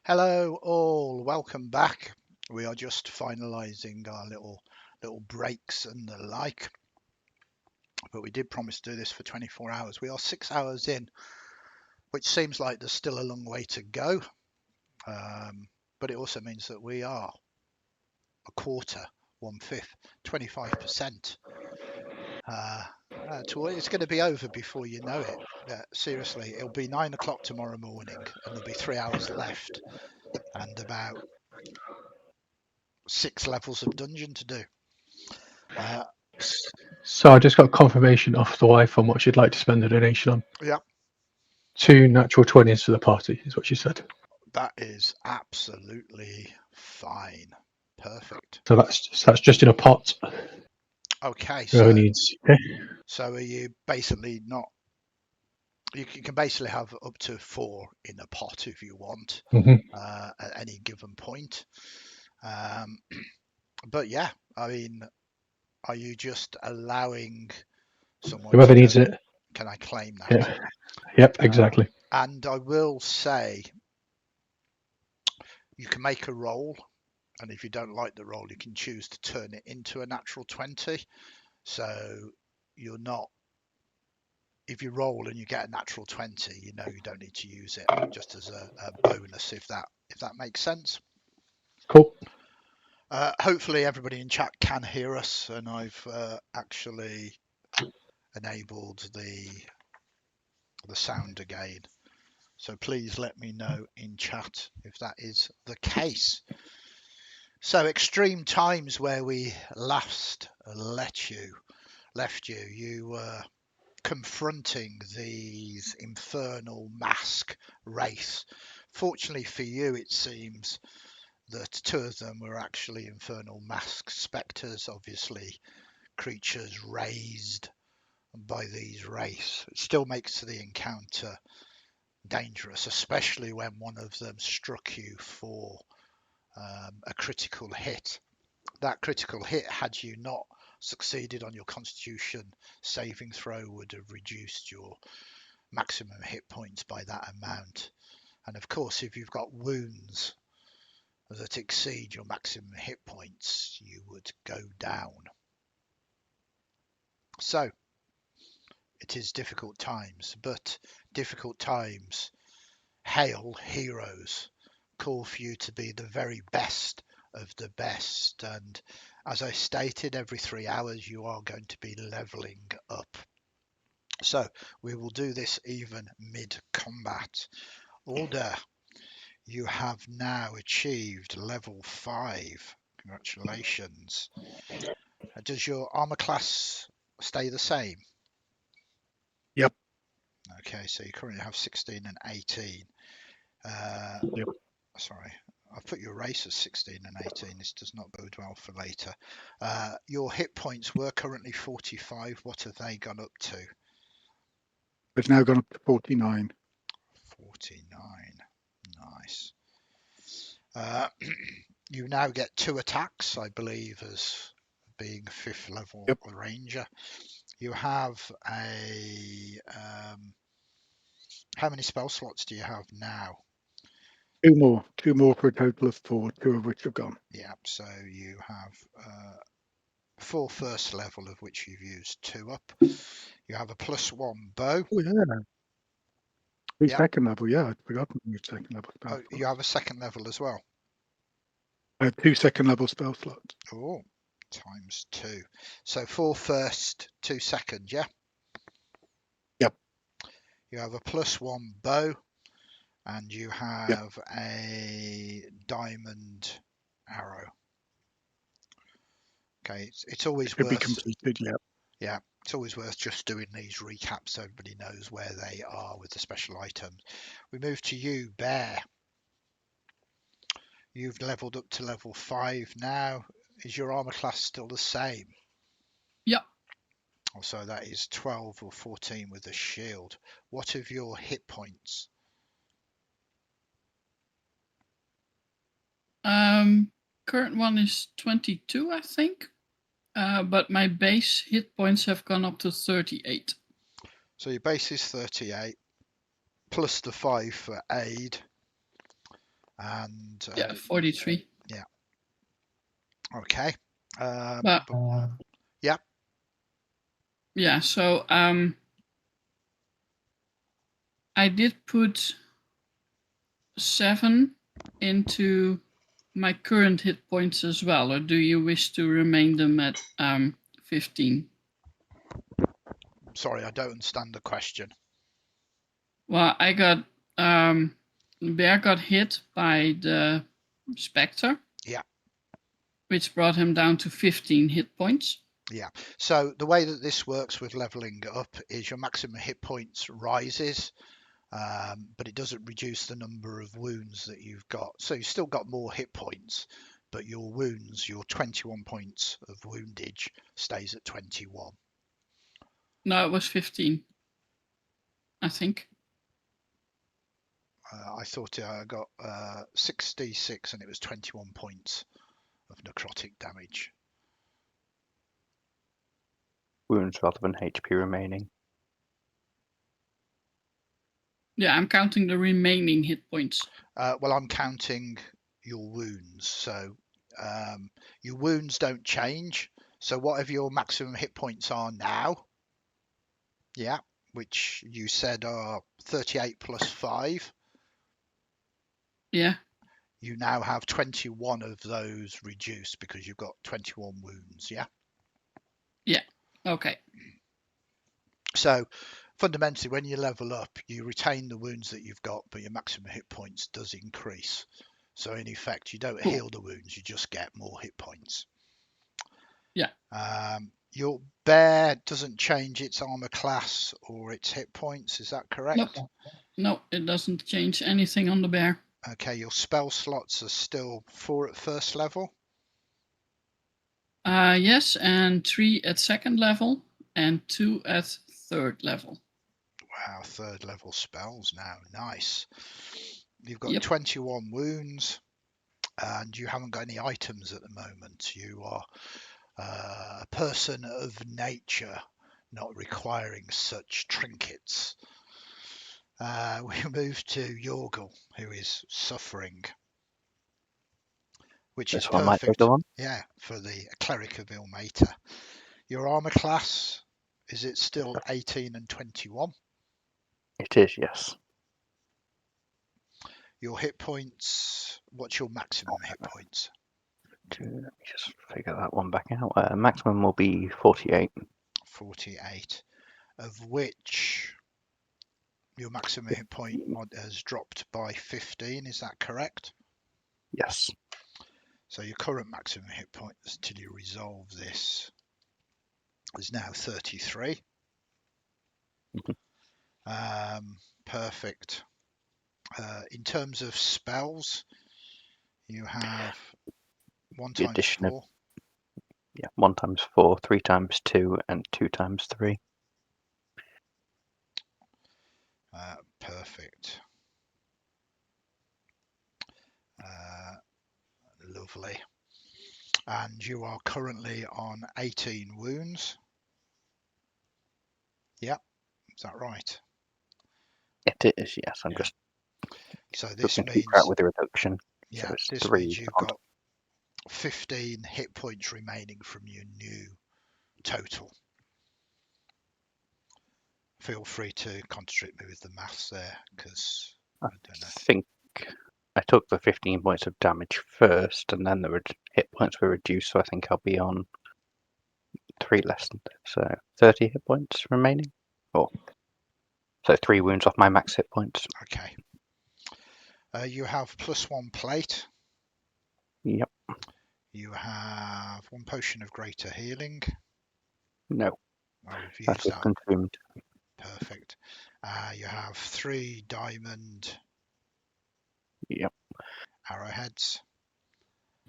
Hello all, welcome back. We are just finalising our little breaks and the like, but we did promise to do this for 24 hours. We are 6 hours in, which seems like there's still a long way to go, but it also means that we are a quarter, 1/5, 25%. It's going to be over before you know it. Seriously, it'll be 9 o'clock tomorrow morning, and there'll be 3 hours left, and about 6 levels of dungeon to do. So I just got confirmation off the wife on what she'd like to spend the donation on. Yeah. 2 natural 20s for the party is what she said. That is absolutely fine. Perfect. So that's just in a pot. Okay, Whoever needs. Okay. So are you basically not? You can basically have up to 4 in a pot if you want, at any given point. But yeah, I mean, are you just allowing someone? Whoever needs it. Can I claim that? Yeah. Yep. Exactly. And I will say, you can make a roll, and if you don't like the roll, you can choose to turn it into a natural 20. So you're not, if you roll and you get a natural 20, you know you don't need to use it, just as a bonus, if that makes sense. Cool. Hopefully everybody in chat can hear us, and I've actually enabled the sound again. So please let me know in chat if that is the case. So extreme times where we last left you, you were confronting these infernal mask race. Fortunately for you, it seems that 2 of them were actually infernal mask spectres, obviously creatures raised by these race. It still makes the encounter dangerous, especially when one of them struck you for a critical hit. That critical hit, had you not succeeded on your constitution saving throw, would have reduced your maximum hit points by that amount. And of course, if you've got wounds that exceed your maximum hit points, you would go down. So it is difficult times, but difficult times hail heroes, call for you to be the very best of the best. And as I stated, every 3 hours you are going to be leveling up. So we will do this even mid-combat. Alder, you have now achieved level 5. Congratulations. Does your armor class stay the same? Yep. Okay, so you currently have 16 and 18. Yep. Sorry, I've put your race as 16 and 18. This does not bode well for later. Your hit points were currently 45. What have they gone up to? It's now gone up to 49. 49. Nice. You now get 2 attacks, I believe, as being 5th level ranger. You have a... how many spell slots do you have now? 2 more. 2 more for a total of 4, 2 of which have gone. Yeah, so you have 4 first level, of which you've used 2 up. You have a +1 bow. Oh, yeah. 3 second level, yeah. I'd forgotten your second level spell slots. You have a 2nd level as well? I have 2 second level spell slots. Oh, times 2. So 4 first, 2 second, yeah? Yep. You have a +1 bow, and you have a diamond arrow. Okay, it's always worth... Be completed, yeah. Yeah, it's always worth just doing these recaps so everybody knows where they are with the special items. We move to you, Bear. You've leveled up to level 5 now. Is your armor class still the same? Yep. So that is 12 or 14 with a shield. What of your hit points? Current one is 22, I think. But my base hit points have gone up to 38. So your base is 38, plus the 5 for aid. And Yeah, 43. okay. But yeah. Yeah, so I did put 7 into my current hit points as well, or do you wish to remain them at 15? Sorry, I don't understand the question. Well, I got Bear got hit by the Spectre. Yeah. Which brought him down to 15 hit points. Yeah. So the way that this works with leveling up is your maximum hit points rises, but it doesn't reduce the number of wounds that you've got. So you've still got more hit points, but your wounds, your 21 points of woundage stays at 21. No, it was 15, I think. I thought I got 6d6 and it was 21 points of necrotic damage. Wounds rather than HP remaining. Yeah, I'm counting the remaining hit points. Well, I'm counting your wounds. So your wounds don't change. So whatever your maximum hit points are now, yeah, which you said are 38 plus 5. Yeah. You now have 21 of those reduced because you've got 21 wounds, yeah? Yeah, okay. So fundamentally, when you level up, you retain the wounds that you've got, but your maximum hit points does increase. So in effect, you don't heal the wounds, you just get more hit points. Yeah. Your bear doesn't change its armor class or its hit points, is that correct? Nope. No, it doesn't change anything on the bear. Okay, your spell slots are still 4 at first level. Yes, and 3 at second level and 2 at third level. Wow, third level spells now. Nice. You've got Yep. 21 wounds and you haven't got any items at the moment. You are a person of nature, not requiring such trinkets. We move to Yorgal, who is suffering, which is This one might take perfect. the one. Yeah, for the cleric of Ilmater. Your armor class, is it still 18 and 21? It is, yes. Your hit points, what's your maximum hit points? Let me just figure that one back out. Maximum will be 48. 48, of which your maximum hit point mod has dropped by 15, is that correct? Yes. So your current maximum hit points till you resolve this is now 33. Perfect. In terms of spells, you have 1 The times addition 4. Yeah, 1 times 4, 3 times 2, and 2 times 3. Perfect. Lovely. And you are currently on 18 wounds. Yep, is that right? It is, yes. I'm just so this looking to means figure out with the reduction. yeah, So it's this 3 means you've odd. got 15 hit points remaining from your new total. Feel free to concentrate me with the maths there, because I don't know. I think I took the 15 points of damage first, and then the hit points were reduced, so I think I'll be on 3 less than so 30 hit points remaining. So 3 wounds off my max hit points. Okay. You have +1 plate. Yep. You have 1 potion of greater healing. No. Oh, you've That used was that. consumed. Perfect. You have 3 diamond Yep. arrowheads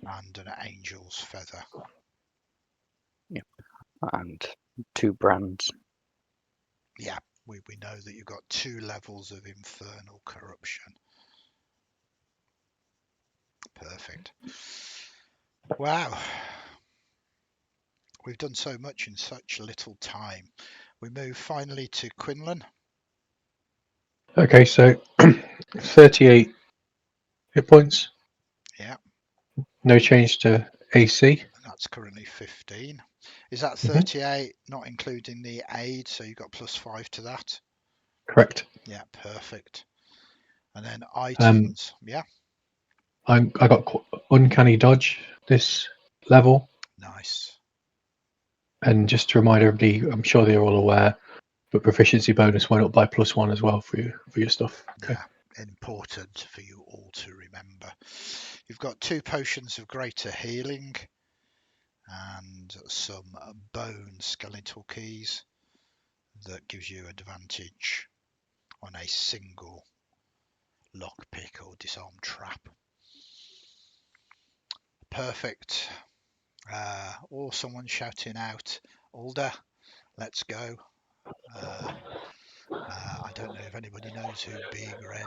and an angel's feather. Yep. And 2 brands. Yeah, we know that you've got 2 levels of infernal corruption. Perfect. Wow. We've done so much in such little time. We move finally to Quenlan. Okay, so 38 hit points. Yeah. No change to AC. That's currently 15. Is that Mhm. 38, not including the aid? So you've got +5 to that. Correct. Yeah, perfect. And then items. Yeah, I got uncanny dodge this level, nice. and just to remind everybody, I'm sure they're all aware, but proficiency bonus went up by +1 as well for your stuff. Okay. Yeah, important for you all to remember. You've got 2 potions of greater healing and some bone skeletal keys that gives you advantage on a single lockpick or disarm trap. Perfect. Or someone shouting out, Alder, let's go. I don't know if anybody knows who Big Red is.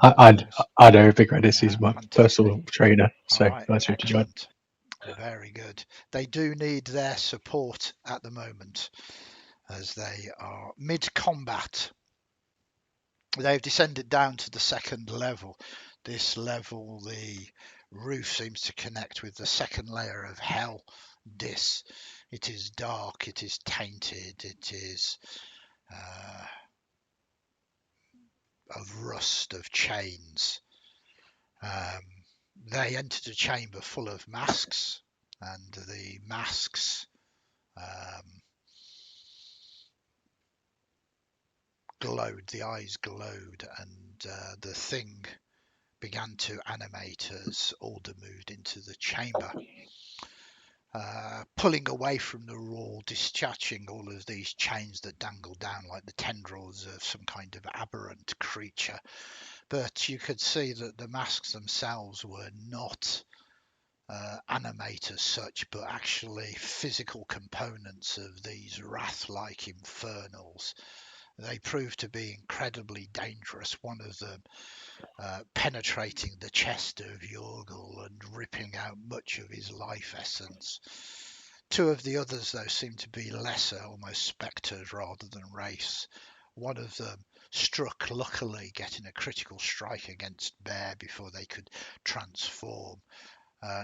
I know Big Red is. Yeah, He's my fantastic. personal trainer, so All right, nice to join. excellent. Very good. They do need their support at the moment as they are mid-combat. They've descended down to the 2nd level. This level, the roof seems to connect with the 2nd layer of hell. It is dark, it is tainted, it is of rust, of chains. They entered a chamber full of masks, and the masks glowed, the eyes glowed, and the thing began to animate as Alder moved into the chamber. Pulling away from the wall, discharging all of these chains that dangled down like the tendrils of some kind of aberrant creature. But you could see that the masks themselves were not animate as such, but actually physical components of these wrath-like infernals. They proved to be incredibly dangerous, one of them penetrating the chest of Yorgal and ripping out much of his life essence. 2 of the others, though, seemed to be lesser, almost spectres rather than wraiths. One of them struck, luckily, getting a critical strike against Bear before they could transform,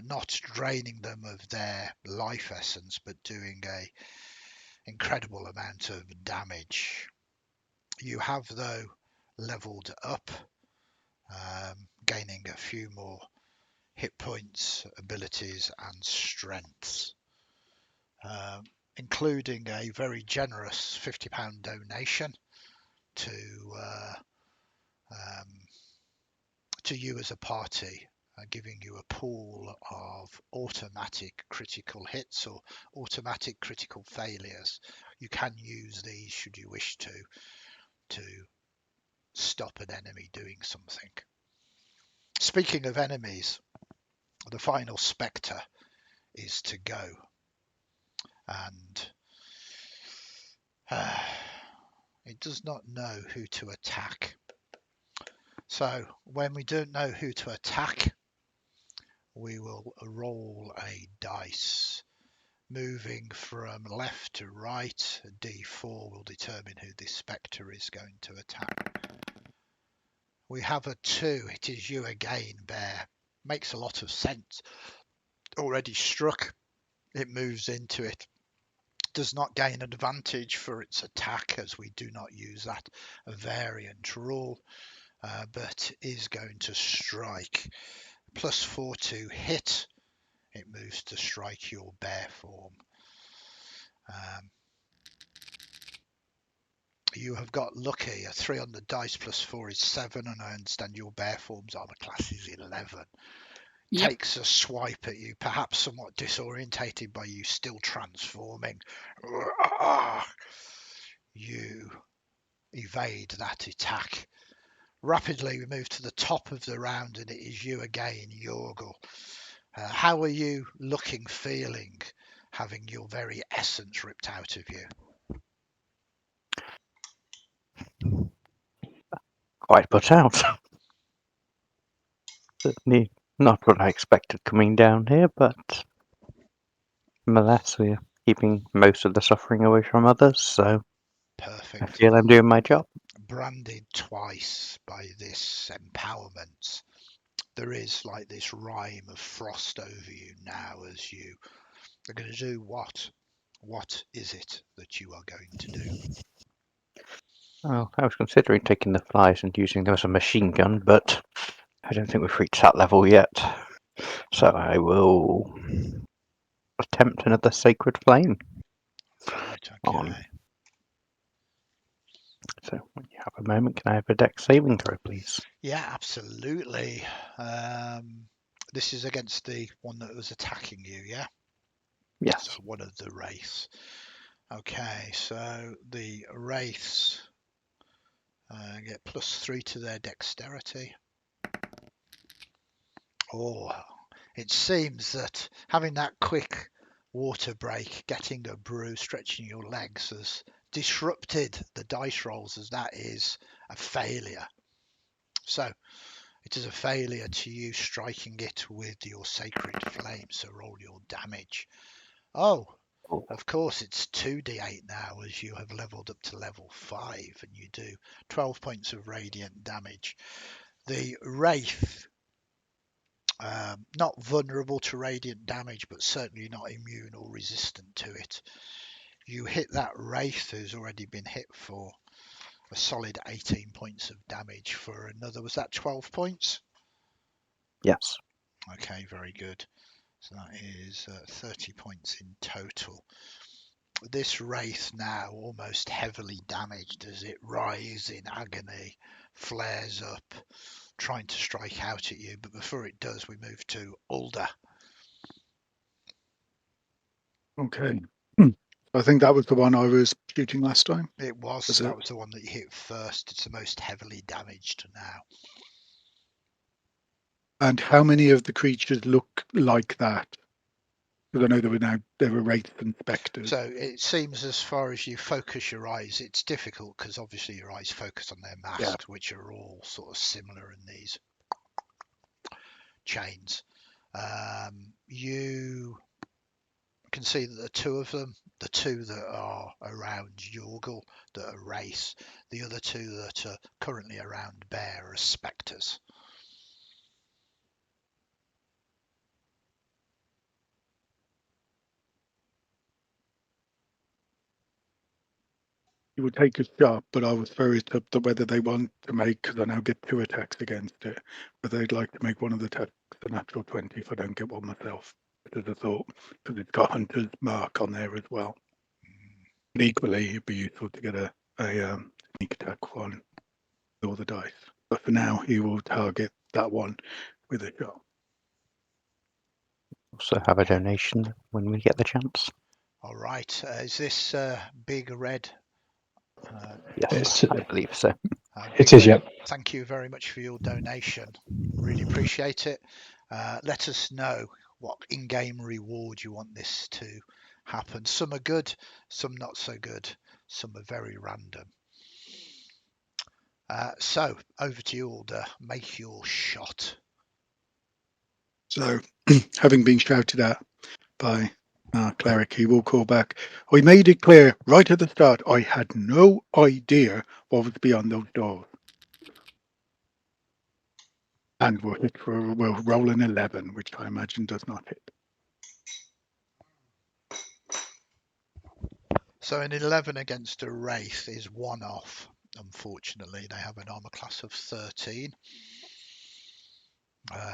not draining them of their life essence, but doing a incredible amount of damage. You have, though, leveled up, gaining a few more hit points, abilities, and strengths, including a very generous £50 donation to you as a party, giving you a pool of automatic critical hits or automatic critical failures. You can use these should you wish to stop an enemy doing something. Speaking of enemies, the final spectre is to go, and it does not know who to attack. So when we don't know who to attack, we will roll a dice. Moving from left to right, a D4 will determine who this spectre is going to attack. We have a 2. It is you again, Bear. Makes a lot of sense. Already struck. It moves into it. Does not gain advantage for its attack, as we do not use that variant rule, but is going to strike. +4 to hit. It moves to strike your bear form. You have got lucky. A 3 on the dice +4 is 7, and I understand your bear form's armor class is 11. Yep. Takes a swipe at you, perhaps somewhat disorientated by you still transforming. You evade that attack. Rapidly, we move to the top of the round, and it is you again, Yorgal. How are you looking, feeling, having your very essence ripped out of you? Quite put out. Certainly not what I expected coming down here, but nonetheless, we're keeping most of the suffering away from others, so Perfect. I feel I'm doing my job. Branded twice by this empowerment. there is like this rime of frost over you now as you are going to do what? What is it that you are going to do? Well, I was considering taking the flies and using them as a machine gun, but I don't think we've reached that level yet. So I will attempt another Sacred Flame. Right, On. okay. So when you have a moment, can I have a dex saving throw, please? Yeah, absolutely. This is against the one that was attacking you, yeah? Yes. So one of the wraiths. Okay, so the wraiths get +3 to their dexterity. Oh, it seems that having that quick water break, getting a brew, stretching your legs has disrupted the dice rolls, as that is a failure. So it is a failure to you striking it with your Sacred Flame, so roll your damage. Oh, of course, it's 2d8 now as you have leveled up to level 5 and you do 12 points of radiant damage. The Wraith, not vulnerable to radiant damage, but certainly not immune or resistant to it. You hit that Wraith who's already been hit for a solid 18 points of damage for another, was that 12 points? Yes. Okay, very good. So that is 30 points in total. This wraith now almost heavily damaged as it writhes in agony, flares up, trying to strike out at you. But before it does, we move to Alder. Okay. I think that was the one I was shooting last time. It was. Was That it? was the one that you hit first. It's the most heavily damaged now. And how many of the creatures look like that? Because I know there were wraiths and spectres. So it seems, as far as you focus your eyes, it's difficult because obviously your eyes focus on their masks, which are all sort of similar in these chains. You can see that the two of them, the two that are around Yorgal, that are wraiths, the other two that are currently around Bear are spectres. You would take a shot, but I was very up to whether they want to make, because I now get 2 attacks against it, whether they'd like to make one of the attacks a natural 20 if I don't get one myself. As a thought, because it's got Hunter's mark on there as well. But equally, it'd be useful to get a sneak attack one with all the dice. But for now, he will target that one with a shot. Also have a donation when we get the chance. All right. Is this big red? Yes, I believe so. It is, yep. Thank you very much for your donation. Really appreciate it. Let us know what in-game reward you want this to happen. Some are good, some not so good, some are very random. So over to you, Alder. Make your shot. So, having been shouted at by Cleric, he will call back. I made it clear right at the start, I had no idea what was beyond those doors. And we'll roll an 11, which I imagine does not hit. So an 11 against a Wraith is one off. Unfortunately, they have an armor class of 13.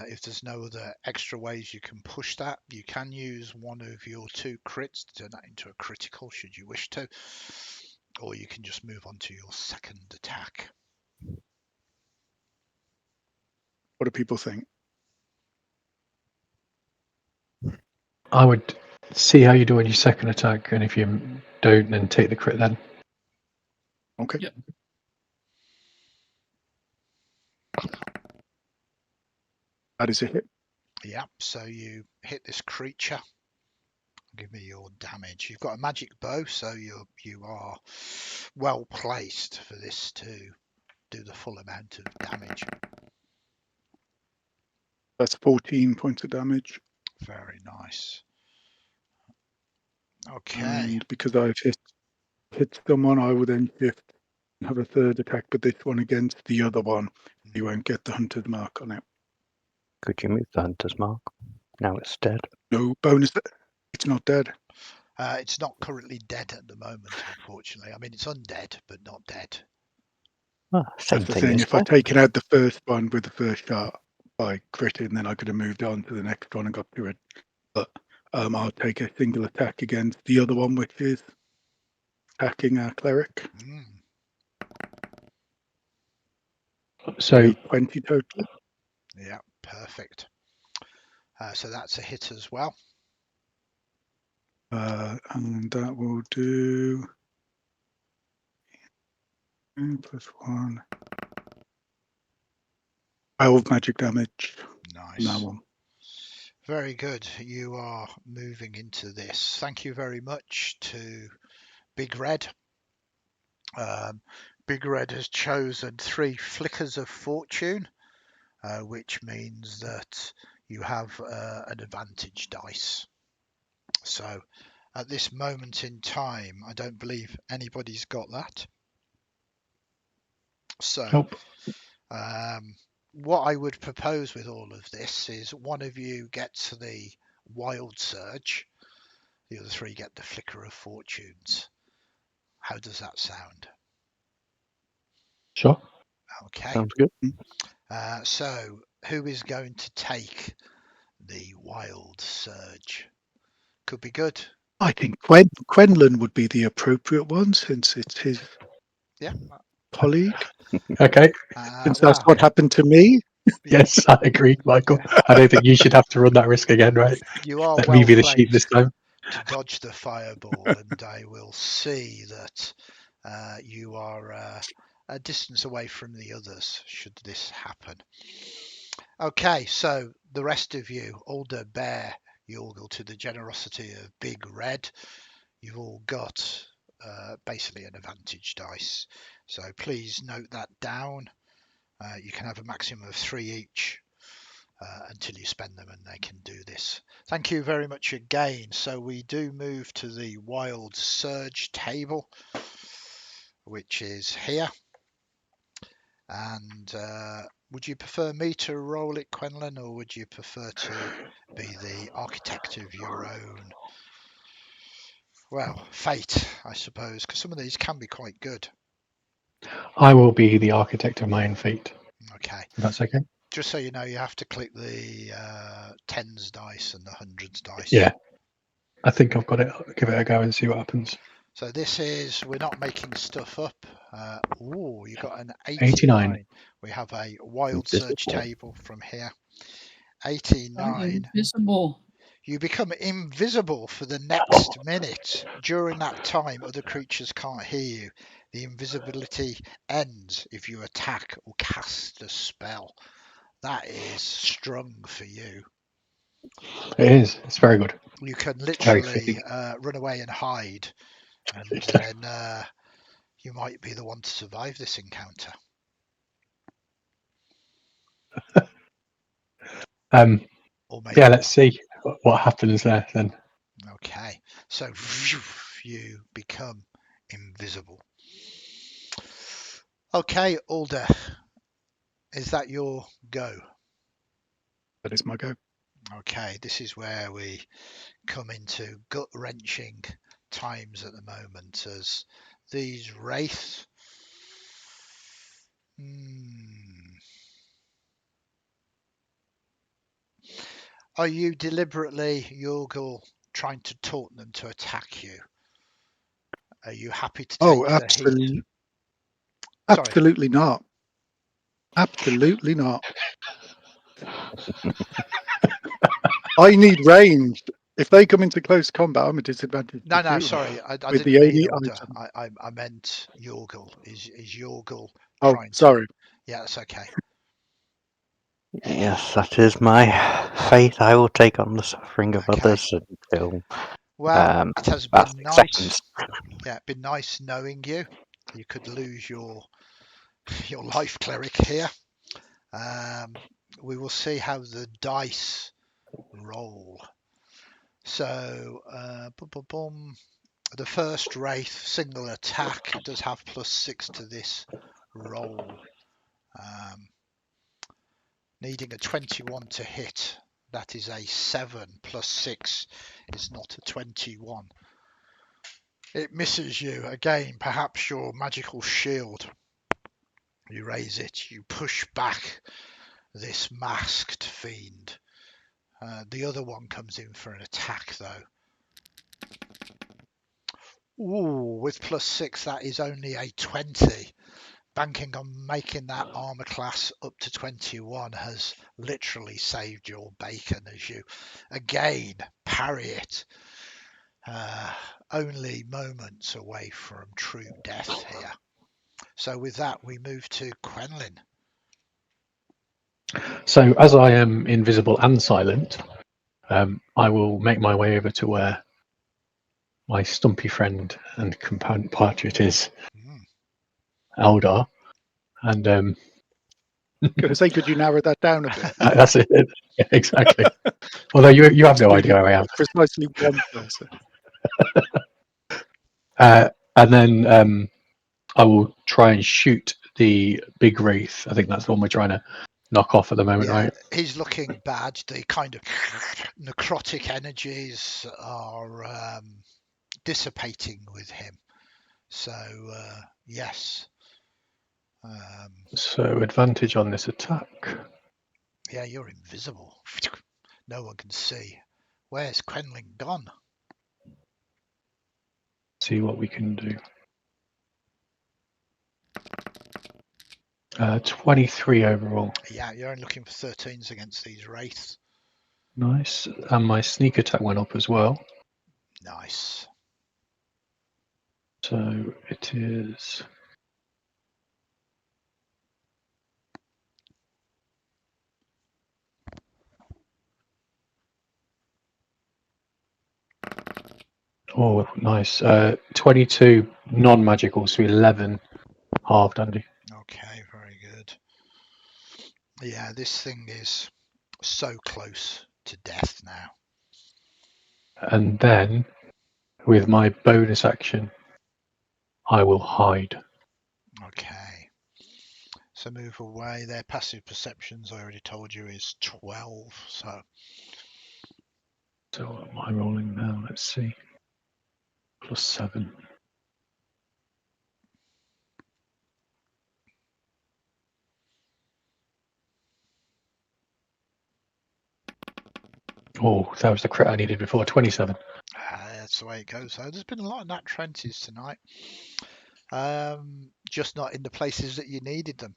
If there's no other extra ways you can push that, you can use one of your 2 crits to turn that into a critical should you wish to, or you can just move on to your second attack. What do people think? I would see how you do on your second attack, and if you don't, then take the crit then. Okay. Yep. That is a hit. Yeah, so you hit this creature. Give me your damage. You've got a magic bow, so you are well placed for this to do the full amount of damage. That's 14 points of damage. Very nice. Okay. And because I've hit someone, I will then shift and have a third attack, but this one against the other one. You won't get the hunter's mark on it. Could you move the hunter's mark? Now it's dead. No bonus. It's not dead. It's not currently dead at the moment, unfortunately. I mean, it's undead, but not dead. Same That's the thing thing. as If I'd dead. taken out the first one with the first shot by critting, then I could have moved on to the next one and got to it. But I'll take a single attack against the other one, which is attacking our cleric. So 20 total. Yeah, perfect. So that's a hit as well. And that will do +1. 12 magic damage on that Nice. one. Very good. You are moving into this. Thank you very much to Big Red. Big Red has chosen 3 flickers of fortune, which means that you have an advantage dice. So at this moment in time, I don't believe anybody's got that. So nope. What I would propose with all of this is one of you gets the wild surge, the other 3 get the flicker of fortunes. How does that sound? Sure. Okay. Sounds good. So who is going to take the wild surge? Could be good. I think Quenlan would be the appropriate one since it's his Yeah. colleague. Okay. Since that's what happened to me. Yes, I agree, Michael. I don't think you should have to run that risk again, right? You are Let well me be the sheep this placed time. to dodge the fireball, and I will see that you are a distance away from the others should this happen. Okay, so the rest of you, Alder, Bear, Yorgal, to the generosity of Big Red, you've all got basically an advantage dice. So please note that down. You can have a maximum of 3 each until you spend them, and they can do this. Thank you very much again. So we do move to the wild surge table, which is here. And would you prefer me to roll it, Quenlan, or would you prefer to be the architect of your own, well, fate, I suppose, because some of these can be quite good. I will be the architect of my own fate. Okay. If that's okay. Just so you know, you have to click the tens dice and the hundreds dice. Yeah. I think I've got it. I'll give it a go and see what happens. So this is, we're not making stuff up. You got an 89. We have a wild Invisible. surge table from here. I'm 89. invisible. You become invisible for the next minute. During that time, other creatures can't hear you. The invisibility ends if you attack or cast a spell. That is strong for you. It is. It's very good. You can Very literally fitting. run away and hide, and then you might be the one to survive this encounter. Or maybe Yeah, not. let's see what happens there then. Okay, so you become invisible. Okay, Alder, is that your go? That is my go. Okay, this is where we come into gut-wrenching times at the moment, as these wraiths. Are you deliberately, Yorgal, trying to taunt them to attack you? Are you happy to take the heat? Absolutely not. Absolutely not. I need range. If they come into close combat, I'm a disadvantage. No, sorry, I with didn't the mean 80 Alder. item. I meant Yorgal. Is Yorgal Oh, trying to? sorry. Yeah, that's okay. Yes, that is my fate. I will take on the suffering of Okay. others until Well, it has about been 6 nice. seconds. Yeah, been nice knowing you. You could lose your life cleric here. We will see how the dice roll. So, the first wraith single attack does have +6 to this roll. Needing a 21 to hit. That is a 7 plus 6 is not a 21. It misses you. Again, perhaps your magical shield. You raise it, you push back this masked fiend. The other one comes in for an attack though. Ooh, with plus 6 that is only a 20. Banking on making that armor class up to 21 has literally saved your bacon as you again parry it. Only moments away from true death here. So with that, we move to Quenlan. So as I am invisible and silent, I will make my way over to where my stumpy friend and component portrait is, Alder, and Going to say, could you narrow that down a bit? that's it. Yeah, exactly. Although you have no idea where I am. Precisely one person. And then I will try and shoot the big wraith. I think that's the one we're trying to knock off at the moment, Yeah, right? he's looking bad. The kind of necrotic energies are dissipating with him. So yes. So advantage on this attack. Yeah, you're invisible. No one can see. Where's Quenlan gone? See what we can do. 23 overall. Yeah, you're only looking for 13s against these wraiths. Nice. And my sneak attack went up as well. Nice. So it is... Oh, nice. 22 non-magical, so 11 halved, Andy. Okay, very good. Yeah, this thing is so close to death now. And then, with my bonus action, I will hide. Okay. So move away. Their passive perceptions, I already told you, is 12. So So what am I rolling now? Let's see. +7. Oh, that was the crit I needed before. 27. that's the way it goes. So there's been a lot of nat 20s tonight. Just not in the places that you needed them.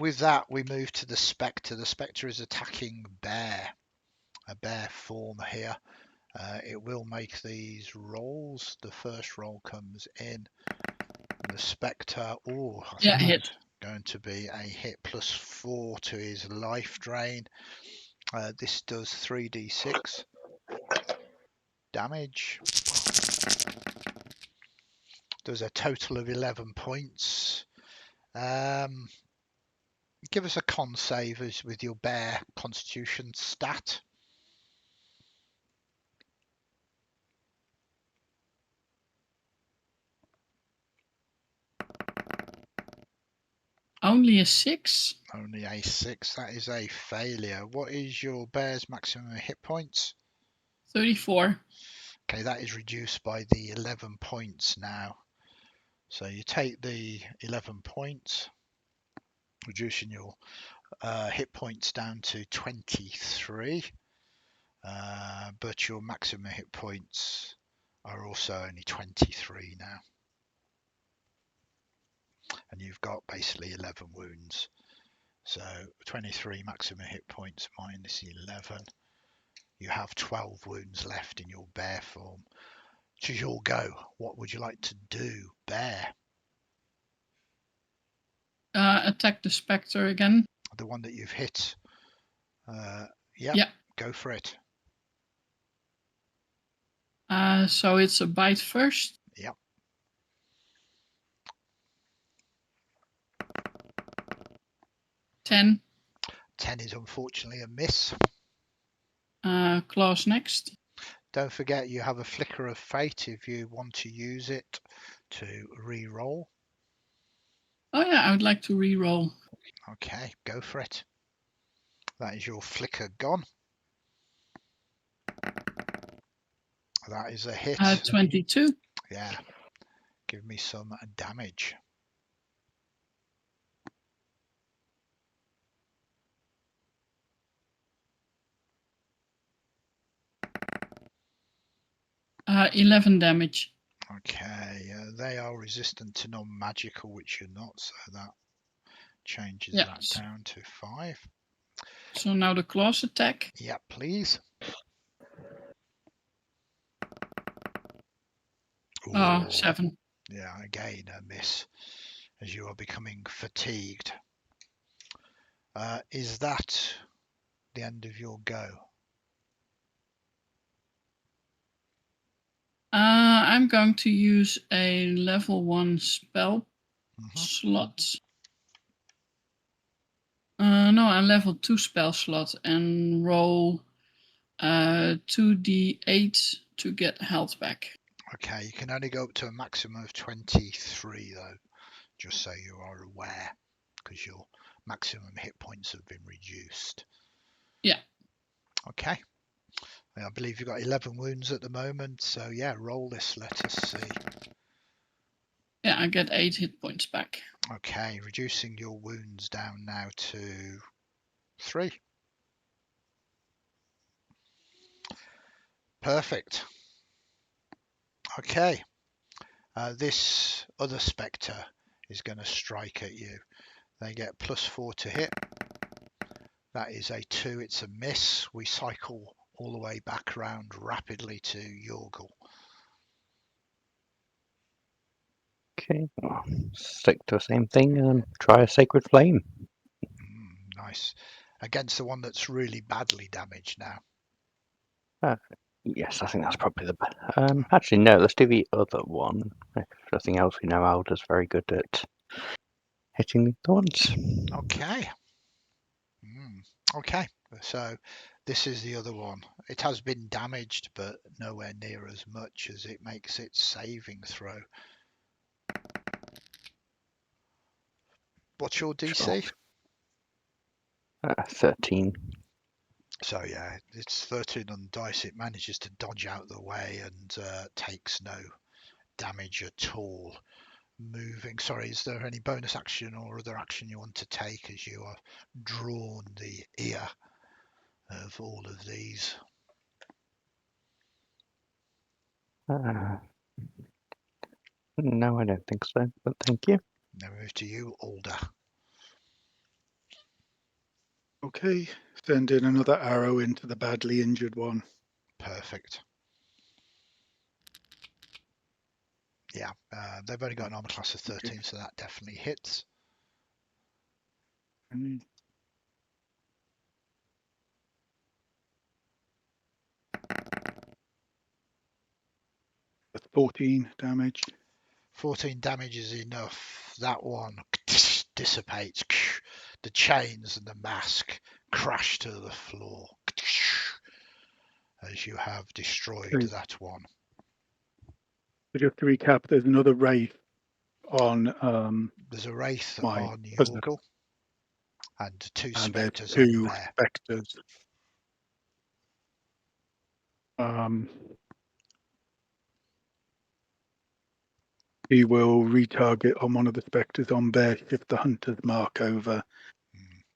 With that, we move to the Spectre. The Spectre is attacking a bear form here. It will make these rolls. The first roll comes in. The Spectre, Hit. Going to be a hit +4 to his life drain. This does 3d6 damage. Does a total of 11 points. Give us a con save with your bear constitution stat. Only a 6. Only a 6. That is a failure. What is your bear's maximum hit points? 34. Okay, that is reduced by the 11 points now. So you take the 11 points, reducing your hit points down to 23, but your maximum hit points are also only 23 now. And you've got basically 11 wounds. So 23 maximum hit points minus 11. You have 12 wounds left in your bear form. It's your go. What would you like to do, bear? Attack the Spectre again. The one that you've hit. Yep. Yeah. Go for it. So it's a bite first. Yep. 10. 10 is unfortunately a miss. Claws next. Don't forget you have a flicker of fate if you want to use it to re-roll. Oh yeah, I would like to re-roll. Okay, go for it. That is your flicker gone. That is a hit. 22. Yeah. Give me some damage. Uh, 11 damage. Okay. They are resistant to non-magical, which you're not, so that changes Yeah. that down to 5. So now the claws attack. Yeah, please. Ooh, 7. yeah, again a miss as you are becoming fatigued. Is that the end of your go? I'm going to use a level 1 spell Mhm. slot. No, a level 2 spell slot and roll 2d8 to get health back. Okay, you can only go up to a maximum of 23 though, just so you are aware, because your maximum hit points have been reduced. Yeah. Okay. I believe you've got 11 wounds at the moment, so yeah, roll this, let us see. Yeah, I get 8 hit points back. Okay, reducing your wounds down now to 3. Perfect. Okay. This other spectre is going to strike at you. They get +4 to hit. That is a 2. It's a miss. We cycle all the way back around rapidly to Yorgal. Okay, well, stick to the same thing and try a Sacred Flame. Nice. Against the one that's really badly damaged now. Yes, I think that's probably the best. Actually, no, let's do the other one. If nothing else, we know Alder's very good at hitting the ones. Okay. Okay, so this is the other one. It has been damaged, but nowhere near as much as it makes its saving throw. What's your DC? 13. So yeah, it's 13 on dice. It manages to dodge out the way and takes no damage at all. Moving. Sorry, is there any bonus action or other action you want to take as you are drawn the ear of all of these? No, I don't think so, but thank you. Now move to you, Alder. Okay, send in another arrow into the badly injured one. Perfect. Yeah, they've only got an armor class of 13, so that definitely hits. That's 14 damage. 14 damage is enough. That one dissipates. The chains and the mask crash to the floor as you have destroyed Okay. that one. So just to recap, there's another wraith on There's a wraith my on puzzle, Yorgal and 2 and there's spectres on 2 there. spectres. He will retarget on one of the spectres on bear, shift the hunter's mark over,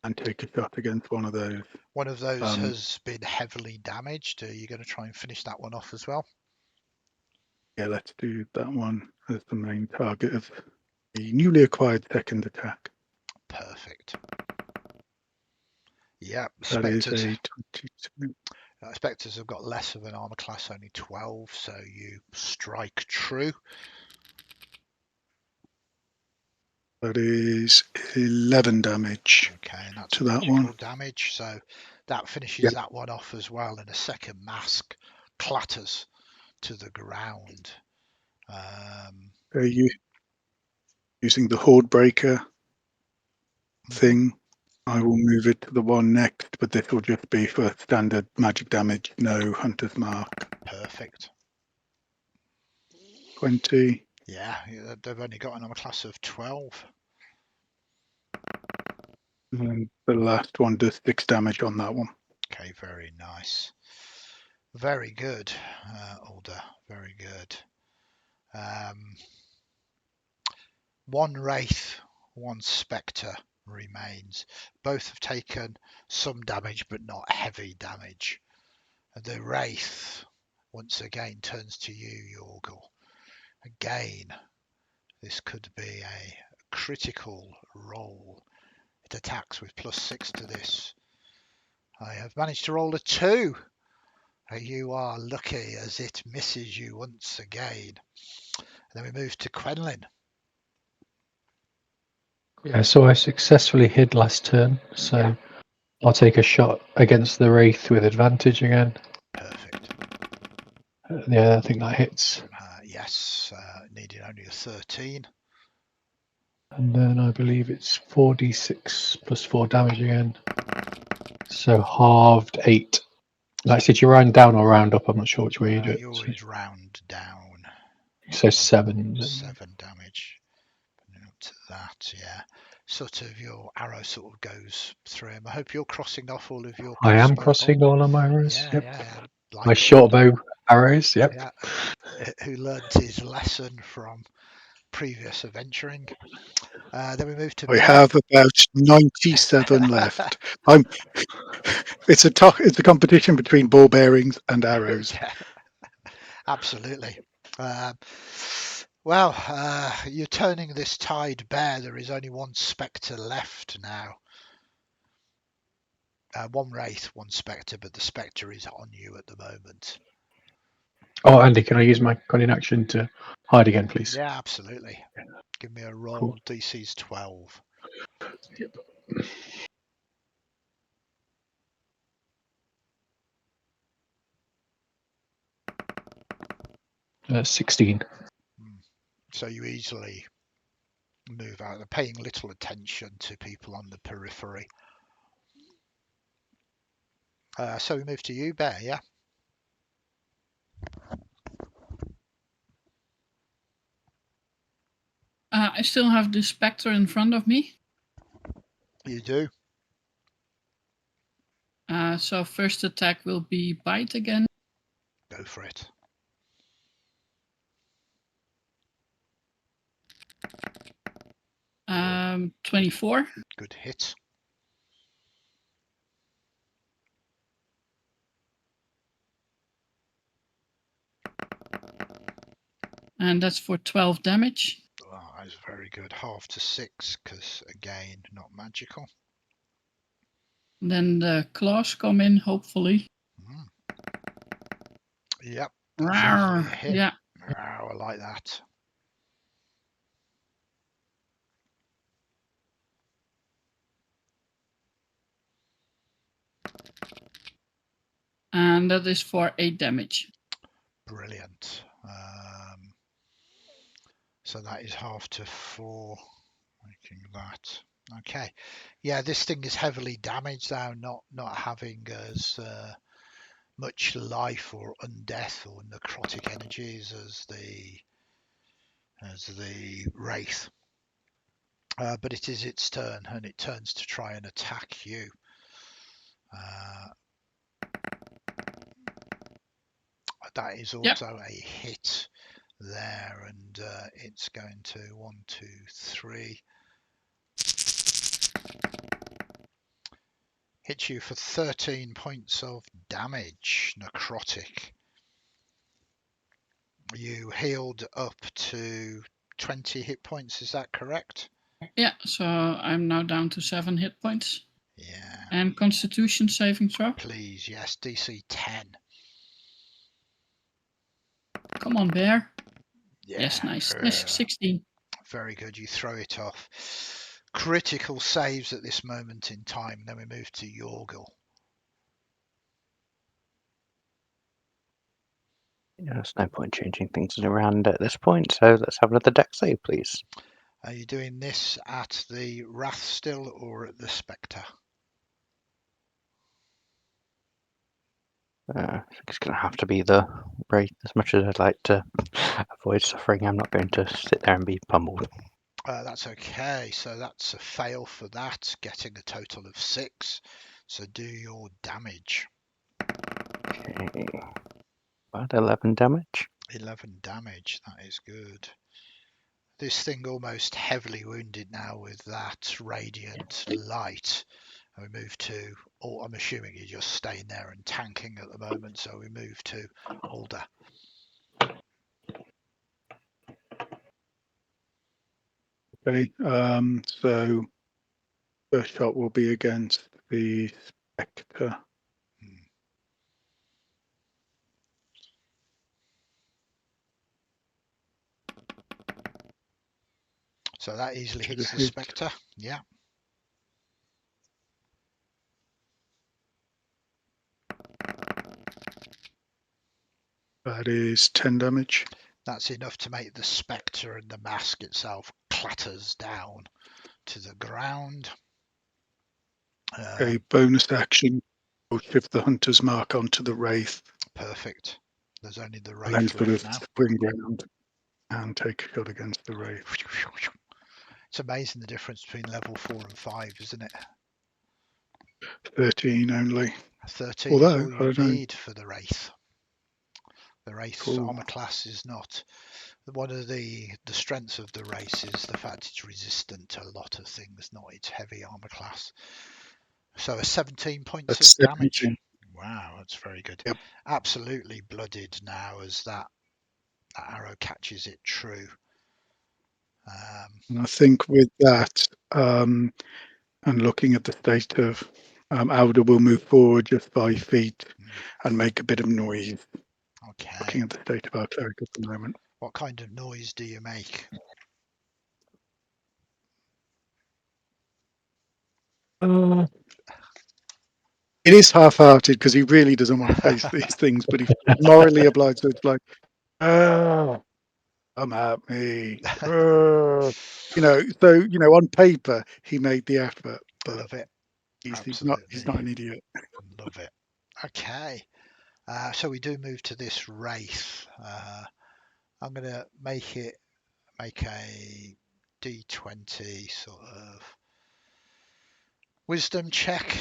and take a shot against one of those. One of those has been heavily damaged. Are you going to try and finish that one off as well? Yeah, let's do that one as the main target of the newly acquired second attack. Perfect. Yeah, That is spectres. a 22. Spectres have got less of an armor class, only 12, so you strike true. That is 11 damage. Okay, and that's to that magical one. damage, so that finishes Yep. that one off as well, and a second mask clatters to the ground. Are you using the Horde Breaker thing? I will move it to the one next, but this will just be for standard magic damage, no Hunter's Mark. Perfect. 20. Yeah, they've only got an armor class of 12. And the last one does 6 damage on that one. Okay, very nice. Very good, Alder. Very good. One Wraith, one Spectre remains. Both have taken some damage, but not heavy damage. The Wraith, once again, turns to you, Yorgal. Again, this could be a critical roll. It attacks with +6 to this. I have managed to roll a 2. You are lucky as it misses you once again. And then we move to Quenlan. Yeah, so I successfully hid last turn, so I'll take a shot against the Wraith with advantage again. Perfect. Yeah, I think that hits. Yes, needed only a 13. And then I believe it's 4d6 plus 4 damage again. So halved 8. That's it, you round down or round up, I'm not sure which way you do it. You always round down. So 7. 7 damage. Up to that, yeah. Sort of your arrow sort of goes through him. I hope you're crossing off all of your I am crossbow crossing bolts. all of my arrows. Yeah, Yep. yeah. Like My short bow arrows, yep. Yeah. Who learnt his lesson from previous adventuring. Then we move to We Bear. have about 97 left. It's a competition between ball bearings and arrows. Yeah, absolutely. You're turning this tide, Bear. There is only one Spectre left now. One Wraith, one Spectre, but the Spectre is on you at the moment. Oh, Andy, can I use my cunning action to hide again, please? Yeah, absolutely. Give me a roll. Cool. DC's 12. Yep. 16. So you easily move out. They're paying little attention to people on the periphery. So we move to you, Bear, yeah? I still have the Spectre in front of me. You do. So first attack will be bite again. Go for it. Um, 24. Good hit. And that's for 12 damage. Oh, that's very good. Half to 6, because again, not magical. Then the claws come in, hopefully. Yep. Rawr, A hit. yeah. Rawr, I like that. And that is for 8 damage. Brilliant. So that is half to 4. Making that. Okay. Yeah, this thing is heavily damaged now, not having as much life or undeath or necrotic energies as the Wraith. But it is its turn, and it turns to try and attack you. That is also a hit there, and it's going to 1, 2, 3. Hit you for 13 points of damage, necrotic. You healed up to 20 hit points, is that correct? Yeah, so I'm now down to 7 hit points. Yeah. And Constitution saving throw. Please, yes, DC 10. Come on, Bear. Yeah. Yes, nice. 16. Very good. You throw it off. Critical saves at this moment in time. Then we move to Yorgal. Yeah, there's no point changing things around at this point, so let's have another deck save, please. Are you doing this at the Wrath still or at the Spectre? I think it's going to have to be the Wraith. As much as I'd like to avoid suffering, I'm not going to sit there and be pummeled. That's okay. So that's a fail for that, getting a total of 6. So do your damage. Okay. About 11 damage. 11 damage. That is good. This thing almost heavily wounded now with that radiant light. And we move to, or I'm assuming you're just staying there and tanking at the moment. So we move to Alder. Okay. So first shot will be against the Spectre. So that easily Should hits have the hit. Spectre. Yeah. That is 10 damage. That's enough to make the Spectre and the mask itself clatters down to the ground. A bonus action will shift the Hunter's Mark onto the Wraith. Perfect. There's only the And then Wraith sort left of now. swing round and take a shot against the Wraith. It's amazing the difference between level 4 and 5, isn't it? 13 only. 13 Although, is all I you don't know. need for the Wraith. The Wraith's Cool. armor class is not one of the strengths of the race is the fact it's resistant to a lot of things, not its heavy armor class. So a 17 points That's of damage. 17. Wow, that's very good. Yep. Absolutely blooded now as that arrow catches it true. And I think with that, and looking at the state of Alder will move forward just 5 feet and make a bit of noise. Okay. Looking at the state of our cleric at the moment. What kind of noise do you make? It is half-hearted because he really doesn't want to face these things, but he's morally obliged. So it's like, come at me. So, on paper, he made the effort, but Love it. he's not an idiot. Love it. Okay. So we do move to this wraith. I'm going to make a D20 sort of wisdom check.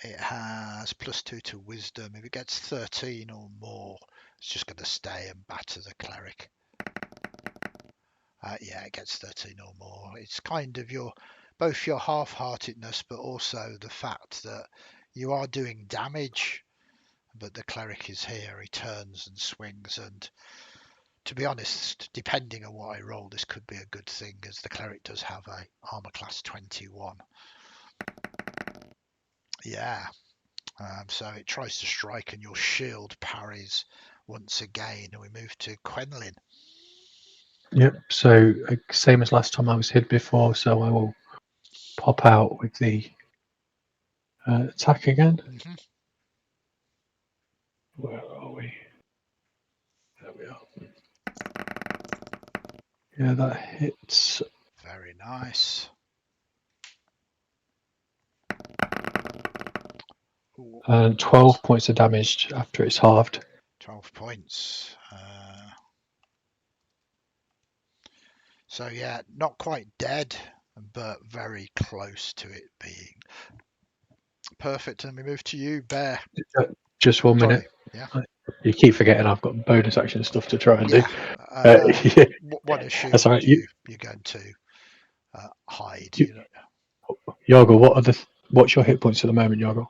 It has +2 to wisdom. If it gets 13 or more, it's just going to stay and batter the cleric. Yeah, it gets 13 or more. It's kind of both your half-heartedness, but also the fact that you are doing damage, but the cleric is here. He turns and swings, and to be honest, depending on what I roll, this could be a good thing, as the cleric does have a armor class 21. Yeah. So it tries to strike, and your shield parries once again, and we move to Quenlan. Yep. So same as last time I was hit before, so I will pop out with the attack again. Mm-hmm. Where are we? There we are. Yeah, that hits. Very nice. And 12 points of damage after it's halved. 12 points. So yeah, not quite dead, but very close to it being perfect. And we move to you, Bear. Just 1 minute. Yeah. You keep forgetting I've got bonus action stuff to try and do. Yeah. One assumes That's all right. you're going to hide. Yorgal, what's your hit points at the moment, Yorgal?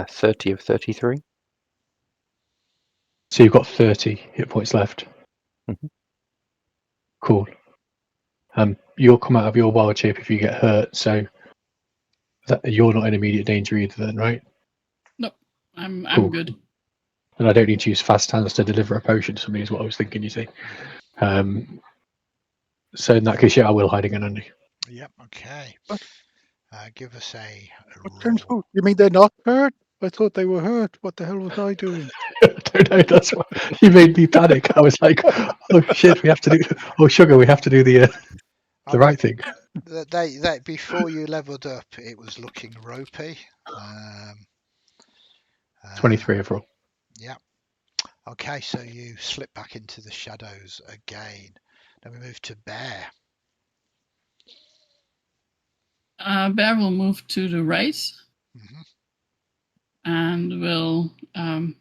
30 of 33. So you've got 30 hit points left. Mm-hmm. Cool. You'll come out of your wild shape if you get hurt, so you're not in immediate danger either then, right? No, I'm Cool. good. And I don't need to use fast hands to deliver a potion to somebody is what I was thinking, you see. So in that case, yeah, I will hide again, Andy. Yep, okay. Give us a roll. You mean they're not hurt? I thought they were hurt. What the hell was I doing? I don't know, that's why you made me panic. I was like, oh shit, we have to do the right thing. They before you leveled up, it was looking ropey. 23 overall. Yeah. Okay, so you slip back into the shadows again. Then we move to Bear. Bear will move to the right Hmm. and will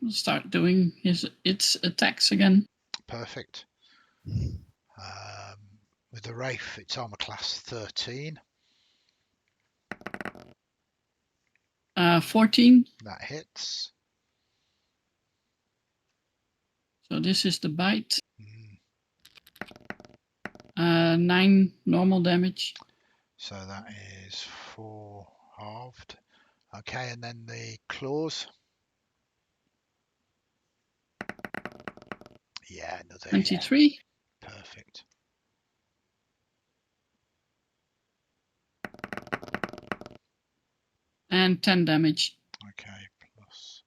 start doing its attacks again. Perfect. With the Wraith, it's armor class 13. 14. That hits. So this is the bite. Mm. 9 normal damage. So that is 4 halved. Okay, and then the claws. Yeah, another 23. hit. Perfect. And 10 damage. Okay, plus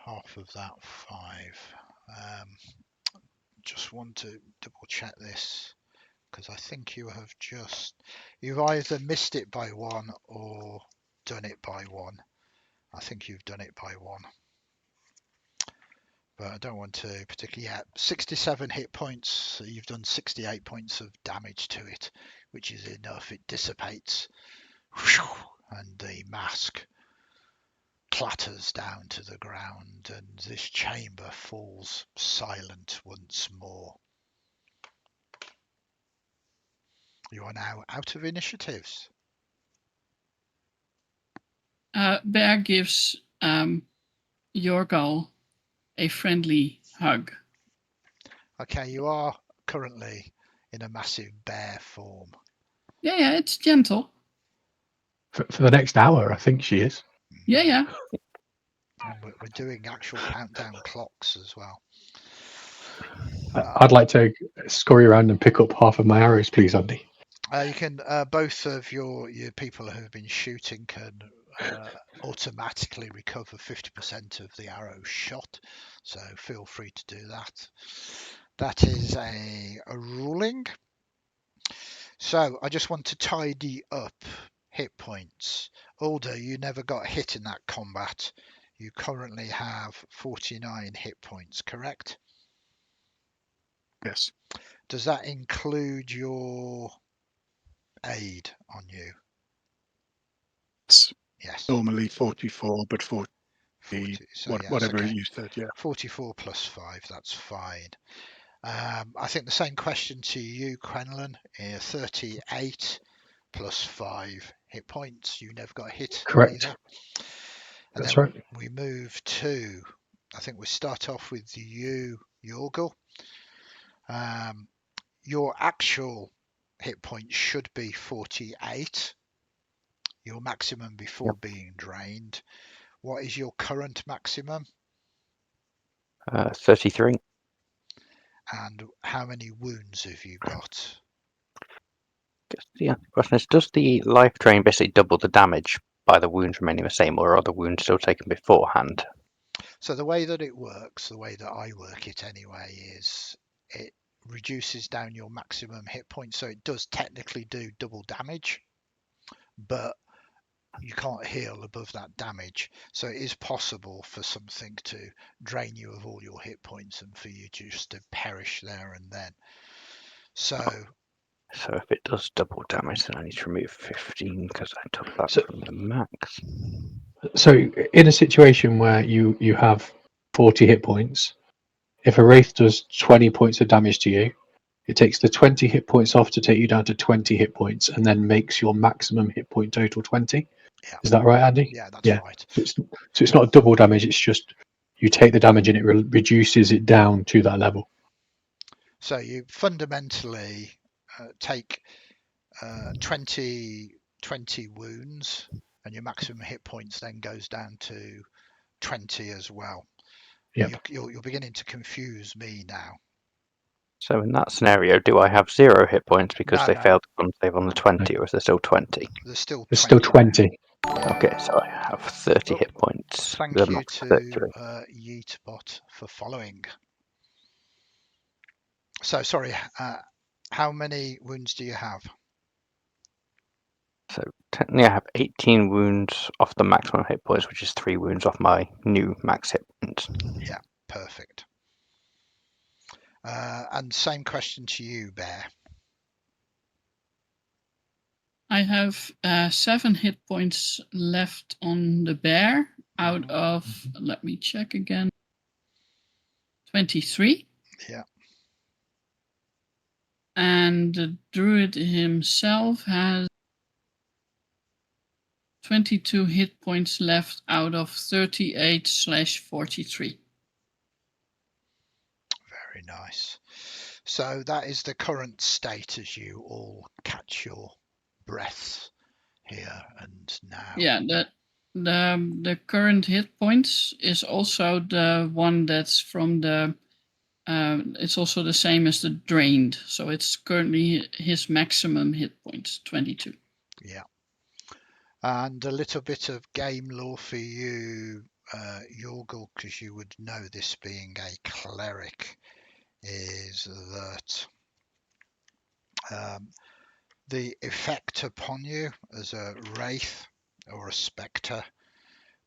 half of that 5. Just want to double check this because I think you've either missed it by 1 or done it by 1. I think you've done it by 1. But I don't want to particularly. Yeah, 67 hit points. So you've done 68 points of damage to it, which is enough. It dissipates, and the mask clatters down to the ground, and this chamber falls silent once more. You are now out of initiatives. Bear gives Yorgal a friendly hug. Okay, you are currently in a massive bear form. Yeah, it's gentle. For the next hour, I think she is. Yeah. And we're doing actual countdown clocks as well. I'd like to scurry around and pick up half of my arrows, please, Andy. You can both of your people who have been shooting can automatically recover 50% of the arrow shot, so feel free to do that. That is a ruling. So I just want to tidy up hit points. Alder, you never got hit in that combat. You currently have 49 hit points, correct? Yes. Does that include your aid on you? It's Yes. normally 44, but 40, so yeah, whatever okay. you said, yeah. 44 plus 5, that's fine. I think the same question to you, Quenlan. 38 plus 5 hit points. You never got hit. Correct. Either. And That's then right. we move to, I think we start off with you, Yorgal. Your actual hit points should be 48. Your maximum before being drained. What is your current maximum? 33. And how many wounds have you got? The question is, does the life drain basically double the damage by the wounds remaining the same, or are the wounds still taken beforehand? So the way that it works, the way that I work it anyway, is it reduces down your maximum hit points. So it does technically do double damage, but you can't heal above that damage. So it is possible for something to drain you of all your hit points and for you just to perish there and then. So if it does double damage, then I need to remove 15 because I took that from the max. So in a situation where you have 40 hit points, if a wraith does 20 points of damage to you, it takes the 20 hit points off to take you down to 20 hit points and then makes your maximum hit point total 20. Yeah. Is that right, Andy? Yeah, that's right. So it's not a double damage, it's just you take the damage and it reduces it down to that level. So you fundamentally take 20 wounds, and your maximum hit points then goes down to 20 as well. Yep. You're beginning to confuse me now. So in that scenario, do I have 0 hit points because No, they no. failed to save on the 20, or is there still 20? There's still There's still 20. Okay, so I have 30 hit points. Thank The you max to 33. Yeetbot for following. So sorry, how many wounds do you have? So technically I have 18 wounds off the maximum hit points, which is 3 wounds off my new max hit points. Yeah, perfect. And same question to you, Bear. I have 7 hit points left on the bear out of, let me check again, 23. Yeah. And the druid himself has 22 hit points left out of 38/43. Very nice. So that is the current state as you all catch your breaths here and now. Yeah, the current hit points is also the one that's from the. It's also the same as the drained, so it's currently his maximum hit points, 22. Yeah. And a little bit of game lore for you, Yorgal, because you would know this being a cleric, is that the effect upon you as a wraith or a spectre,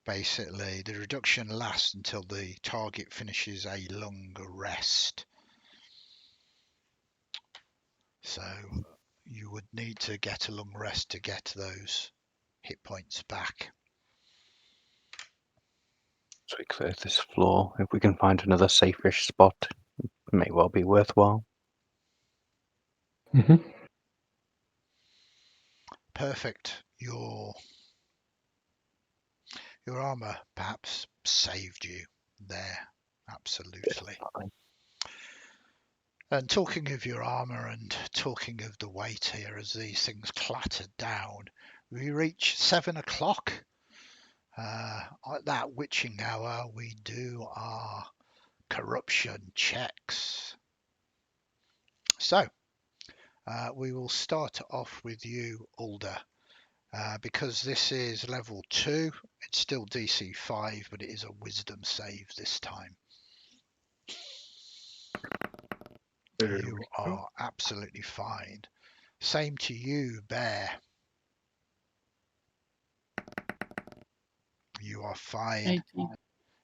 basically, the reduction lasts until the target finishes a long rest. So you would need to get a long rest to get those hit points back. So we clear this floor. If we can find another safe-ish spot, it may well be worthwhile. Mm-hmm. Perfect. Your armor perhaps saved you there. Absolutely. And talking of your armor and talking of the weight here as these things clatter down, we reach 7 o'clock. At that witching hour, we do our corruption checks. So we will start off with you, Alder. Because this is level 2, it's still DC 5, but it is a wisdom save this time. You are absolutely fine. Same to you, Bear. You are fine. 18. Yeah.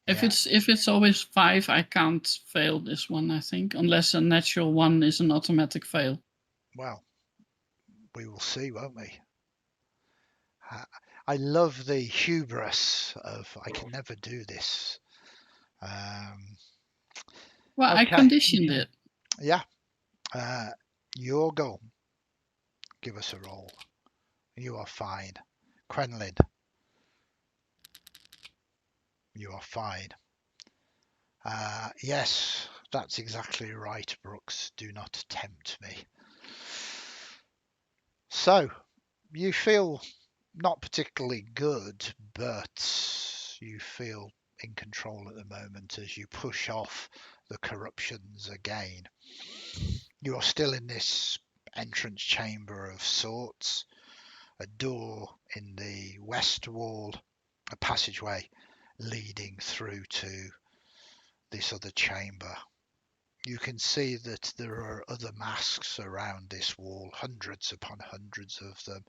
If it's always 5, I can't fail this one, I think, unless a natural 1 is an automatic fail. Well, we will see, won't we? I love the hubris of I can never do this. Well, Okay. I conditioned it. Yeah. Yorgal, give us a roll. You are fine. Quenlan, you are fine. Yes, that's exactly right, Brooks. Do not tempt me. So, you feel not particularly good, but you feel in control at the moment as you push off the corruptions again. You are still in this entrance chamber of sorts, a door in the west wall, a passageway leading through to this other chamber. You can see that there are other masks around this wall, hundreds upon hundreds of them,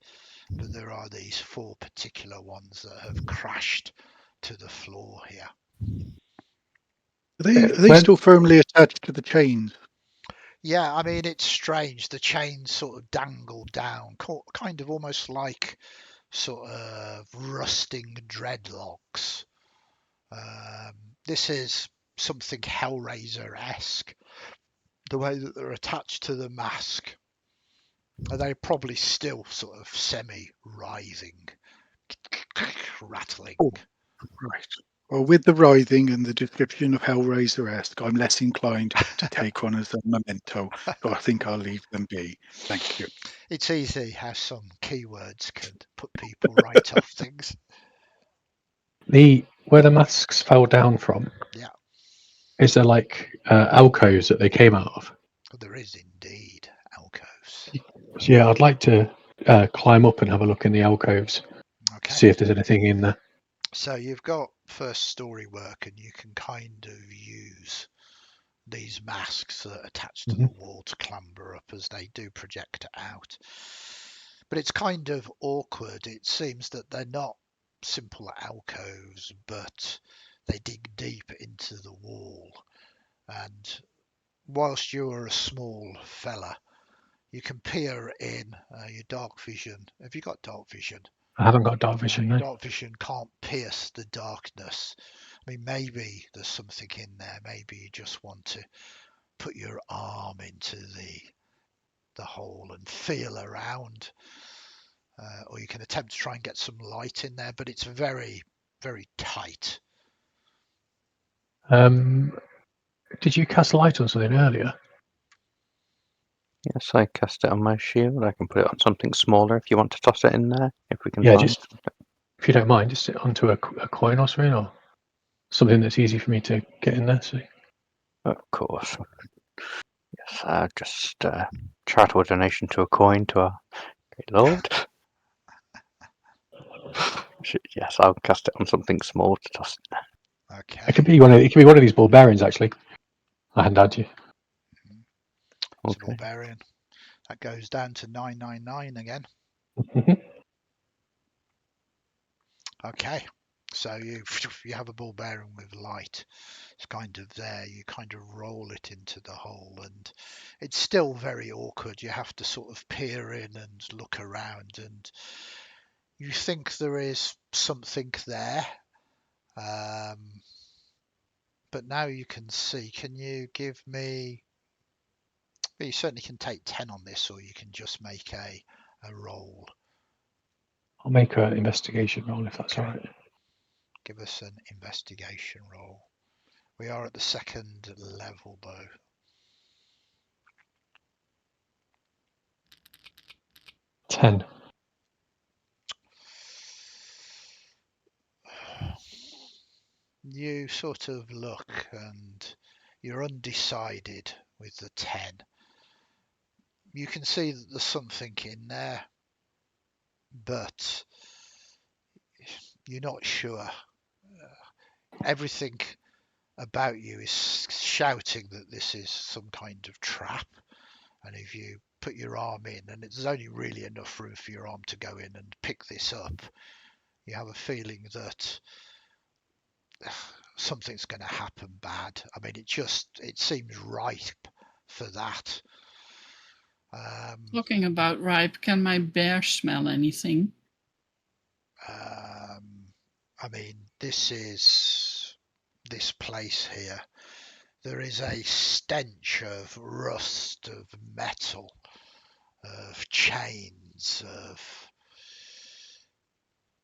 but there are these 4 particular ones that have crashed to the floor here. Are they still firmly attached to the chains? Yeah, I mean, it's strange. The chains sort of dangle down, kind of almost like sort of rusting dreadlocks. This is something Hellraiser-esque. The way that they're attached to the mask. They're probably still sort of semi-writhing, rattling. Oh, right. Well, with the writhing and the description of Hellraiser-esque, I'm less inclined to take one as a memento, so I think I'll leave them be. Thank you. It's easy how some keywords can put people right off things. Where the masks fell down from. Yeah. Is there like alcoves that they came out of? There is indeed alcoves. So yeah, I'd like to climb up and have a look in the alcoves. Okay. See if there's anything in there. So you've got first story work, and you can kind of use these masks that are attached to the wall to clamber up as they do project out. But it's kind of awkward. It seems that they're not simple alcoves, but they dig deep into the wall, and whilst you're a small fella, you can peer in your dark vision. Have you got dark vision? I haven't got dark vision. Your No. dark vision can't pierce the darkness. I mean, maybe there's something in there. Maybe you just want to put your arm into the hole and feel around, or you can attempt to try and get some light in there, but it's very, very tight. Did you cast light on something earlier? Yes, I cast it on my shield. I can put it on something smaller if you want to toss it in there. If we can Yeah, find just if you don't mind, just onto a coin or something, or something that's easy for me to get in there. So. Of course. Yes, just charitable donation to a coin to our great lord. Yes, I'll cast it on something small to toss it. Okay. It could be one of these barbarians actually. I hand out to you. It's a Okay. barbarian. That goes down to 999 again. Okay. So you have a barbarian with light. It's kind of there. You kind of roll it into the hole, and it's still very awkward. You have to sort of peer in and look around, and you think there is something there. But now you can see. Can you give me? Well, you certainly can take 10 on this, or you can just make a roll. I'll make an investigation roll if that's all right. Give us an investigation roll. We are at the second level, though. $10. You sort of look and you're undecided with the 10. You can see that there's something in there, but you're not sure. Everything about you is shouting that this is some kind of trap. And if you put your arm in, and there's only really enough room for your arm to go in and pick this up, you have a feeling that something's going to happen bad. I mean, it seems ripe for that. Talking about ripe, can my bear smell anything? I mean, this place here. There is a stench of rust, of metal, of chains, of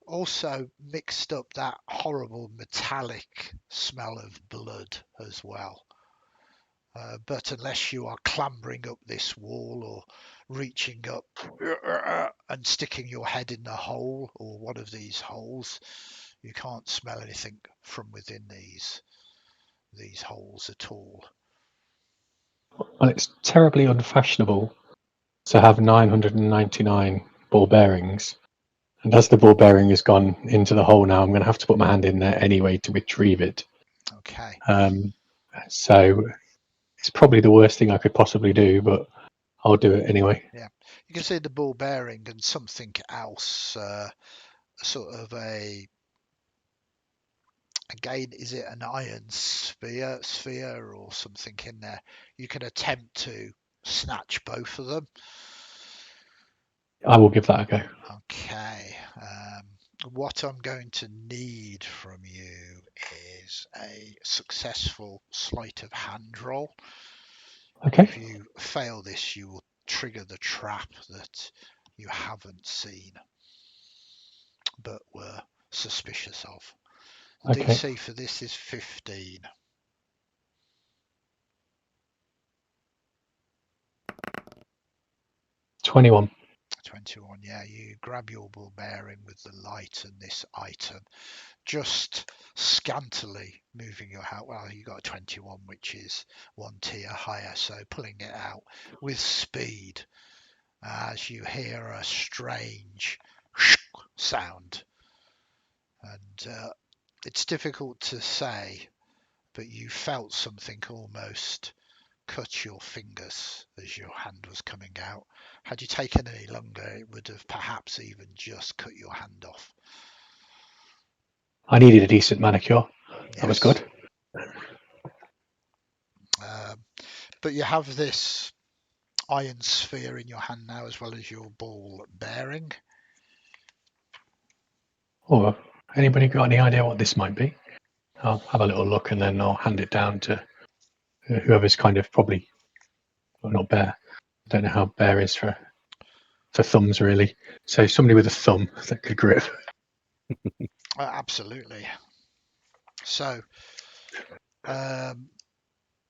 also mixed up that horrible metallic smell of blood as well. But unless you are clambering up this wall or reaching up and sticking your head in the hole or one of these holes, you can't smell anything from within these holes at all. Well, it's terribly unfashionable to have 999 ball bearings. And as the ball bearing has gone into the hole now, I'm going to have to put my hand in there anyway to retrieve it. Okay. So it's probably the worst thing I could possibly do, but I'll do it anyway. Yeah. You can see the ball bearing and something else, sort of again, is it an iron sphere or something in there? You can attempt to snatch both of them. I will give that a go. Okay. What I'm going to need from you is a successful sleight of hand roll. Okay. If you fail this, you will trigger the trap that you haven't seen but were suspicious of. Okay. DC for this is 15. 21. 21, yeah. You grab your ball bearing with the light and this item, just scantily moving your hand. Well, you got a 21, which is one tier higher, so pulling it out with speed as you hear a strange sound. And it's difficult to say, but you felt something almost cut your fingers as your hand was coming out. Had you taken any longer, it would have perhaps even just cut your hand off. I needed a decent manicure. That was Yes. good. But you have this iron sphere in your hand now, as well as your ball bearing. Or anybody got any idea what this might be? I'll have a little look and then I'll hand it down to whoever's kind of probably, well, not bear. I don't know how bear is for thumbs really. So somebody with a thumb that could grip. Absolutely. So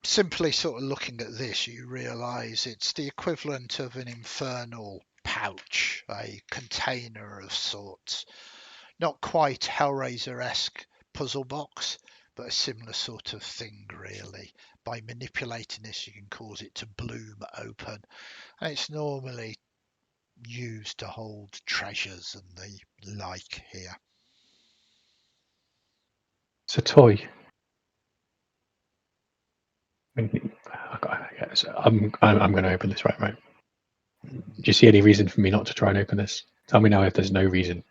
simply sort of looking at this, you realise it's the equivalent of an infernal pouch, a container of sorts. Not quite Hellraiser-esque puzzle box, but a similar sort of thing really. By manipulating this, you can cause it to bloom open, and it's normally used to hold treasures and the like here. It's a toy. I'm going to open this right. Do you see any reason for me not to try and open this? Tell me now if there's no reason.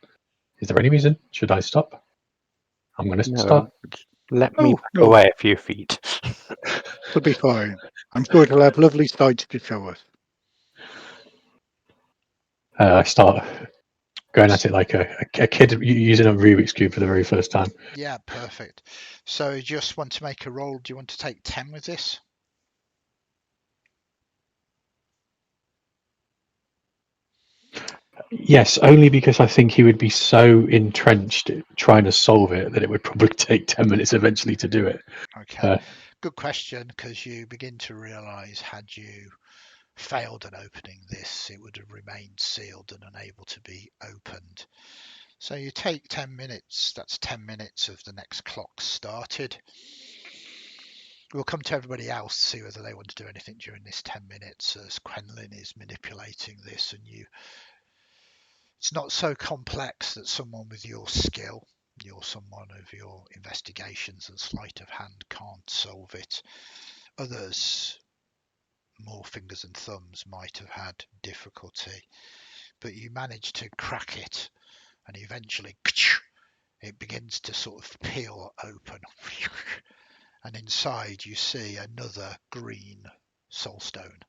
Is there any reason? Should I stop? I'm going to stop. Let me back No. away a few feet. It'll be fine. I'm sure it'll have lovely sights to show us. I start going at it like a kid using a Rubik's Cube for the very first time. Yeah, perfect. So you just want to make a roll. Do you want to take 10 with this? Yes, only because I think he would be so entrenched trying to solve it that it would probably take 10 minutes eventually to do it. Okay, good question, because you begin to realise had you failed at opening this, it would have remained sealed and unable to be opened. So you take 10 minutes, that's 10 minutes of the next clock started. We'll come to everybody else to see whether they want to do anything during this 10 minutes as Quenlan is manipulating this, and it's not so complex that someone with your skill, you're someone of your investigations and sleight of hand, can't solve it. Others, more fingers and thumbs, might have had difficulty, but you manage to crack it, and eventually it begins to sort of peel open, and inside you see another green soulstone.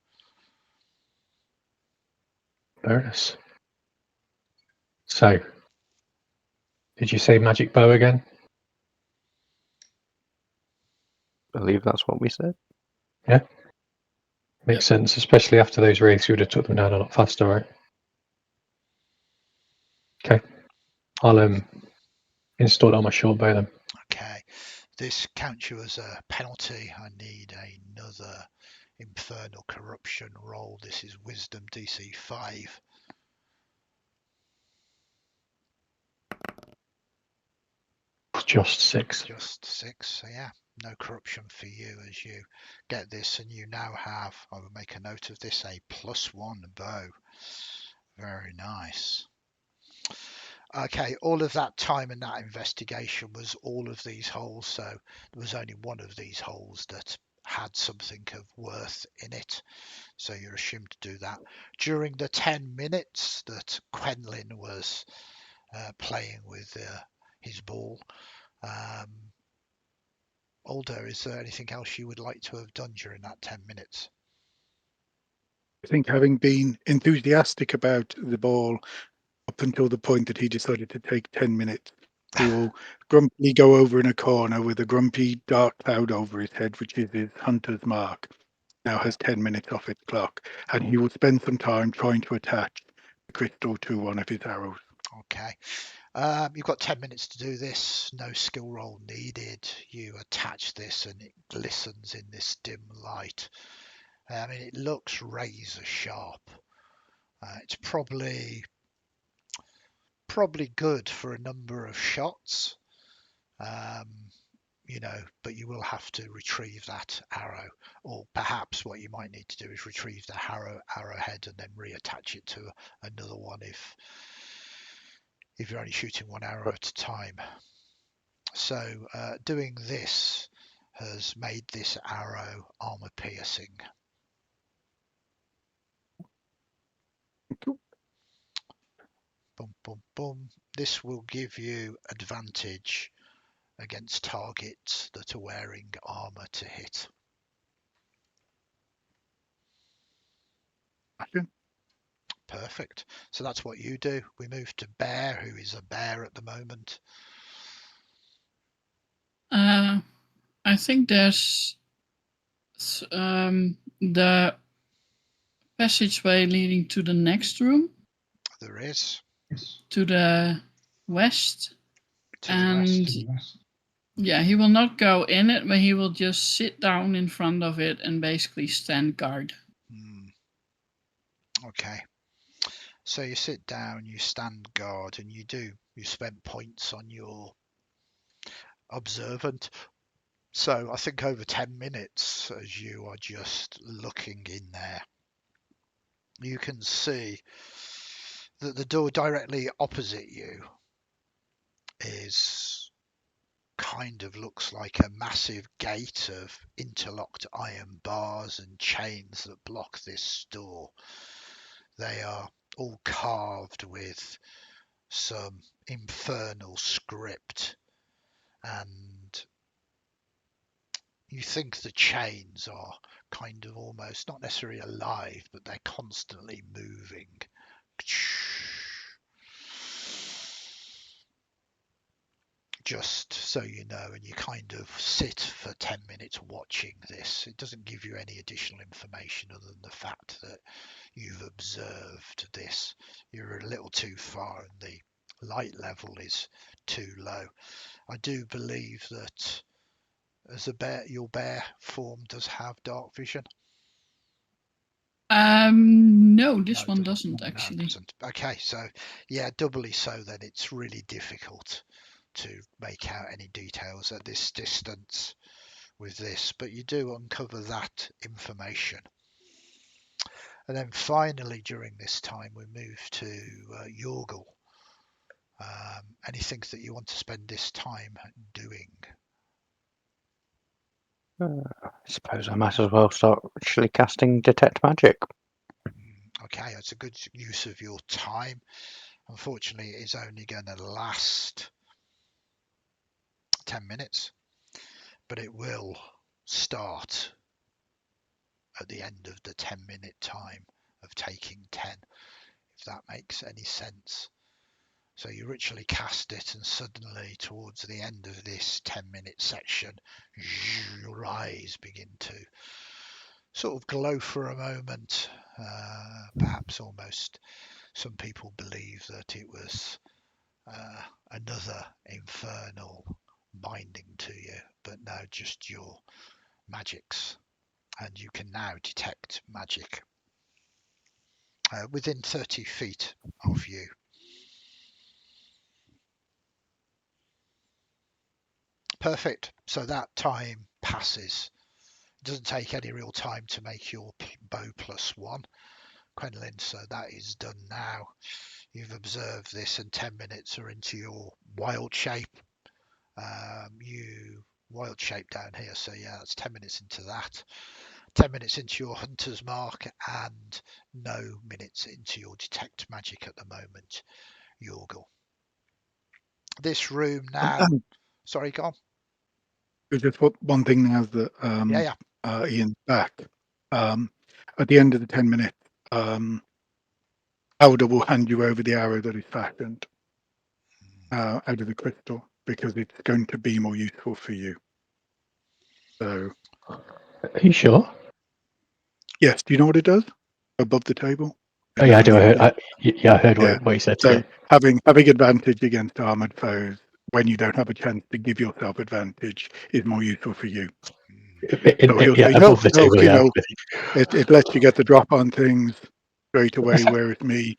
Bonus. So, did you say magic bow again? I believe that's what we said. Yeah. Makes sense, especially after those wraiths, you would have took them down a lot faster, right? Okay. I'll install it on my short bow then. Okay, this counts you as a penalty. I need another infernal corruption roll. This is wisdom DC 5. Just 6. Just 6. So yeah, no corruption for you as you get this, and you now have, I will make a note of this, a +1 bow. Very nice. Okay, all of that time and that investigation was all of these holes, so there was only one of these holes that had something of worth in it, so you're assumed to do that. During the 10 minutes that Quenlan was playing with his ball, Alder, is there anything else you would like to have done during that 10 minutes? I think having been enthusiastic about the ball up until the point that he decided to take 10 minutes, he will grumpily go over in a corner with a grumpy dark cloud over his head, which is his hunter's mark. Now has 10 minutes off its clock, and he will spend some time trying to attach the crystal to one of his arrows. Okay. You've got 10 minutes to do this, no skill roll needed. You attach this and it glistens in this dim light. I mean, it looks razor sharp. It's probably good for a number of shots, but you will have to retrieve that arrow, or perhaps what you might need to do is retrieve the arrowhead and then reattach it to another one if you're only shooting one arrow at a time. So doing this has made this arrow armor piercing. Boom, boom, boom. This will give you advantage against targets that are wearing armor to hit. action. Perfect. So that's what you do. We move to Bear, who is a bear at the moment. I think there's the passageway leading to the next room, There is. to the west. To And the west. yeah, he will not go in it, but he will just sit down in front of it and basically stand guard. Okay. So you sit down, you stand guard, and you spend points on your observant. So I think over 10 minutes, as you are just looking in there, you can see that the door directly opposite you is kind of looks like a massive gate of interlocked iron bars and chains that block this door. They are all carved with some infernal script, and you think the chains are kind of almost not necessarily alive, but they're constantly moving. Just so you know, and you kind of sit for 10 minutes watching this. It doesn't give you any additional information other than the fact that you've observed this. You're a little too far and the light level is too low. I do believe that as a bear, your bear form does have dark vision. No, this No, one it doesn't No, it actually. doesn't. Okay, so yeah, doubly so then. It's really difficult to make out any details at this distance with this, but you do uncover that information. And then finally, during this time, we move to Yorgal. Anything that you want to spend this time doing? I suppose I might as well start actually casting Detect Magic. Okay, it's a good use of your time. Unfortunately, it is only going to last 10 minutes, but it will start at the end of the 10-minute time of taking 10, if that makes any sense. So you ritually cast it, and suddenly towards the end of this 10-minute section, your eyes begin to sort of glow for a moment. Perhaps almost some people believe that it was another infernal binding to you, but no, just your magics. And you can now detect magic within 30 feet of you. Perfect. So that time passes. It doesn't take any real time to make your bow +1, Quenlan, so that is done now. You've observed this, and 10 minutes are into your wild shape. You wild shape down here, so yeah, that's 10 minutes into that. 10 minutes into your hunter's mark, and no minutes into your detect magic at the moment, Yorgal. This room now. Sorry, go on. There's just one thing now that Yeah. Ian's back. At the end of the 10 minutes, Alder will hand you over the arrow that is fashioned out of the crystal, because it's going to be more useful for you. So, Are you sure? yes. Do you know what it does? Above the table. Oh yeah, I do. I heard what you said. So Yeah. having advantage against armored foes when you don't have a chance to give yourself advantage is more useful for you. So he'll say, above the table. you Yeah. know, it lets you get the drop on things straight away. Whereas me,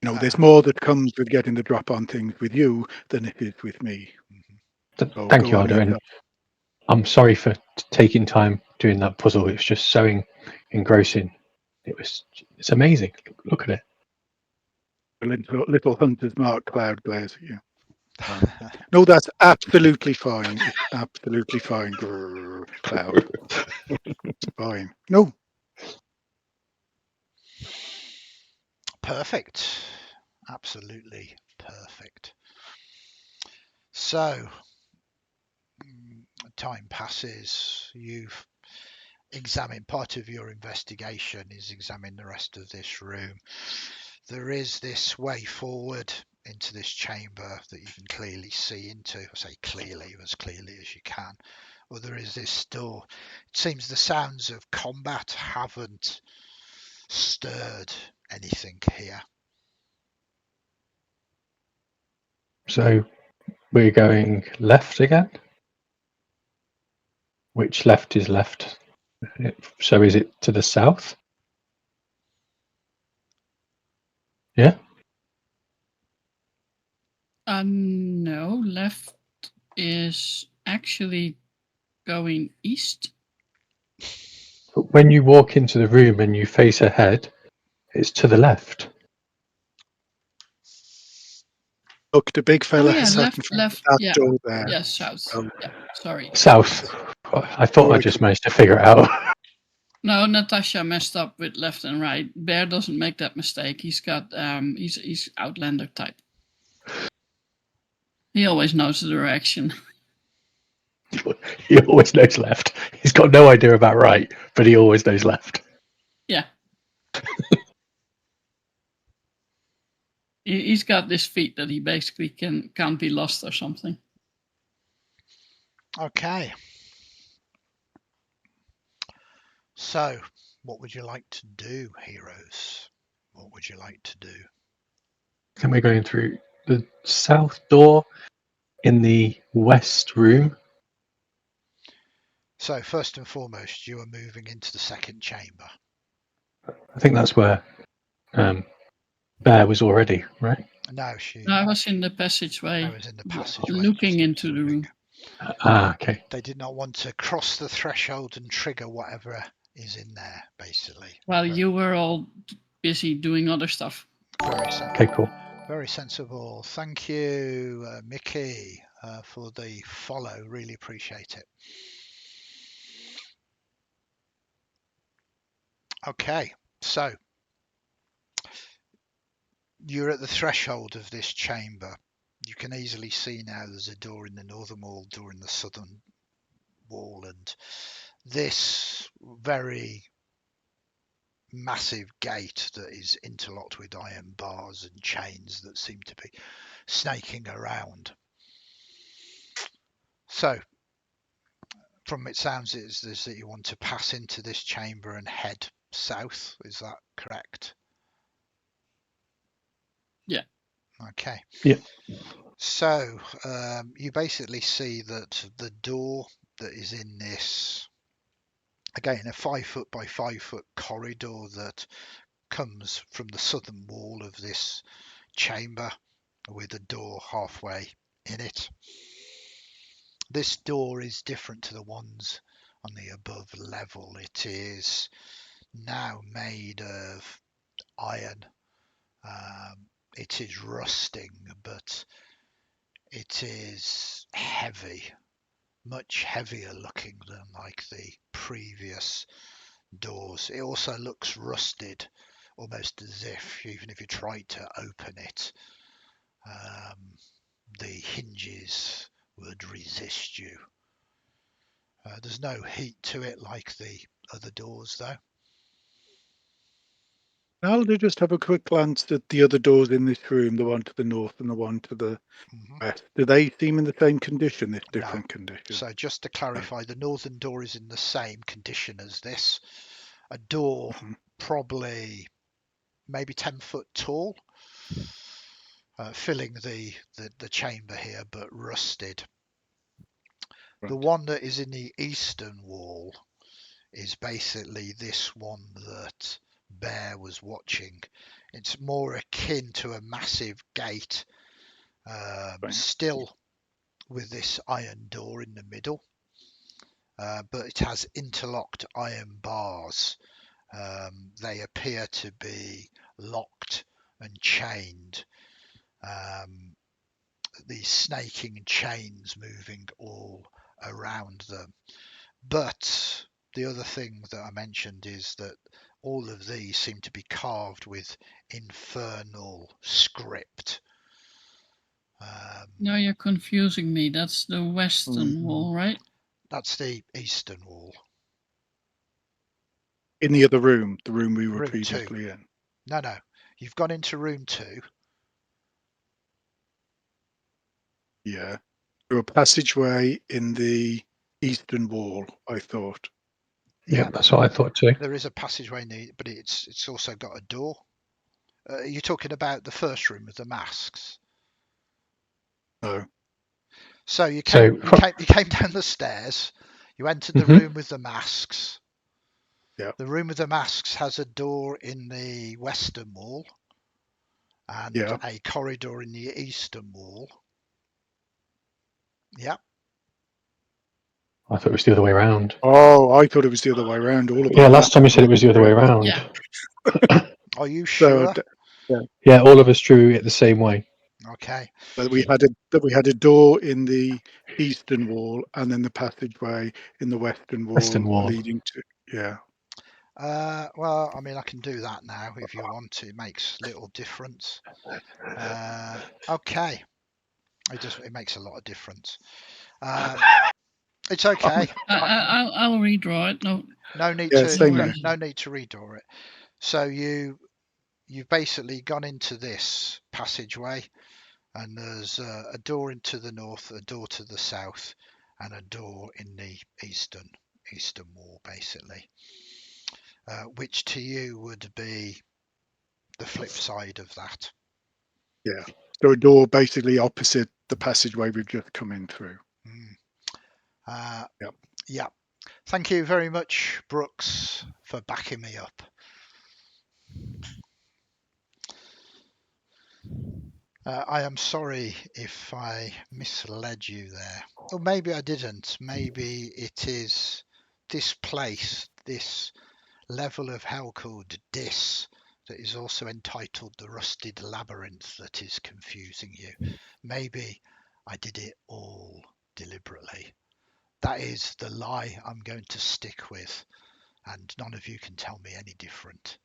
there's more that comes with getting the drop on things with you than it is with me. So Thank you, Alder. And I'm sorry for taking time doing that puzzle. It was just so engrossing. It's amazing. Look at it. A little hunter's mark cloud glares at you. No, that's absolutely fine. It's absolutely fine. Grrr, cloud. It's fine. No. Perfect. Absolutely perfect. So time passes. You've examine, part of your investigation is examine the rest of this room. There is this way forward into this chamber that you can clearly see into. I say clearly, as clearly as you can. Well, there is this door. It seems the sounds of combat haven't stirred anything here. So we're going left again? Which left is left? So is it to the south? Yeah? No, left is actually going east. But when you walk into the room and you face ahead, it's to the left. Look, the big fella Oh yeah, has sat in left, front of left. that Yeah, door there. yeah, south. Oh. Yeah, sorry. South. I thought I just managed to figure it out. No, Natascha messed up with left and right. Bear doesn't make that mistake. He's got he's Outlander type. He always knows the direction. He always knows left. He's got no idea about right, but he always knows left. Yeah. He's got this feat that he basically can't be lost or something. Okay. So, what would you like to do, heroes? What would you like to do? Then we're going through the south door in the west room. So, first and foremost, you are moving into the second chamber. I think that's where Bear was already, right? No, I was in the passageway. I was in the passageway. Looking just into the room. Okay. They did not want to cross the threshold and trigger whatever is in there, basically. While you were all busy doing other stuff. Very sensible. Okay, cool. Very sensible. Thank you, Mickey, for the follow. Really appreciate it. Okay, so you're at the threshold of this chamber. You can easily see now there's a door in the northern wall, door in the southern wall, and this very massive gate that is interlocked with iron bars and chains that seem to be snaking around. So, from it sounds is that you want to pass into this chamber and head south. Is that correct? Yeah. Okay. Yeah. So you basically see that the door that is in this, again, a 5 foot by 5 foot corridor that comes from the southern wall of this chamber with a door halfway in it. This door is different to the ones on the above level. It is now made of iron. It is rusting, but it is heavy, much heavier looking than like the previous doors. It also looks rusted, almost as if even if you tried to open it, the hinges would resist you. There's no heat to it like the other doors, though. Alder, just have a quick glance at the other doors in this room, the one to the north and the one to the west. Do they seem in the same condition, this different condition? So just to clarify, the northern door is in the same condition as this. A door probably maybe 10 foot tall, filling the chamber here, but rusted. Right. The one that is in the eastern wall is basically this one that Bear was watching. It's more akin to a massive gate, still with this iron door in the middle, but it has interlocked iron bars. They appear to be locked and chained. These snaking chains moving all around them. But the other thing that I mentioned is that all of these seem to be carved with infernal script. No, you're confusing me. That's the western wall, right? That's the eastern wall. In the other room, the room we were Room 2. previously in. No. You've gone into room 2. Yeah. Through a passageway in the eastern wall, I thought. Yeah, that's what I thought too. There is a passageway, but it's also got a door. You're talking about the first room with the masks. No. So you came down the stairs. You entered the room with the masks. Yeah. The room with the masks has a door in the western wall and a corridor in the eastern wall. Yeah. I thought it was the other way around. Oh, I thought it was the other way around. All of Yeah, last time you said it was the other way around. Yeah. Are you sure? Yeah, all of us drew it the same way. Okay. But we had a door in the eastern wall and then the passageway in the western wall. Leading to Well, I mean, I can do that now if you want to. It makes little difference. Okay. It makes a lot of difference. It's okay. I'll redraw it. No need Yeah, to. same No need to redraw it. So you've basically gone into this passageway, and there's a door into the north, a door to the south, and a door in the eastern wall, basically. Which to you would be the flip side of that. Yeah. So a door basically opposite the passageway we've just come in through. Yeah. Thank you very much, Brooks, for backing me up. I am sorry if I misled you there. Or maybe I didn't. Maybe it is this place, this level of hell called Dis, that is also entitled the Rusted Labyrinth, that is confusing you. Maybe I did it all deliberately. That is the lie I'm going to stick with, and none of you can tell me any different.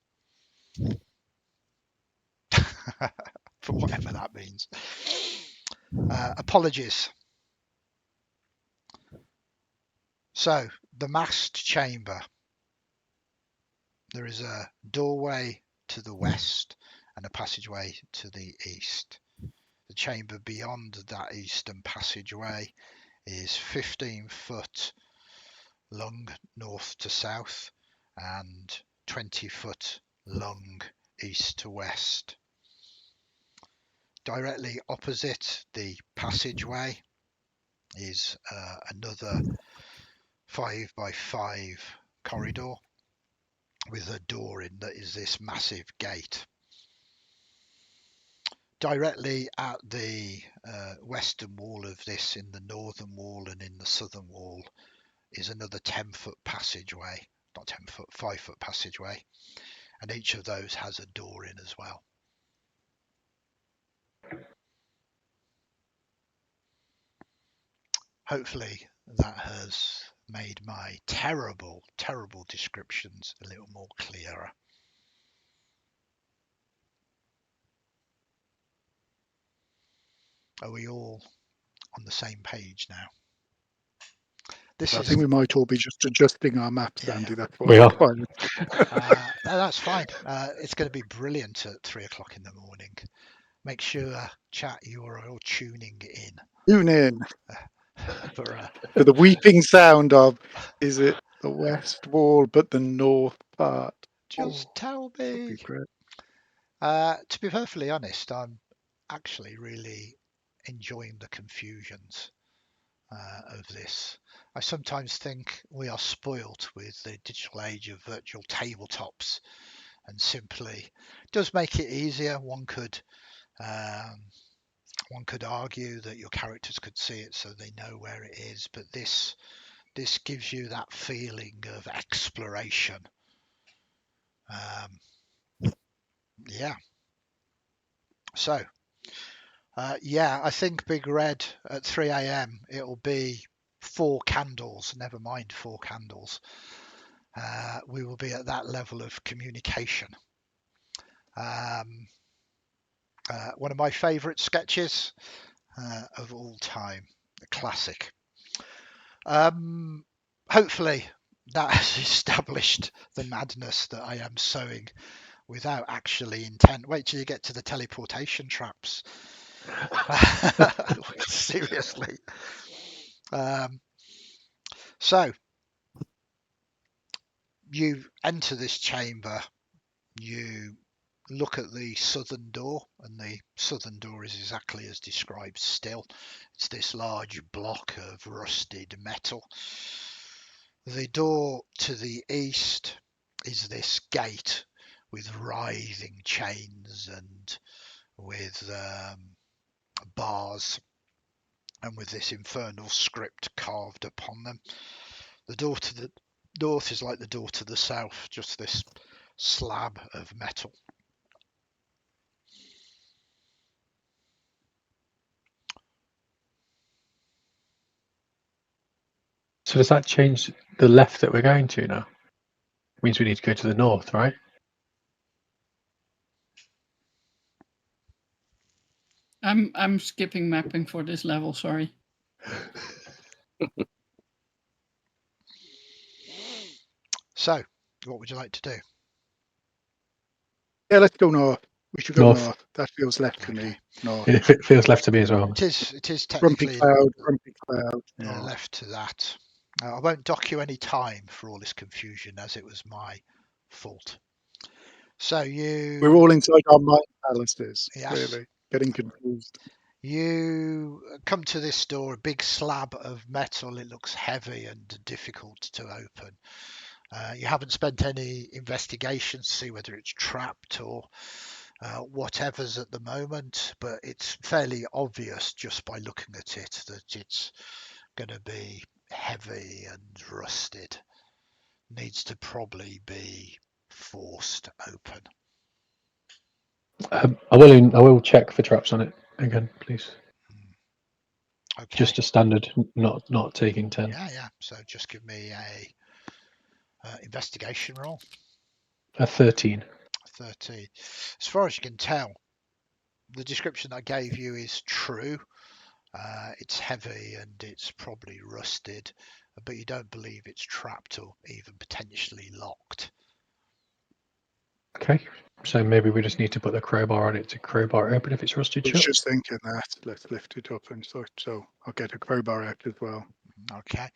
For whatever that means. Apologies. So, the masked chamber. There is a doorway to the west and a passageway to the east. The chamber beyond that eastern passageway is 15 foot long north to south and 20 foot long east to west. Directly opposite the passageway is another 5 by 5 corridor with a door in that is this massive gate. Directly at the western wall of this, in the northern wall and in the southern wall, is another 10-foot passageway, not 10 foot, 5-foot passageway, and each of those has a door in as well. Hopefully that has made my terrible descriptions a little more clearer. Are we all on the same page now? I think we might all be just adjusting our maps, Yeah. Andy. That's what We are. That's fine. It's going to be brilliant at 3 o'clock in the morning. Make sure, chat, you are all tuning in. Tune in For the weeping sound of, is it the west wall but the north part? just tell me. To be perfectly honest, I'm actually really enjoying the confusions of this. I sometimes think we are spoilt with the digital age of virtual tabletops, and simply does make it easier. One could argue that your characters could see it so they know where it is, but this gives you that feeling of exploration. Yeah. So, I think Big Red at 3 a.m. it'll be 4 candles. Never mind 4 candles. We will be at that level of communication. One of my favourite sketches of all time, a classic. Hopefully that has established the madness that I am sowing without actually intent. Wait till you get to the teleportation traps. Seriously. So you enter this chamber, you look at the southern door, and the southern door is exactly as described still. It's this large block of rusted metal. The door to the east is this gate with writhing chains and with bars and with this infernal script carved upon them. The door to the north is like the door to the south, just this slab of metal. So does that change the left that we're going to now? It means we need to go to the north, right? I'm skipping mapping for this level, sorry. So, what would you like to do? Yeah, let's go north. We should go North. north. That feels left to me. Okay. North. It feels left to me as well. It is Grumpy technically cloud. yeah, North. left to that. I won't dock you any time for all this confusion, as it was my fault. So We're all inside our mind palaces, Yes. clearly. Getting confused. You come to this door, a big slab of metal. It looks heavy and difficult to open. You haven't spent any investigation to see whether it's trapped or whatever's at the moment, but it's fairly obvious just by looking at it that it's going to be heavy and rusted. Needs to probably be forced open. I will check for traps on it again, please. Okay. Just a standard, not taking 10. Yeah. So just give me a investigation roll. A 13. 13. As far as you can tell, the description I gave you is true. It's heavy and it's probably rusted, but you don't believe it's trapped or even potentially locked. Okay, so maybe we just need to put the crowbar on it to crowbar it open if it's rusted I was shut. just thinking that. Let's lift it up and so I'll get a crowbar out as well. Okay,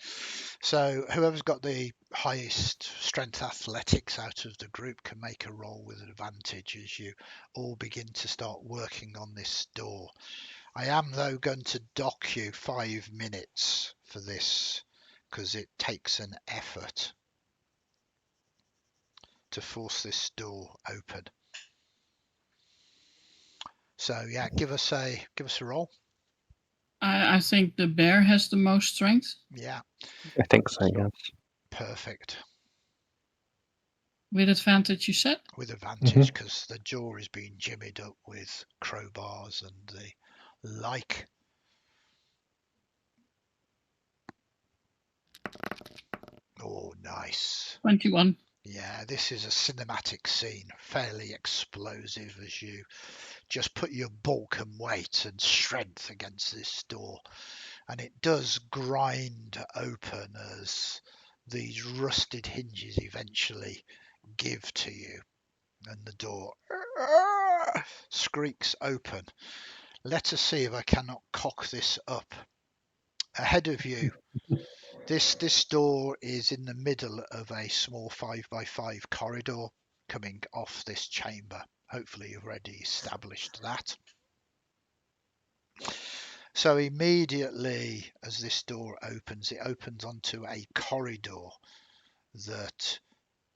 so whoever's got the highest strength athletics out of the group can make a roll with advantage as you all begin to start working on this door. I am, though, going to dock you 5 minutes for this because it takes an effort to force this door open. So yeah, give us a roll. I think the bear has the most strength. Yeah, I think so, yes. perfect. With advantage, you said? With advantage, because the jaw is being jimmied up with crowbars and the like. Oh, nice. 21. Yeah, this is a cinematic scene, fairly explosive as you just put your bulk and weight and strength against this door. And it does grind open as these rusted hinges eventually give to you. And the door squeaks open. Let us see if I cannot cock this up. Ahead of you, this door is in the middle of a small 5x5 corridor coming off this chamber. Hopefully you've already established that. So immediately as this door opens, it opens onto a corridor that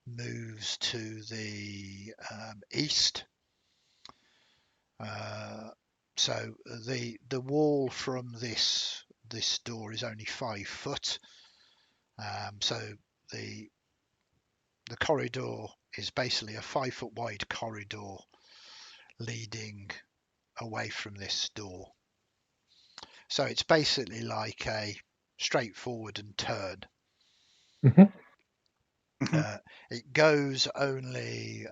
moves to the east. So the wall from this door is only 5 foot. So the corridor is basically a 5 foot wide corridor leading away from this door. So it's basically like a straightforward and turn. It goes only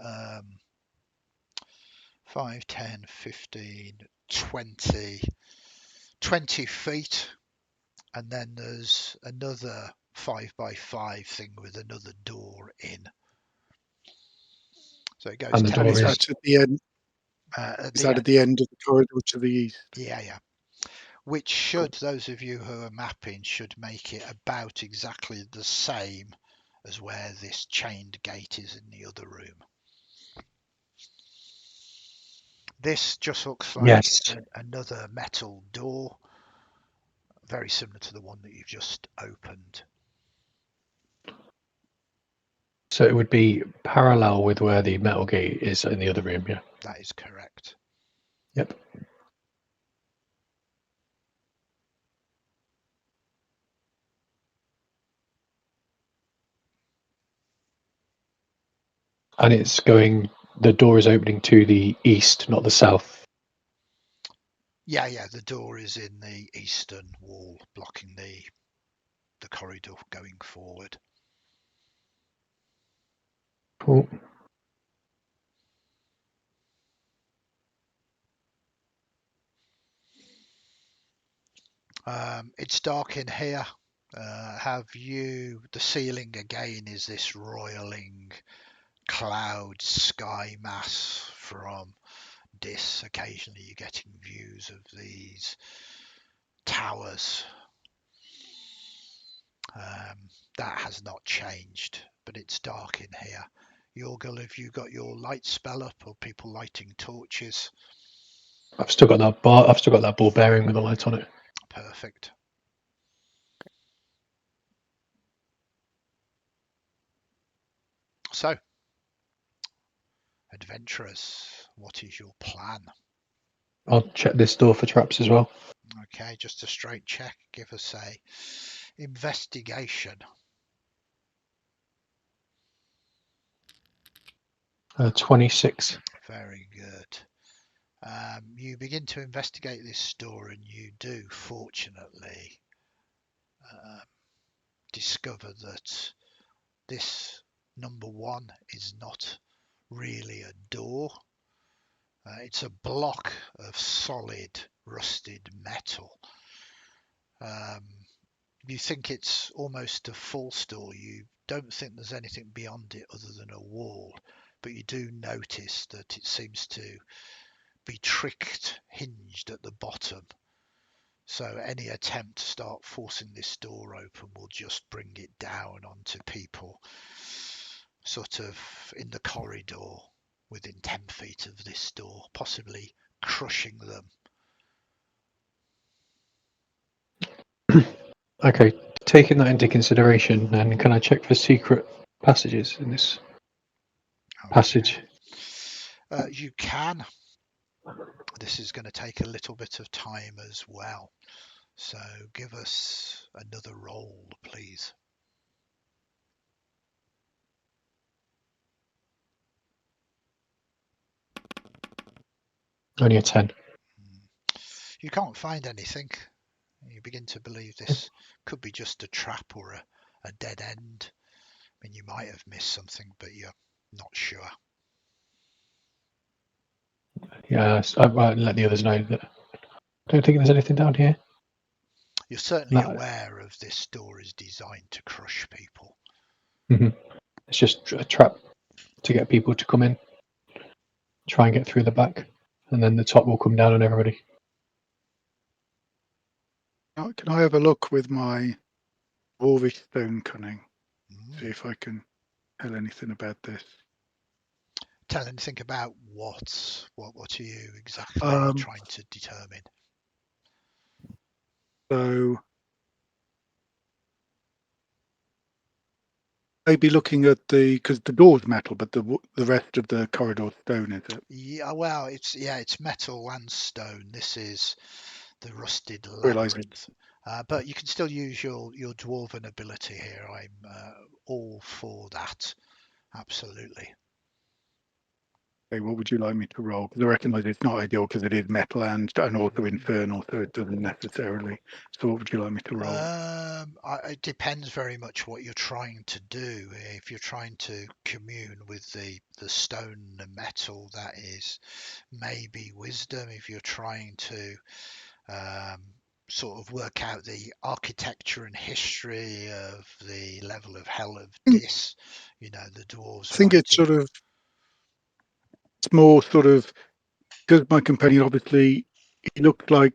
5, 10, 15, 20 feet, and then there's another 5x5 thing with another door in. So it goes And the 10 door Is is- that at the end? at Is the that end. at the end of the corridor to the east? Yeah. Which should, those of you who are mapping, should make it about exactly the same as where this chained gate is in the other room. This just looks like Yes. another metal door, very similar to the one that you've just opened. So it would be parallel with where the metal gate is in the other room, yeah. That is correct. Yep. And it's going, the door is opening to the east, not the south. Yeah, the door is in the eastern wall, blocking the corridor going forward. Cool. It's dark in here. The ceiling again is this roiling cloud sky mass from Dis. Occasionally you're getting views of these towers. That has not changed, but it's dark in here. Yorgal, have you got your light spell up, or people lighting torches? I've still got that bar. I've still got that ball bearing with a light on it. Perfect. So, adventurers, what is your plan? I'll check this door for traps as well. Okay, just a straight check. Give us a investigation. 26. Very good. You begin to investigate this door, and you do, fortunately, discover that this number one is not really a door. It's a block of solid rusted metal. You think it's almost a false door. You don't think there's anything beyond it other than a wall, but you do notice that it seems to be tricked, hinged at the bottom. So any attempt to start forcing this door open will just bring it down onto people sort of in the corridor within 10 feet of this door, possibly crushing them. Okay, taking that into consideration, then can I check for secret passages in this passage? You can. This is going to take a little bit of time as well. So give us another roll, please. Only a 10. You can't find anything. You begin to believe this could be just a trap or a dead end. I mean, you might have missed something, but you're not sure. Yeah, I'll let the others know that. I don't think there's anything down here. You're certainly No. aware of this door is designed to crush people. It's just a trap to get people to come in, try and get through the back, and then the top will come down on everybody. Can I have a look with my dwarvish stone cunning? See if I can tell anything about this. Tell anything about what? What are you exactly trying to determine? So maybe looking at because the door's metal, but the rest of the corridor's stone, is it? Yeah, well, it's metal and stone. This is the rusted Realising. labyrinth. But you can still use your dwarven ability here. I'm all for that. Absolutely. Okay, what would you like me to roll? Because I recognise it's not ideal because it is metal and also infernal, so it doesn't necessarily. So what would you like me to roll? It depends very much what you're trying to do. If you're trying to commune with the stone and metal, that is maybe wisdom. If you're trying to sort of work out the architecture and history of the level of hell of Dis. You know, the dwarves. I think it's fighting. sort of, it's more sort of, because my companion obviously, he looked like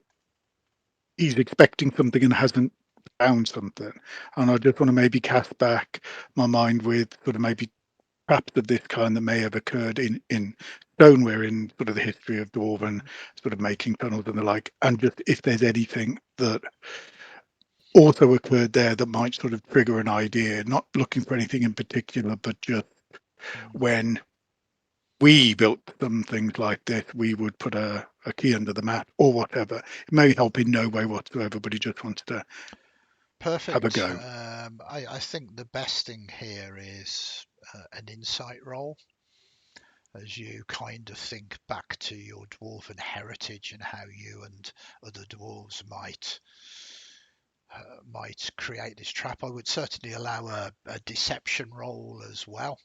he's expecting something and hasn't found something. And I just want to maybe cast back my mind with sort of maybe traps of this kind that may have occurred in stoneware in sort of the history of Dwarven, sort of making tunnels and the like, and just if there's anything that also occurred there that might sort of trigger an idea, not looking for anything in particular, but just when we built some things like this, we would put a key under the mat or whatever. It may help in no way whatsoever, but he just wants to Perfect. have a go. I think the best thing here is an insight roll, as you kind of think back to your dwarven heritage and how you and other dwarves might create this trap. I would certainly allow a deception roll as well.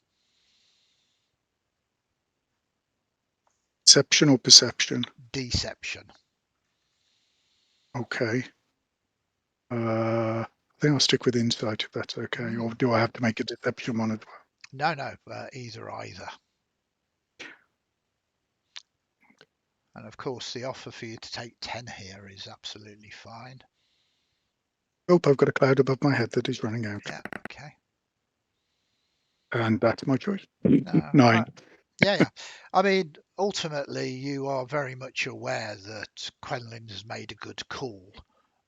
Deception or perception? Deception. Okay. I think I'll stick with insight if that's okay. Or do I have to make a deception one as well? No, either. And of course, the offer for you to take 10 here is absolutely fine. Oh, I've got a cloud above my head that is running out. Yeah, okay. And that's my choice. No, 9. Yeah. I mean, ultimately, you are very much aware that Quenlan has made a good call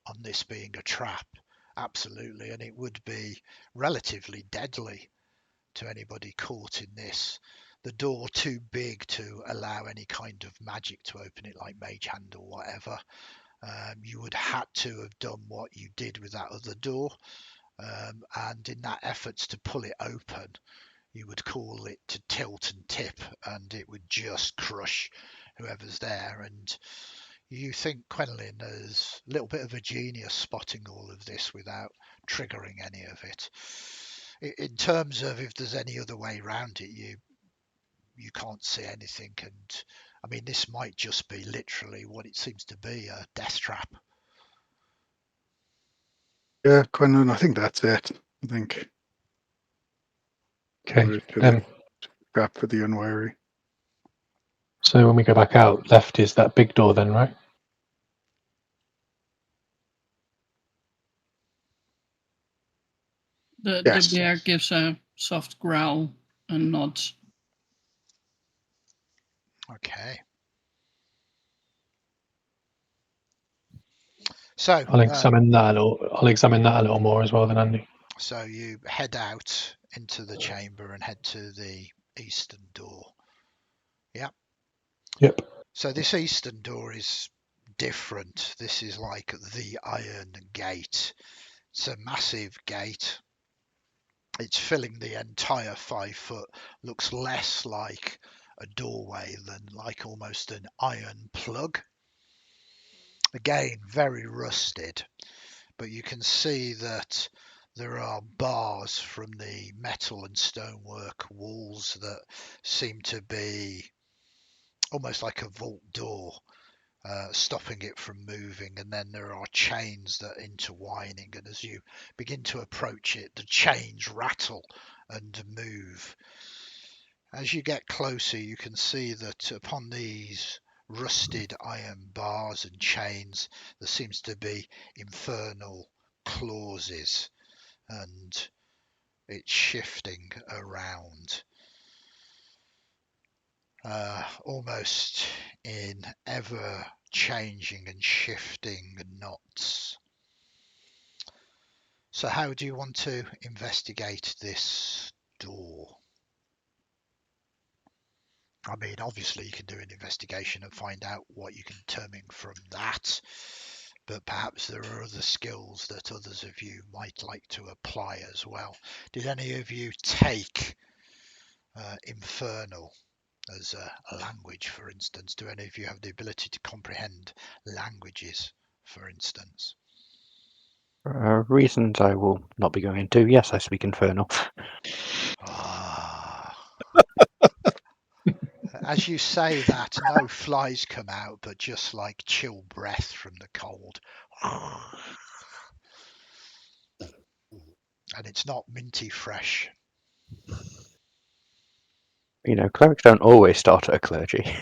on this being a trap. Absolutely. And it would be relatively deadly to anybody caught in this. The door too big to allow any kind of magic to open it, like mage hand or whatever. You would have to have done what you did with that other door. And in that efforts to pull it open, you would call it to tilt and tip, and it would just crush whoever's there. And you think Quenlan is a little bit of a genius spotting all of this without triggering any of it. In terms of if there's any other way around it, you can't see anything. And I mean, this might just be literally what it seems to be, a death trap. Yeah, Quenlan, I think that's it. I think. Okay. Trap for the unwary. So when we go back out, left is that big door then, right? The Yes. bear gives a soft growl and nods. Okay. So I'll examine that a little more as well then, Andy. So you head out into the chamber and head to the eastern door. Yeah. Yep. So this eastern door is different. This is like the Iron Gate. It's a massive gate. It's filling the entire 5 foot. Looks less like a doorway than like almost an iron plug. Again, very rusted, but you can see that there are bars from the metal and stonework walls that seem to be almost like a vault door, stopping it from moving. And then there are chains that are intertwining, and as you begin to approach it, the chains rattle and move. As you get closer, you can see that upon these rusted iron bars and chains, there seems to be infernal clauses, and it's shifting around almost in ever changing and shifting knots. So how do you want to investigate this door? I mean, obviously you can do an investigation and find out what you can determine from that, but perhaps there are other skills that others of you might like to apply as well. Did any of you take Infernal as a language, for instance? Do any of you have the ability to comprehend languages, for instance? Reasons I will not be going into. Yes, I speak Infernal. As you say that, no flies come out, but just like chill breath from the cold. And it's not minty fresh. You know, clerics don't always start at a clergy.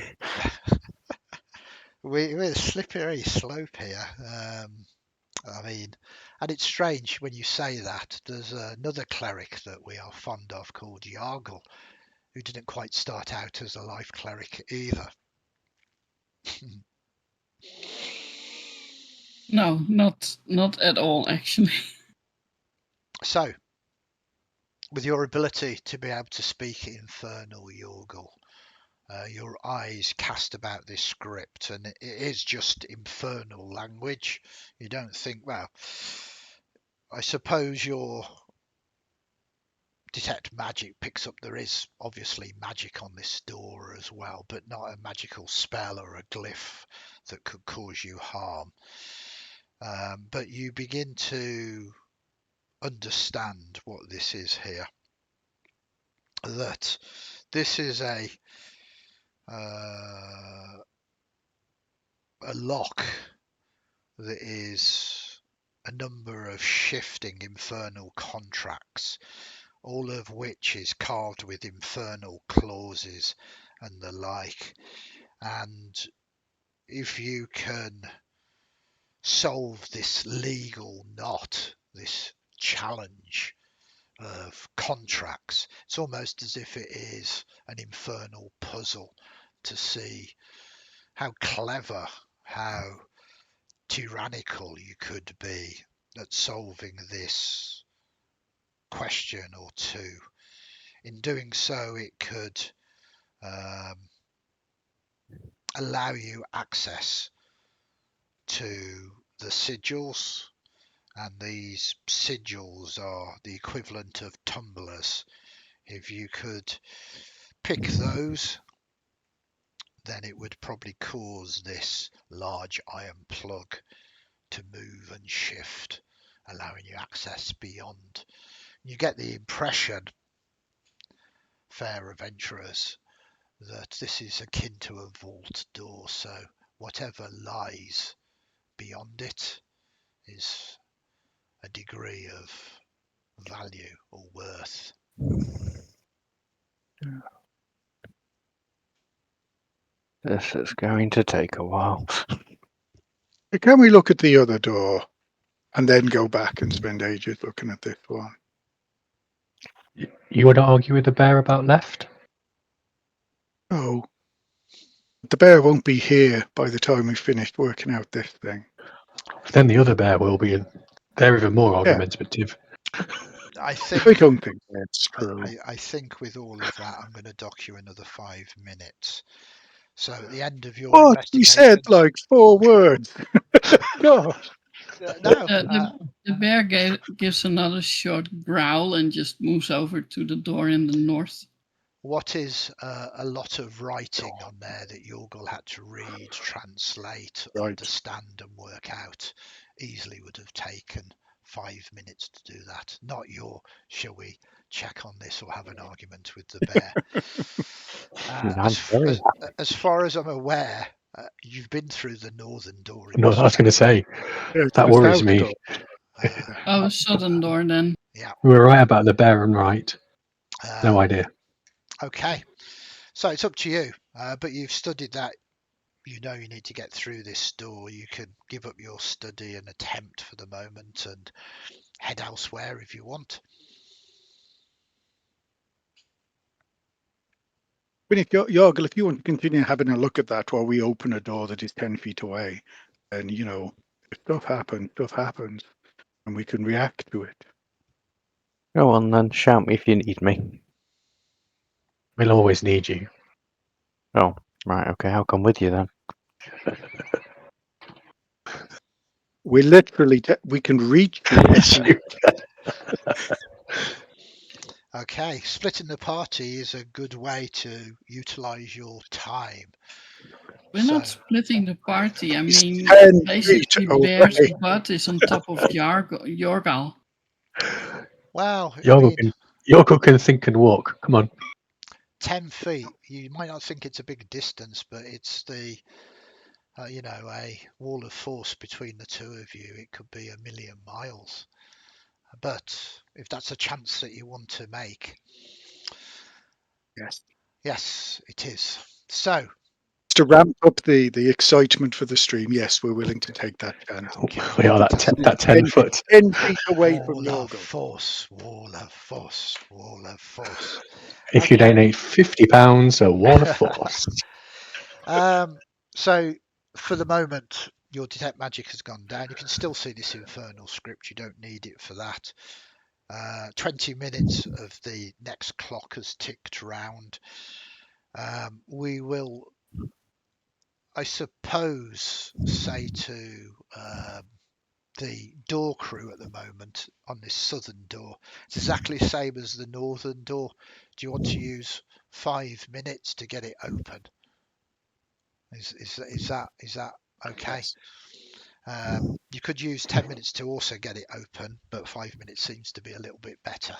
We're slippery slope here. I mean, and it's strange when you say that. There's another cleric that we are fond of called Yorgal, who didn't quite start out as a life cleric either. No, not at all, actually. So, with your ability to be able to speak Infernal Yorgal, your eyes cast about this script, and it is just Infernal language. You don't think, well, I suppose your detect magic picks up there is obviously magic on this door as well, but not a magical spell or a glyph that could cause you harm. But you begin to understand what this is here. That this is a lock that is a number of shifting infernal contracts, all of which is carved with infernal clauses and the like. And if you can solve this legal knot, this challenge of contracts, it's almost as if it is an infernal puzzle to see how clever, how tyrannical you could be at solving this question or two. In doing so, it could allow you access to the sigils, and these sigils are the equivalent of tumblers. If you could pick those, then it would probably cause this large iron plug to move and shift, allowing you access beyond. You get the impression, fair adventurers, that this is akin to a vault door, so whatever lies beyond it is a degree of value or worth. This is going to take a while. Can we look at the other door and then go back and spend ages looking at this one? You want to argue with the bear about left? Oh, the bear won't be here by the time we've finished working out this thing. Then the other bear will be, and they're even more argumentative. I think I don't think that's true. I think with all of that, I'm going to dock you another 5 minutes. So at the end of your What? investigation, You said like 4 words. Gosh. No, The bear gives another short growl and just moves over to the door in the north. what is a lot of writing on there that Yorgal had to read, translate, Right. understand, and work out easily would have taken 5 minutes to do that. Not your, shall we check on this or have an argument with the bear. As far as I'm aware, you've been through the northern door. No, I was going to say, Yeah, that the worries south me. door. Oh, southern door then. Yeah. We were right about the bear and right. No idea. Okay. So it's up to you. But you've studied that. You know you need to get through this door. You can give up your study and attempt for the moment and head elsewhere if you want. Yorgal, if you want to continue having a look at that while we open a door that is 10 feet away, then, you know, if stuff happens, and we can react to it. Go on then, shout me if you need me. We'll always need you. Oh, right, okay, I'll come with you then. We literally, we can reach you. Okay, splitting the party is a good way to utilize your time. We're not splitting the party. I mean, 10 basically, feet Bear's away. butt is on top of Yorgal. Well, Yorgal can think and walk. Come on. 10 feet, you might not think it's a big distance, but it's the, a wall of force between the two of you. It could be 1,000,000 miles. But if that's a chance that you want to make, yes, it is. So, to ramp up the excitement for the stream, yes, we're willing to take that chance. We are that 10 foot. 10 feet away from wall of Yorgal. force, wall of force, wall of force. If you donate £50, a wall of force. So for the moment, your detect magic has gone down. You can still see this infernal script. You don't need it for that. 20 minutes of the next clock has ticked round. We will, I suppose, say to the door crew at the moment on this southern door, it's exactly the same as the northern door. Do you want to use 5 minutes to get it open? Is that okay? Yes. You could use 10 minutes to also get it open, but 5 minutes seems to be a little bit better.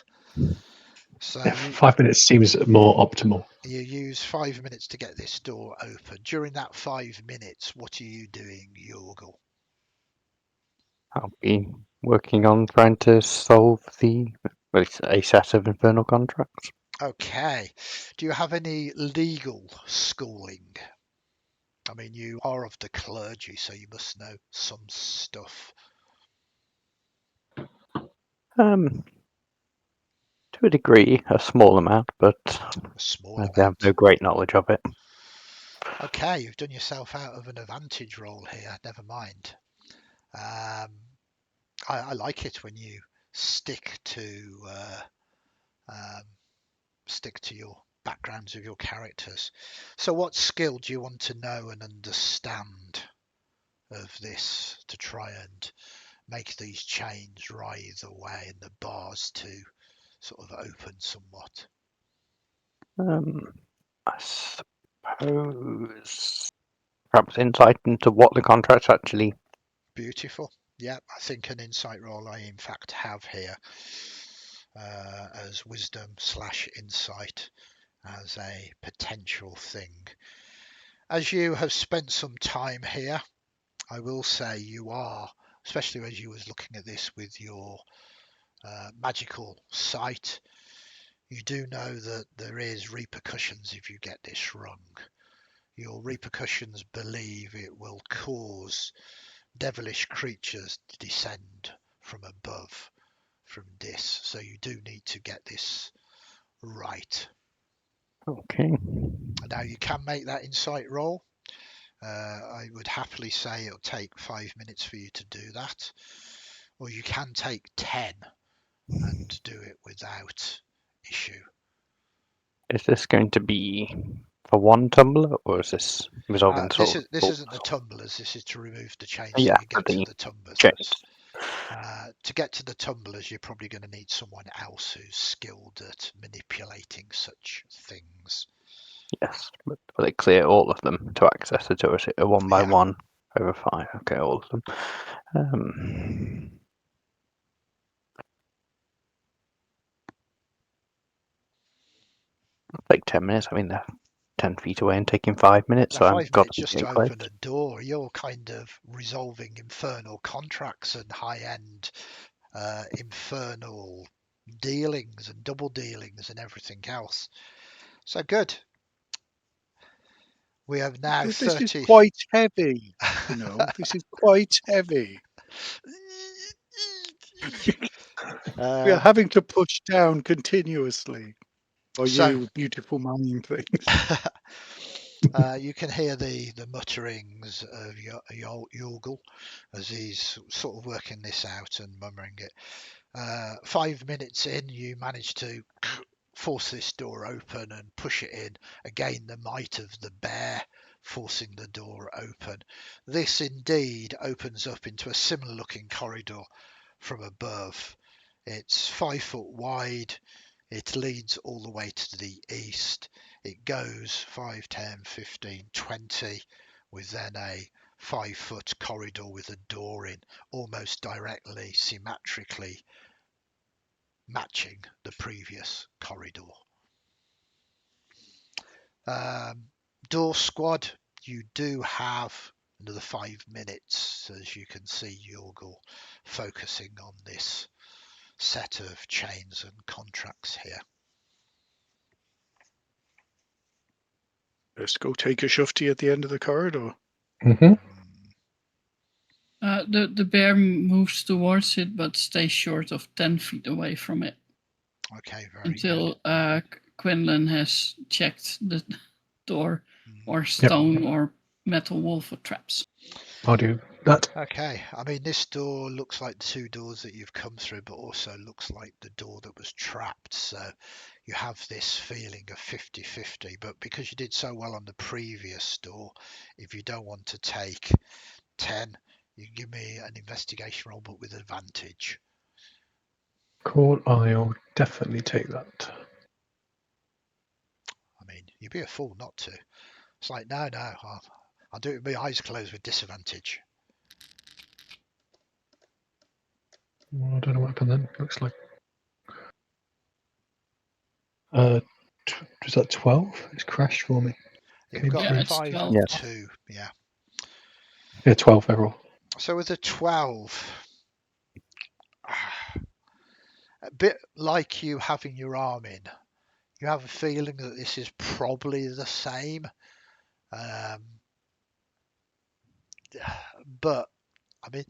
So Yeah, 5 minutes seems more optimal. you use 5 minutes to get this door open. During that 5 minutes, what are you doing, Yorgal? I'll be working on trying to solve a set of infernal contracts. Okay. Do you have any legal schooling? I mean, you are of the clergy, so you must know some stuff. To a degree, a small amount, but A small I amount. have no great knowledge of it. Okay, you've done yourself out of an advantage roll here. Never mind. I like it when you stick to your backgrounds of your characters. So, what skill do you want to know and understand of this to try and make these chains writhe away and the bars to sort of open somewhat? I suppose perhaps insight into what the contracts actually. Beautiful. Yeah, I think an insight roll I in fact have here as wisdom/insight as a potential thing. As you have spent some time here, I will say you are, especially as you was looking at this with your magical sight, you do know that there is repercussions if you get this wrong. Your repercussions believe it will cause devilish creatures to descend from above from this, so you do need to get this right. Okay. Now you can make that insight roll. I would happily say it'll take 5 minutes for you to do that, or you can take 10 and do it without issue. Is this going to be for one tumbler, or is this resolving This isn't the tumblers. This is to remove the chains so Yeah, you get to the tumblers. chains. To get to the tumblers, you're probably going to need someone else who's skilled at manipulating such things. Yes, but will it clear all of them to access it, or is it a one by Yeah. one over 5? Okay, all of them. It'll take 10 minutes. I mean, they're 10 feet away and taking 5 minutes, so Now, I've 5 got minutes to just get to close. open a door. You're kind of resolving infernal contracts and high-end infernal dealings and double dealings and everything else. So good. We have now This 30. is quite heavy, you know. This is quite heavy. We are having to push down continuously. Or So you beautiful mind things. you can hear the mutterings of Yorgal as he's sort of working this out and murmuring it. 5 minutes in, you manage to force this door open and push it in. Again, the might of the bear forcing the door open. This indeed opens up into a similar looking corridor from above. It's 5 foot wide. It leads all the way to the east. It goes 5, 10, 15, 20 with then a 5 foot corridor with a door in, almost directly, symmetrically matching the previous corridor. Door squad, you do have another 5 minutes, as you can see Yorgal focusing on this set of chains and contracts here. Let's go take a shufty at the end of the corridor. Mm-hmm. The bear moves towards it, but stays short of 10 feet away from it Okay, very until good. Quenlan has checked the door Mm. or stone or metal wall for traps. I'll do that. Okay, I mean, this door looks like the two doors that you've come through, but also looks like the door that was trapped. So you have this feeling of 50-50, but because you did so well on the previous door, if you don't want to take 10, you can give me an investigation roll, but with advantage. Cool. I'll definitely take that. I mean, you'd be a fool not to. It's like, no, I'll do it with my eyes closed with disadvantage. Well, I don't know what happened then. Looks like. Was that 12? It's crashed for me. You've got Yeah, a it's 5 12. and 2, yeah. Yeah, 12 overall. So with a 12, a bit like you having your arm in, you have a feeling that this is probably the same. But, I mean,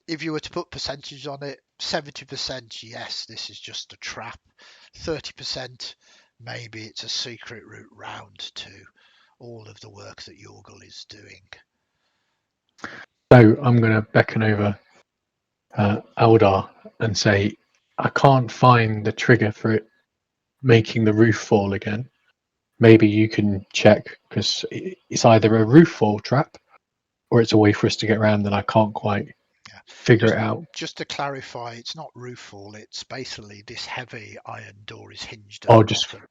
if you were to put percentage on it, 70% yes, this is just a trap. 30% maybe it's a secret route round to all of the work that Yorgal is doing. So I'm going to beckon over Alder and say, I can't find the trigger for it making the roof fall again. Maybe you can check, because it's either a roof fall trap or it's a way for us to get around, and I can't quite figure it out. Just to clarify, it's not roof fall, it's basically this heavy iron door is hinged at Oh, the just bottom.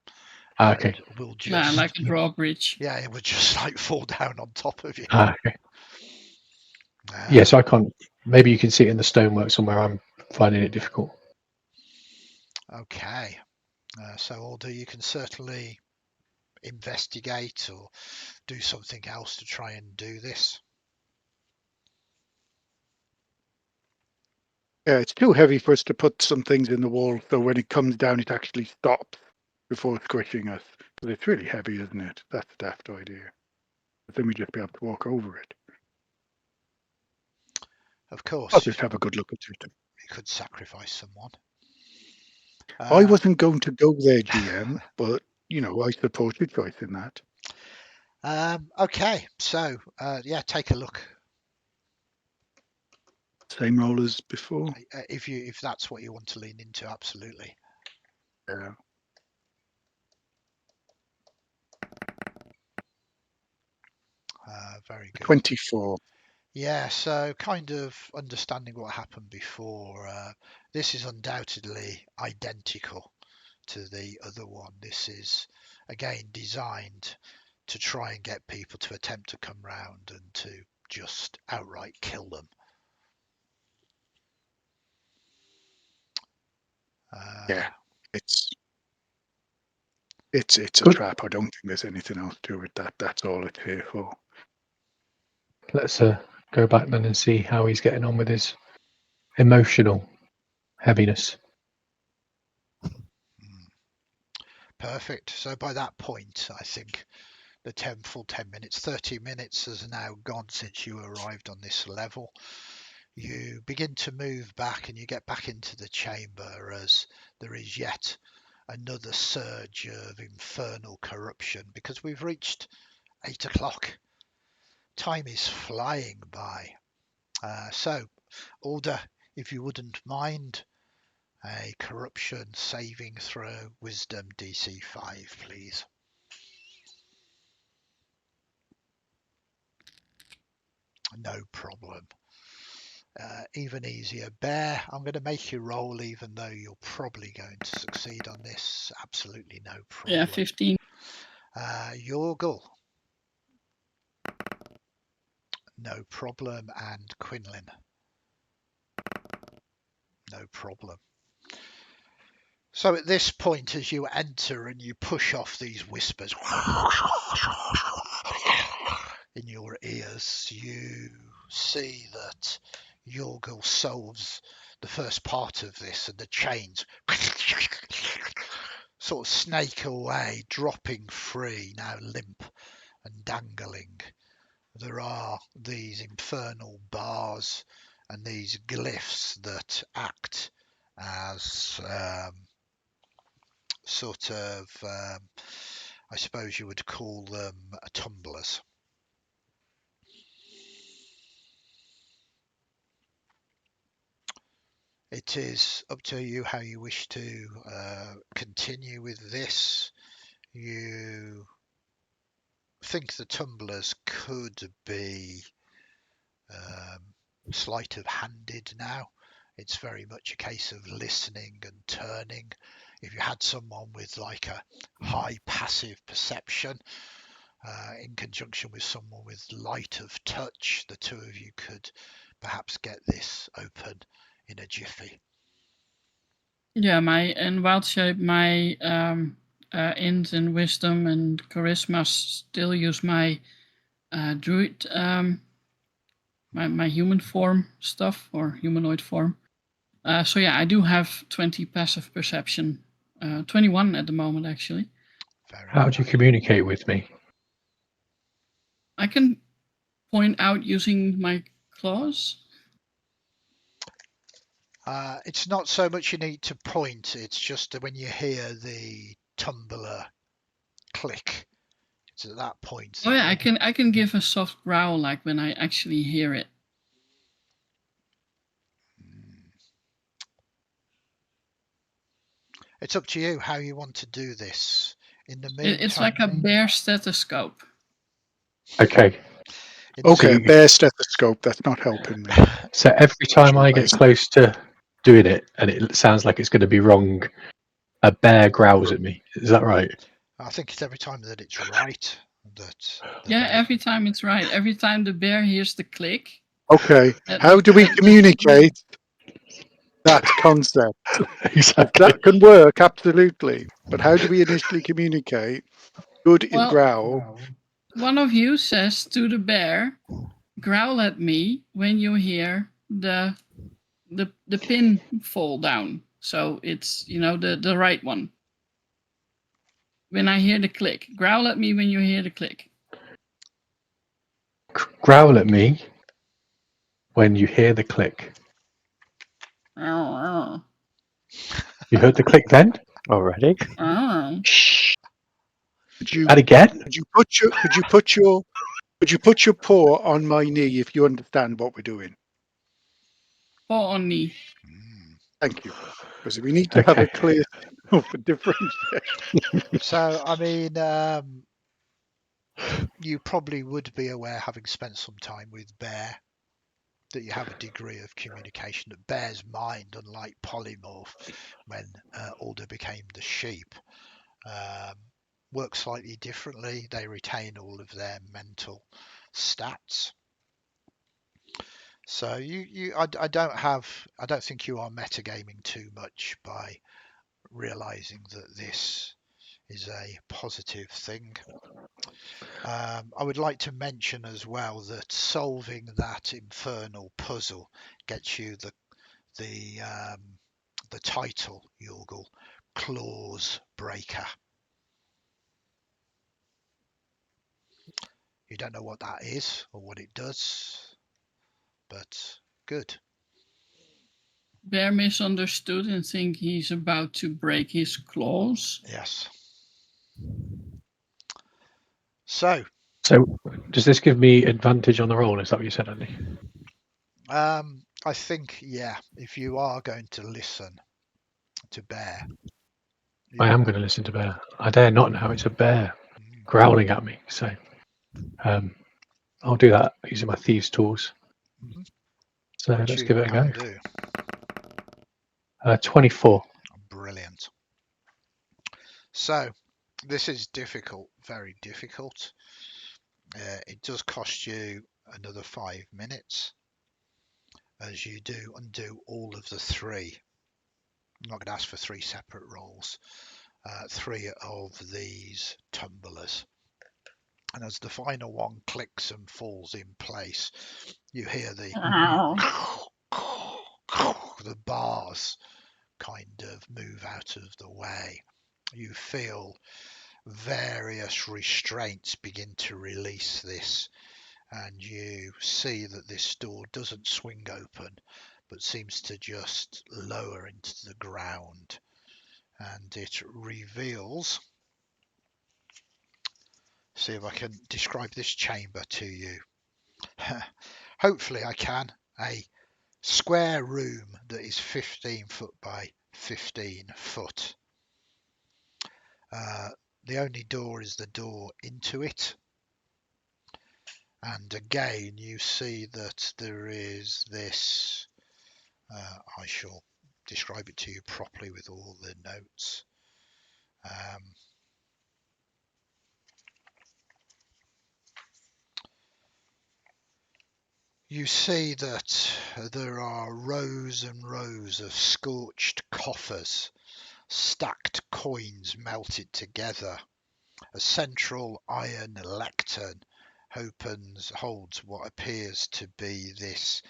okay. Will just, Yeah, like a drawbridge. yeah, it would just like fall down on top of you. Okay. Yeah, so I can't. Maybe you can see it in the stonework somewhere. I'm finding it difficult. Okay. So, Alder, you can certainly investigate or do something else to try and do this. Yeah, it's too heavy for us to put some things in the wall, so when it comes down, it actually stops before squishing us. But it's really heavy, isn't it? That's a daft idea. But then we'd just be able to walk over it. Of course, I'll just have a good look at it. you could sacrifice someone. I wasn't going to go there, GM, but, I support your choice in that. Okay, so, yeah, take a look. Same role as before. If that's what you want to lean into, absolutely. Yeah. Very good. 24. Yeah, so kind of understanding what happened before. This is undoubtedly identical to the other one. This is, again, designed to try and get people to attempt to come round and to just outright kill them. Yeah, it's a Good. trap. I don't think there's anything else to it. That's all it's here for. Let's go back then and see how he's getting on with his emotional heaviness. Perfect. So by that point, I think the full 10 minutes, 30 minutes has now gone since you arrived on this level. You begin to move back and you get back into the chamber as there is yet another surge of infernal corruption, because we've reached 8 o'clock. Time is flying by. So, Alder, if you wouldn't mind, a corruption saving throw, wisdom DC 5, please. No problem. Even easier. Bear, I'm going to make you roll, even though you're probably going to succeed on this. Absolutely no problem. Yeah, 15. Yorgal. No problem. And Quenlan. No problem. So at this point, as you enter and you push off these whispers in your ears, you see that Yorgal solves the first part of this, and the chains sort of snake away, dropping free, now limp and dangling. There are these infernal bars and these glyphs that act as sort of, I suppose you would call them tumblers. It is up to you how you wish to continue with this. You think the tumblers could be sleight of handed now. It's very much a case of listening and turning. If you had someone with like a high passive perception in conjunction with someone with light of touch, the two of you could perhaps get this open in a jiffy. Yeah, in wild shape, my int and wisdom and charisma still use my druid, my human form stuff, or humanoid form. So yeah, I do have 20 passive perception, 21 at the moment actually. How do you communicate with me? I can point out using my claws. It's not so much you need to point, it's just that when you hear the tumbler click, it's at that point. Oh yeah, I can give a soft growl like when I actually hear it. It's up to you how you want to do this. In the meantime, It's like a bear stethoscope. Okay. Okay, a bear stethoscope. That's not helping me. So every time I get close to doing it and it sounds like it's going to be wrong, a bear growls at me. Is that right? I think it's every time that it's right. Yeah, every time it's right. Every time the bear hears the click. Okay, how do we communicate that concept? Exactly. That can work, absolutely. But how do we initially communicate? Good is growl. One of you says to the bear, growl at me when you hear the pin fall down. So it's, the right one. When I hear the click. Growl at me when you hear the click. Growl at me when you hear the click. Oh. You heard the click then? Already? Oh. Shh. Could And again? Could you put your paw on my knee if you understand what we're doing? Paw on knee. Thank you. Because we need to have a clear signal for differentiation. So, I mean, you probably would be aware, having spent some time with Bear, that you have a degree of communication. That Bear's mind, unlike Polymorph, when Alder became the sheep, works slightly differently. They retain all of their mental stats. So I don't think you are metagaming too much by realizing that this is a positive thing. I would like to mention as well that solving that infernal puzzle gets you the title, Yorgal, Claws Breaker. You don't know what that is or what it does, but good. Bear misunderstood and think he's about to break his claws. Yes. So does this give me advantage on the roll? Is that what you said, Andy? I think, yeah, if you are going to listen to Bear. I am going to listen to Bear. I dare not now. It's a bear growling at me. So I'll do that using my thieves' tools. Mm-hmm. So let's give it a go. 24. Brilliant. So this is difficult, very difficult. It does cost you another 5 minutes as you do undo all of the 3 I'm not going to ask for 3 separate rolls. 3 of these tumblers. And as the final one clicks and falls in place, you hear the bars kind of move out of the way. You feel various restraints begin to release this, and you see that this door doesn't swing open, but seems to just lower into the ground, and it reveals, see if I can describe this chamber to you. Hopefully I can. A square room that is 15 foot by 15 foot. The only door is the door into it. And again, you see that there is this, I shall describe it to you properly with all the notes. You see that there are rows and rows of scorched coffers, stacked coins melted together. A central iron lectern holds what appears to be this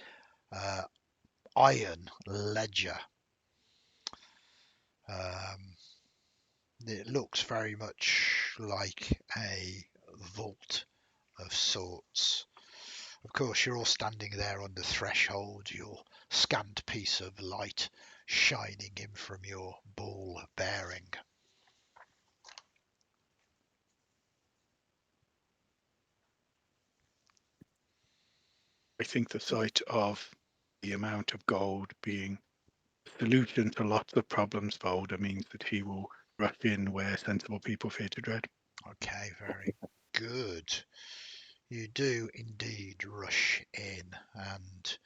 iron ledger. It looks very much like a vault of sorts. Of course, you're all standing there on the threshold, your scant piece of light shining in from your ball bearing. I think the sight of the amount of gold being the solution to lots of problems for Alder means that he will rush in where sensible people fear to tread. Okay, very good. You do indeed rush in, and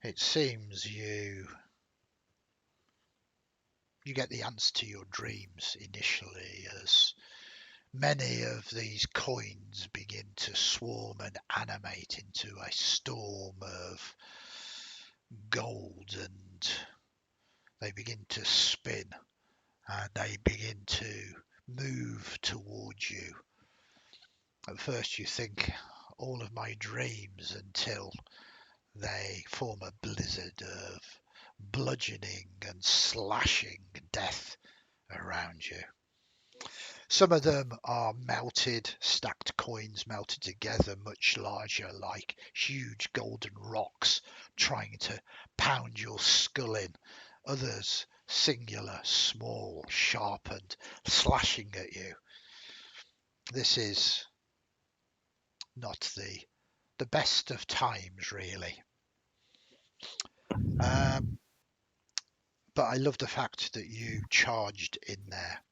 it seems you get the answer to your dreams initially, as many of these coins begin to swarm and animate into a storm of gold, and they begin to spin and they begin to move towards you. At first you think all of my dreams, until they form a blizzard of bludgeoning and slashing death around you. Some of them are melted, stacked coins melted together, much larger, like huge golden rocks trying to pound your skull in. Others singular, small, sharpened, slashing at you. This is not the best of times, really. But I love the fact that you charged in there.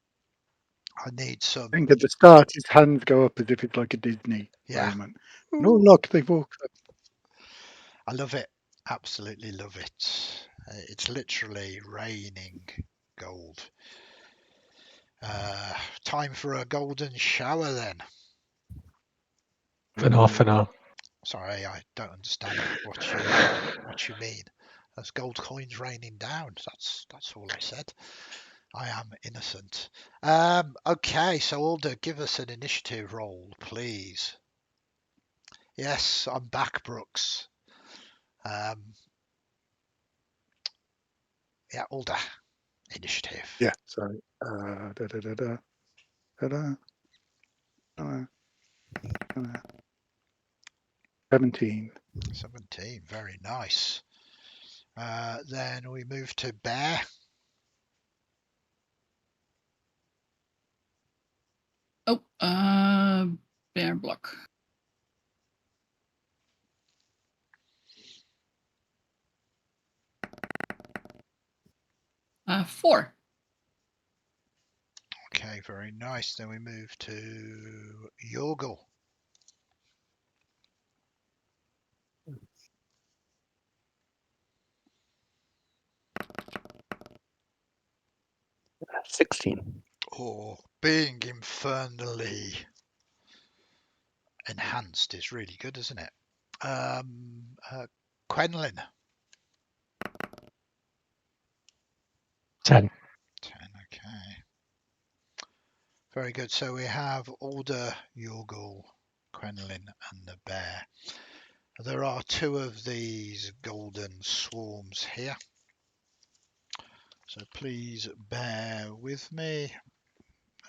I need some. I think at the start his hands go up as if it's like a Disney moment. No, look, they've walked up. I love it. Absolutely love it. It's literally raining gold. Time for a golden shower then. For half an hour. Sorry, I don't understand what you mean. There's gold coins raining down. That's all I said. I am innocent. Okay, so Alder, give us an initiative roll, please. Yes, I'm back, Brooks. Yeah, Alder, initiative. Yeah, sorry. 17. 17, very nice. Then we move to Bear. Oh, bear block. Four. Okay, very nice. Then we move to Yorgal. Uh, 16. Oh, being infernally enhanced is really good, isn't it? Quenlan. 10. 10, okay. Very good. So we have Alder, Yorgal, Quenlan, and the bear. There are 2 of these golden swarms here. So please bear with me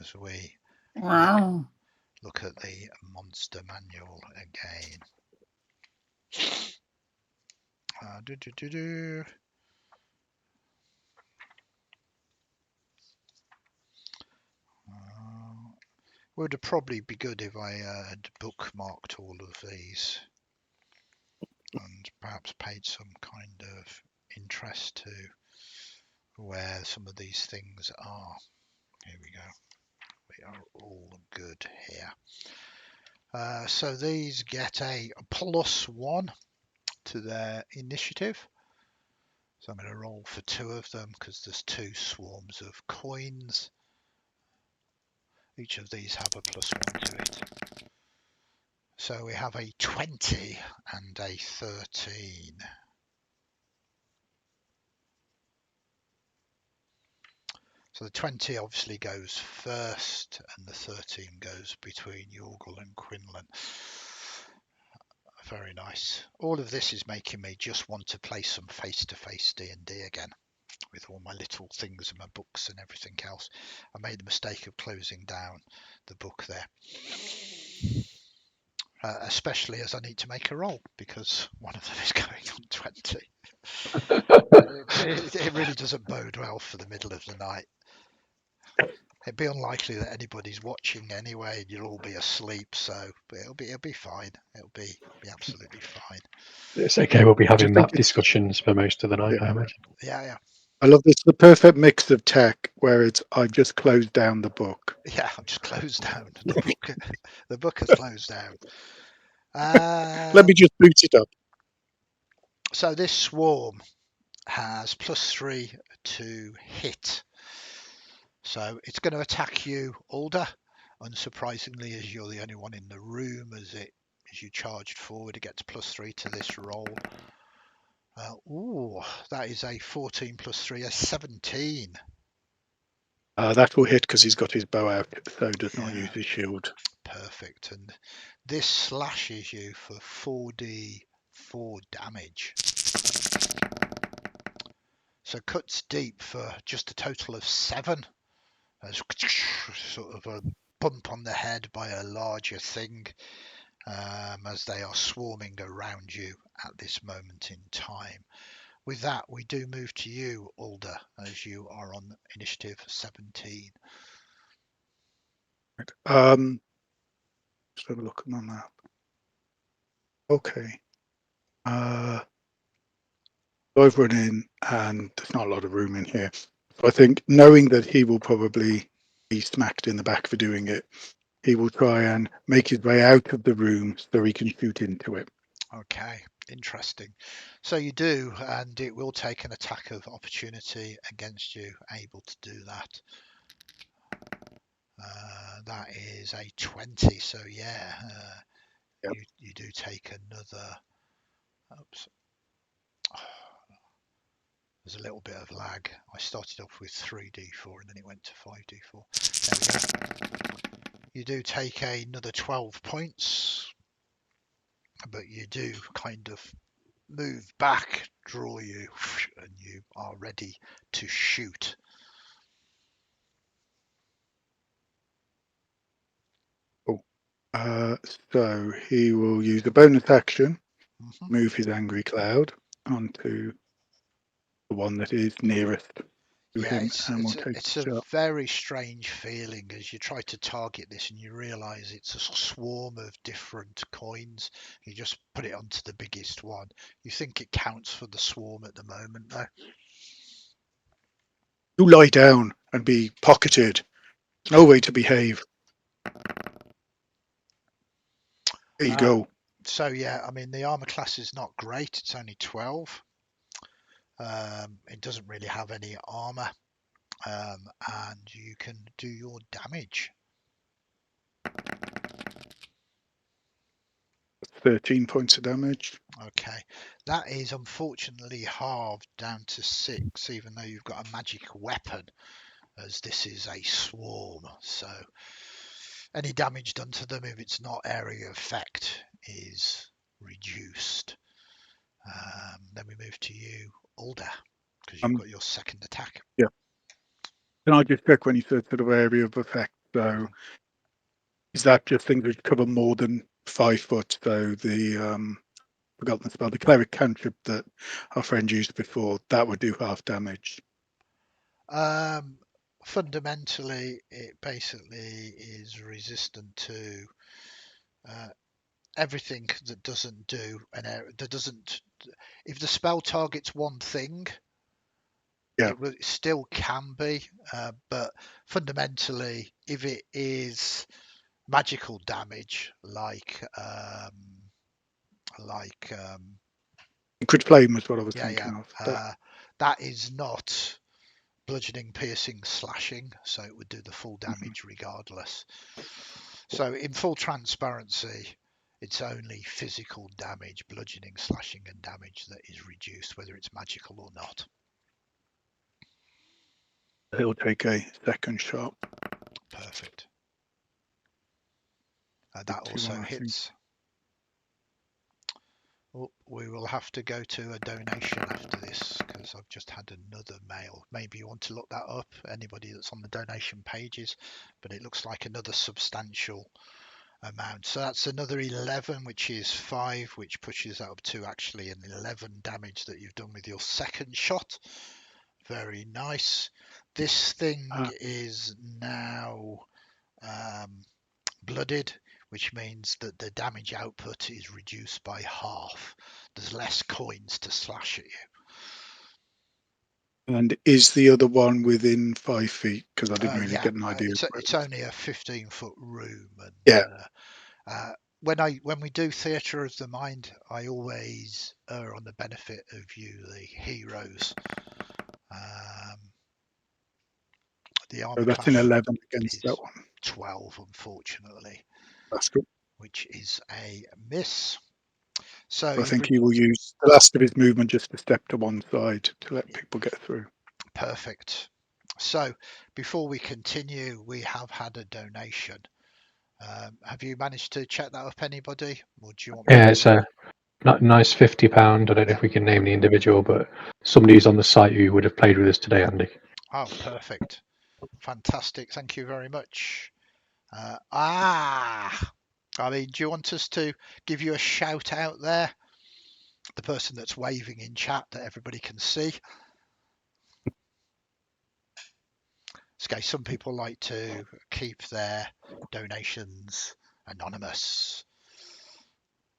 as we Wow. look at the monster manual again. Would probably be good if I had bookmarked all of these and perhaps paid some kind of interest to where some of these things are. Here we go. We are all good here. So these get a +1 to their initiative. So I'm going to roll for 2 of them because there's 2 swarms of coins. Each of these have a +1 to it. So we have a 20 and a 13. So the 20 obviously goes first and the 13 goes between Yorgal and Quenlan. Very nice. All of this is making me just want to play some face-to-face D&D again with all my little things and my books and everything else. I made the mistake of closing down the book there. Especially as I need to make a roll because one of them is going on 20. It really doesn't bode well for the middle of the night. It'd be unlikely that anybody's watching anyway, and you'll all be asleep. So it'll be fine. It'll be absolutely fine. It's okay. We'll be having think map discussions for most of the night, Yeah. I imagine. Yeah. I love this. The perfect mix of tech where it's I just closed down the book. Yeah, I've just closed down the book. The book has closed down. Let me just boot it up. So this swarm has +3 to hit. So it's going to attack you, Alder. Unsurprisingly, as you're the only one in the room, as you charged forward, it gets +3 to this roll. That is a 14 +3, a 17. That will hit because he's got his bow out, so does not Yeah. use his shield. Perfect. And this slashes you for 4d4 damage. So cuts deep for just a total of 7. As sort of a bump on the head by a larger thing as they are swarming around you at this moment in time. With that, we do move to you, Alder, as you are on initiative 17. Just have a look at my map. Okay. So I've run in and there's not a lot of room in here. So I think knowing that he will probably be smacked in the back for doing it, he will try and make his way out of the room so he can shoot into it. Okay, interesting. So you do, and it will take an attack of opportunity against you, able to do that. That is a 20, so yeah, Yep. you do take another. Oops. There's a little bit of lag. I started off with 3d4 and then it went to 5d4. There we go. You do take another 12 points, but you do kind of move back, draw you, and you are ready to shoot. So he will use a bonus action, Mhm. move his angry cloud onto the one that is nearest to Yeah, him, and we'll take it's the a shot. very strange feeling as you try to target this and you realise it's a swarm of different coins. You just put it onto the biggest one. You think it counts for the swarm at the moment, though. You lie down and be pocketed. No way to behave. There you go. So yeah, I mean the armor class is not great. It's only 12. It doesn't really have any armor, and you can do your damage. 13 points of damage. Okay, that is unfortunately halved down to 6, even though you've got a magic weapon, as this is a swarm. So any damage done to them, if it's not area effect, is reduced. Then we move to you, Alder, because you've got your second attack. Yeah. Can I just check when you said sort of area of effect? So is that just things which cover more than 5 foot? So the forgotten the spell, the cleric cantrip that our friend used before, that would do half damage. Fundamentally, it basically is resistant to everything that doesn't do an area that doesn't. If the spell targets one thing, Yeah. it still can be, but fundamentally, if it is magical damage, like Liquid flame was what I was yeah, thinking of. that is not bludgeoning, piercing, slashing, so it would do the full damage regardless. So in full transparency, it's only physical damage, bludgeoning, slashing, and damage that is reduced, whether it's magical or not. He'll take a second shot. Perfect. That also hits. Well, we will have to go to a donation after this because I've just had another mail. Maybe you want to look that up, anybody that's on the donation pages, but it looks like another substantial amount. So that's another 11, which is 5, which pushes that up to actually an 11 damage that you've done with your second shot. Very nice. This thing is now blooded, which means that the damage output is reduced by half. There's less coins to slash at you. And is the other one within 5 feet? Because I didn't really Yeah, get an idea. It's only a 15-foot room, and yeah. When we do theatre of the mind, I always err on the benefit of you, the heroes. The armor So that's class an 11 against that one. 12, unfortunately. That's good. Which is a miss. So I think he will use the last of his movement just to step to one side to let people get through. Perfect. So before we continue, we have had a donation. Have you managed to check that up, anybody? Or do you want me it's a nice £50. I don't know if we can name the individual, but somebody who's on the site who would have played with us today, Andy. Oh, perfect. Fantastic. Thank you very much. I mean, do you want us to give you a shout out there? The person that's waving in chat that everybody can see. Okay, some people like to keep their donations anonymous.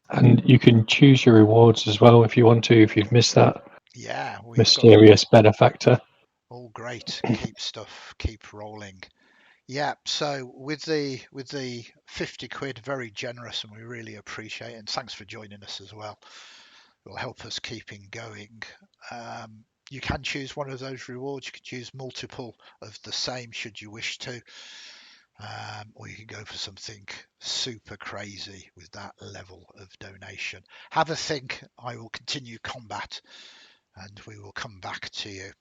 And you can choose your rewards as well if you want to, if you've missed that. Yeah, we've mysterious benefactor. All great. Keep rolling. Yeah, so with the 50 quid, very generous, and we really appreciate it. And thanks for joining us as well. It will help us keeping going. You can choose one of those rewards. You could choose multiple of the same should you wish to. Or you can go for something super crazy with that level of donation. Have a think. I will continue combat and we will come back to you.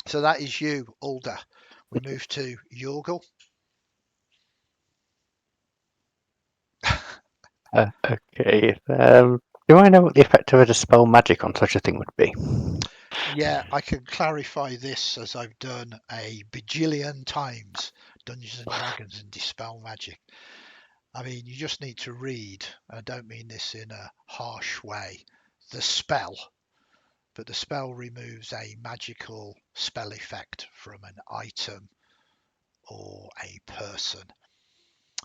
So that is you, Alder. We move to Yorgal. Okay. Do I know what the effect of a dispel magic on such a thing would be? Yeah, I can clarify this as I've done a bajillion times. Dungeons and Dragons and dispel magic. I mean, you just need to read. I don't mean this in a harsh way. The spell, but the spell removes a magical spell effect from an item or a person.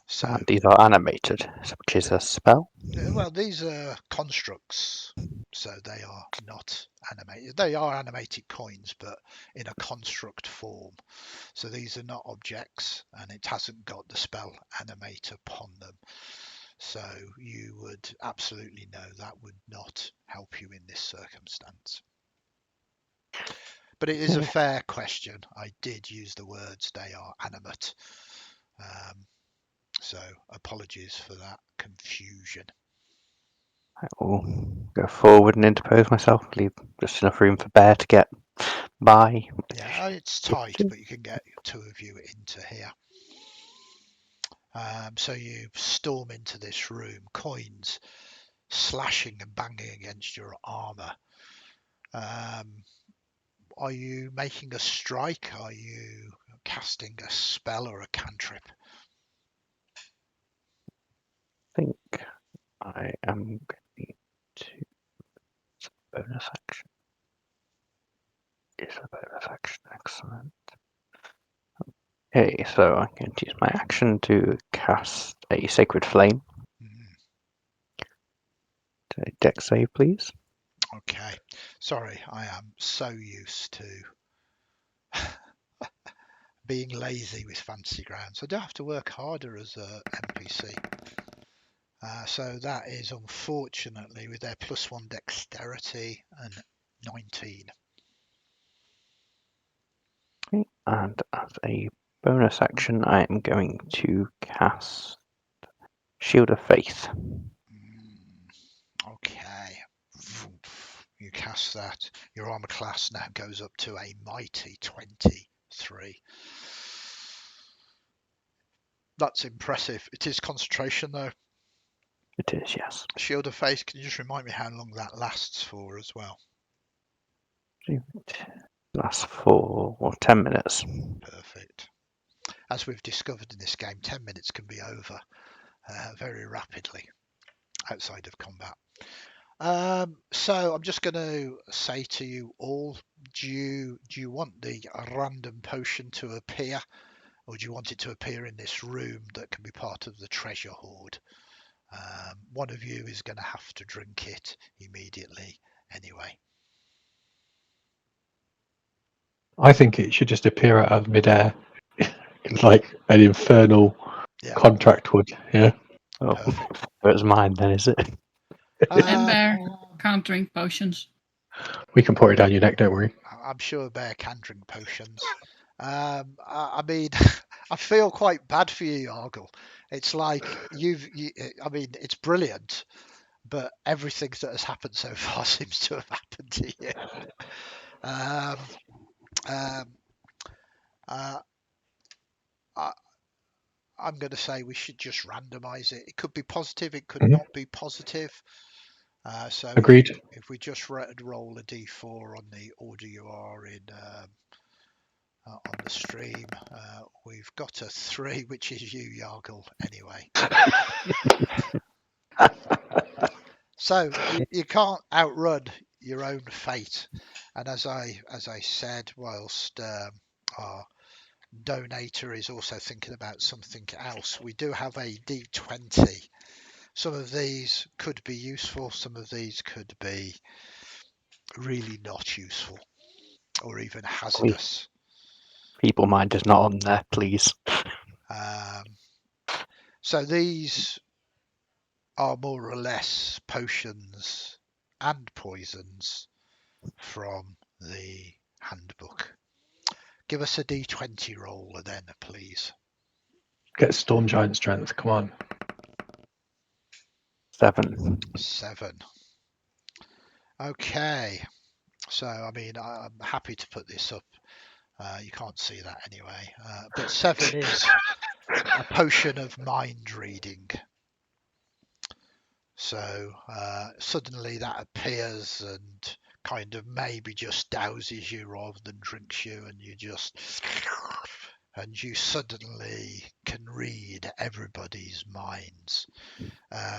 So these are animated, which is a spell. Well, these are constructs, so they are not animated. They are animated coins, but in a construct form. So these are not objects, and it hasn't got the spell animate upon them. So you would absolutely know that would not help you in this circumstance. But it is a fair question. I did use the words they are animate. So apologies for that confusion. I will go forward and interpose myself, leave just enough room for Bear to get by. Yeah, it's tight, but you can get 2 of you into here. So you storm into this room, coins slashing and banging against your armor. Are you making a strike? Are you casting a spell or a cantrip? I think I am going to bonus action. Is a bonus action excellent? Okay, so I'm going to use my action to cast a Sacred Flame. So dex save, please. Okay. Sorry, I am so used to being lazy with Fantasy Grounds. I do have to work harder as a NPC. So that is unfortunately with their +1 dexterity and 19. Okay, and as a bonus action, I am going to cast Shield of Faith. Okay. You cast that. Your armor class now goes up to a mighty 23. That's impressive. It is concentration though. It is, yes. Shield of Faith, can you just remind me how long that lasts for as well? Lasts for 10 minutes. Perfect. As we've discovered in this game, 10 minutes can be over very rapidly outside of combat. So I'm just going to say to you all, do you want the random potion to appear, or do you want it to appear in this room that can be part of the treasure hoard? One of you is going to have to drink it immediately anyway. I think it should just appear out of midair, like an infernal contract would. Yeah. Oh, Perfect. it's mine then, is it? And Bear can't drink potions. We can pour it down your neck, don't worry. I'm sure Bear can drink potions. I mean, I feel quite bad for you, Yorgal. It's like I mean, it's brilliant, but everything that has happened so far seems to have happened to you. I'm going to say we should just randomize it. It could be positive, it could not be positive. So Agreed. If we just roll a d4 on the order you are in on the stream, we've got a 3, which is you, Yorgal, anyway. So you can't outrun your own fate. And as I said, whilst our donator is also thinking about something else, we do have a d20. Some of these could be useful, some of these could be really not useful or even hazardous. Feeble Mind is not on there, please. So these are more or less potions and poisons from the handbook. Give us a d20 roll then, please. Get Storm Giant strength. Come on. 7. Okay. So, I mean, I'm happy to put this up. You can't see that anyway. But 7 is a potion of mind reading. So suddenly that appears and kind of maybe just douses you rather than drinks you, and you suddenly can read everybody's minds.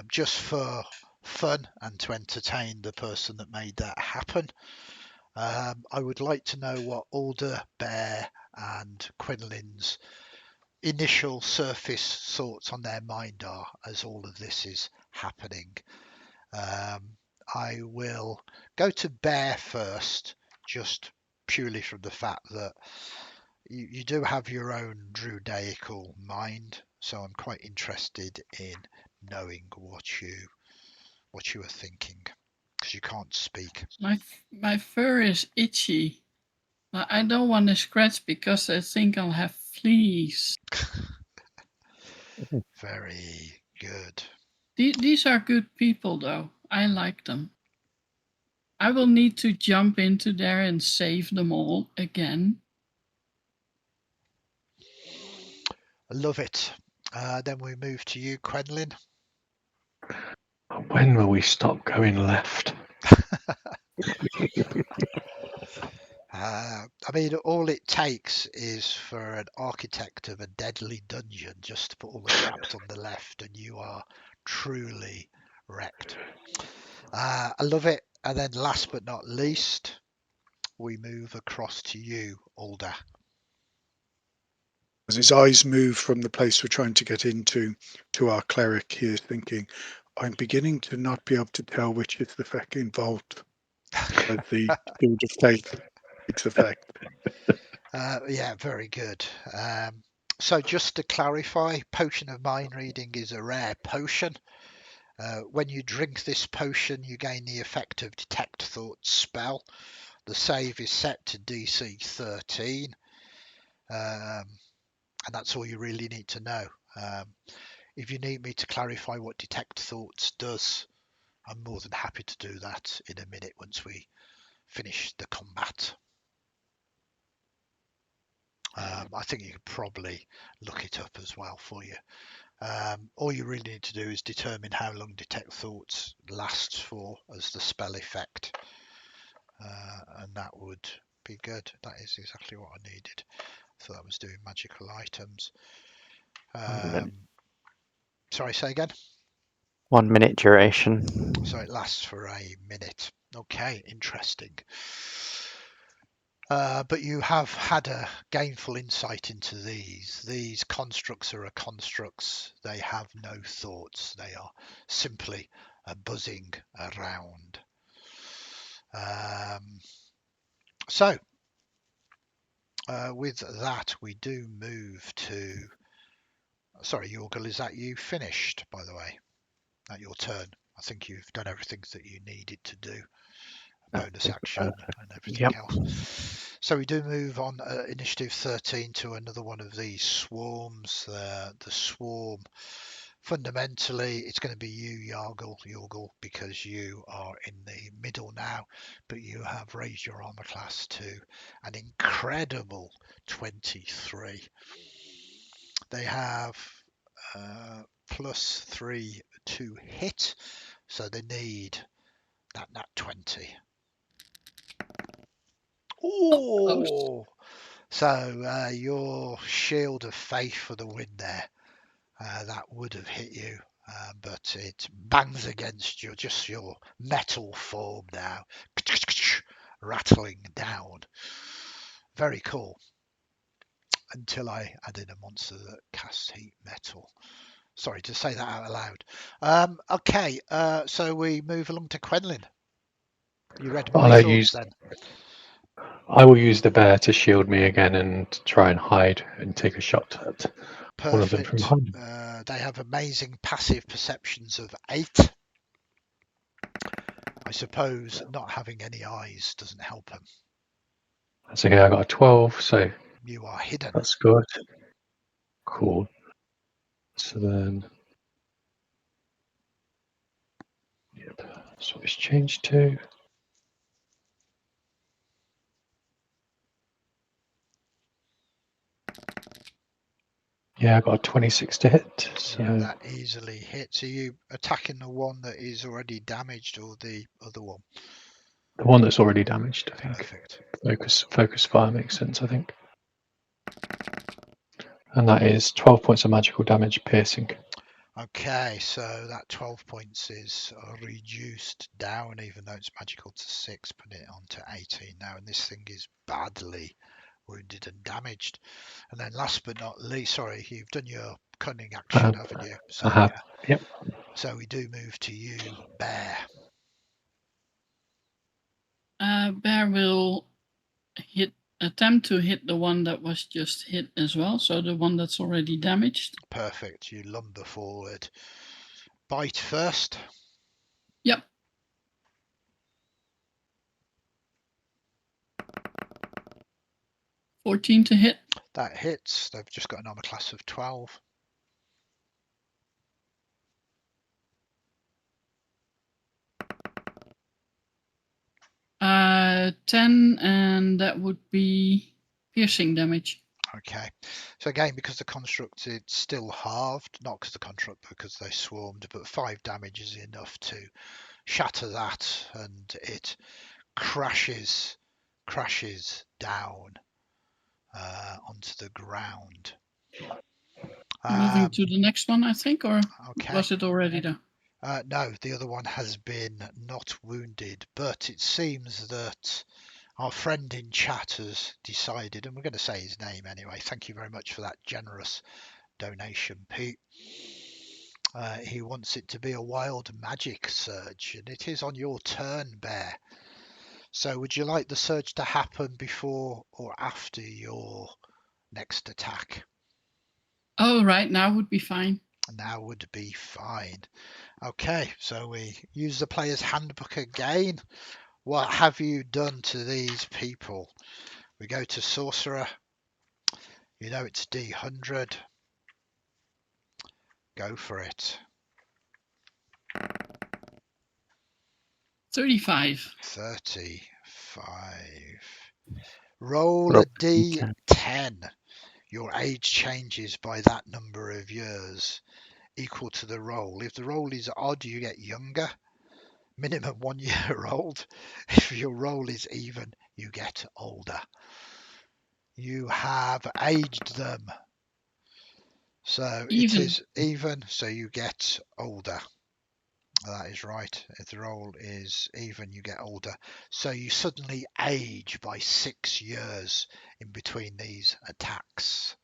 Just for fun and to entertain the person that made that happen, I would like to know what Alder, Bear and Quenlan's initial surface thoughts on their mind are as all of this is happening. I will go to Bear first, just purely from the fact that you do have your own druidical mind, so I'm quite interested in knowing what you are thinking, because you can't speak. My fur is itchy. I don't want to scratch because I think I'll have fleas. Very good. These are good people, though. I like them. I will need to jump into there and save them all again. I love it. Then we move to you, Quenlan. When will we stop going left? I mean, all it takes is for an architect of a deadly dungeon just to put all the traps on the left, and you are truly wrecked. I love it. And then last but not least, we move across to you, Alder. As his eyes move from the place we're trying to get into to our cleric, he is thinking, I'm beginning to not be able to tell which is the fucking vault as the Shield of Faith takes effect. Yeah, very good. So just to clarify, Potion of Mind Reading is a rare potion. When you drink this potion, you gain the effect of Detect Thoughts spell. The save is set to DC 13. And that's all you really need to know. If you need me to clarify what Detect Thoughts does, I'm more than happy to do that in a minute once we finish the combat. I think you could probably look it up as well for you. All you really need to do is determine how long Detect Thoughts lasts for as the spell effect. And that would be good. That is exactly what I needed. So that was doing magical items. Sorry, say again? 1 minute duration. So it lasts for a minute. Okay, interesting. But you have had a gainful insight into these. These constructs are constructs. They have no thoughts. They are simply buzzing around. So with that, we do move to... Sorry, Yorgal, is that you finished, by the way? At your turn. I think you've done everything that you needed to do. Bonus action and everything else. So we do move on initiative 13 to another one of these swarms. The swarm, fundamentally, it's going to be you, Yorgal, because you are in the middle now, but you have raised your armor class to an incredible 23. They have +3 to hit, so they need that nat 20. Oh, so your shield of faith for the win there. That would have hit you, but it bangs against your metal form now, rattling down. Very cool. Until I add in a monster that casts heat metal. Sorry to say that out aloud. Okay, so we move along to Quenlan. You read my thoughts then? I will use the bear to shield me again and try and hide and take a shot at one of them from behind. They have amazing passive perceptions of 8. I suppose not having any eyes doesn't help them. That's okay, I got a 12, so you are hidden. That's good. Cool. So then, yep, that's what it's changed to. Yeah, I got a 26 to hit. So Yeah, that easily hits. Are you attacking the one that is already damaged or the other one? The one that's already damaged, I think. Perfect. Focus fire makes sense, I think. And that is 12 points of magical damage piercing. Okay, so that 12 points is reduced down, even though it's magical, to 6, put it on to 18 now, and this thing is badly wounded and damaged. And then last but not least, sorry, you've done your cunning action, haven't you? So, I have, yeah. yep. So we do move to you, Bear. Bear will attempt to hit the one that was just hit as well, so the one that's already damaged. Perfect. You lumber forward. Bite first. Yep. $14 to hit. That hits. They've just got an armor class of 12. 10, and that would be piercing damage. Okay, so again, because the construct is still halved, not because the construct, because they swarmed, but 5 damage is enough to shatter that, and it crashes down onto the ground. Moving to the next one, I think, or Okay. was it already there? No, the other one has been not wounded, but it seems that our friend in chat has decided, and we're going to say his name anyway. Thank you very much for that generous donation, Pete. He wants it to be a wild magic surge, and it is on your turn, Bear. So would you like the surge to happen before or after your next attack? Oh, right, now would be fine. Now would be fine. Okay, so we use the player's handbook again. What have you done to these people? We go to Sorcerer. You know it's D100. Go for it. 35. 35. Roll a D10. Your age changes by that number of years equal to the roll. If the roll is odd, you get younger. Minimum 1 year old. If your roll is even, you get older. You have aged them. So Even. it is even, so you get older. That is right. If the roll is even, you get older. So you suddenly age by 6 years in between these attacks.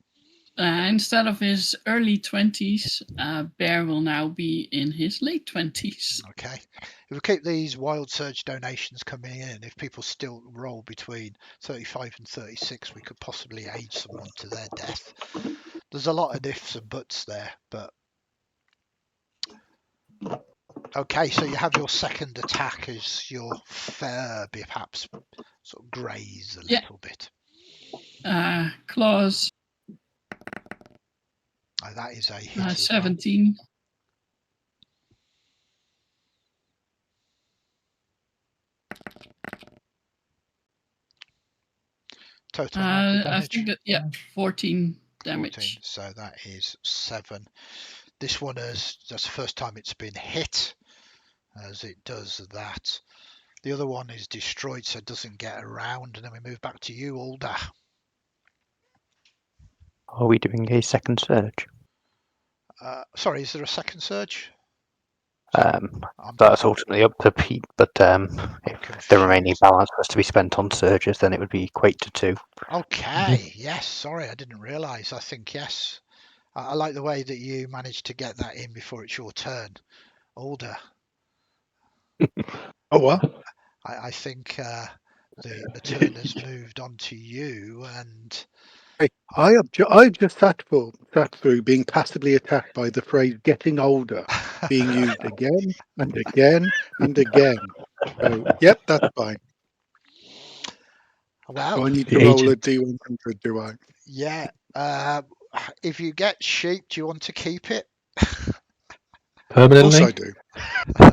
Instead of his early 20s, Bear will now be in his late 20s. Okay. If we keep these wild surge donations coming in, if people still roll between 35 and 36, we could possibly age someone to their death. There's a lot of ifs and buts there, but okay, so you have your second attack as your fur perhaps sort of graze a little bit. Claws. Oh, that is a hit as 17. Well. Total amount of damage? I think that, 14 damage. 14, so that is 7. This one that's the first time it's been hit, as it does that. The other one is destroyed, so it doesn't get around. And then we move back to you, Alder. Are we doing a second surge? Sorry, is there a second surge? That's ultimately up to Pete, but if the remaining balance was to be spent on surges, then it would be equate to 2. Okay, yes, sorry, I didn't realise. I think, yes. I like the way that you managed to get that in before it's your turn. Alder. Oh, what? I think the turn has moved on to you, and I just sat through being passively attacked by the phrase "getting older" being used again and again and again. So, yep, that's fine. Well, so I need to roll a D100, do I? Yeah. If you get sheep, do you want to keep it? Permanently? Of course I do.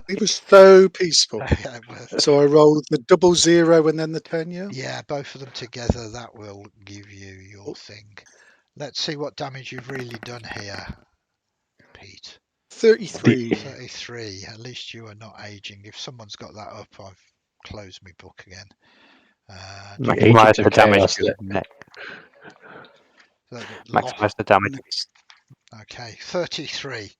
It was so peaceful. Yeah, so I rolled the 00 and then the 10, yeah? Yeah, both of them together, that will give you your thing. Let's see what damage you've really done here, Pete. 33. 33. At least you are not aging. If someone's got that up, I've closed my book again. Maximise the damage. Maximise the damage. Okay, 33.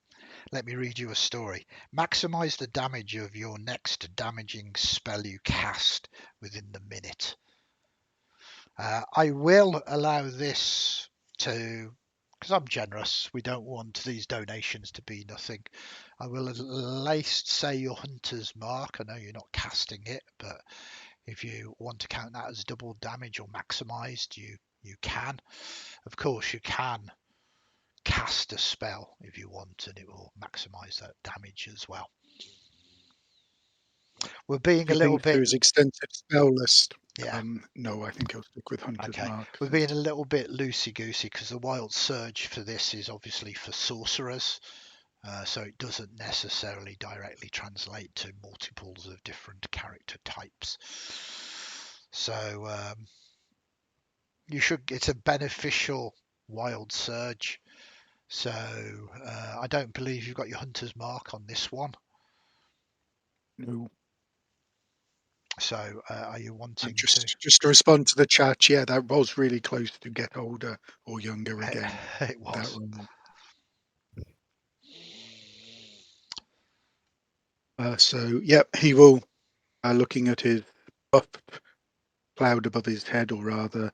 Let me read you a story. Maximize the damage of your next damaging spell you cast within the minute. I will allow this to, because I'm generous, we don't want these donations to be nothing. I will at least say your hunter's mark. I know you're not casting it, but if you want to count that as double damage or maximized, you can. Of course, you can cast a spell if you want, and it will maximize that damage as well. We're being a little bit. There's extensive spell list. Yeah. No, I think I'll stick with Hunter's Mark. We're being a little bit loosey-goosey because the wild surge for this is obviously for sorcerers, so it doesn't necessarily directly translate to multiples of different character types. So you should. It's a beneficial wild surge. So I don't believe you've got your hunter's mark on this one. No. So are you wanting And to? just to respond to the chat, yeah, that was really close to get older or younger again. It That was. roll. So, yep, he will, looking at his puffed cloud above his head, or rather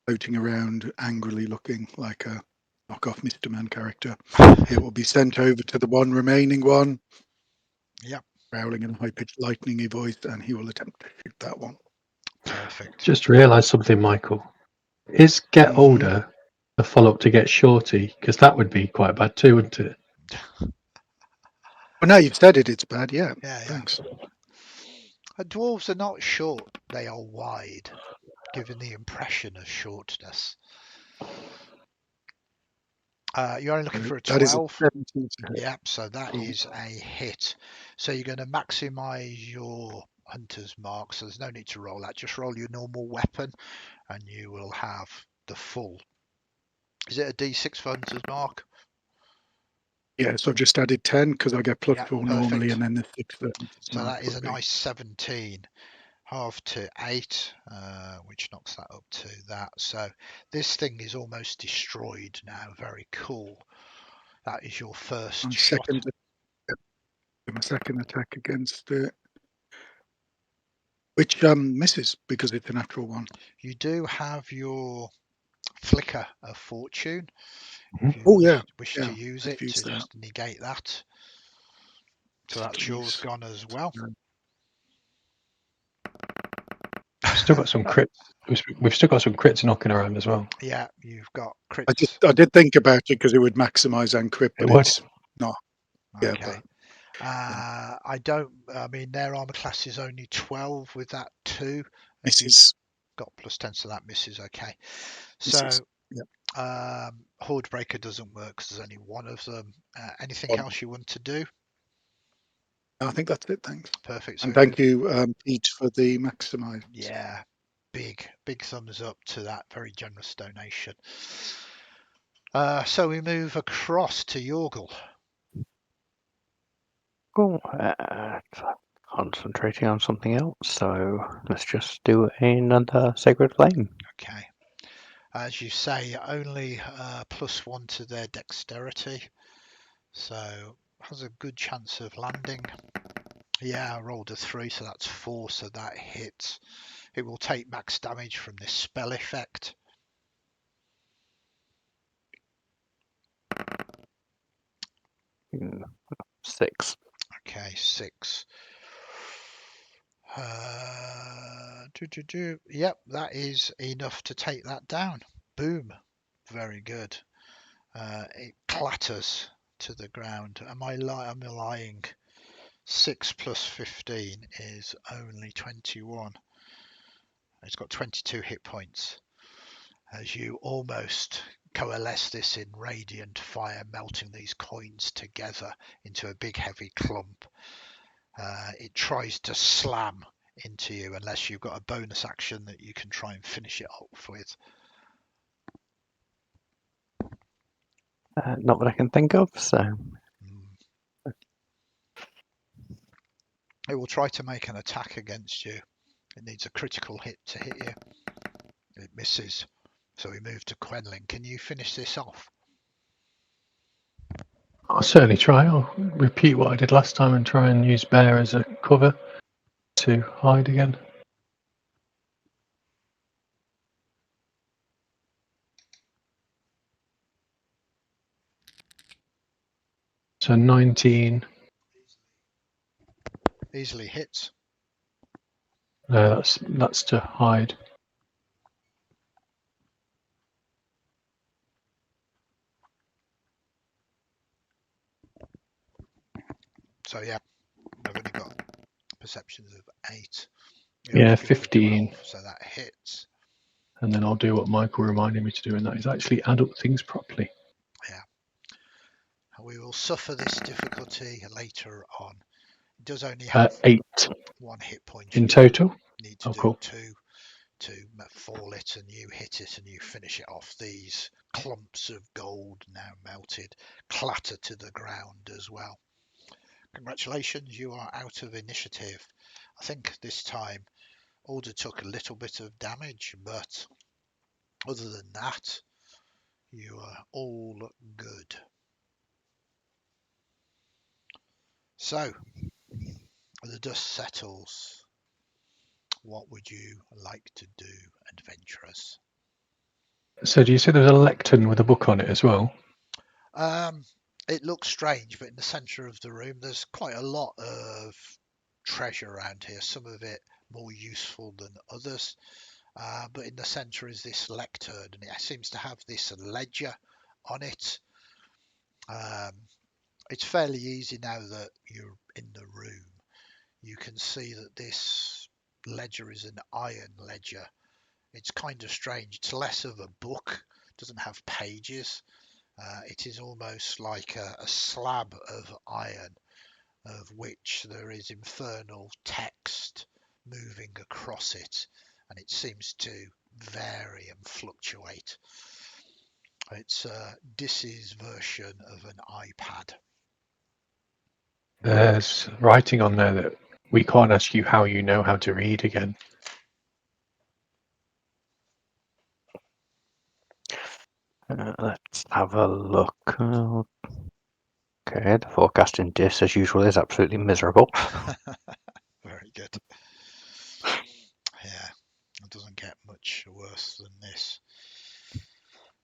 floating around angrily looking like a knockoff Mr. Man character. It will be sent over to the one remaining one. Yep. Growling in a high-pitched lightning-y voice, and he will attempt to shoot that one. Perfect. Just realised something, Michael. Is get older a follow-up to get shorty? Because that would be quite bad too, wouldn't it? Well, now you've said it, it's bad. Yeah, Yeah. thanks. Dwarves are not short; they are wide, giving the impression of shortness. You're only looking for a That is a 12. 17 to hit. Yep, so that Cool. is a hit. So you're going to maximize your hunter's mark, so there's no need to roll that. Just roll your normal weapon and you will have the full. Is it a D6 for hunter's mark? Yeah, so I've just added 10 because I get plus Yep, 4 normally, perfect. and then the 6 for So that is a nice 17. Half to 8, which knocks that up to that. So this thing is almost destroyed now. Very cool. That is your first shot. My second attack against it, which misses because it's a natural one. You do have your flicker of fortune. If you wish to use it to just negate that. So that's yours gone as well. Still got some crits. We've still got some crits knocking around as well. Yeah, you've got crits. I did think about it because it would maximize and crit, but it's not. Okay. Yeah, I mean, their armor class is only 12 with that 2. Misses. Got plus 10, so that misses. Okay. Misses. So Horde Breaker doesn't work because there's only one of them. Anything else you want to do? I think that's it. Thanks. Perfect. So and thank you, Pete, for the maximize. Yeah, big thumbs up to that. Very generous donation. So we move across to Yorgal. Cool. Concentrating on something else. So let's just do another Sacred Flame. Okay. As you say, only +1 to their dexterity, so has a good chance of landing. Yeah, I rolled a 3, so that's 4, so that hits. It will take max damage from this spell effect. Hmm. 6. Okay, 6. Yep, that is enough to take that down. Boom. Very good. It clatters to the ground. Am I lying? 6 plus 15 is only 21. It's got 22 hit points. As you almost coalesce this in radiant fire, melting these coins together into a big heavy clump. It tries to slam into you unless you've got a bonus action that you can try and finish it off with. Not that I can think of, so. It will try to make an attack against you. It needs a critical hit to hit you. It misses. So we move to Quenlan. Can you finish this off? I'll certainly try. I'll repeat what I did last time and try and use Bear as a cover to hide again. So 19. Easily hits. That's to hide. So yeah, I've only got perceptions of 8. Yeah, 15. 12, so that hits. And then I'll do what Michael reminded me to do, and that is actually add up things properly. Yeah. We will suffer this difficulty later on. It does only have 8 1 hit point. in total. Need to do cool. 2. to fall it and you hit it and you finish it off, these clumps of gold now melted clatter to the ground as well. Congratulations, you are out of initiative. I think this time Alder took a little bit of damage, but other than that, you are all good. So, the dust settles. What would you like to do, adventurers? So do you say there's a lectern with a book on it as well? It looks strange, but in the centre of the room, there's quite a lot of treasure around here. Some of it more useful than others. But in the centre is this lectern, and it seems to have this ledger on it. It's fairly easy now that you're in the room. You can see that this ledger is an iron ledger. It's kind of strange. It's less of a book. It doesn't have pages. It is almost like a slab of iron, of which there is infernal text moving across it, and it seems to vary and fluctuate. It's Dis's version of an iPad. There's writing on there that we can't ask you how you know how to read again. Let's have a look. Okay, the forecast in Dis, as usual, is absolutely miserable. Very good. Yeah, it doesn't get much worse than this.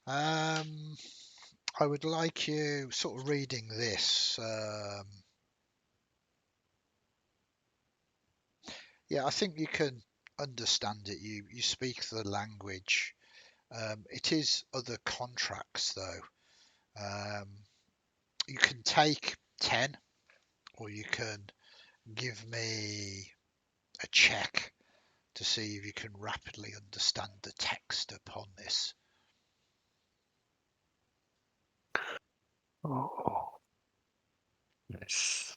I would like you sort of reading this. Yeah, I think you can understand it. You speak the language. It is other contracts though. You can take 10, or you can give me a check to see if you can rapidly understand the text upon this. Oh, yes.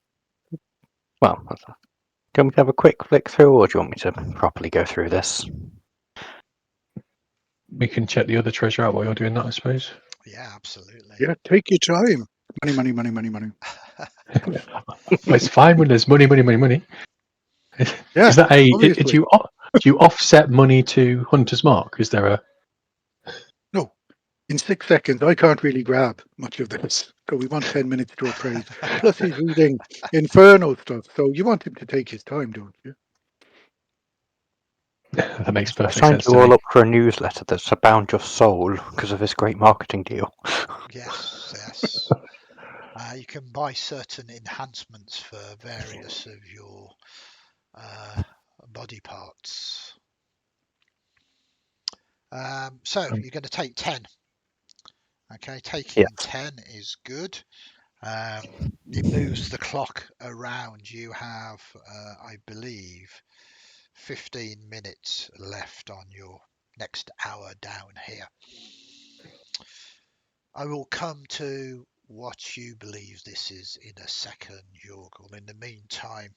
Well, do you want me to have a quick flick through, or do you want me to properly go through this? We can check the other treasure out while you're doing that, I suppose. Yeah, absolutely. Yeah, take your time. Money, money, money, money, money. It's fine when there's money, money, money, money. Yeah, Is that obviously. do you offset money to Hunter's Mark? Is there a... No, in 6 seconds, I can't really grab much of this. So we want 10 minutes to appraise. Plus he's reading infernal stuff. So you want him to take his time, don't you? That makes I perfect signed sense you to all me. up for a newsletter that's abound your soul because of this great marketing deal. Yes. You can buy certain enhancements for various of your body parts. So you're going to take 10. Okay, taking Yes. 10 is good. It moves the clock around. You have, I believe, 15 minutes left on your next hour down here. I will come to what you believe this is in a second, Yorgal. In the meantime,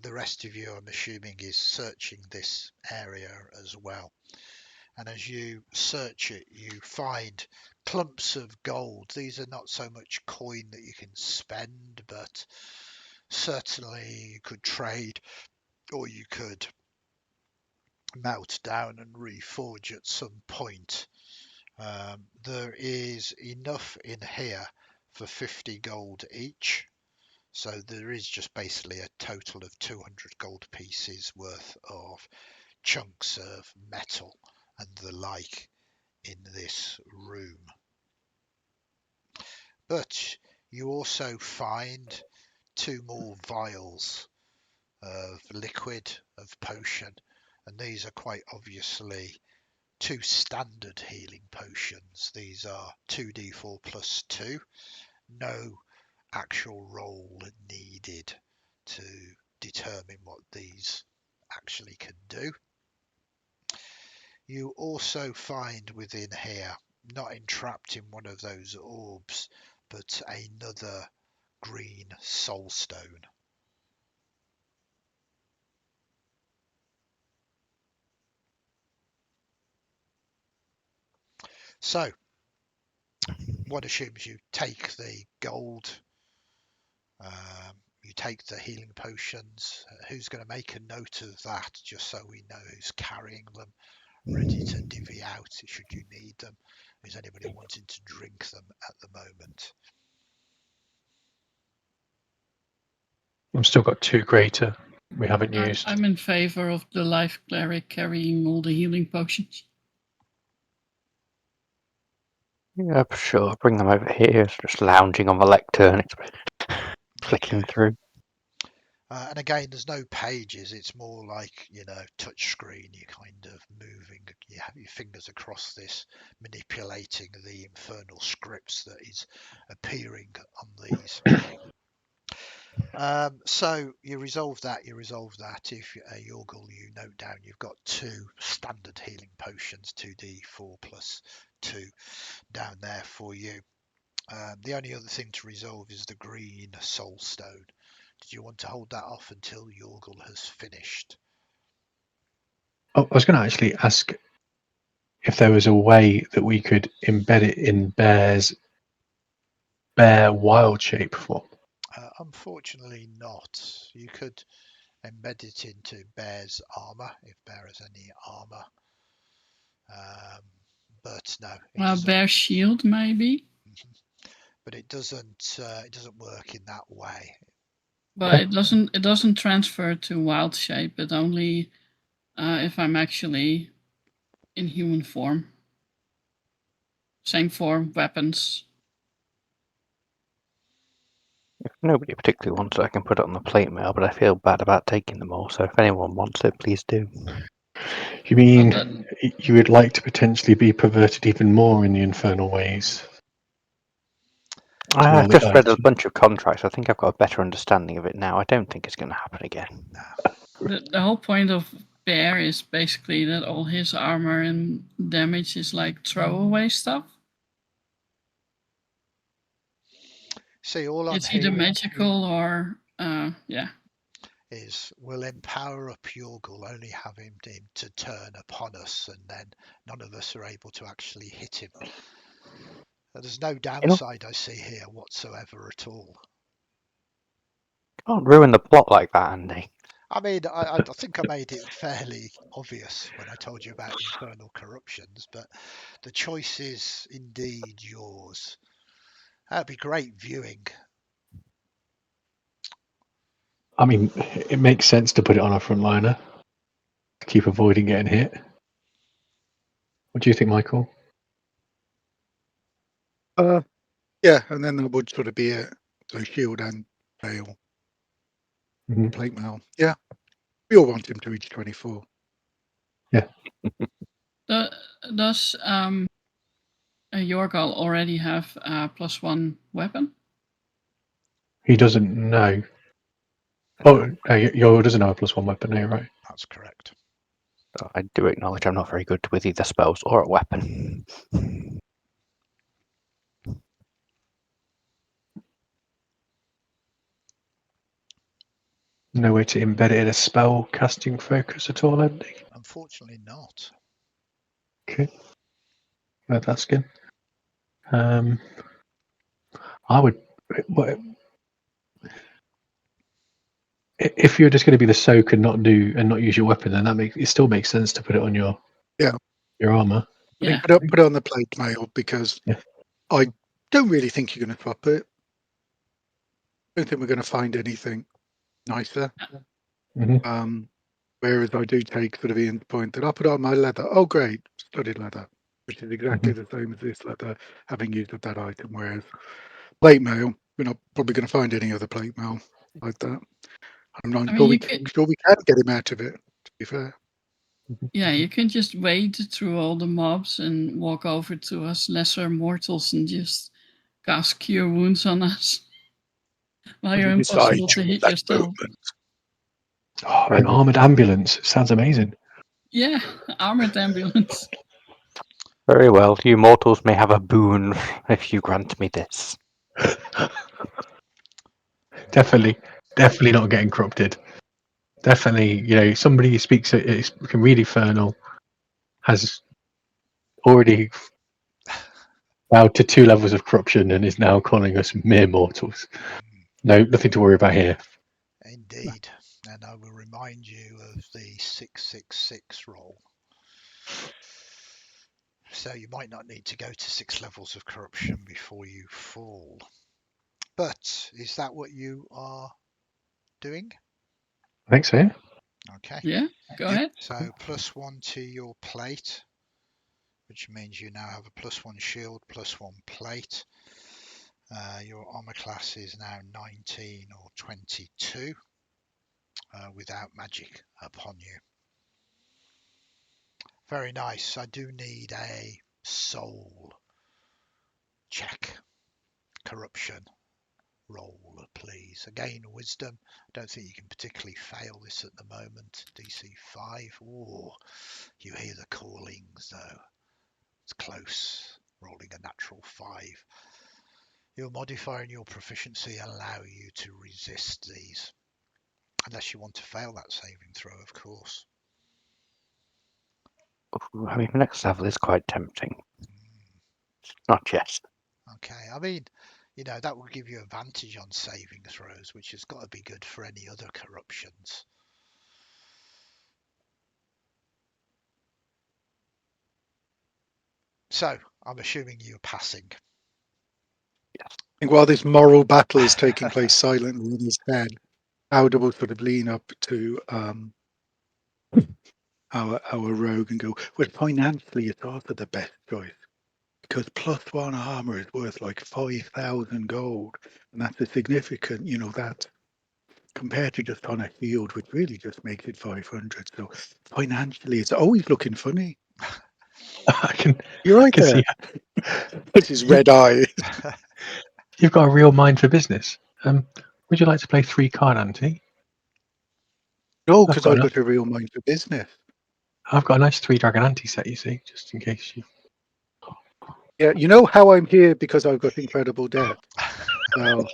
the rest of you, I'm assuming, is searching this area as well. And as you search it, you find clumps of gold. These are not so much coin that you can spend, but certainly you could trade, or you could melt down and reforge at some point. There is enough in here for 50 gold each. So there is just basically a total of 200 gold pieces worth of chunks of metal and the like in this room. But you also find 2 more vials of liquid, of potion, and these are quite obviously 2 standard healing potions. These are 2d4 plus 2. No actual roll needed to determine what these actually can do. You also find within here, not entrapped in one of those orbs, but another green soul stone. So, one assumes you take the gold, you take the healing potions. Who's going to make a note of that, just so we know who's carrying them, ready to divvy out should you need them? Is anybody wanting to drink them at the moment? I've still got 2 greater we haven't used. I'm in favor of the life cleric carrying all the healing potions. Yeah, sure. Bring them over here. It's just lounging on the lectern. It's flicking through. And again, there's no pages. It's more like, touch screen. You're kind of moving. You have your fingers across this, manipulating the infernal scripts that is appearing on these. So you resolve that. If Yorgal, you note down you've got 2 standard healing potions, 2d4 plus 2 down there for you. The only other thing to resolve is the green soul stone. Did you want to hold that off until Yorgal has finished? Oh, I was going to actually ask if there was a way that we could embed it in Bear's Bear wild shape form. Unfortunately not. You could embed it into Bear's armor, if Bear has any armor. But no. Bear shield, maybe? But it doesn't work in that way. But it doesn't transfer to wild shape, but only if I'm actually in human form. Same for weapons. If nobody particularly wants it, I can put it on the plate mail, but I feel bad about taking them all, so if anyone wants it, please do. You mean you would like to potentially be perverted even more in the infernal ways? I've just read a bunch of contracts. I think I've got a better understanding of it now. I don't think it's going to happen again. The whole point of Bear is basically that all his armor and damage is like throwaway stuff. See, all I'm it's either magical or is we'll empower up Yorgal, only having him to turn upon us, and then none of us are able to actually hit him. There's no downside I see here whatsoever at all. Can't ruin the plot like that, Andy. I mean, I think I made it fairly obvious when I told you about infernal corruptions, but the choice is indeed yours. That'd be great viewing. I mean, it makes sense to put it on a frontliner. Keep avoiding getting hit. What do you think, Michael? Yeah, and then there would sort of be it. So shield and mail. Mm-hmm. Plate mail. Yeah. We all want him to reach 24. Yeah. Does Yorgal already have a +1 weapon? He doesn't know. Oh, Yorgal doesn't have a +1 weapon, no, right? That's correct. I do acknowledge I'm not very good with either spells or a weapon. No way to embed it in a spell casting focus at all, Andy? Unfortunately not. Okay. Worth asking. I would... If you're just going to be the soak and not use your weapon, then it still makes sense to put it on your armor. Yeah. Put it on the plate mail because I don't really think you're going to swap it. I don't think we're going to find anything nicer. Mm-hmm. Whereas I do take sort of Ian's point that I'll put on my leather. Oh, great, studded leather, which is exactly the same as this leather, having used up that item. Whereas plate mail, we're not probably going to find any other plate mail like that. I'm not sure we can get him out of it, to be fair. Yeah, you can just wade through all the mobs and walk over to us lesser mortals and just cast Cure Wounds on us. While you're impossible to hit yourself. Oh, an armoured ambulance. Sounds amazing. Yeah, armoured ambulance. Very well. You mortals may have a boon if you grant me this. Definitely not getting corrupted. Definitely, somebody who speaks can read infernal, has already bowed to 2 levels of corruption and is now calling us mere mortals. No, nothing to worry about here. Indeed. And I will remind you of the 666 roll. So you might not need to go to 6 levels of corruption before you fall. But is that what you are doing? I think so. Okay. Yeah, go ahead. So +1 to your plate, which means you now have a +1 shield, +1 plate. Your armor class is now 19 or 22 without magic upon you. Very nice. I do need a soul check, corruption roll, please. Again, wisdom. I don't think you can particularly fail this at the moment. DC 5. Oh, you hear the callings though. It's close. Rolling a natural 5. Your modifier and your proficiency allow you to resist these. Unless you want to fail that saving throw, of course. Ooh, I mean, the next level is quite tempting. Not yet. Okay, I mean, you know, that will give you advantage on saving throws, which has got to be good for any other corruptions. So, I'm assuming you're passing. Yes. I think while this moral battle is taking place silently in his head, Alder will sort of lean up to our rogue and go, well, financially, it's also the best choice. Because +1 armor is worth like 5,000 gold. And that's a significant, you know, that compared to just on a shield, which really just makes it 500. So financially, it's always looking funny. You're right I can there. see This is red eye. you've got a real mind for business. Would you like to play 3 card ante? No, I've because got I've enough. got a real mind for business. I've got a nice 3 dragon ante set, you see, just in case you. Yeah, you know how I'm here because I've got incredible debt. So,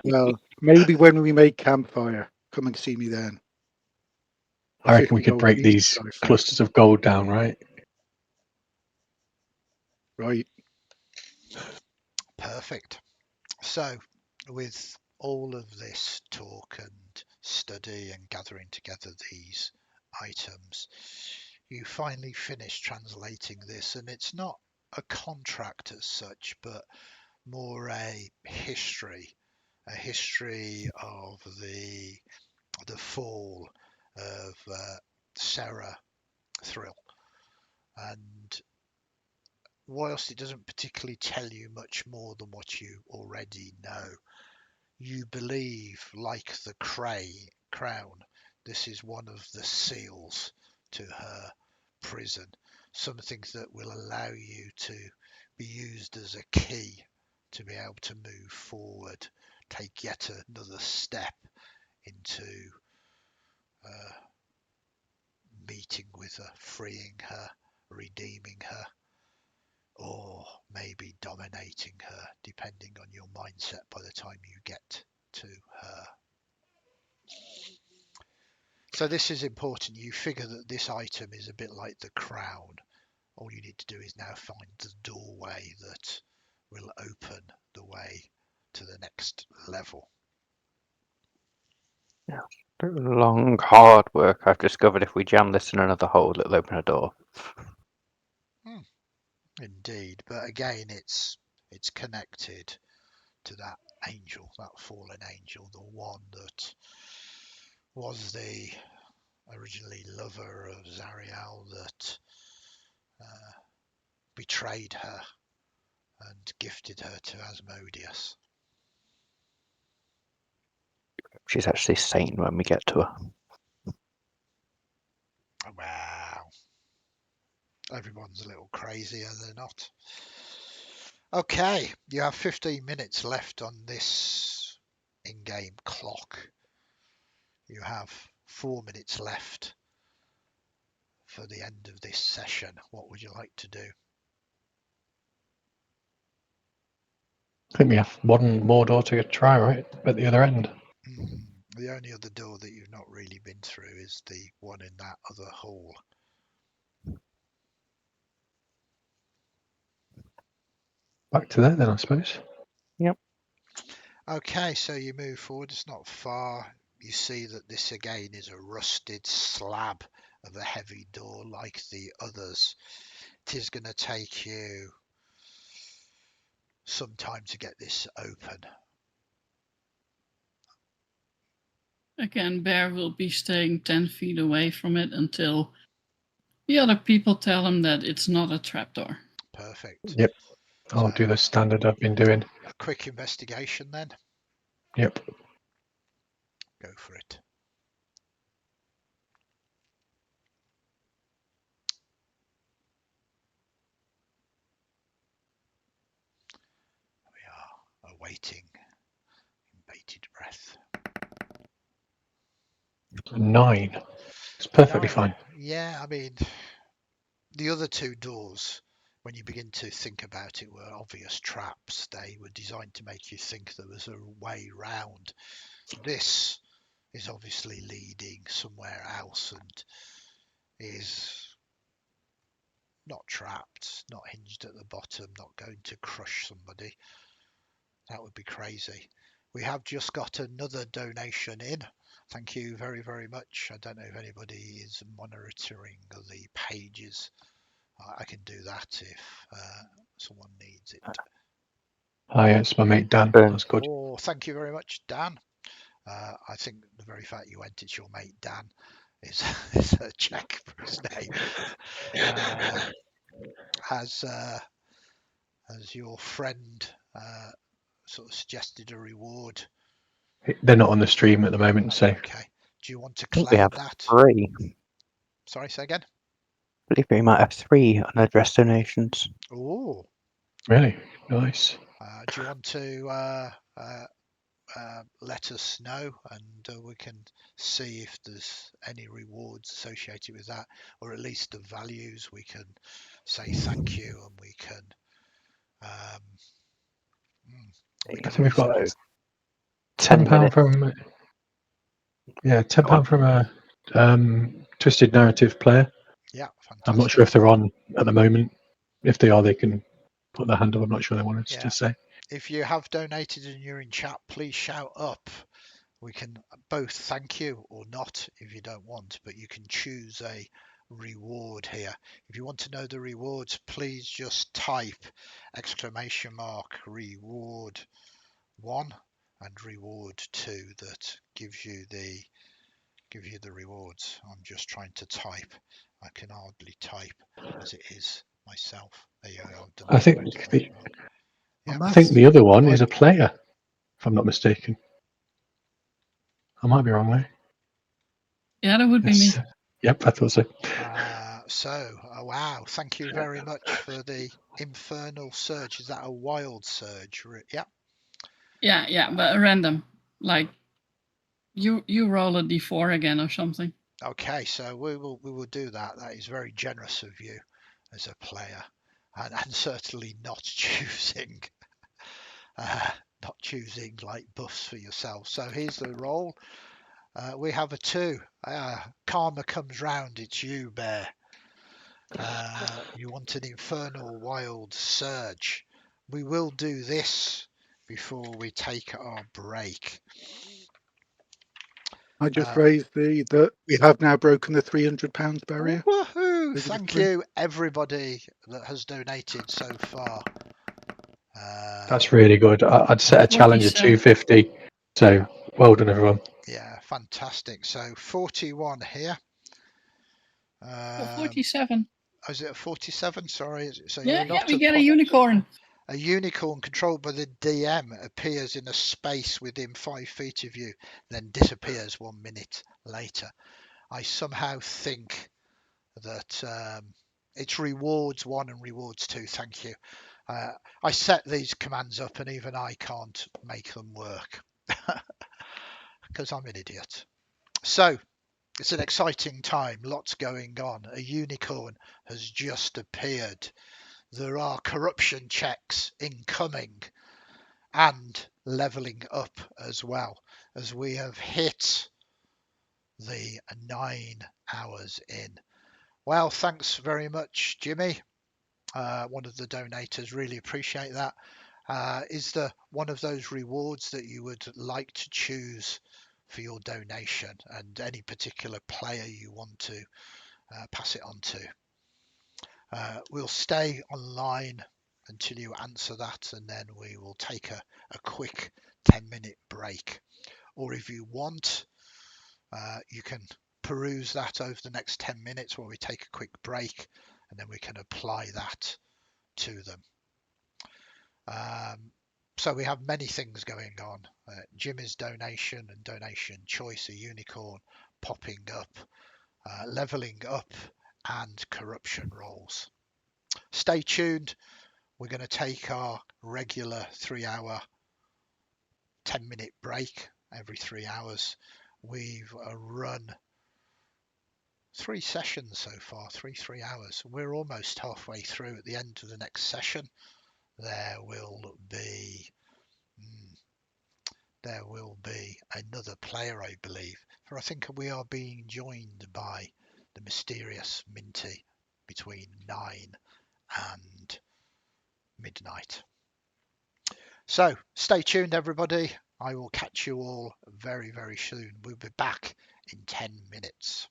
well, maybe when we make campfire, come and see me then. I reckon we 50 could gold break each, these clusters of gold down, right? right? Perfect. So, with all of this talk and study and gathering together these items, you finally finish translating this, and it's not a contract as such, but more a history of the fall of Sarah Thrill. And whilst it doesn't particularly tell you much more than what you already know, you believe, like the crown, this is one of the seals to her prison, something that will allow you to be used as a key to be able to move forward, take yet another step into meeting with her, freeing her, redeeming her, or maybe dominating her, depending on your mindset by the time you get to her. So this is important. You figure that this item is a bit like the crown. All you need to do is now find the doorway that will open the way to the next level. Yeah. Through long, hard work, I've discovered if we jam this in another hole, it'll open a door. Indeed, but again, it's connected to that angel, that fallen angel, the one that was the originally lover of Zariel that betrayed her and gifted her to Asmodeus. She's actually sane when we get to her. Wow. Everyone's a little crazy, are they not? Okay, you have 15 minutes left on this in-game clock. You have 4 minutes left for the end of this session. What would you like to do? I think we have one more door to try, right? At the other end. The only other door that you've not really been through is the one in that other hall. back to there then, I suppose. Okay, so you move forward. It's not far. You see that this again is a rusted slab of a heavy door like the others. It is going to take you some time to get this open. Again, Bear will be staying 10 feet away from it until the other people tell him that it's not a trapdoor. Perfect. Yep. I'll So, do the standard I've been doing. a quick investigation then. Yep. Go for it. We are awaiting in bated breath. 9. It's perfectly 9. fine. Yeah, I mean, the other two doors, when you begin to think about it, were obvious traps. They were designed to make you think there was a way round. This is obviously leading somewhere else and is not trapped, not hinged at the bottom, not going to crush somebody. That would be crazy. We have just got another donation in. Thank you very, very much. I don't know if anybody is monitoring the pages. I can do that if someone needs it. Hi, it's my mate Dan. Burn. That's good. Oh, thank you very much, Dan. I think the very fact you went, it's your mate Dan, is a check for his name. Has your friend sort of suggested a reward? They're not on the stream at the moment, so Okay. Do you want to I think we claim have that? 3. Sorry, say again. I believe we might have 3 unaddressed donations. Oh. really nice. Do you want to let us know, and we can see if there's any rewards associated with that, or at least the values? We can say thank you, and we can. We I can think we've got reward. £10 from £10 from a Twisted Narrative player. Yeah, fantastic. I'm not sure if they're on at the moment. If they are, they can put their hand up. I'm not sure they want us Yeah. to say. If you have donated and you're in chat, please shout up. We can both thank you or not if you don't want, but you can choose a reward here. If you want to know the rewards, please just type !reward 1 and reward 2. That gives you the rewards. I'm just trying to type. I can hardly type as it is myself. There you go. I've done I think the other one is a player, if I'm not mistaken. I might be wrong there. Yeah, that would be me. Yep, I thought so. Wow, thank you very much for the Infernal Surge. Is that a wild surge? Yeah. Yeah, but random. Like you roll a d4 again or something. Okay, so we will do that. That is very generous of you as a player, and certainly not choosing like buffs for yourself. So here's the roll. We have a 2. Karma comes round. It's you, Bear. You want an Infernal Wild Surge. We will do this before we take our break. I just raised that we have now broken the £300 barrier. Woohoo! Thank you, everybody that has donated so far. That's really good. I'd set a challenge of 250. So well done, everyone. Yeah, fantastic. So 41 here. 47. Is it a 47? Sorry. So Yeah, you're not we get a unicorn. A unicorn controlled by the DM appears in a space within 5 feet of you, then disappears 1 minute later. I somehow think that it's rewards 1 and rewards 2. Thank you. I set these commands up and even I can't make them work because I'm an idiot. So it's an exciting time. Lots going on. A unicorn has just appeared. There are corruption checks incoming and leveling up as well, as we have hit the 9 hours in. Well, thanks very much, Jimmy. one of the donators. Really appreciate that. Is there one of those rewards that you would like to choose for your donation, and any particular player you want to pass it on to? We'll stay online until you answer that, and then we will take a quick 10-minute break. Or if you want, you can peruse that over the next 10 minutes while we take a quick break, and then we can apply that to them. So we have many things going on. Jimmy's donation and donation choice, a unicorn popping up, leveling up, and corruption rolls. Stay tuned. We're going to take our regular 3-hour 10-minute break every 3 hours. We've run 3 sessions so far, 3 hours. We're almost halfway through. At the end of the next session, there will be another player, I believe. For I think we are being joined by the mysterious Minty between 9 and midnight. So stay tuned, everybody. I will catch you all very, very soon. We'll be back in 10 minutes.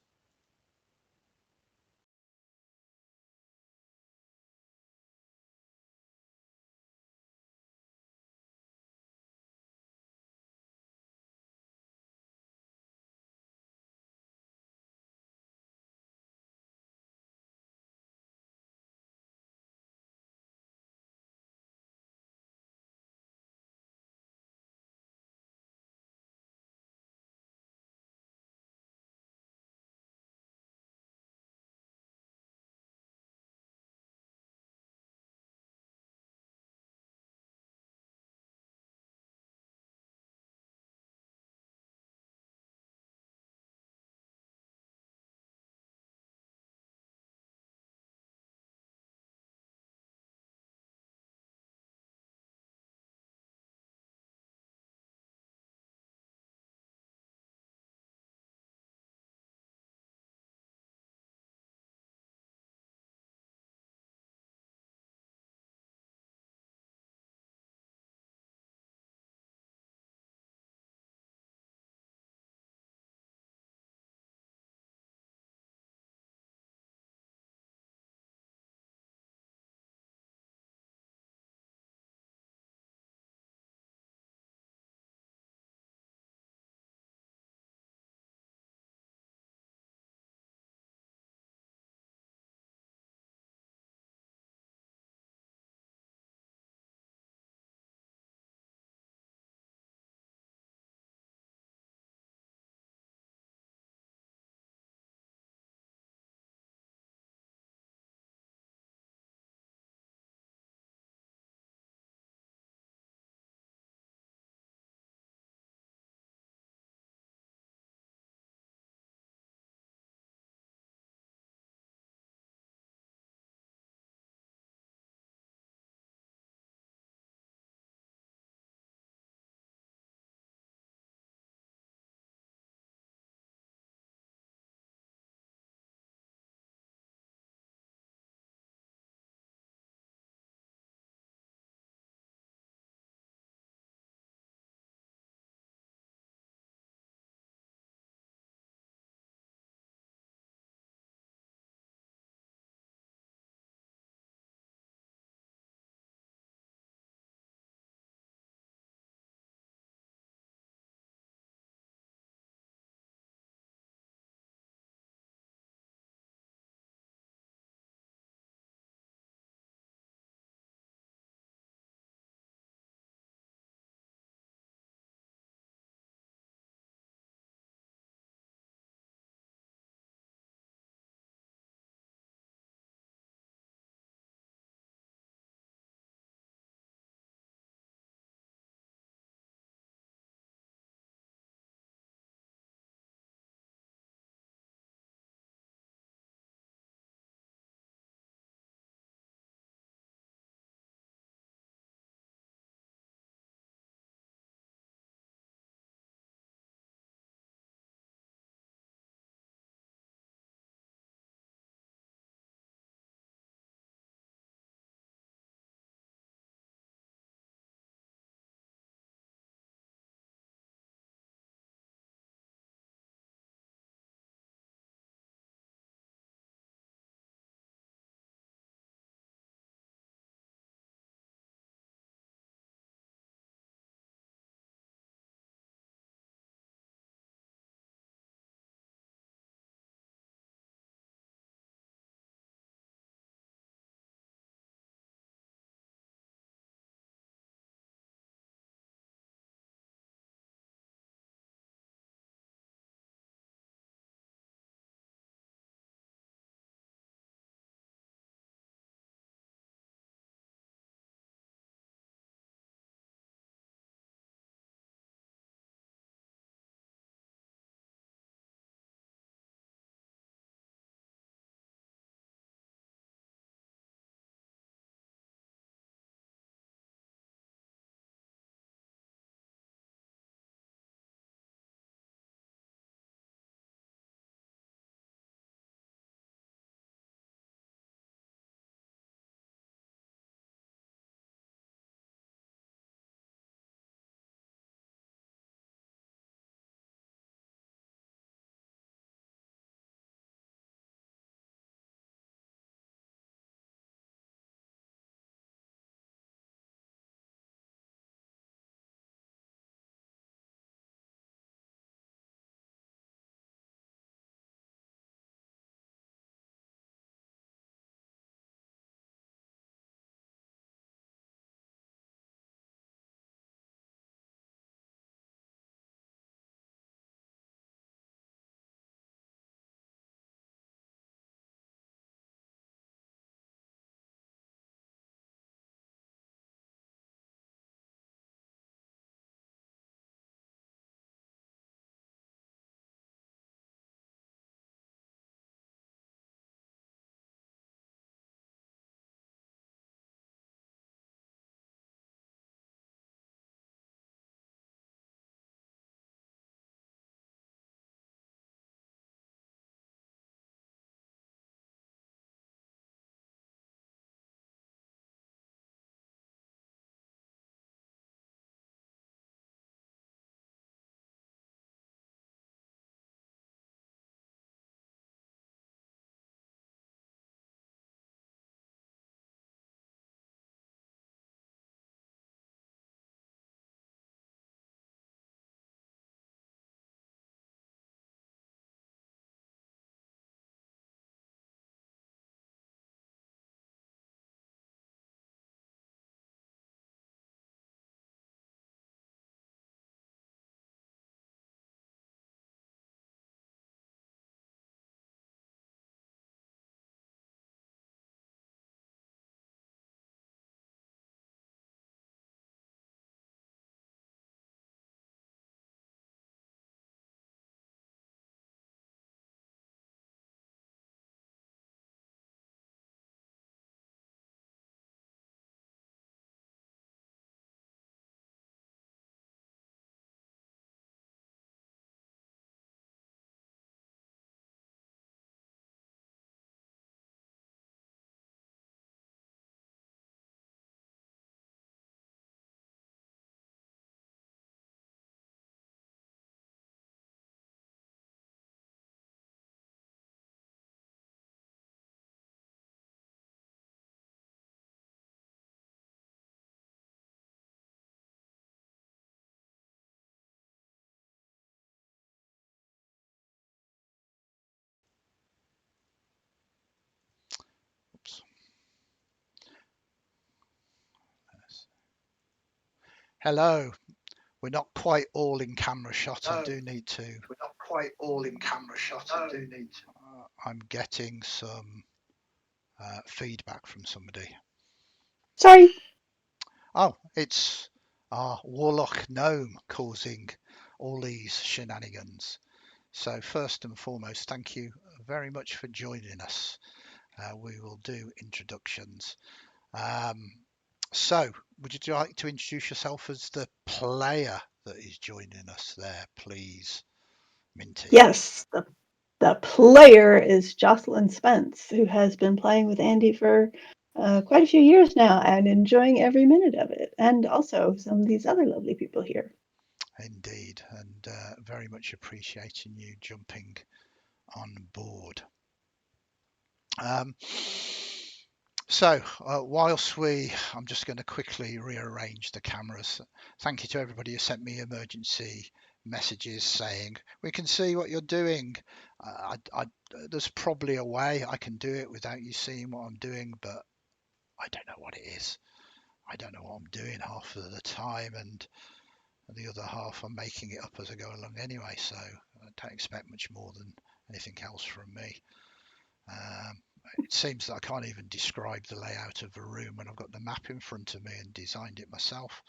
Hello. We're not quite all in camera shot. I do need to. We're not quite all in camera shot. I do need to. I'm getting some feedback from somebody. Sorry. Oh, it's our warlock gnome causing all these shenanigans. So first and foremost, thank you very much for joining us. We will do introductions. So, would you like to introduce yourself as the player that is joining us there, please, Minty? Yes, the player is Jocelyn Spence, who has been playing with Andy for quite a few years now and enjoying every minute of it, and also some of these other lovely people here. Indeed, and very much appreciating you jumping on board. So, whilst I'm just going to quickly rearrange the cameras. Thank you to everybody who sent me emergency messages saying, we can see what you're doing. There's probably a way I can do it without you seeing what I'm doing, but I don't know what it is. I don't know what I'm doing half of the time, and the other half I'm making it up as I go along anyway, so I don't expect much more than anything else from me. It seems that I can't even describe the layout of a room when I've got the map in front of me and designed it myself.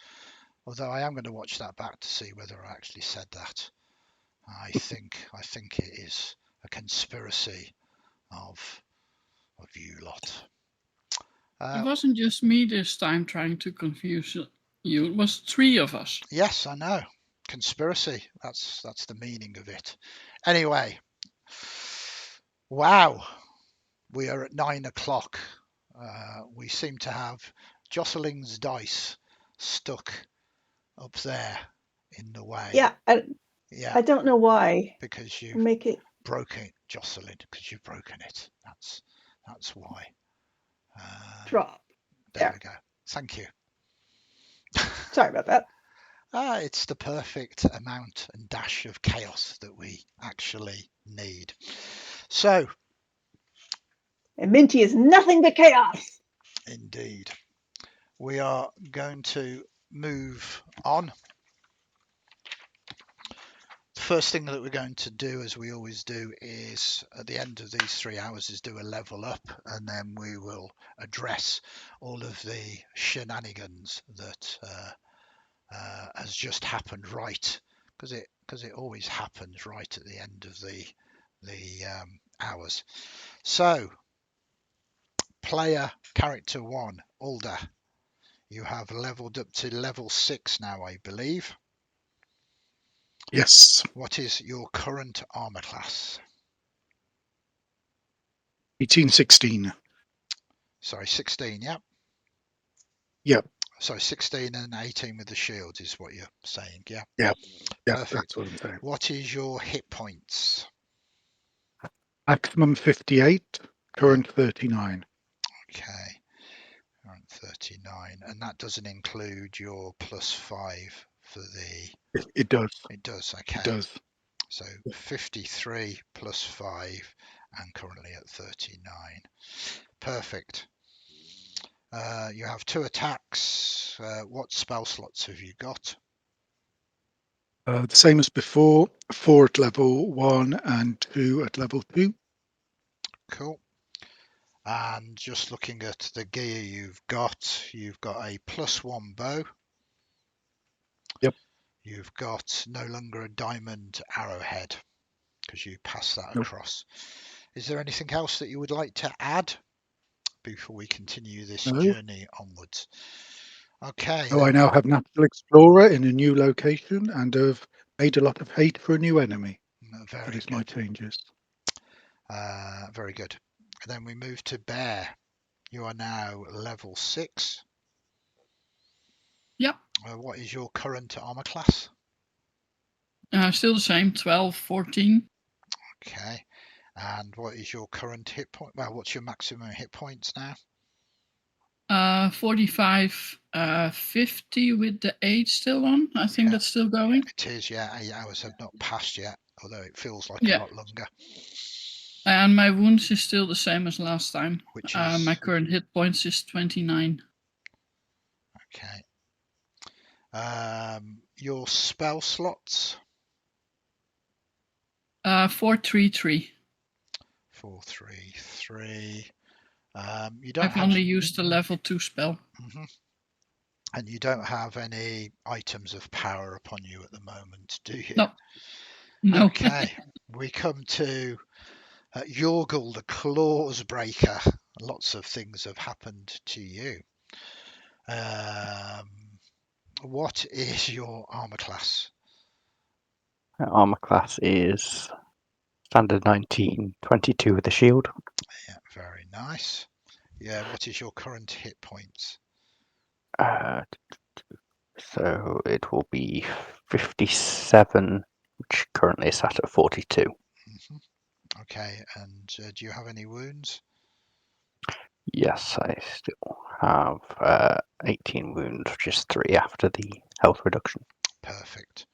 Although I am going to watch that back to see whether I actually said that. I think it is a conspiracy of you lot. It wasn't just me this time trying to confuse you. It was 3 of us. Yes, I know. Conspiracy. That's the meaning of it. Anyway. Wow. We are at 9 o'clock. We seem to have Jocelyn's dice stuck up there in the way. Yeah, I don't know why. Because you've Make it broken it, Jocelyn. Because you've broken it. That's why. drop. There we go. Thank you. Sorry about that. It's the perfect amount and dash of chaos that we actually need. So. And Minty is nothing but chaos. Indeed. We are going to move on. The first thing that we're going to do, as we always do, is at the end of these 3 hours is do a level up, and then we will address all of the shenanigans that has just happened, right? Because it always happens right at the end of the hours. So, player character 1, Alder. You have leveled up to level 6 now, I believe. Yes. What is your current armor class? 1816. Sorry, 16, yeah? Yep. So 16 and 18 with the shields is what you're saying, yeah? Yeah. Yeah, Perfect. that's what I'm saying. What is your hit points? Maximum 58, current 39. Okay, current 39. And that doesn't include your +5 for the... It does. It does, okay. It does. So 53 +5 and currently at 39. Perfect. You have 2 attacks. What spell slots have you got? The same as before, 4 at level 1 and 2 at level 2. Cool. And just looking at the gear you've got a +1 bow. Yep. You've got no longer a diamond arrowhead because you passed that Nope. across. Is there anything else that you would like to add before we continue this No. journey onwards? Okay. So I now have Natural Explorer in a new location and have made a lot of hate for a new enemy. Very That is good. my changes. Very good. And then we move to Bear. You are now level 6. Yep. What is your current armor class? Still the same, 12, 14. Okay. And what is your current hit point? Well, what's your maximum hit points now? 45, 50 with the 8 still on. I think that's still going. It is, yeah. 8 hours have not passed yet, although it feels like a lot longer. And my wounds is still the same as last time. Which is? My current hit points is 29. Okay. Your spell slots? 433. 433. You don't I've have. only used the level 2 spell. Mhm. And you don't have any items of power upon you at the moment, do you? No. No. Okay. We come to Yorgal, the Claws Breaker. Lots of things have happened to you. What is your armor class? Armor class is standard 19, 22 with a shield. Yeah, very nice. Yeah, what is your current hit points? So it will be 57, which currently is sat at 42. Mhm. Okay, and do you have any wounds? Yes, I still have 18 wounds, which is 3 after the health reduction. Perfect.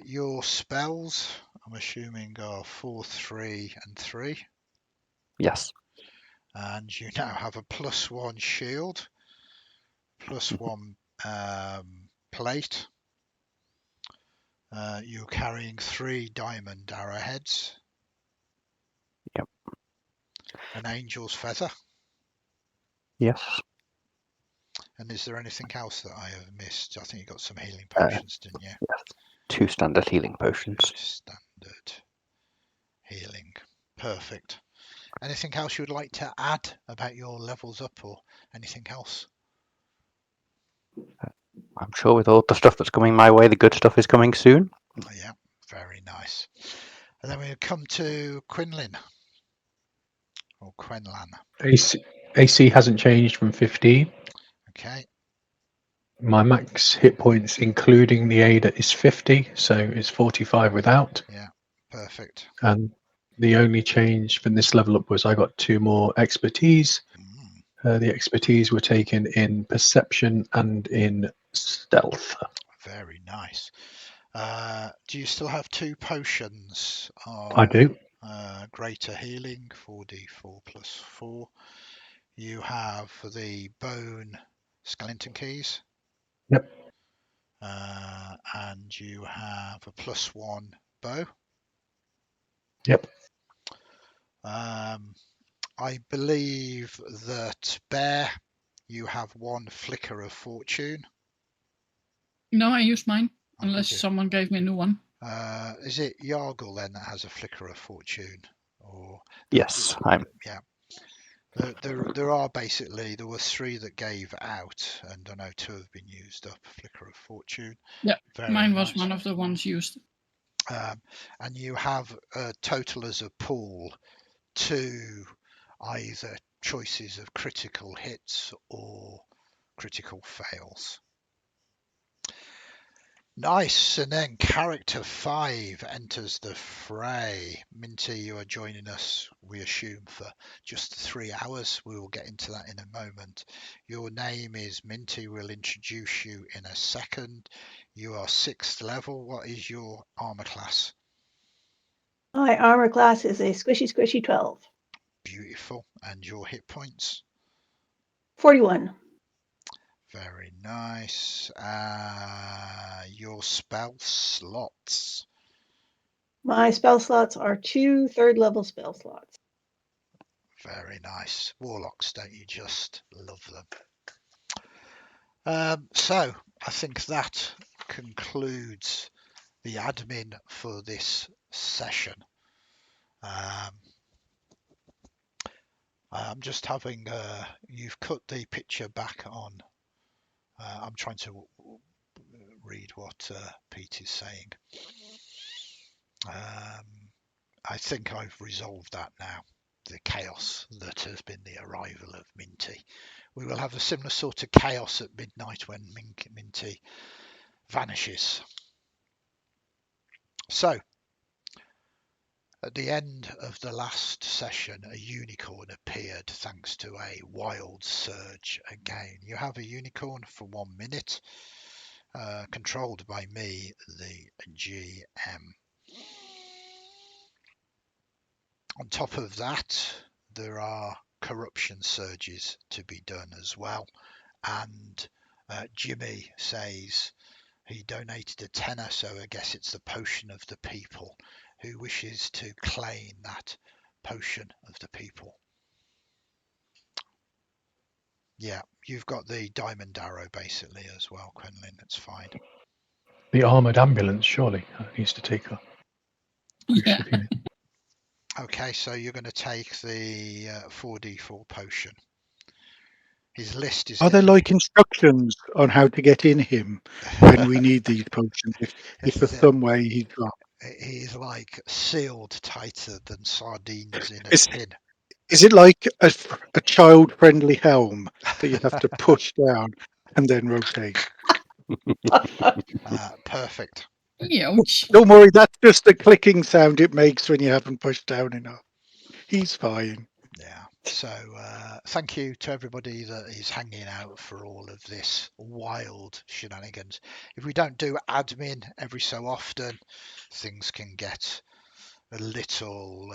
Your spells, I'm assuming, are 4, 3, and 3. Yes. And you now have a +1 shield, +1 plate. You're carrying 3 diamond arrowheads. Yep. An angel's feather. Yes. And is there anything else that I have missed? I think you got some healing potions, didn't you? Yes. 2 standard healing potions. Standard healing. Perfect. Anything else you would like to add about your levels up or anything else? I'm sure with all the stuff that's coming my way, the good stuff is coming soon. Oh, yeah, very nice. And then we come to Quenlan or Quenlan. AC hasn't changed from 15. Okay. My max hit points, including the aid, is 50, so it's 45 without. Yeah, perfect. And the only change from this level up was I got 2 more expertise. The expertise were taken in perception and in stealth. Very nice. Do you still have 2 potions of I do. greater healing, 4d4 plus 4? You have the bone skeleton keys. Yep. And you have a +1 bow. Yep. I believe that Bear, you have 1 flicker of fortune. No, I used mine, Oh, did unless you? someone gave me a new one. Is it Yorgal then that has a flicker of fortune? Or Yes, yeah. There are basically, there were 3 that gave out, and I know 2 have been used up. Flicker of fortune. Yeah, Very mine nice. was one of the ones used. And you have a total as a pool 2 either choices of critical hits or critical fails. Nice. And then character 5 enters the fray. Minty, you are joining us, we assume, for just 3 hours. We will get into that in a moment. Your name is Minty. We'll introduce you in a second. You are 6th level. What is your armor class? My armor class is a squishy 12. Beautiful. And your hit points? 41. Very nice. Your spell slots? My spell slots are 2 3rd-level spell slots. Very nice. Warlocks, don't you just love them? So I think that concludes the admin for this session. I'm just having, you've cut the picture back on. I'm trying to read what Pete is saying. I think I've resolved that now. The chaos that has been the arrival of Minty. We will have a similar sort of chaos at midnight when Minty vanishes. So, at the end of the last session, a unicorn appeared thanks to a wild surge again. You have a unicorn for 1 minute, controlled by me, the GM. On top of that, there are corruption surges to be done as well, and Jimmy says he donated a tenner, so I guess it's the potion of the people. Who wishes to claim that potion of the people? Yeah, you've got the diamond arrow basically as well, Quenlan. That's fine. The armoured ambulance, surely, needs to take a Yeah. potion. Okay, so you're going to take the 4d4 potion. His list is Are there getting... like instructions on how to get in him when we need these potions? If for some way he's got. He is like sealed tighter than sardines in a tin. Is it like a child-friendly helm that you have to push down and then rotate? Perfect. Ouch. Don't worry, that's just the clicking sound it makes when you haven't pushed down enough. He's fine. Yeah. So thank you to everybody that is hanging out for all of this wild shenanigans. If we don't do admin every so often, things can get a little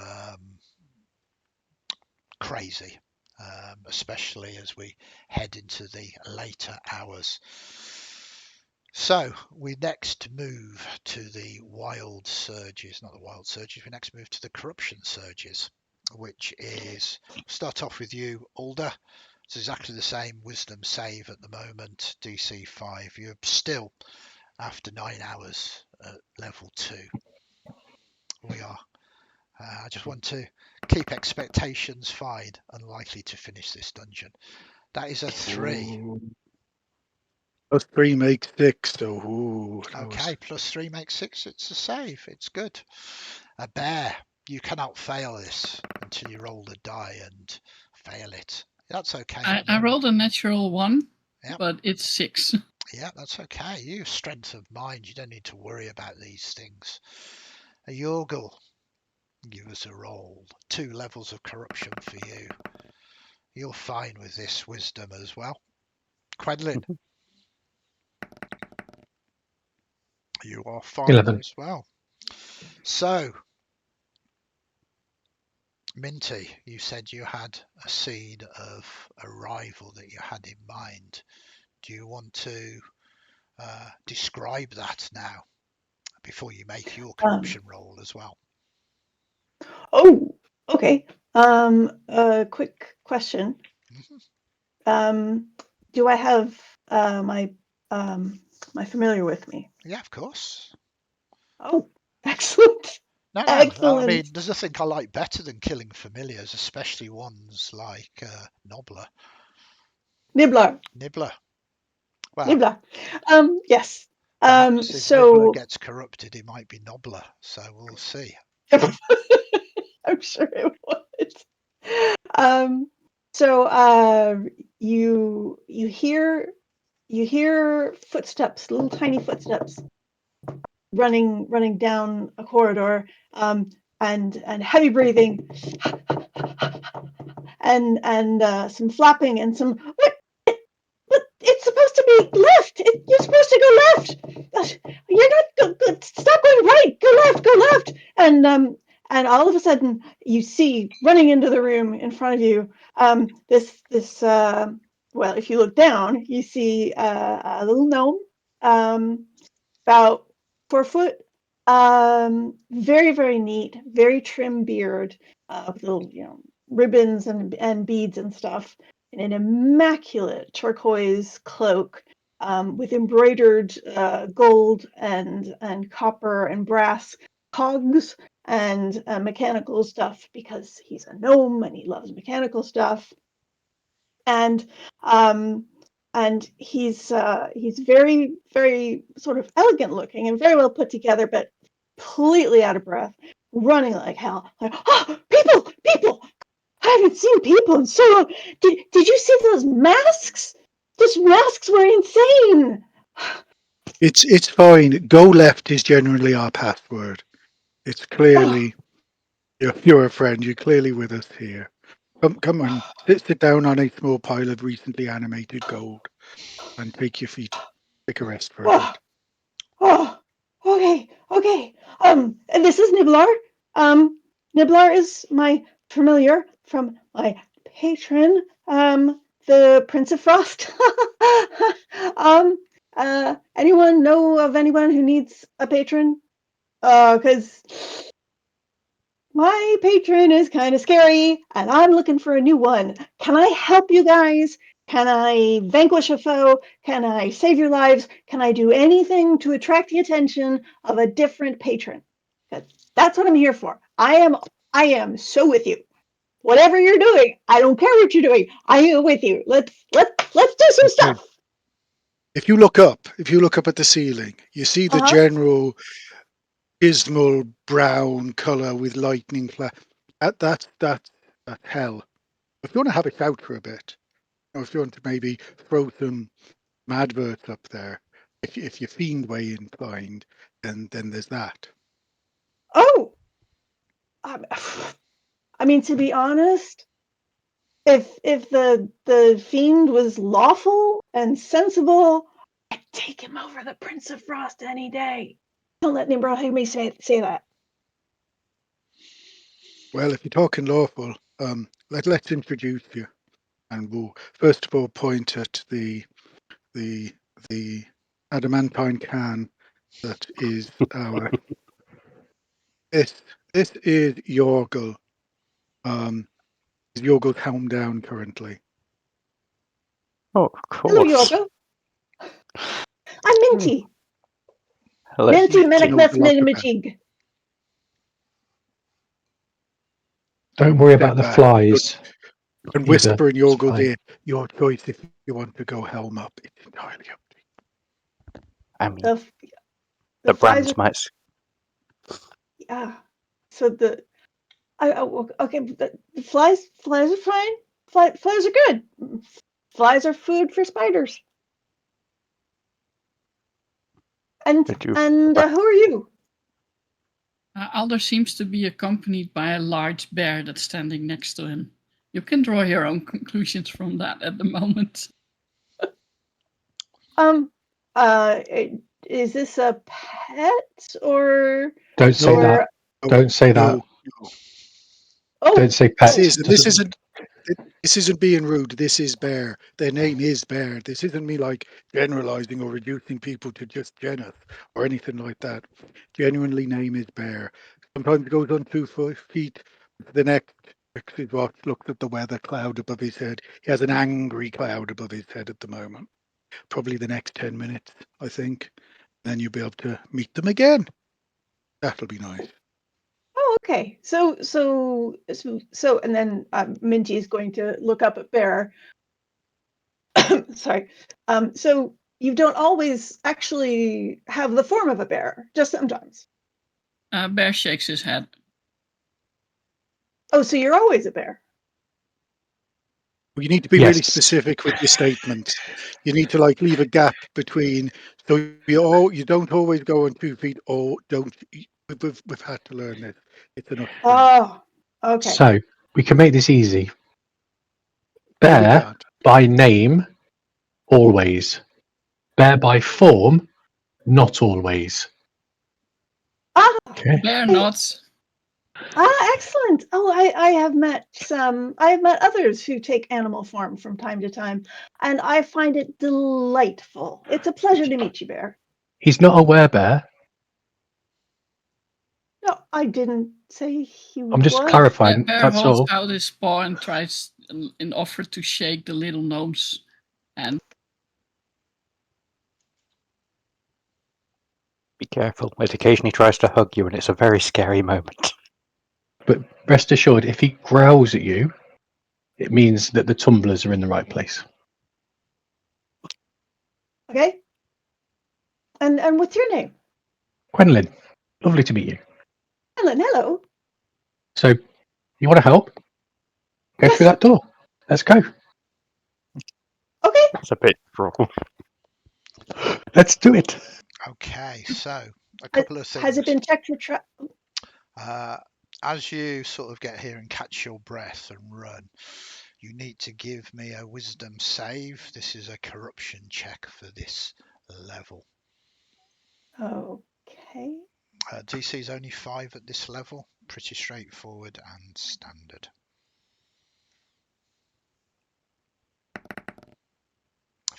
crazy, especially as we head into the later hours. So we next move to the wild surges, not the wild surges, we next move to the corruption surges, which is, start off with you, Alder. It's exactly the same wisdom save at the moment, DC 5. You're still, after 9 hours, at level 2. We are. I just want to keep expectations fine. Unlikely to finish this dungeon. That is a 3. Ooh. Plus 3 makes 6, so Okay, plus 3 makes 6. It's a save. It's good. A bear. You cannot fail this until you roll the die and fail it. That's okay. I rolled a natural 1, Yep. but it's 6. Yeah, that's okay. You have strength of mind. You don't need to worry about these things. A Yorgal. Give us a roll. 2 levels of corruption for you. You're fine with this wisdom as well. Quenlan. You are fine 11. as well. So, Minty, you said you had a scene of arrival that you had in mind. Do you want to describe that now before you make your corruption roll as well? Oh, okay. A quick question. Do I have my familiar with me? Yeah, of course. Oh, excellent. No, Excellent. I mean, there's nothing I like better than killing familiars, especially ones like Nibbler. Nibbler. Well, Nibbler. Yes. perhaps if Nibbler gets corrupted, it might be Nobbler. So we'll see. I'm sure it would. So you hear footsteps, little tiny footsteps, running down a corridor, and heavy breathing, and some flapping and some. But it's supposed to be left. You're supposed to go left. You're not good. Stop going right. Go left. And all of a sudden, you see running into the room in front of you. This well, if you look down, you see a little gnome, about 4 foot. Very, very neat, very trim beard, with little, ribbons and beads and stuff, and an immaculate turquoise cloak, with embroidered gold and copper and brass cogs and mechanical stuff, because he's a gnome and he loves mechanical stuff. And he's very, very sort of elegant looking and very well put together, but completely out of breath, running like hell. Like, oh, people! I haven't seen people in so long. Did you see those masks? Those masks were insane. It's fine. Go left is generally our password. It's clearly you're a friend. You're clearly with us here. Come on, sit down on a small pile of recently animated gold and take your feet. Take a rest for a bit. Oh, okay. And this is Nibbler. Nibbler is my familiar from my patron, the Prince of Frost. anyone know of anyone who needs a patron? Because my patron is kind of scary, and I'm looking for a new one. Can I help you guys? Can I vanquish a foe? Can I save your lives? Can I do anything to attract the attention of a different patron? 'Cause that's what I'm here for. I am so with you. Whatever you're doing, I don't care what you're doing. I am with you. Let's do some stuff. If you look up at the ceiling, you see the general dismal brown color with lightning flash. That's hell. If you want to have a shout for a bit, or if you want to maybe throw some adverts up there, if you're fiend way inclined, then there's that. Oh, I mean, to be honest, if the fiend was lawful and sensible, I'd take him over the Prince of Frost any day. Don't let Nimrod hear me say that. Well, if you're talking lawful, let's introduce you, and we'll first of all point at the adamantine can that is our. This is Yorgal. Is Yorgal calmed down currently? Oh, of Hello, course. Yorgo. I'm Minty. Hello. Minty Minty. Menachmech. Don't worry Step about the back. flies. And Either. whisper in It's Yorgal's fine. ear, your choice if you want to go helm up. It's entirely up to you. I mean, The the flies brands are, might. yeah. So okay. The flies are fine. Flies are good. Flies are food for spiders. And Did you- who are you? Alder seems to be accompanied by a large bear that's standing next to him. You can draw your own conclusions from that at the moment. Is this a pet or? Don't say or, that. Don't say that. No. Oh, Don't say pet. This isn't being rude. This is Bear. Their name is Bear. This isn't me like generalizing or reducing people to just Jeneth or anything like that. Genuinely, name is Bear. Sometimes it goes on 2 feet. The next is what looks at the weather cloud above his head. He has an angry cloud above his head at the moment. Probably the next 10 minutes, I think. Then you'll be able to meet them again. That'll be nice. Oh, okay. So, and then Minty is going to look up at Bear. Sorry. So you don't always actually have the form of a bear, just sometimes. Bear shakes his head. Oh, so you're always a bear. You need to be really specific with your statements. You need to like leave a gap between. So you don't always go on 2 feet, or don't. We've had to learn this. It's enough. Oh, okay. So we can make this easy. Bear by name, always. Bear by form, not always. Okay. Bear nods. Excellent. Oh, I have met others who take animal form from time to time, and I find it delightful. It's a pleasure to meet you, Bear. He's not a werebear. No, I didn't say he was. I'm just clarifying. Bear That's holds all. out his paw and tries an offer to shake the little gnome's hand. Be careful. It occasionally tries to hug you, and it's a very scary moment. But rest assured, if he growls at you, it means that the tumblers are in the right place. Okay. And what's your name? Quenlan, lovely to meet you. Quenlan, hello. So, you want to help? Go through that door. Let's go. Okay. That's a bit wrong. Let's do it. Okay, so a couple of things. Has it been checked for trap? As you sort of get here and catch your breath and run, you need to give me a wisdom save. This is a corruption check for this level. Okay. DC is only 5 at this level. Pretty straightforward and standard.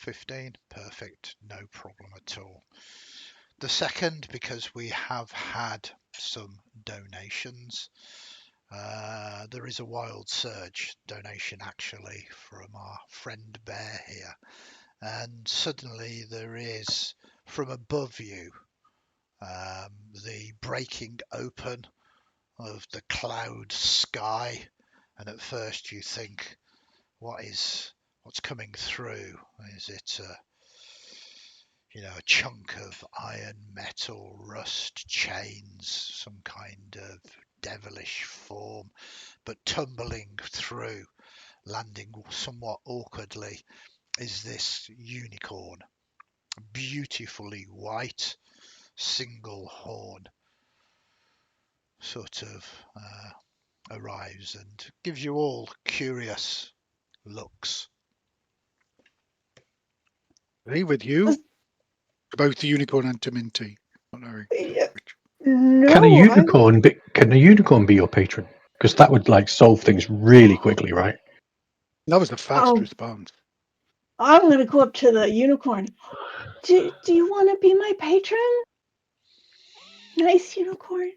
15. Perfect. No problem at all. The second, because we have had some donations. There is a Wild Surge donation actually from our friend Bear here. And suddenly there is, from above you, the breaking open of the cloud sky. And at first you think, what's coming through? Is it a chunk of iron, metal, rust, chains, some kind of devilish form, but tumbling through, landing somewhat awkwardly, is this unicorn, beautifully white, single horn, sort of arrives and gives you all curious looks. Are they with you? Both the unicorn and Taminti. Not knowing. No, Can a unicorn be your patron? Because that would solve things really quickly, right? That was the fast Oh. response. I'm going to go up to the unicorn. Do you want to be my patron? Nice unicorn.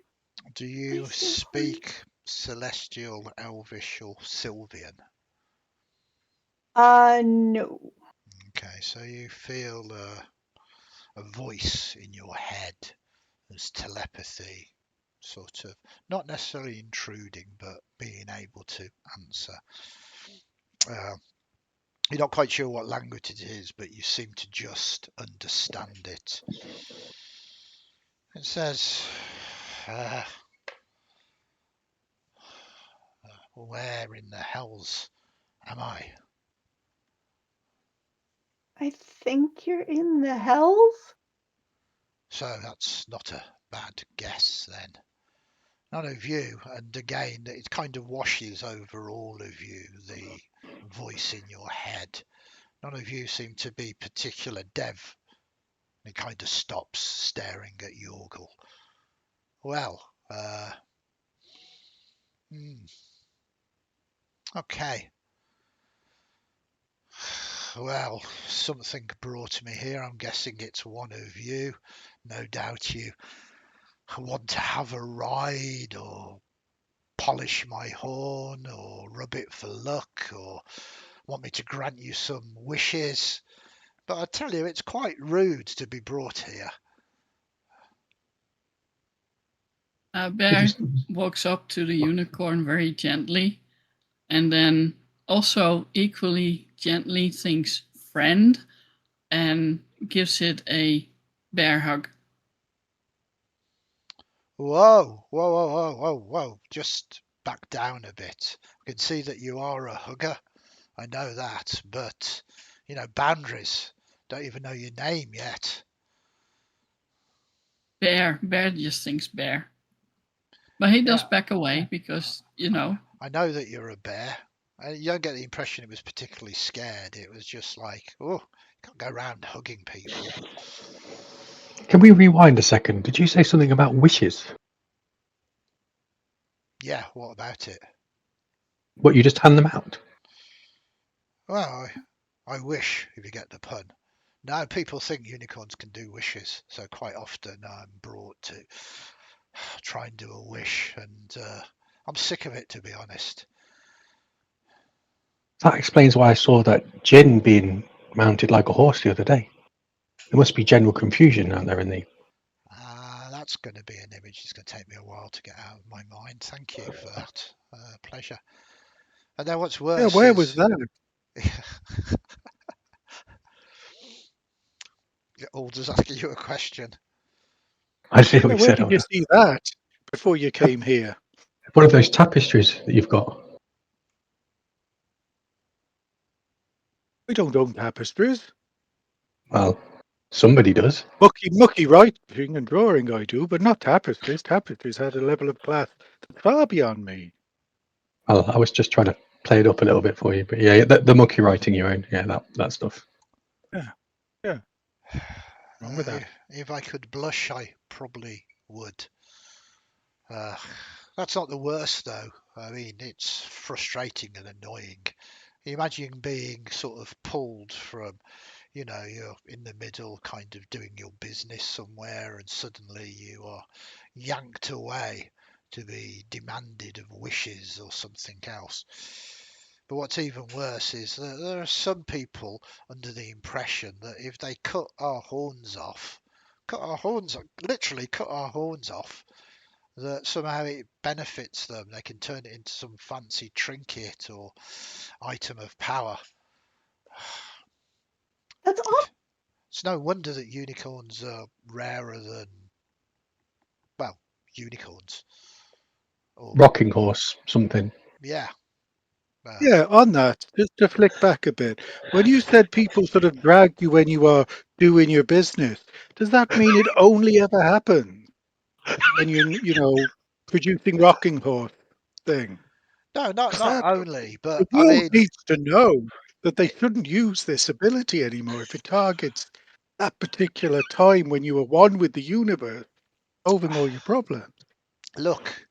Do you speak Celestial, Elvish, or Sylvian? No. Okay, so you feel a voice in your head. There's telepathy, sort of, not necessarily intruding, but being able to answer. You're not quite sure what language it is, but you seem to just understand it. It says, where in the hells am I? I think you're in the hells? So that's not a bad guess then. None of you, and again, it kind of washes over all of you, the voice in your head. None of you seem to be particular dev. It kind of stops staring at Yorgal. Well, okay. Well, something brought me here. I'm guessing it's one of you. No doubt you want to have a ride or polish my horn or rub it for luck or want me to grant you some wishes. But I tell you, it's quite rude to be brought here. Bear walks up to the unicorn very gently and then also equally gently thinks friend and gives it a bear hug. Whoa, whoa, whoa, whoa, whoa, whoa. Just back down a bit. I can see that you are a hugger. I know that, but, boundaries. Don't even know your name yet. Bear just thinks bear. But he does Yeah. back away because, I know that you're a bear. You don't get the impression it was particularly scared. It was just like, oh, you can't go around hugging people. Can we rewind a second? Did you say something about wishes? Yeah, what about it? What, you just hand them out? Well, I wish, if you get the pun. Now people think unicorns can do wishes, so quite often I'm brought to try and do a wish, and I'm sick of it, to be honest. That explains why I saw that Jin being mounted like a horse the other day. There must be general confusion out there in the... That's going to be an image. It's going to take me a while to get out of my mind. Thank you for that. Pleasure. And then what's worse Yeah, where was that? Alder's asking you a question. I see what you Where said. did you see that before you came here? One of those tapestries that you've got. We don't own tapestries. Well, somebody does. Mucky writing and drawing I do, but not tapestries. Tapestries had a level of class that's far beyond me. Well, I was just trying to play it up a little bit for you, but yeah, the monkey writing you own, yeah, that stuff. Yeah. Wrong with that. If I could blush, I probably would. That's not the worst, though. I mean, it's frustrating and annoying. Imagine being sort of pulled from, you know, you're in the middle kind of doing your business somewhere and suddenly you are yanked away to be demanded of wishes or something else. But what's even worse is that there are some people under the impression that if they cut our horns off, literally cut our horns off, that somehow it benefits them. They can turn it into some fancy trinket or item of power. That's awful. It's no wonder that unicorns are rarer than, well, unicorns. Or, Rocking horse, something. yeah. Yeah, on that, just to flick back a bit, when you said people sort of drag you when you are doing your business, does that mean it only ever happens when you're producing rocking horse thing? No, not only, but The I world mean, needs to know that they shouldn't use this ability anymore if it targets that particular time when you are one with the universe, solving all your problems. look,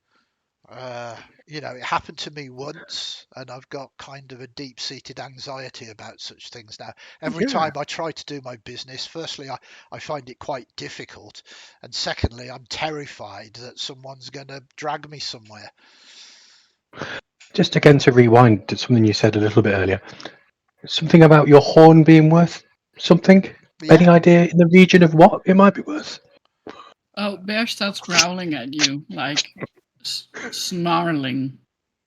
you know, it happened to me once, and I've got kind of a deep-seated anxiety about such things now. Every Yeah. time I try to do my business, firstly, I find it quite difficult, and secondly, I'm terrified that someone's going to drag me somewhere. Just again to rewind to something you said a little bit earlier. Something about your horn being worth something? Yeah. Any idea in the region of what it might be worth? Oh, Bear starts growling at you, like snarling.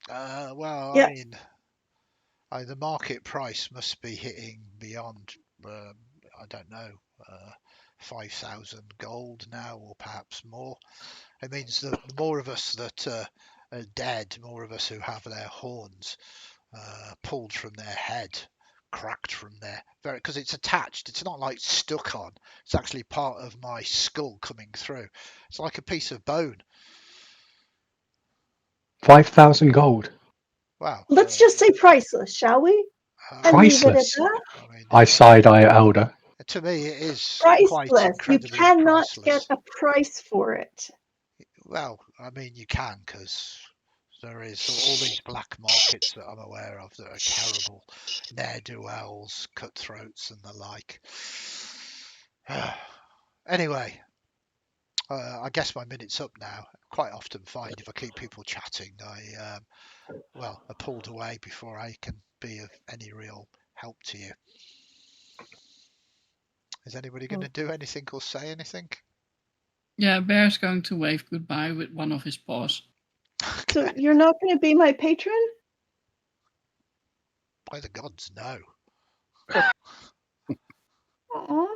Well, Yeah. I mean, the market price must be hitting beyond, I don't know, 5,000 gold now, or perhaps more. It means that the more of us that are dead, more of us who have their horns pulled from their head, cracked from their, because it's attached. It's not like stuck on. It's actually part of my skull coming through. It's like a piece of bone. 5,000 gold. Wow. Let's just say priceless, shall we? And leave it at Priceless. that. I mean, I side-eye Alder. to me, it is quite Priceless. You incredibly cannot priceless. get a price for it. Well, I mean, you can, because there is all these black markets that I'm aware of that are terrible. Ne'er-do-wells, cutthroats, and the like. Anyway, I guess my minute's up now. I quite often find if I keep people chatting, I pulled away before I can be of any real help to you. Is anybody going to do anything or say anything? Yeah, Bear's going to wave goodbye with one of his paws. So you're not going to be my patron? By the gods, no. Aw.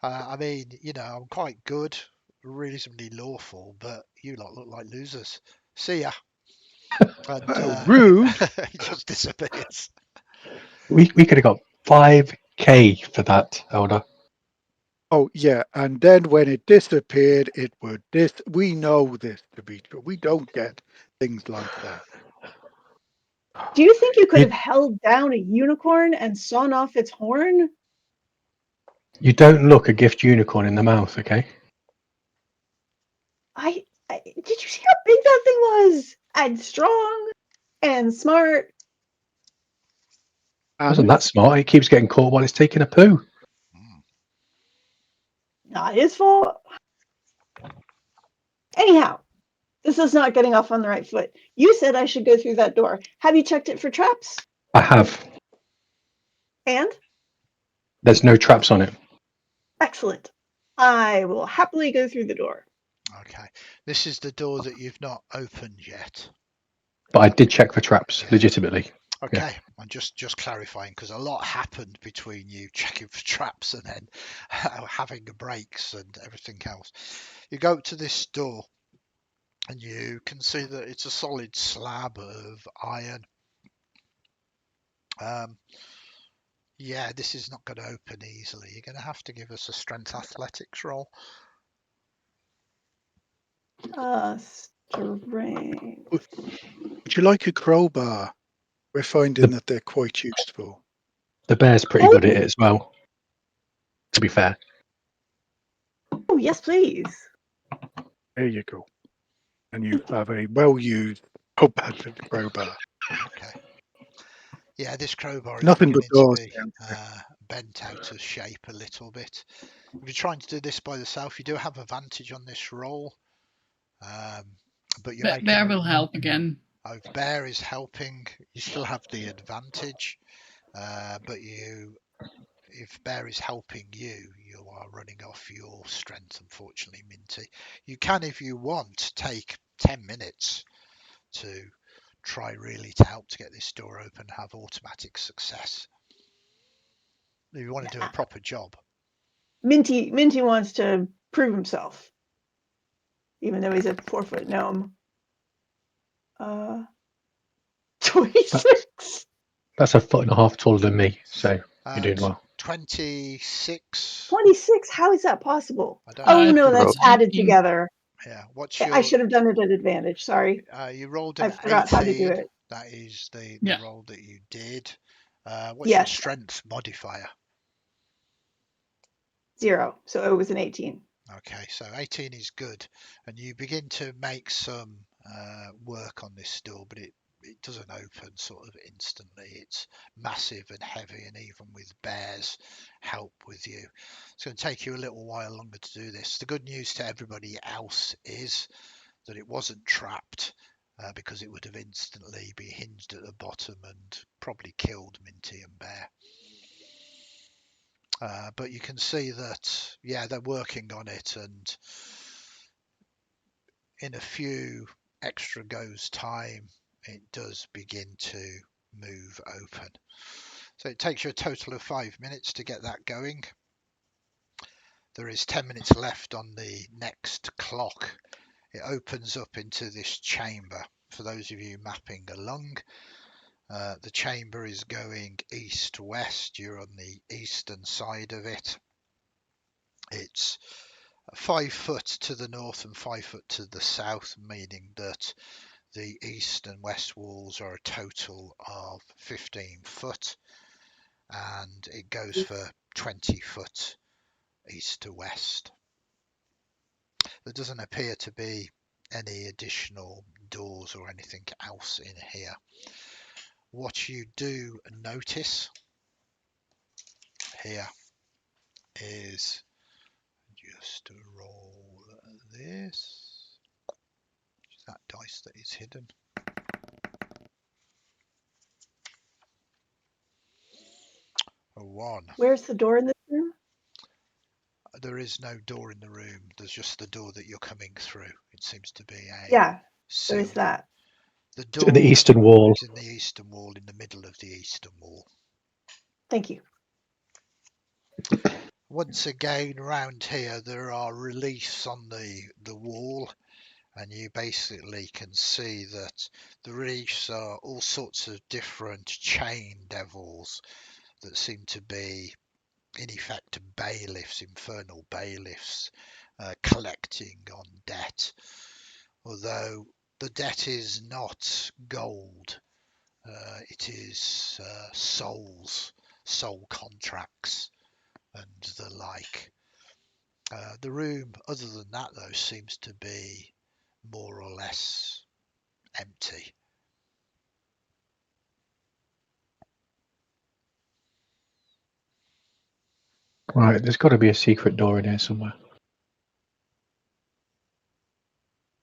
I mean, you know, I'm quite good, reasonably lawful, but you lot look like losers. See ya. And Rude. he just disappears. We could have got 5k for that, Elder. Oh yeah, and then when it disappeared, it would we know this to be true. We don't get things like that. Do you think you could have held down a unicorn and sawn off its horn? You don't look a gift unicorn in the mouth, okay? Did you see how big that thing was? And strong and smart. Wasn't that smart? It keeps getting caught while it's taking a poo. Not his fault. Anyhow, this is not getting off on the right foot. You said I should go through that door. Have you checked it for traps? I have. And? There's no traps on it. Excellent. I will happily go through the door. Okay. This is the door that you've not opened yet. But I did check for traps, legitimately. Okay. Yeah. I'm just clarifying, because a lot happened between you checking for traps and then having breaks and everything else. You go up to this door and you can see that it's a solid slab of iron. Yeah, this is not going to open easily. You're going to have to give us a strength athletics roll. Strength. Would you like a crowbar? We're finding that they're quite useful. The bear's pretty good at it as well, to be fair. Oh, yes, please. There you go. And you have a well-used patent crowbar. Okay. Yeah, this crowbar is Nothing but beginning to doors be down there. bent out of shape a little bit. If you're trying to do this by yourself, you do have advantage on this roll, but you're making. Bear will help again. Oh, Bear is helping. You still have the advantage, but if Bear is helping you, you are running off your strength, unfortunately, Minty. You can, if you want, take 10 minutes to try really to help to get this door open, have automatic success. If you want to do a proper job. Minty wants to prove himself, even though he's a 4-foot gnome. 26. That's a foot and a half taller than me, so you're doing well. 26. 26. How is that possible? I don't Oh know. no, that's It's added 18. together. Yeah. What's your? I should have done it at advantage. Sorry, You rolled an I forgot 18. how to do it. That is the Yeah. roll that you did. What's your Yes. strength modifier? 0. So it was an 18. Okay, so 18 is good, and you begin to make some work on this door, but it doesn't open sort of instantly. It's massive and heavy, and even with Bear's help with you, it's going to take you a little while longer to do this. The good news to everybody else is that it wasn't trapped, because it would have instantly be hinged at the bottom and probably killed Minty and Bear. But you can see that, yeah, they're working on it, and in a few extra goes time, it does begin to move open. So it takes you a total of 5 minutes to get that going. There is 10 minutes left on the next clock. It opens up into this chamber. For those of you mapping along, the chamber is going east-west. You're on the eastern side of it. It's 5 foot to the north and 5 foot to the south, meaning that the east and west walls are a total of 15 foot, and it goes for 20 foot east to west. There doesn't appear to be any additional doors or anything else in here. What you do notice here is just to roll this. That dice that is hidden. A 1. Where's the door in this room? There is no door in the room. There's just the door that you're coming through. It seems to be a Yeah, sealed. there's that. The door The eastern wall. is in the eastern wall, in the middle of the eastern wall. Thank you. Once again, round here, there are reliefs on the wall, and you basically can see that the reliefs are all sorts of different chain devils that seem to be, in effect, bailiffs, infernal bailiffs, collecting on debt. Although the debt is not gold, it is souls, soul contracts, and the like. The room, other than that, though, seems to be more or less empty. Right, there's got to be a secret door in here somewhere.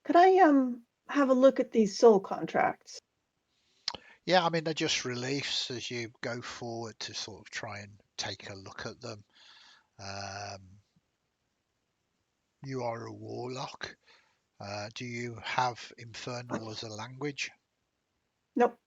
Could I have a look at these soul contracts? Yeah, I mean, they're just reliefs as you go forward to sort of try and take a look at them. You are a warlock. Do you have Infernal as a language? Nope.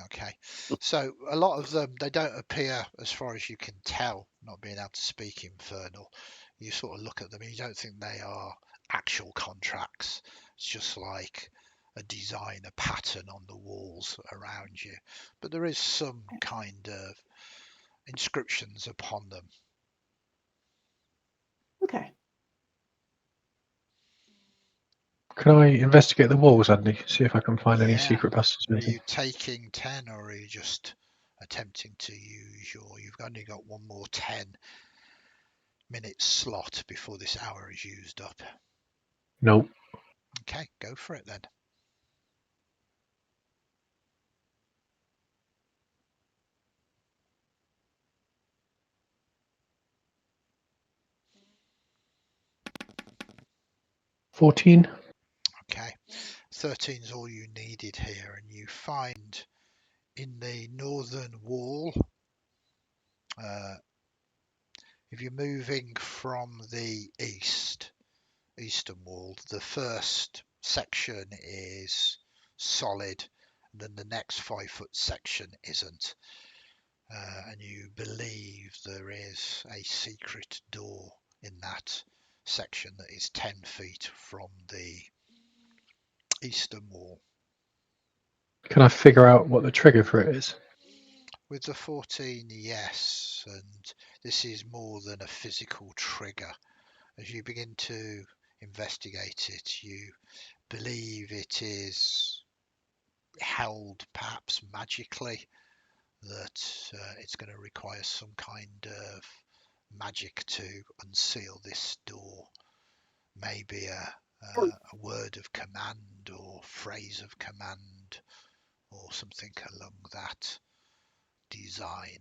Okay, so a lot of them, they don't appear, as far as you can tell, not being able to speak Infernal. You sort of look at them and you don't think they are actual contracts. It's just like a design, a pattern on the walls around you. But there is some kind of inscriptions upon them. Okay. Can I investigate the walls, Andy? See if I can find any Yeah. secret passages. Are you taking 10 or are you just attempting to use you've only got one more 10-minute slot before this hour is used up? No. Okay, go for it then. 14. Okay, 13 is all you needed here, and you find in the northern wall, if you're moving from the eastern wall, the first section is solid, and then the next 5-foot section isn't. And you believe there is a secret door in that section that is 10 feet from the eastern wall. Can I figure out what the trigger for it is? With the 14, yes, and this is more than a physical trigger. As you begin to investigate it, you believe it is held perhaps magically, that it's going to require some kind of magic to unseal this door. Maybe a word of command or phrase of command or something along that design.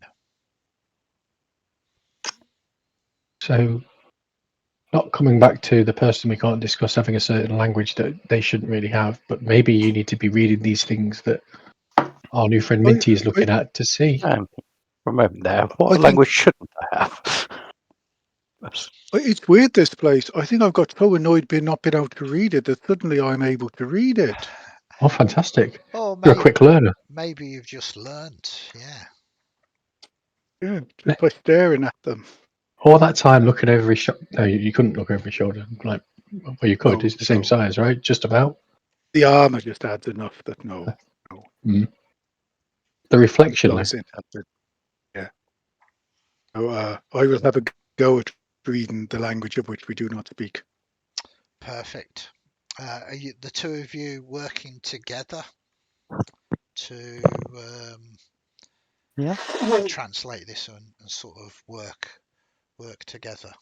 So, not coming back to the person we can't discuss having a certain language that they shouldn't really have, but maybe you need to be reading these things that our new friend Minty is looking at to see. For a moment there, what I think- language shouldn't I have? It's weird, this place. I think I've got so annoyed not being able to read it that suddenly I'm able to read it. Oh, fantastic. Or You're a quick learner. maybe you've just learnt, yeah. Yeah, just by staring at them. All that time looking over his shoulder. No, you couldn't look over his shoulder. Like, well, you could. No, It's the same no. size, right? Just about. The armor just adds enough that no. The reflection, Goes in at the- yeah. So I will have a go at reading the language of which we do not speak. Perfect. Are you, the two of you, working together to Yeah. translate this and sort of work together?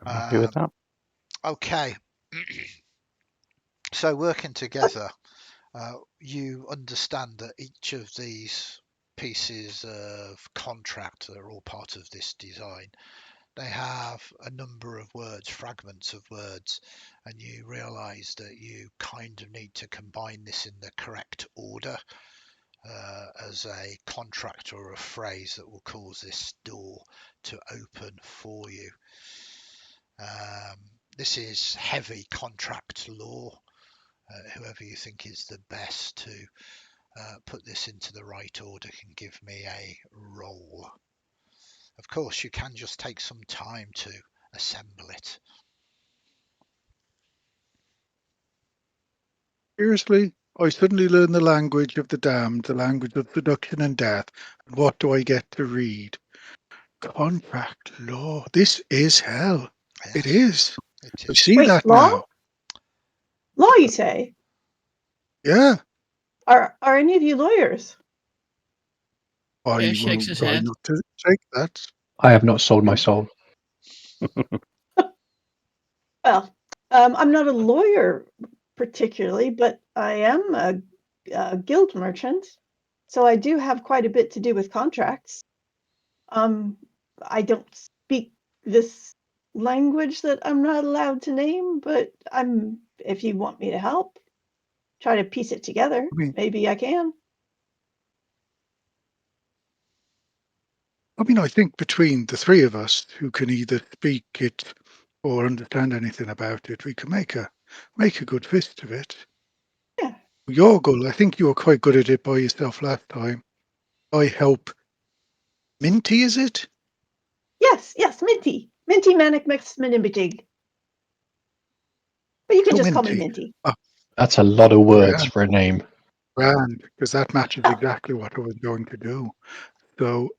I'm happy with that. Okay. So working together, you understand that each of these pieces of contract that are all part of this design, they have a number of words, fragments of words, and you realize that you kind of need to combine this in the correct order as a contract or a phrase that will cause this door to open for you. This is heavy contract law. Whoever you think is the best to put this into the right order can give me a roll. Of course, you can just take some time to assemble it. Seriously, I suddenly learn the language of the damned, the language of seduction and death. And what do I get to read? Contract law. This is hell. Yes, It is. it I is. see Wait, that law? now. Law, you say? Yeah. Are any of you lawyers? I He shakes will his try head. not to take that. I have not sold my soul. Well, I'm not a lawyer particularly, but I am a guild merchant, so I do have quite a bit to do with contracts. I don't speak this language that I'm not allowed to name, but if you want me to help, try to piece it together, maybe I can. I think between the three of us who can either speak it or understand anything about it, we can make a good fist of it. Yeah. Yorgal, I think you were quite good at it by yourself last time. I help Minty, is it? Yes, Minty. Minty Manic Minimbijig. But you can Oh, just call me Minty. Minty. That's a lot of words Yeah. for a name. Grand, because that matches exactly what I was going to do. So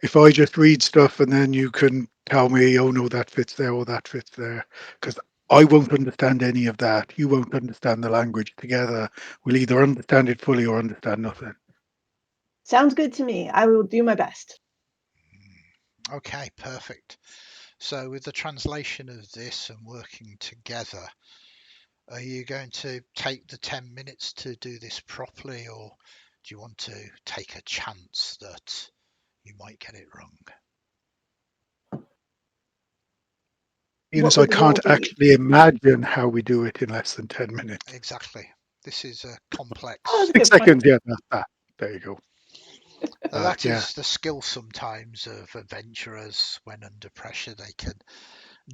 if I just read stuff and then you can tell me, oh no, that fits there or that fits there, because I won't understand any of that. You won't understand the language. Together, we'll either understand it fully or understand nothing. Sounds good to me. I will do my best. Okay, perfect. So with the translation of this and working together, are you going to take the 10 minutes to do this properly, or do you want to take a chance that you might get it wrong? Because what I would the roll can't be? actually imagine how we do it in less than 10 minutes. Exactly. This is a complex. Oh, that's a 6 good point. seconds, yeah, that's that. There you go. That yeah. is the skill sometimes of adventurers. When under pressure, they can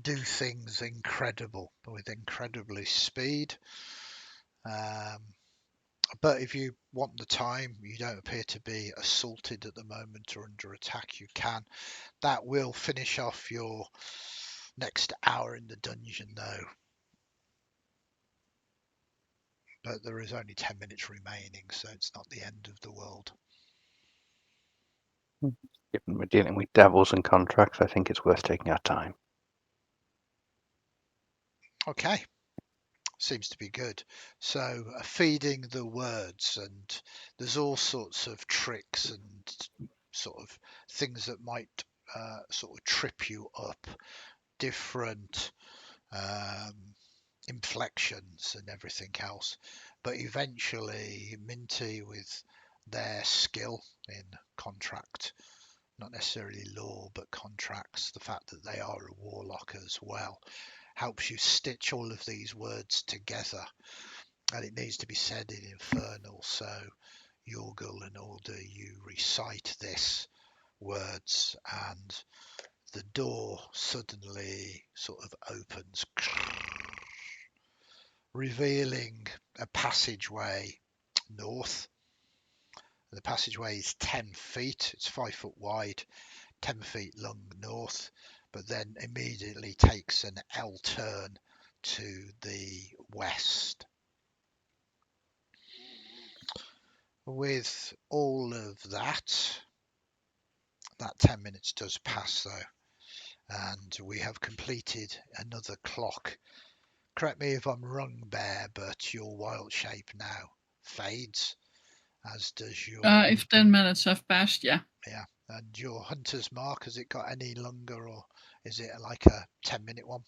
do things with incredibly speed. But if you want the time, you don't appear to be assaulted at the moment or under attack, you can. That will finish off your next hour in the dungeon, though. But there is only 10 minutes remaining, so it's not the end of the world. Given we're dealing with devils and contracts, I think it's worth taking our time. Okay. Seems to be good. So feeding the words, and there's all sorts of tricks and sort of things that might sort of trip you up, different inflections and everything else. But eventually Minty, with their skill in contract, not necessarily law but contracts, the fact that they are a warlock as well, helps you stitch all of these words together. And it needs to be said in Infernal, so Yorgal and Alder, you recite this words and the door suddenly sort of opens, revealing a passageway north. The passageway is 10 feet, it's 5 foot wide, 10 feet long north, but then immediately takes an L turn to the west. With all of that 10 minutes does pass though, and we have completed another clock. Correct me if I'm wrong, Bear, but your wild shape now fades, as does your If 10 minutes have passed, yeah. and your hunter's mark. Has it got any longer, or is it like a 10-minute one?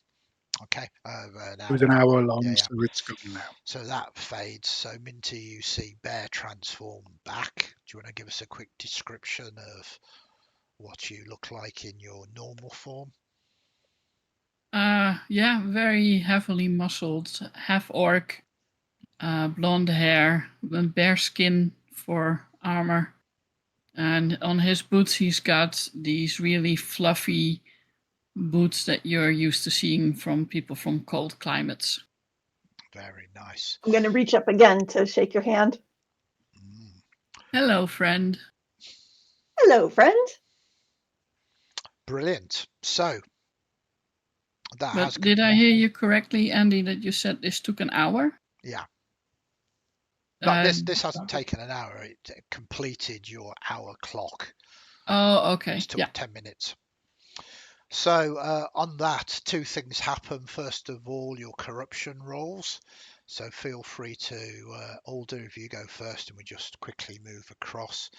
Okay, It was an hour long, Yeah. so it's gone now. So that fades. So Minty, you see Bear transform back. Do you want to give us a quick description of what you look like in your normal form? Yeah, very heavily muscled, half orc, blonde hair, bear skin for armor. And on his boots, he's got these really fluffy boots that you're used to seeing from people from cold climates. Very nice. I'm going to reach up again to shake your hand. Hello, friend. Hello, friend. Brilliant. So that But has did I hear you correctly, Andy, that you said this took an hour? Yeah. No, this hasn't taken an hour. It completed your hour clock. Oh, okay. It took Yeah. 10 minutes. So on that, two things happen. First of all, your corruption rolls. So feel free to, Alder, if you go first, and we just quickly move across.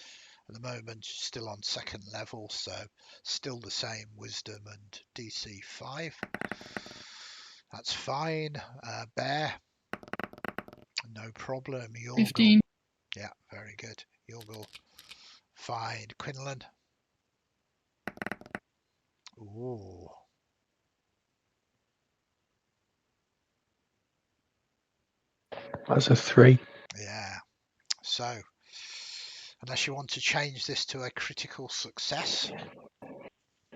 At the moment, still on second level, so still the same wisdom and DC 5. That's fine. Bear, no problem. Yorgal, 15. yeah, very good. Yorgal, fine. Quenlan, ooh, That's a 3. yeah. So, unless you want to change this to a critical success.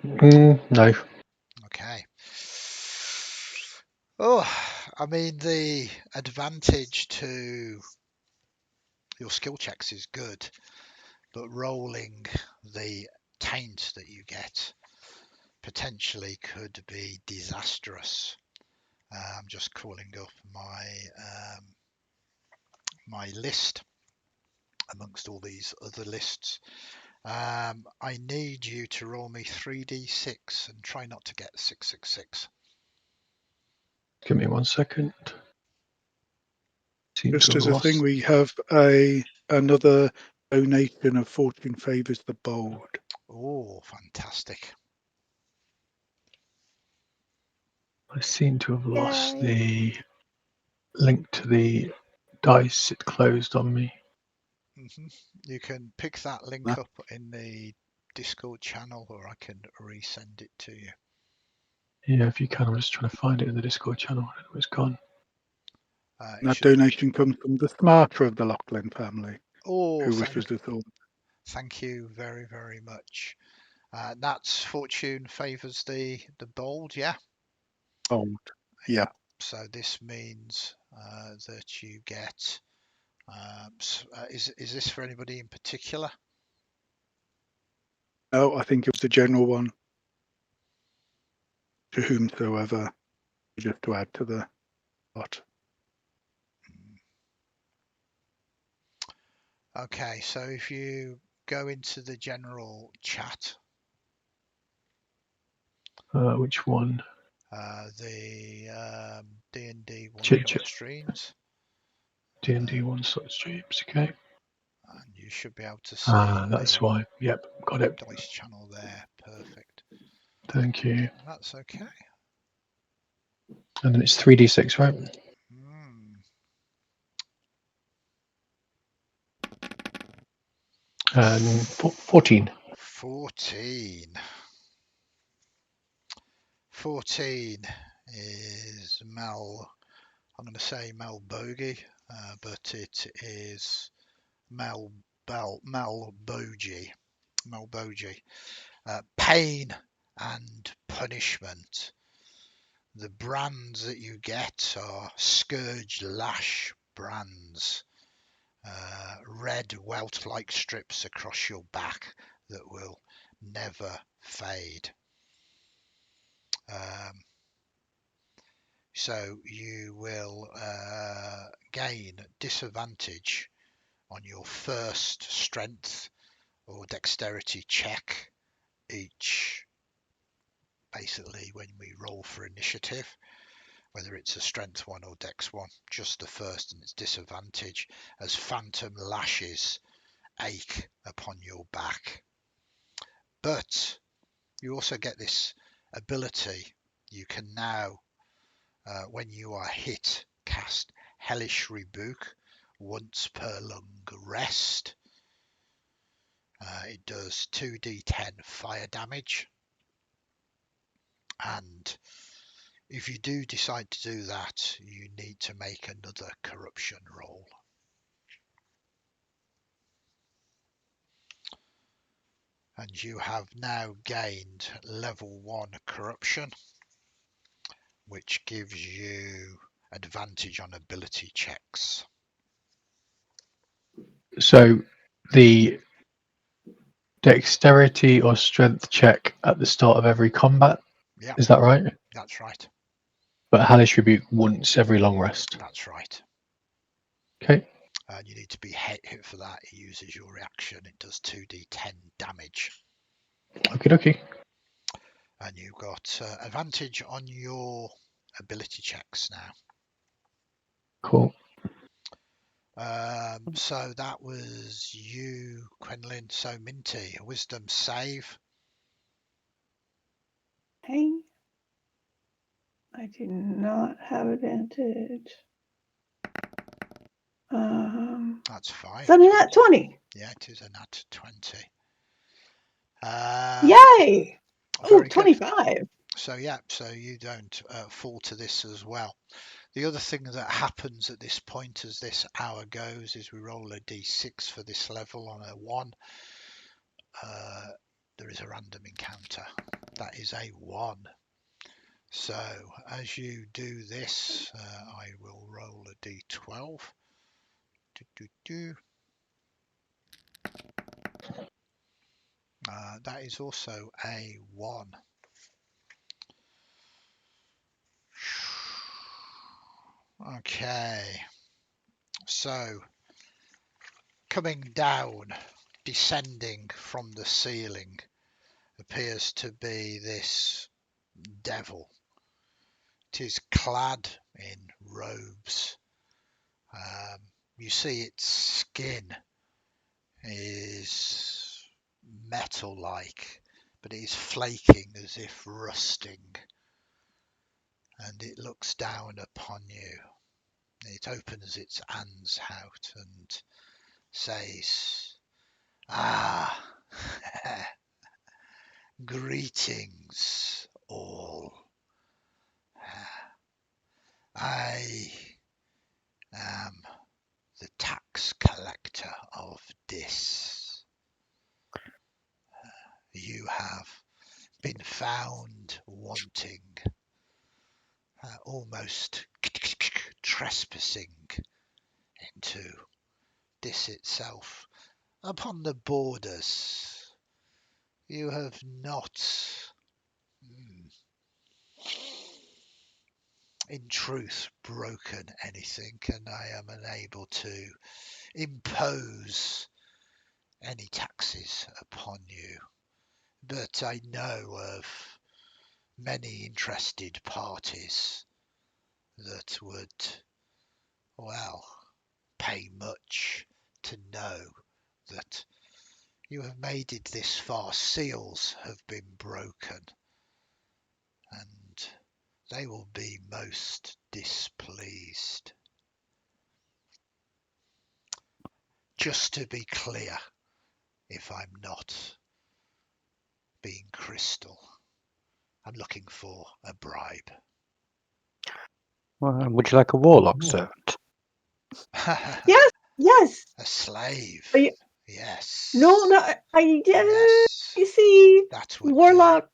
No. Okay. Oh, I mean, the advantage to your skill checks is good, but rolling the taint that you get potentially could be disastrous. I'm just calling up my list amongst all these other lists. I need you to roll me 3d6 and try not to get 666. Give me 1 second. Seem Just to as have a thing, lost. we have another donation of Fortune Favours the Bold. Oh, fantastic. I seem to have lost Yay. the link to the dice. It closed on me. You can pick that link up in the Discord channel, or I can resend it to you. Yeah, if you can, I'm just trying to find it in the Discord channel. I don't know it's gone. It That should- donation comes from the smarter of the Lachlan family, Oh, who wishes us all. thank you very, very much. That's fortune favours the bold, yeah? Old. Yeah. So this means that you get. Is this for anybody in particular? No, I think it was a general one. To whomsoever, just to add to the lot. Okay, so if you go into the general chat, Which one? the D&D Chit one-shot chat. streams, D&D one-shot streams. Okay. and you should be able to see That's the why. Yep, got it. dice channel there. Perfect. Thank you. That's okay. And then it's 3d6, right? And 14. 14 is Mel. I'm going to say Mel Bogey, but it is Mel Bogie. Pain and punishment. The brands that you get are Scourge Lash brands. Red welt-like strips across your back that will never fade. So you will gain disadvantage on your first strength or dexterity check each, basically when we roll for initiative, whether it's a strength one or dex one, just the first, and it's disadvantage as phantom lashes ache upon your back. But you also get this ability. You can now, when you are hit, cast Hellish Rebuke once per long rest. It does 2d10 fire damage, and if you do decide to do that, you need to make another corruption roll. And you have now gained level 1 corruption, which gives you advantage on ability checks. So the dexterity or strength check at the start of every combat, Yeah, is that right? that's right. But Hellish Rebuke once every long rest. That's right. Okay. And you need to be hit for that. It uses your reaction. It does 2d10 damage. Okie dokie. And you've got advantage on your ability checks now. Cool. So that was you, Quenlan. So Minty, a wisdom save. Okay. I do not have advantage. That's fine. So not 20. Yeah, it is a nat 20. Yay! Oh, Very good. 25. So yeah, so you don't fall to this as well. The other thing that happens at this point as this hour goes is we roll a d6 for this level. On a 1. There is a random encounter. That is a 1. So as you do this, I will roll a d12. That is also a 1. Okay, so coming down, descending from the ceiling, appears to be this devil. It is clad in robes. You see its skin is metal-like, but it is flaking as if rusting, and it looks down upon you. It opens its hands out and says, greetings all. I am the tax collector of Dis. You have been found wanting, almost trespassing into Dis itself. Upon the borders, you have not, in truth, broken anything, and I am unable to impose any taxes upon you. But I know of many interested parties that would, well, pay much to know that you have made it this far. Seals have been broken, and they will be most displeased. Just to be clear, if I'm not being crystal, I'm looking for a bribe. Well, would you like a warlock servant? Yes, yes. A slave. Are you- Yes. No, I Yes. you see, That would warlock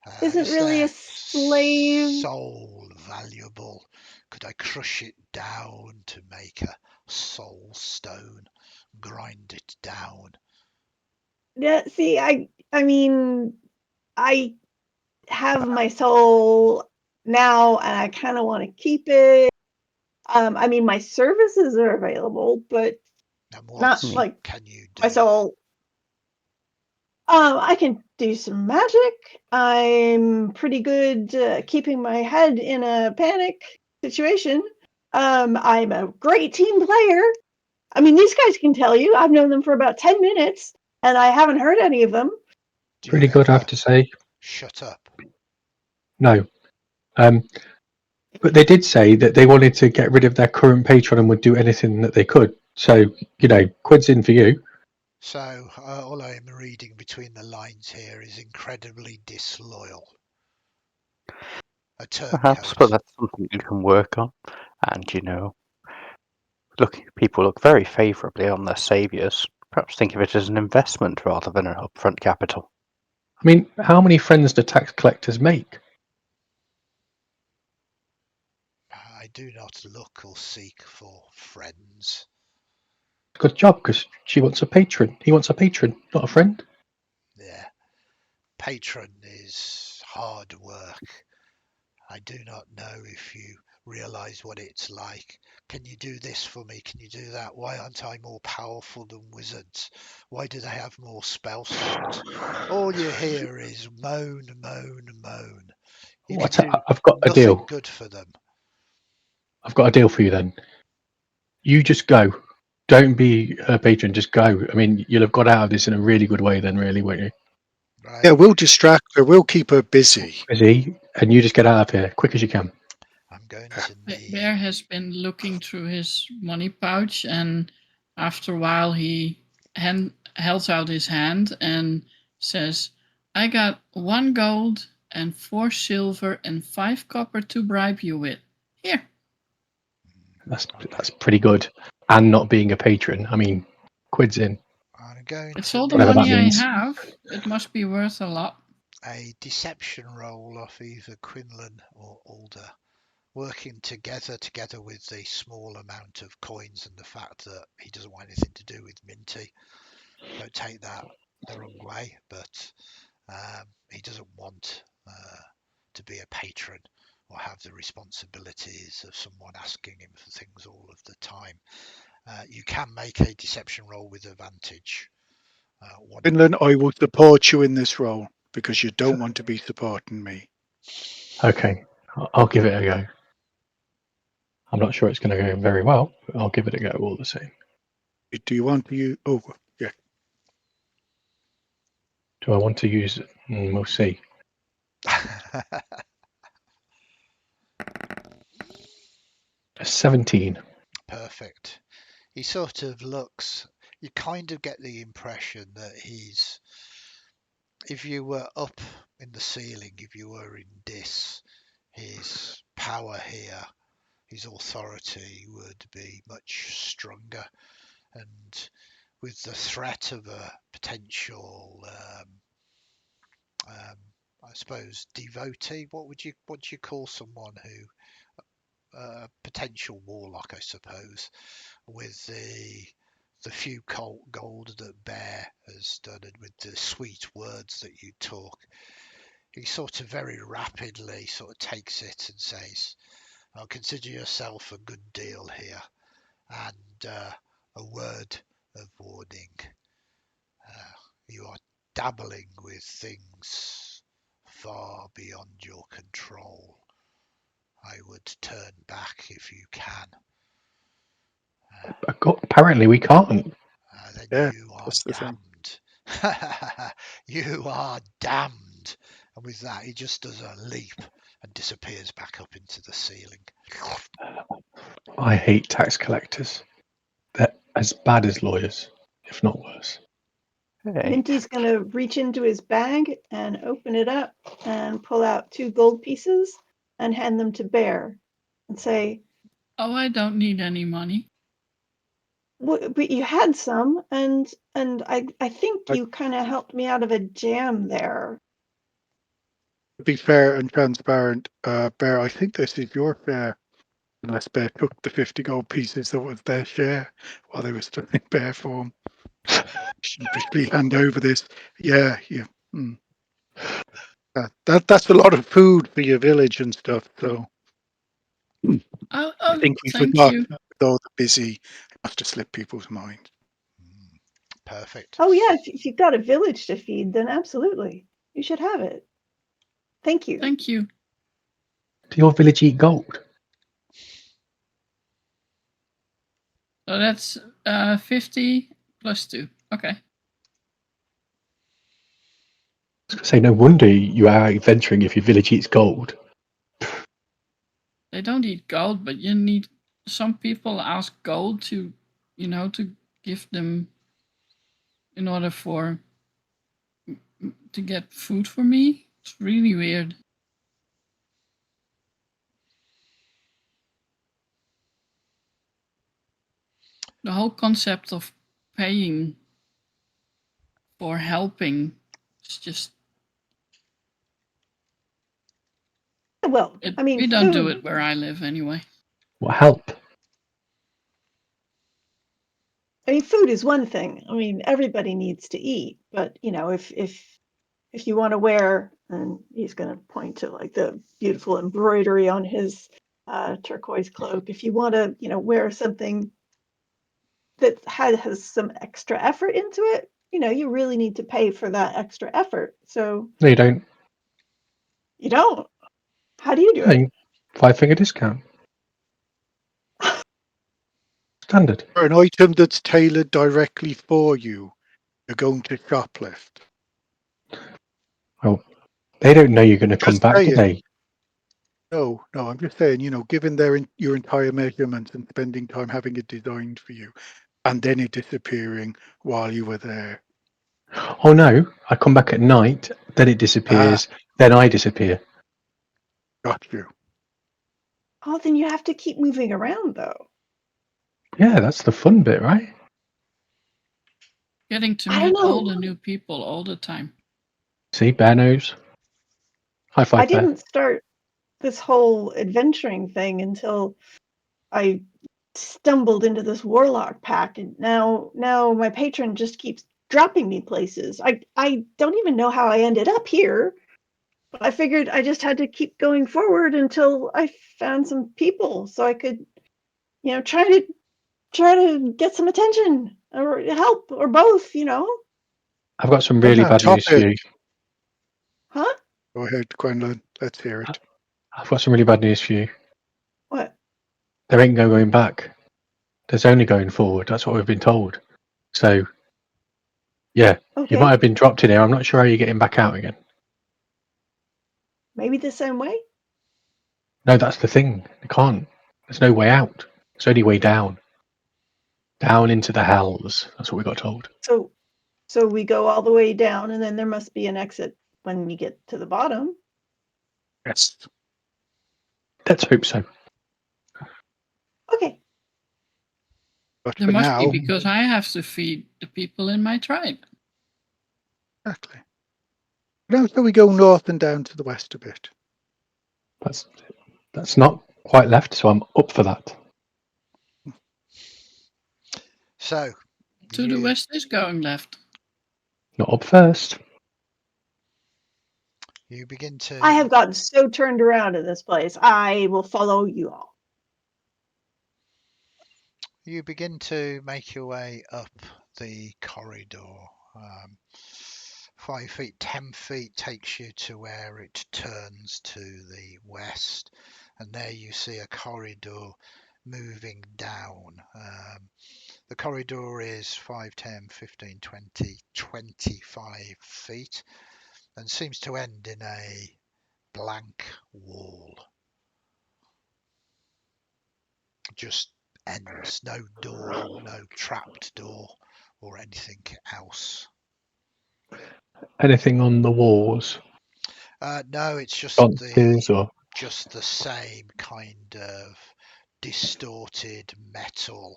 do. isn't Is really their a slave. soul valuable? Could I crush it down to make a soul stone? Grind it down? Yeah, see, I mean, I have my soul now, and I kind of want to keep it. I mean, my services are available, but And not what like can you do? my soul. I can do some magic. I'm pretty good keeping my head in a panic situation. I'm a great team player. I mean, these guys can tell you. I've known them for about 10 minutes, and I haven't hurt any of them. Do Pretty you good, I ever have to say. shut up? No. But they did say that they wanted to get rid of their current patron and would do anything that they could. So, quid's in for you. So all I am reading between the lines here is incredibly disloyal. A Perhaps, turncoat. but that's something you can work on. And people look very favourably on their saviours. Perhaps think of it as an investment rather than an upfront capital. I mean, how many friends do tax collectors make? I do not look or seek for friends. Good job, because she wants a patron. He wants a patron, not a friend. Yeah. Patron is hard work. I do not know if you realise what it's like. Can you do this for me? Can you do that? Why aren't I more powerful than wizards? Why do they have more spell slots? All you hear is moan, moan, moan. You can do I've got a nothing deal. good for them. I've got a deal for you then. You just go. Don't be her patron, just go. I mean, you'll have got out of this in a really good way then, really, won't you? Right? Yeah, we'll distract her. We'll keep her busy. Busy, and you just get out of here quick as you can. I'm going to need... Bear has been looking through his money pouch, and after a while he held out his hand and says, I got 1 gold and 4 silver and 5 copper to bribe you with. Here. That's pretty good. And not being a patron. I mean, quid's in. I'm going It's to all the Whatever money that I means. have. It must be worth a lot. a deception roll off either Quenlan or Alder, working together with the small amount of coins and the fact that he doesn't want anything to do with Minty. Don't take that the wrong way, but he doesn't want to be a patron or have the responsibilities of someone asking him for things all of the time. You can make a deception roll with advantage. Quenlan, I will support you in this role because you don't want to be supporting me. Okay, I'll give it a go. I'm not sure it's going to go very well, but I'll give it a go all the same. Do you want to use... Oh, yeah. Do I want to use it? We'll see. A 17. Perfect. He sort of looks, you kind of get the impression that he's, if you were up in the ceiling, if you were in Dis, his power here his authority would be much stronger. And with the threat of a potential, I suppose, devotee, what would you call someone who, potential warlock, I suppose, with the few gold that Bear has done, and with the sweet words that you talk, he sort of very rapidly sort of takes it and says, "I'll consider yourself a good deal here, and a word of warning. You are dabbling with things far beyond your control. I would turn back if you can. Apparently we can't. Then Yeah, you are that's the thing. damned. You are damned." And with that, he just does a leap and disappears back up into the ceiling. I hate tax collectors. They're as bad as lawyers, if not worse. Hey. Minty's going to reach into his bag and open it up and pull out 2 gold pieces and hand them to Bear and say, Oh, I don't need any money. but you had some, and I think I- you kind of helped me out of a jam there. To be fair and transparent, Bear, I think this is your share. Unless Bear took the 50 gold pieces that was their share while they were still in Bear form. Sheepishly hand over this. Yeah. That's a lot of food for your village and stuff. So Oh, I think he thank forgot. you. With all the busy, it must have slipped people's minds. Perfect. Oh yeah, if you've got a village to feed, then absolutely, you should have it. Thank you. Thank you. Do your village eat gold? So that's 50 plus 2. Okay. I was going to say, no wonder you are out venturing if your village eats gold. They don't eat gold, but you need. Some people ask gold to, to give them in order to get food for me. It's really weird. The whole concept of paying for helping is just. Well, I mean, we don't do food. it where I live anyway. What help? I mean, food is one thing. I mean, everybody needs to eat, but if you want to wear, and he's going to point to like the beautiful embroidery on his turquoise cloak. If you want to, wear something that has some extra effort into it, you really need to pay for that extra effort. So No, you don't. you don't. How do you do it? 5-finger discount. Standard. For an item that's tailored directly for you, you're going to shoplift. Well, they don't know you're going to come Just back, do saying. they? No, I'm just saying, given your entire measurements and spending time having it designed for you, and then it disappearing while you were there. Oh no, I come back at night, then it disappears, then I disappear. Got you. Oh, then you have to keep moving around, though. Yeah, that's the fun bit, right? Getting to I meet don't all know. the new people all the time. See, Bear knows. High five, I Bear. didn't start this whole adventuring thing until I stumbled into this warlock pack, and now my patron just keeps dropping me places. I don't even know how I ended up here, but I figured I just had to keep going forward until I found some people so I could, try to get some attention or help or both, I've got some really bad Top news for it. you. Huh? Go ahead, Quenlan. Let's hear it. I've got some really bad news for you. What? There ain't no going back. There's only going forward. That's what we've been told. So, yeah, Okay. you might have been dropped in here. I'm not sure how you're getting back out again. Maybe the same way? No, that's the thing. You can't. There's no way out. There's only way down. Down into the hells. That's what we got told. So we go all the way down, and then there must be an exit when we get to the bottom. Yes. Let's hope so. But There for must now, be, because I have to feed the people in my tribe. exactly. Now shall we go north and down to the west a bit? That's not quite left, so I'm up for that. So To the west is going left. Not up first. you begin to. I have gotten so turned around in this place. I will follow you all. You begin to make your way up the corridor. 5 feet, 10 feet takes you to where it turns to the west, and there you see a corridor moving down. The corridor is 5, 10, 15, 20, 25 feet and seems to end in a blank wall. Just ends, no door, no trapped door or anything else. Anything on the walls? No, it's just Sconces or just the same kind of distorted metal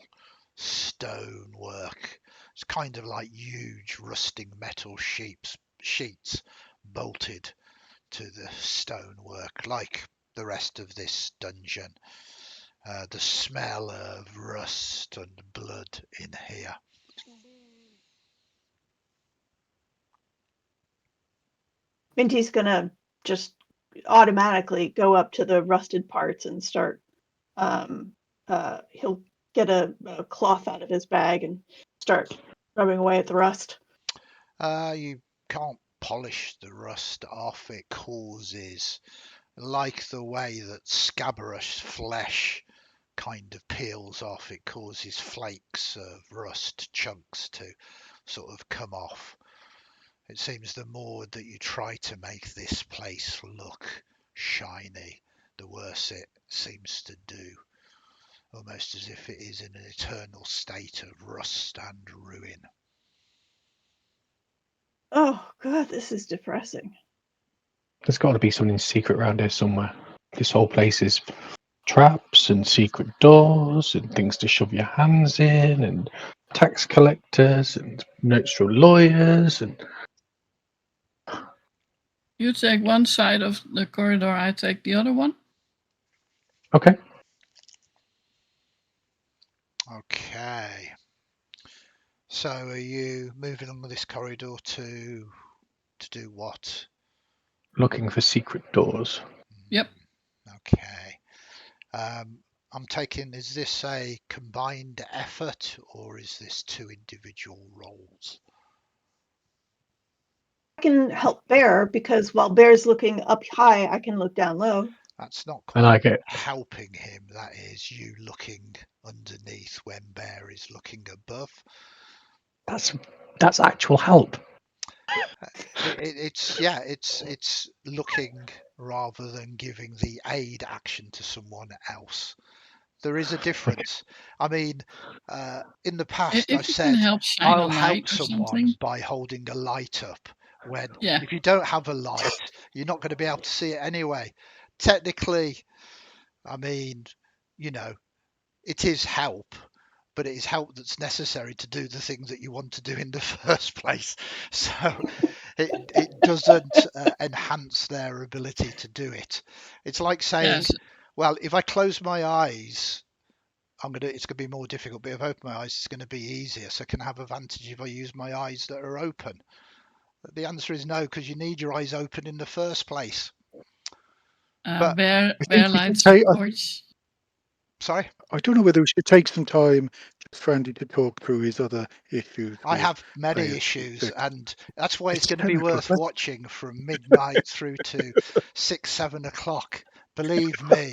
stonework. It's kind of like huge rusting metal sheets bolted to the stonework, like the rest of this dungeon. The smell of rust and blood in here. Minty's gonna just automatically go up to the rusted parts and start. He'll get a cloth out of his bag and start rubbing away at the rust. You can't polish the rust off. It causes, like the way that scabrous flesh kind of peels off, it causes flakes of rust chunks to sort of come off. It seems the more that you try to make this place look shiny, the worse it seems to do. Almost as if it is in an eternal state of rust and ruin. Oh god, this is depressing. there's got to be something secret around here somewhere. This whole place is traps and secret doors and things to shove your hands in and tax collectors and extra lawyers and You take one side of the corridor, I take the other one. okay. Okay. So are you moving along this corridor to do what? Looking for secret doors. Yep. Okay. I'm taking, is this a combined effort or is this 2 individual roles? I can help Bear because while Bear's looking up high, I can look down low. That's not And I quite get helping him. That is you looking underneath when Bear is looking above. that's actual help. It's looking rather than giving the aid action to someone else. There is a difference. I mean, in the past, If I've you said can help shine I'll a help light or someone something. by holding a light up. When Yeah. if you don't have a light, you're not going to be able to see it anyway. Technically, I mean, you know, it is help, but it is help that's necessary to do the things that you want to do in the first place. So it doesn't enhance their ability to do it. It's like saying, Yes. well, if I close my eyes, it's going to be more difficult, but if I open my eyes, it's going to be easier. So can I have advantage if I use my eyes that are open? The answer is no, because you need your eyes open in the first place. But Bear I think we lights should take. the torch. sorry, I don't know whether we should take some time just for Andy to talk through his other issues. I with have many players. issues, and that's why it's going to 10 be o'clock. worth watching from midnight through to 6, 7 o'clock. Believe me,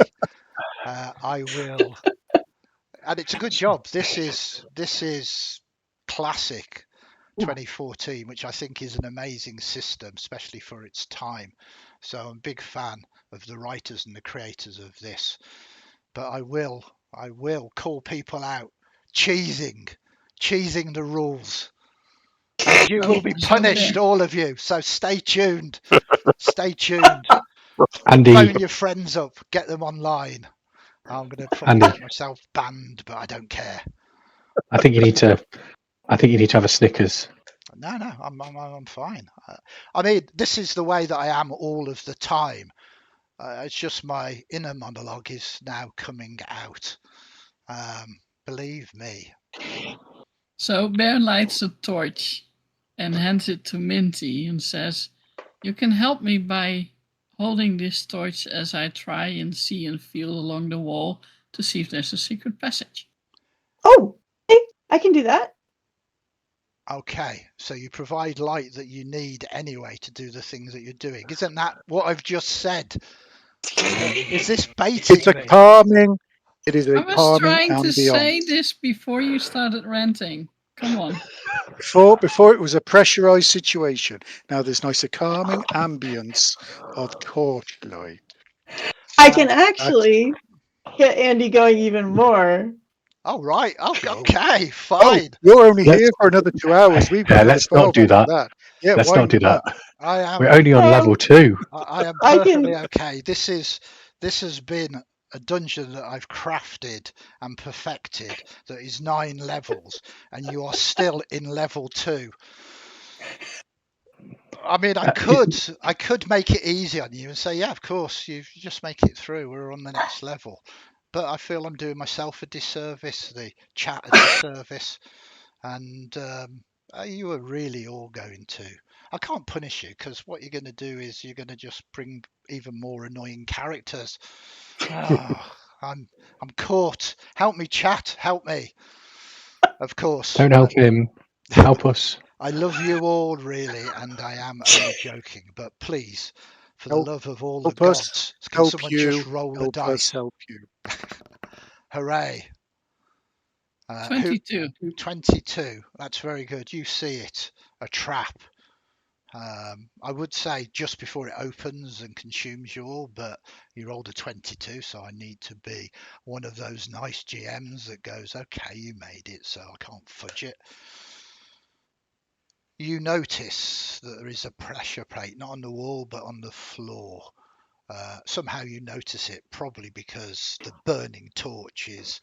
I will. And it's a good job. This is classic 2014, which I think is an amazing system, especially for its time. So I'm a big fan of the writers and the creators of this. But I will call people out cheesing the rules. And you will be So punished, there. all of you. So stay tuned. Stay tuned. Andy, Phone your friends up. Get them online. I'm going to probably Andy. get myself banned, but I don't care. I think you need to have a Snickers. No, I'm fine. I mean, this is the way that I am all of the time. It's just my inner monologue is now coming out. Believe me. So Bear lights a torch and hands it to Minty and says, "You can help me by holding this torch as I try and see and feel along the wall to see if there's a secret passage." Oh, hey, I can do that. Okay, so you provide light that you need anyway to do the things that you're doing. Isn't that what I've just said? Is this baiting It's a me? calming. It is I a was calming trying to say ambience. this before you started ranting. Come on. Before it was a pressurized situation. Now there's nice, a calming ambience of torchlight. I can actually get Andy going even more. Oh, right. Oh, okay, Oh, fine. you're only Let's- here for another 2 hours. We've got Yeah, another let's not 12 do after that. Yeah, Let's why not do that. I am. We're only on level 2. I am I perfectly can- okay. This has been a dungeon that I've crafted and perfected that is 9 levels, and you are still in level 2. I mean, I could make it easy on you and say, yeah, of course, you just make it through. We're on the next level. But I feel I'm doing myself a disservice, the chat a disservice, and you are really all going to. I can't punish you because what you're going to do is you're going to just bring even more annoying characters. Oh, I'm caught. Help me, chat. Help me. Of course. Don't help him. Help us. I love you all, really, and I am only joking. But please, for the Help- love of all the help us, gods, can help someone you, just roll the help us, dice? help you. Hooray. 22. 22. That's very good. You see it. A trap. I would say just before it opens and consumes you all, but you rolled a 22, so I need to be one of those nice GMs that goes, okay, you made it, so I can't fudge it. You notice that there is a pressure plate, not on the wall, but on the floor. Somehow you notice it, probably because the burning torch is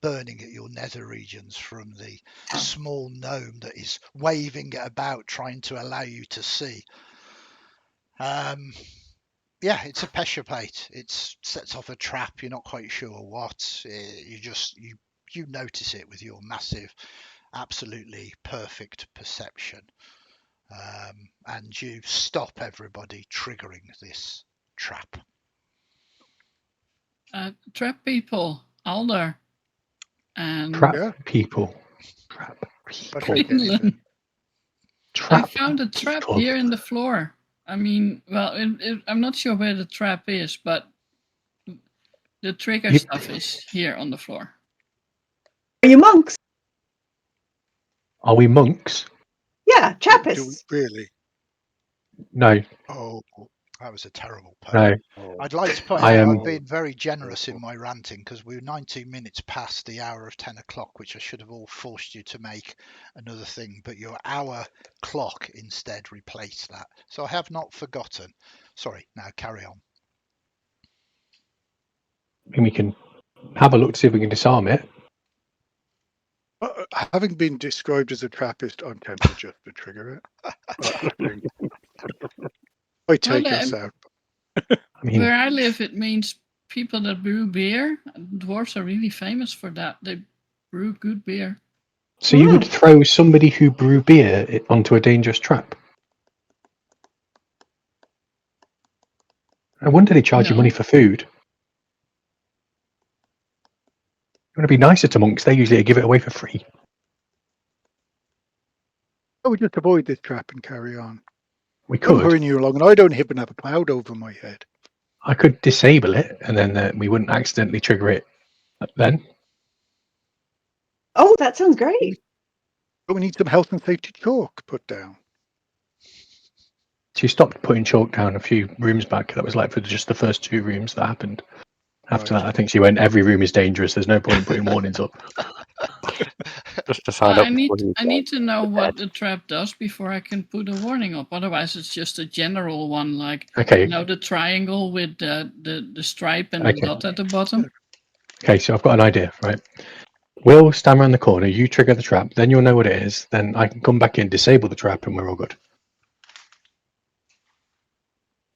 burning at your nether regions from the small gnome that is waving it about, trying to allow you to see. Yeah, it's a pressure plate. It sets off a trap. You're not quite sure what. You notice it with your massive, absolutely perfect perception. And you stop everybody triggering this trap. Trap people, Alder. And Trap Yeah. people. Trap I'll people. take anything. Quenlan. I Trap found a trap people. here in the floor. I mean, well, I'm not sure where the trap is, but the trigger stuff is here on the floor. Are you monks? Are we monks? Yeah, Do we Trappists. really? No, Oh, That was a terrible pun. no. I'd like to point I out am- I've been very generous in my ranting because we're 19 minutes past the hour of 10 o'clock, which I should have all forced you to make another thing, but your hour clock instead replaced that. So I have not forgotten. Sorry, now carry on. And we can have a look to see if we can disarm it. having been described as a Trappist, I'm tempted just to trigger it. I think. I take us out. I mean, Where I live, it means people that brew beer. Dwarves are really famous for that. They brew good beer. so you would throw somebody who brew beer onto a dangerous trap? I wonder they charge you No. money for food. You want to be nicer to monks, they usually give it away for free. I would just avoid this trap and carry on. We I'm could. hurrying you along, and I don't even have a cloud over my head. I could disable it, and then we wouldn't accidentally trigger it then. Oh, that sounds great. But we need some health and safety chalk put down. She stopped putting chalk down a few rooms back. That was like for just the first 2 rooms that happened. After Right. that, I think she went, every room is dangerous. There's no point in putting warnings up. Just to sign up. I need to know what the trap does before I can put a warning up. Otherwise, it's just a general one, like Okay. the triangle with the stripe and Okay. the dot at the bottom. Okay, so I've got an idea, right? We'll stand around the corner, you trigger the trap, then you'll know what it is, then I can come back in, disable the trap, and we're all good.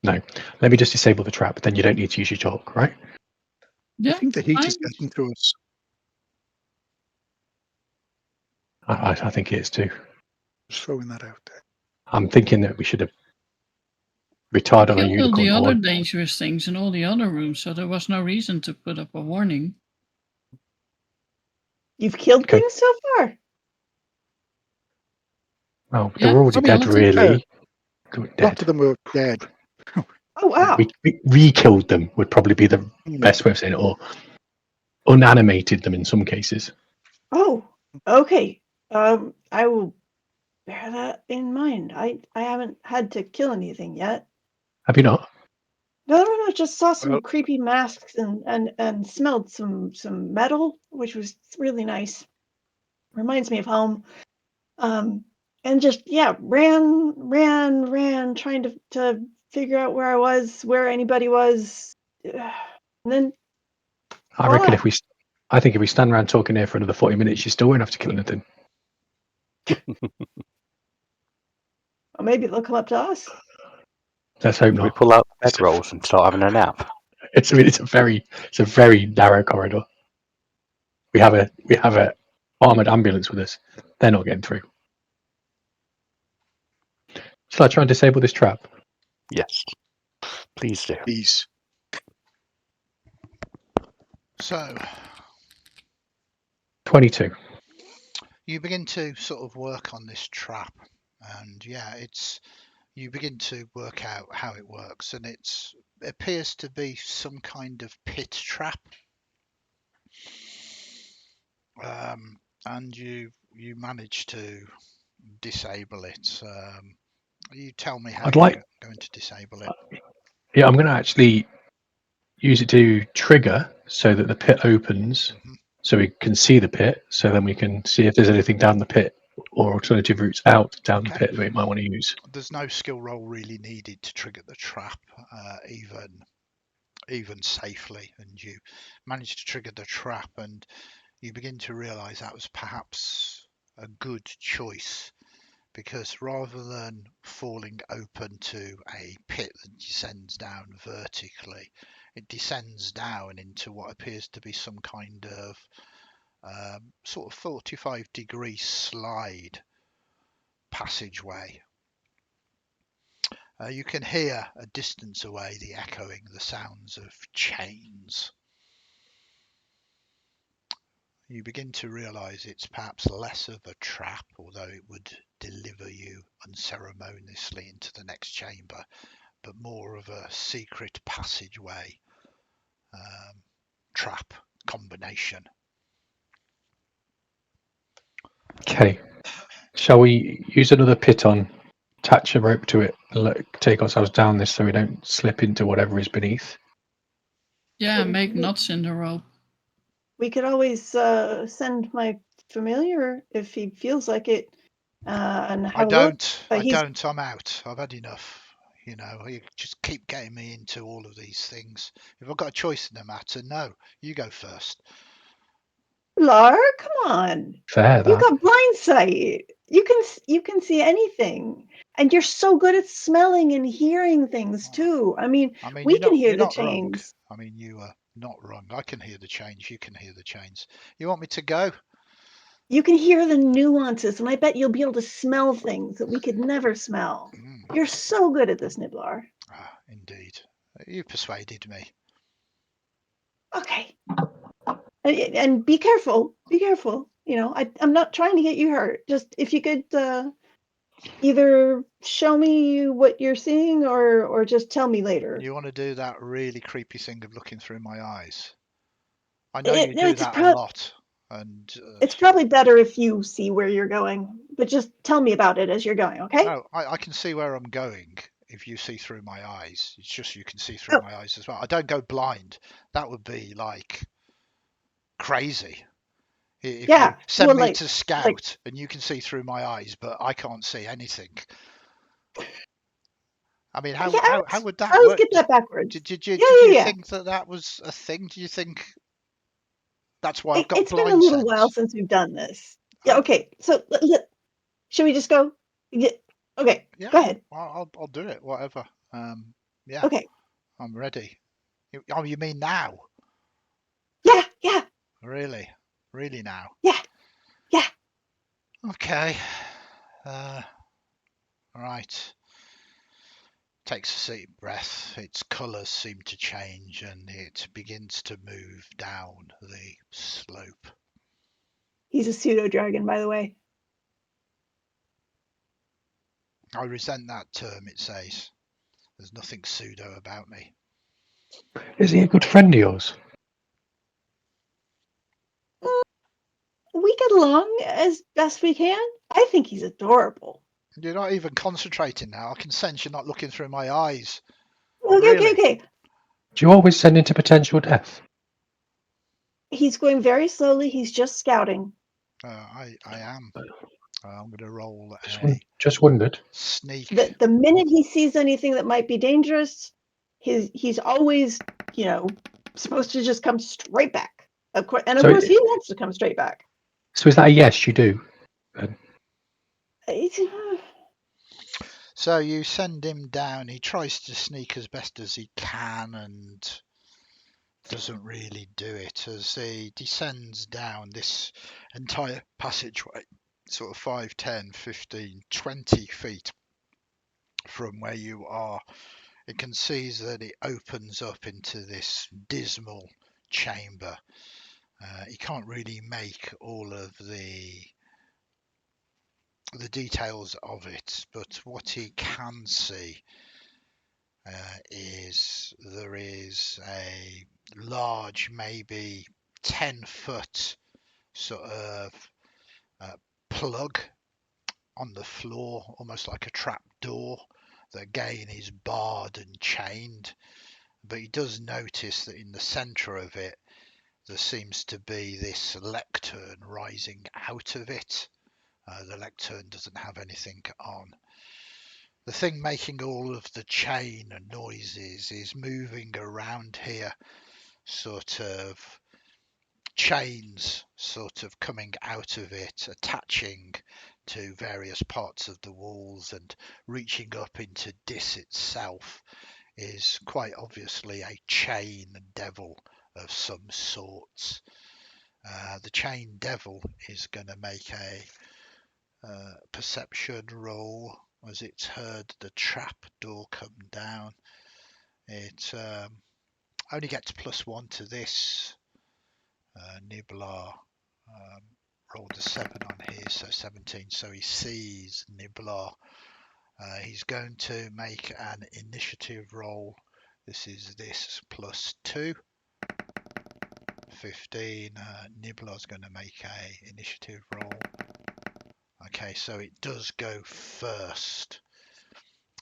No, let me just disable the trap, then you don't need to use your talk, right? Yeah, I think the heat is fine. getting to us. I think it is too. Just throwing that out there. I'm thinking that we should have retired on a Killed all the unicorn other horn. dangerous things in all the other rooms, so there was no reason to put up a warning. You've killed Okay. things so far. Well, Yeah, they're already I mean, dead, I think really. a lot Dead. of them were dead. Oh wow. We re-killed them would probably be the Hmm. best way of saying it, or unanimated them in some cases. Oh, okay. I will bear that in mind. I haven't had to kill anything yet. Have you not? No. Just saw some Well- creepy masks and smelled some metal, which was really nice. Reminds me of home. And just ran, trying to figure out where I was, where anybody was, and then I reckon voila. I think if we stand around talking here for another 40 minutes, you still won't have to kill anything. Or maybe they'll come up to us. Let's hope We not. pull out bed rolls and start having a nap. It's a very narrow corridor. We have a armored ambulance with us. They're not getting through. Shall I try and disable this trap? Yes. Please do. Please. So 22. you begin to sort of work on this trap, and you begin to work out how it works, and it appears to be some kind of pit trap. And you manage to disable it. You tell me how I'd you're like- going to disable it. Yeah, I'm going to actually use it to trigger so that the pit opens, Mhm. so we can see the pit, so then we can see if there's anything down the pit or alternative routes out down the Okay. pit that we might want to use. There's no skill roll really needed to trigger the trap, even safely, and you manage to trigger the trap, and you begin to realize that was perhaps a good choice, because rather than falling open to a pit that descends down vertically, it descends down into what appears to be some kind of sort of 45-degree slide passageway. You can hear a distance away the sounds of chains. You begin to realize it's perhaps less of a trap, although it would deliver you unceremoniously into the next chamber, but more of a secret passageway trap combination. Okay. Shall we use another piton, attach a rope to it, and take ourselves down this so we don't slip into whatever is beneath? Yeah, Oh, make we- knots in the rope. We could always send my familiar if he feels like it, and have I a look. don't. But I he's don't. I'm out. I've had enough. You know, you just keep getting me into all of these things. If I've got a choice in the matter, no, you go first. Lar, come on. Fair, You that. got blind sight. You can see anything, and you're so good at smelling and hearing things too. I mean, I mean, we can hear you're the not wrong. chains. I mean, you are not wrong. I can hear the chains. You can hear the chains. You want me to go? You can hear the nuances, and I bet you'll be able to smell things that we could never smell. Mm. You're so good at this, Nibblar. Ah, indeed. You persuaded me. Okay. And be careful. Be careful. You know, I'm not trying to get you hurt. Just if you could either show me what you're seeing or just tell me later. You want to do that really creepy thing of looking through my eyes? I know you No, do it's that a lot. And It's probably better if you see where you're going, but just tell me about it as you're going, okay? no, I can see where I'm going if you see through my eyes. It's just you can see through Oh. my eyes as well. I don't go blind. That would be like crazy. If Yeah, you send well, me like- to scout and you can see through my eyes, but I can't see anything. I mean, how would that I always work? get that backwards. Did you Yeah. think that was a thing? Do you think That's why I've got It's been a blind little sense. while since we've done this. Yeah, okay. So should we just go? Yeah. Okay, Yeah, go ahead. I'll do it. Whatever. Yeah, Okay. I'm ready. Oh, you mean now? Yeah. Really? Really now? Yeah. Okay. Right. Takes a deep breath. Its colours seem to change, and it begins to move down the slope. He's a pseudo dragon, by the way. I resent that term. It says there's nothing pseudo about me. Is he a good friend of yours? We get along as best we can. I think he's adorable. You're not even concentrating now. I can sense you're not looking through my eyes. Okay, Really? okay. Do you always send him to potential death? He's going very slowly. He's just scouting. I am. I'm going to roll Just wondered. sneak. The minute he sees anything that might be dangerous, he's always, supposed to just come straight back. Of course, and of course, he wants to come straight back. So is that a yes? You do. So you send him down. He tries to sneak as best as he can and doesn't really do it as he descends down this entire passageway, sort of 5, 10, 15, 20 feet from where you are. You can see that it opens up into this dismal chamber. You can't really make all of the details of it, but what he can see is there is a large, maybe 10-foot sort of plug on the floor, almost like a trap door that again is barred and chained. But he does notice that in the centre of it there seems to be this lectern rising out of it. The lectern doesn't have anything on. The thing making all of the chain and noises is moving around here, sort of chains sort of coming out of it, attaching to various parts of the walls and reaching up into Dis itself is quite obviously a chain devil of some sorts. The chain devil is going to make a perception roll as it's heard the trap door come down. It only gets +1 to this. Niblar rolled a 7 on here, so 17. So he sees Niblar. He's going to make an initiative roll. This is this +2. 15. Niblar's going to make a initiative roll. Okay, so it does go first.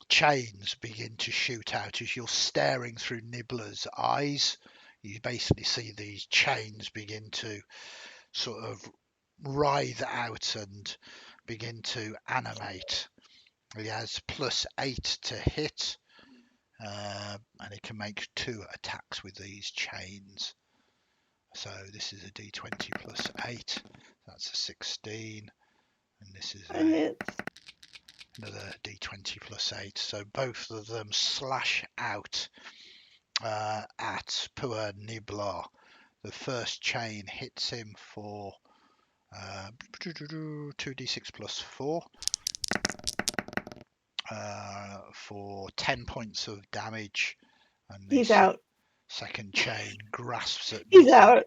Chains begin to shoot out as you're staring through Nibbler's eyes. You basically see these chains begin to sort of writhe out and begin to animate. He has +8 to hit, and he can make 2 attacks with these chains. So this is a d20 +8. That's a 16, and this is another d20 +8. So both of them slash out at poor Niblar. The first chain hits him for 2d6 +4 for 10 points of damage, and He's out. second chain grasps at He's out.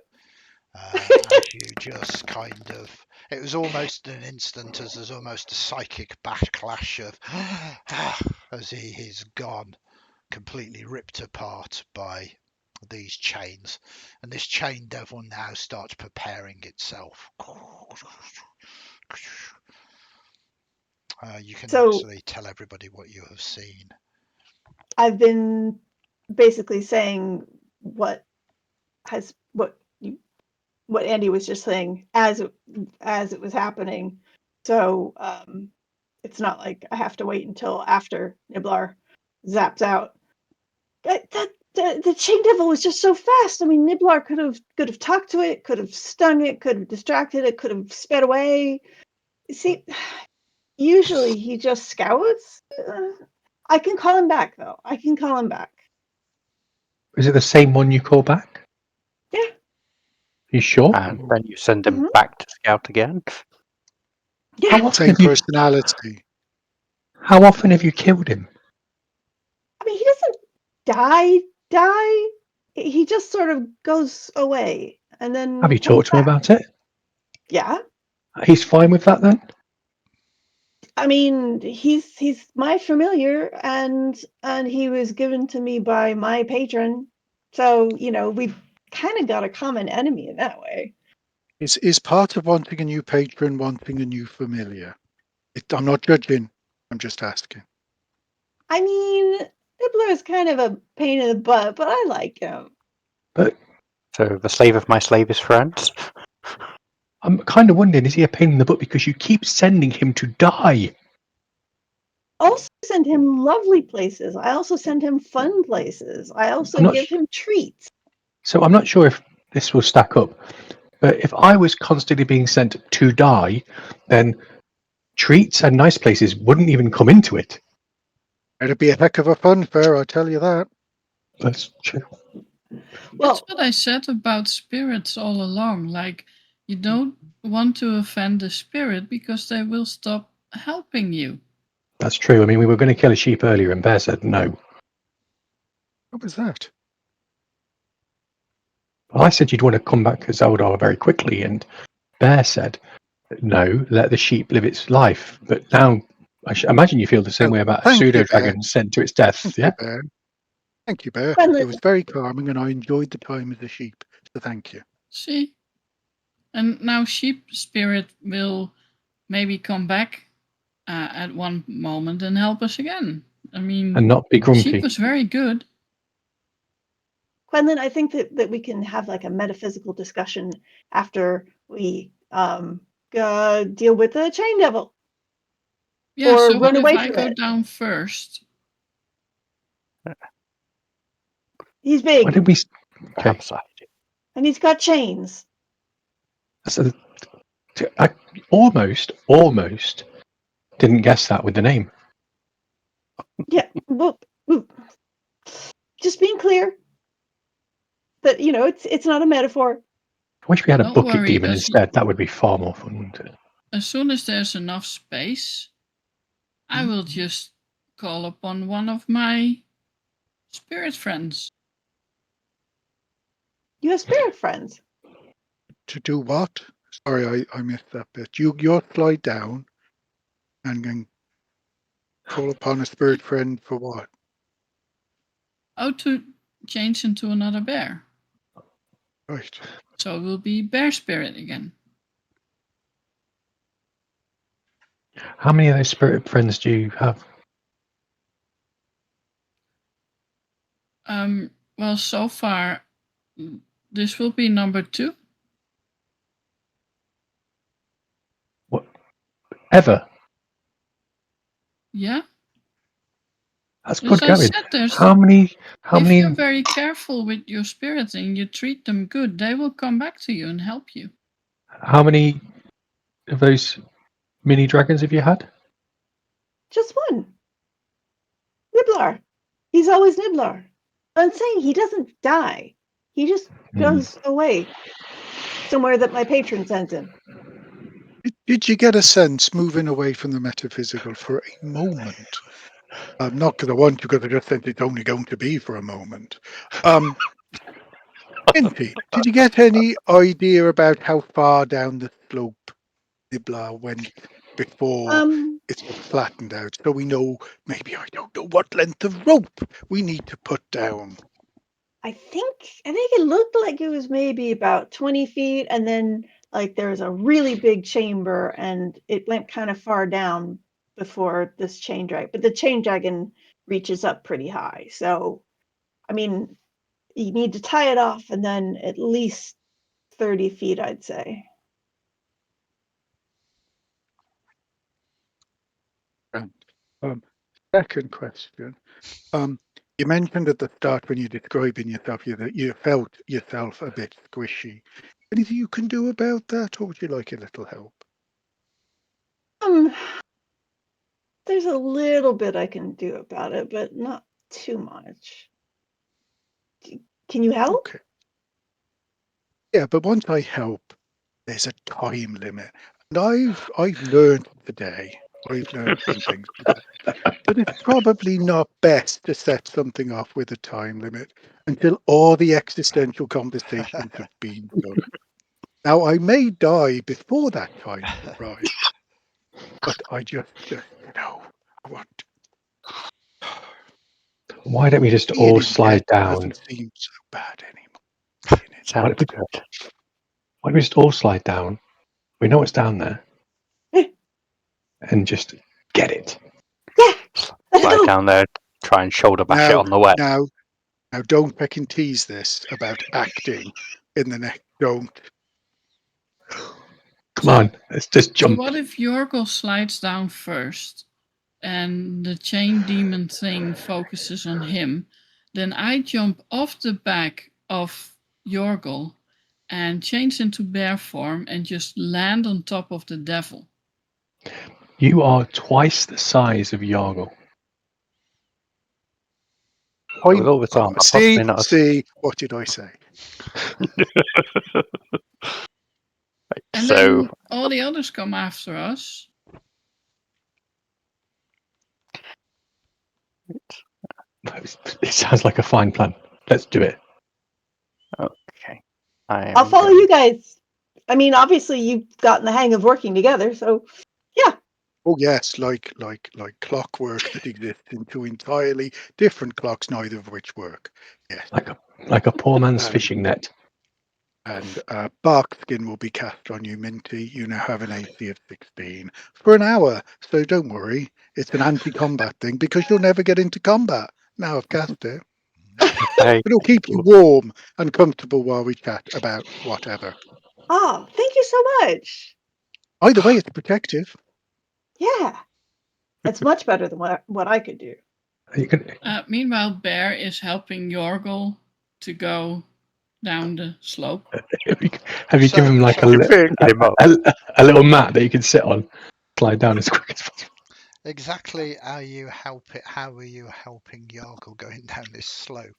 as you just kind of, it was almost an instant as there's almost a psychic backlash of as he is gone, completely ripped apart by these chains, and this chain devil now starts preparing itself. You can actually tell everybody what you have seen. I've been basically saying what Andy was just saying as it was happening. So it's not like I have to wait until after Niblar zaps out. the chain devil was just so fast. I mean, Niblar could have talked to it, could have stung it, could have distracted it, could have sped away. See, usually he just scouts. I can call him back, though. I can call him back. Is it the same one you call back? Yeah. You sure? And then you send him Mhm. back to scout again. Yeah. How often Same have you? personality. How often have you killed him? I mean, he doesn't die. He just sort of goes away and then Have you comes talked to him back. about it? Yeah. He's fine with that then? I mean, he's my familiar, and he was given to me by my patron. So, we've kind of got a common enemy in that way. Is part of wanting a new patron wanting a new familiar? I'm not judging. I'm just asking. I mean, Nibbler is kind of a pain in the butt, but I like him. But So the slave of my slave is friends. I'm kind of wondering, is he a pain in the butt because you keep sending him to die? Also send him lovely places. I also send him fun places. I also I'm not give him treats. So I'm not sure if this will stack up, but if I was constantly being sent to die, then treats and nice places wouldn't even come into it. It'd be a heck of a fun fair, I'll tell you that. That's true. That's Well, what I said about spirits all along. Like, you don't want to offend the spirit because they will stop helping you. That's true. I mean, we were going to kill a sheep earlier, and Bear said no. What was that? Well, I said you'd want to come back as Eldar very quickly, and Bear said no, let the sheep live its life. But now, I imagine you feel the same Oh, way about a thank you, pseudo Bear. dragon sent to its death. Thank Yeah, you, Bear. Thank you, Bear. Quenlan, It was very calming, and I enjoyed the time as a sheep. So thank you. See? And now sheep spirit will maybe come back at one moment and help us again. I mean, and not be grumpy. sheep was very good. Quenlan, I think that we can have like a metaphysical discussion after we deal with the chain devil. Yeah, Or so run what if away I from go it. down first? He's Why big did we? Okay, I'm sorry. and he's got chains. so I almost didn't guess that with the name. Yeah, well, just being clear that it's not a metaphor. I wish we had a Don't bucket worry, demon instead. That would be far more fun, wouldn't it? as soon as there's enough space, I will just call upon one of my spirit friends. You have spirit friends. To do what? Sorry, I missed that bit. You'll slide down and call upon a spirit friend for what? Oh, to change into another bear. Right. So it will be bear spirit again. How many of those spirit friends do you have? Well, so far, this will be number 2. What? Ever? Yeah. That's As good I going. said, there's How many? if you're very careful with your spirits and you treat them good, they will come back to you and help you. How many of those mini dragons have you had? Just one. Nibblar. He's always Nibblar. I'm saying he doesn't die. He just goes away somewhere that my patron sends him. Did you get a sense moving away from the metaphysical for a moment? Not because I want to, because I just think it's only going to be for a moment. Inti, did you get any idea about how far down the slope Niblar went before it's flattened out? So we know, maybe, I don't know what length of rope we need to put down. I think it looked like it was maybe about 20 feet, and then like there was a really big chamber, and it went kind of far down before this chain dragon. But the chain dragon reaches up pretty high, so I mean, you need to tie it off, and then at least 30 feet, I'd say. And second question, You mentioned at the start when you're describing yourself that you felt yourself a bit squishy. Anything you can do about that, or would you like a little help? There's a little bit I can do about it, but not too much. Can you help? Okay. Yeah, but once I help, there's a time limit. And I've learned today, I've learned some things today, that it's probably not best to set something off with a time limit until all the existential conversations have been done. Now, I may die before that time arrives, but I just I want. Why don't we just Being all in slide debt down? doesn't seem so bad anymore. Sounds good. Why don't we just all slide down? We know what's down there. And just get it. Yeah. Let's Slide go. down there, try and shoulder bash it on the way. Now, don't pick and tease this about acting in the next. Don't. Come on, let's just So jump. what if Yorgal slides down first and the chain demon thing focuses on him? Then I jump off the back of Yorgal and change into bear form and just land on top of the devil. You are twice the size of Yorgal. With all this armor, See, possibly not. what did I say? And So then all the others come after us. It sounds like a fine plan. Let's do it. okay, I'll follow you guys. I mean, obviously you've gotten the hang of working together, so yeah. Oh yes, like clockwork that exists in two entirely different clocks, neither of which work. Yes. Like a poor man's fishing net. And bark skin will be cast on you, Minty. You now have an AC of 16 for an hour, so don't worry. It's an anti-combat thing because you'll never get into combat. Now I've cast it. It'll keep you warm and comfortable while we chat about whatever. Oh, thank you so much. Either way, it's protective. Yeah. It's much better than what I could do. You can, Meanwhile, Bear is helping Yorgal to go down the slope. have you given him like a little mat that you can sit on, slide down as quick as possible? Exactly how are you helping Yorgal going down this slope?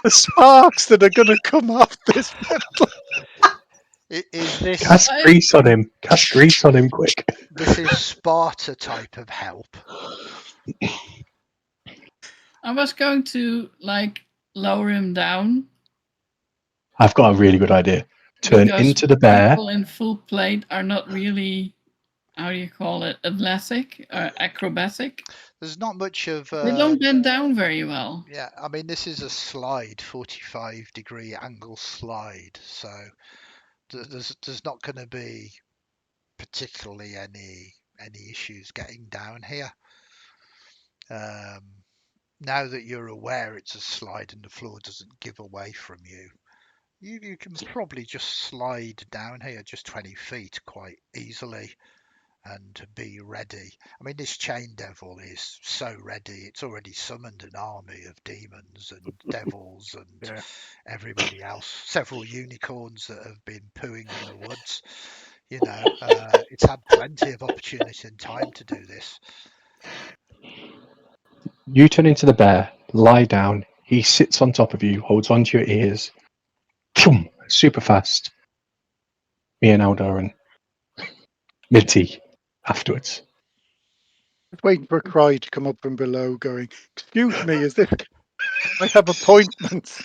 The sparks that are going to come off this metal. Is this Cast grease on him. Cast grease on him quick. This is Sparta type of help. I was going to lower him down. I've got a really good idea. Turn into the bear. People in full plate are not really, how do you call it, athletic or acrobatic. There's not much of. They don't bend down very well. Yeah, I mean this is a slide, 45-degree angle slide, so there's not going to be particularly any issues getting down here. Now that you're aware it's a slide and the floor doesn't give away from you, you can probably just slide down here just 20 feet quite easily and be ready. I mean, this chain devil is so ready. It's already summoned an army of demons and devils and everybody else, several unicorns that have been pooing in the woods. You know, it's had plenty of opportunity and time to do this. You turn into the bear, lie down. He sits on top of you, holds onto your ears. Boom, super fast. Me and Alder and Minty afterwards. Just waiting for a cry to come up from below going, excuse me, is this... I have appointments.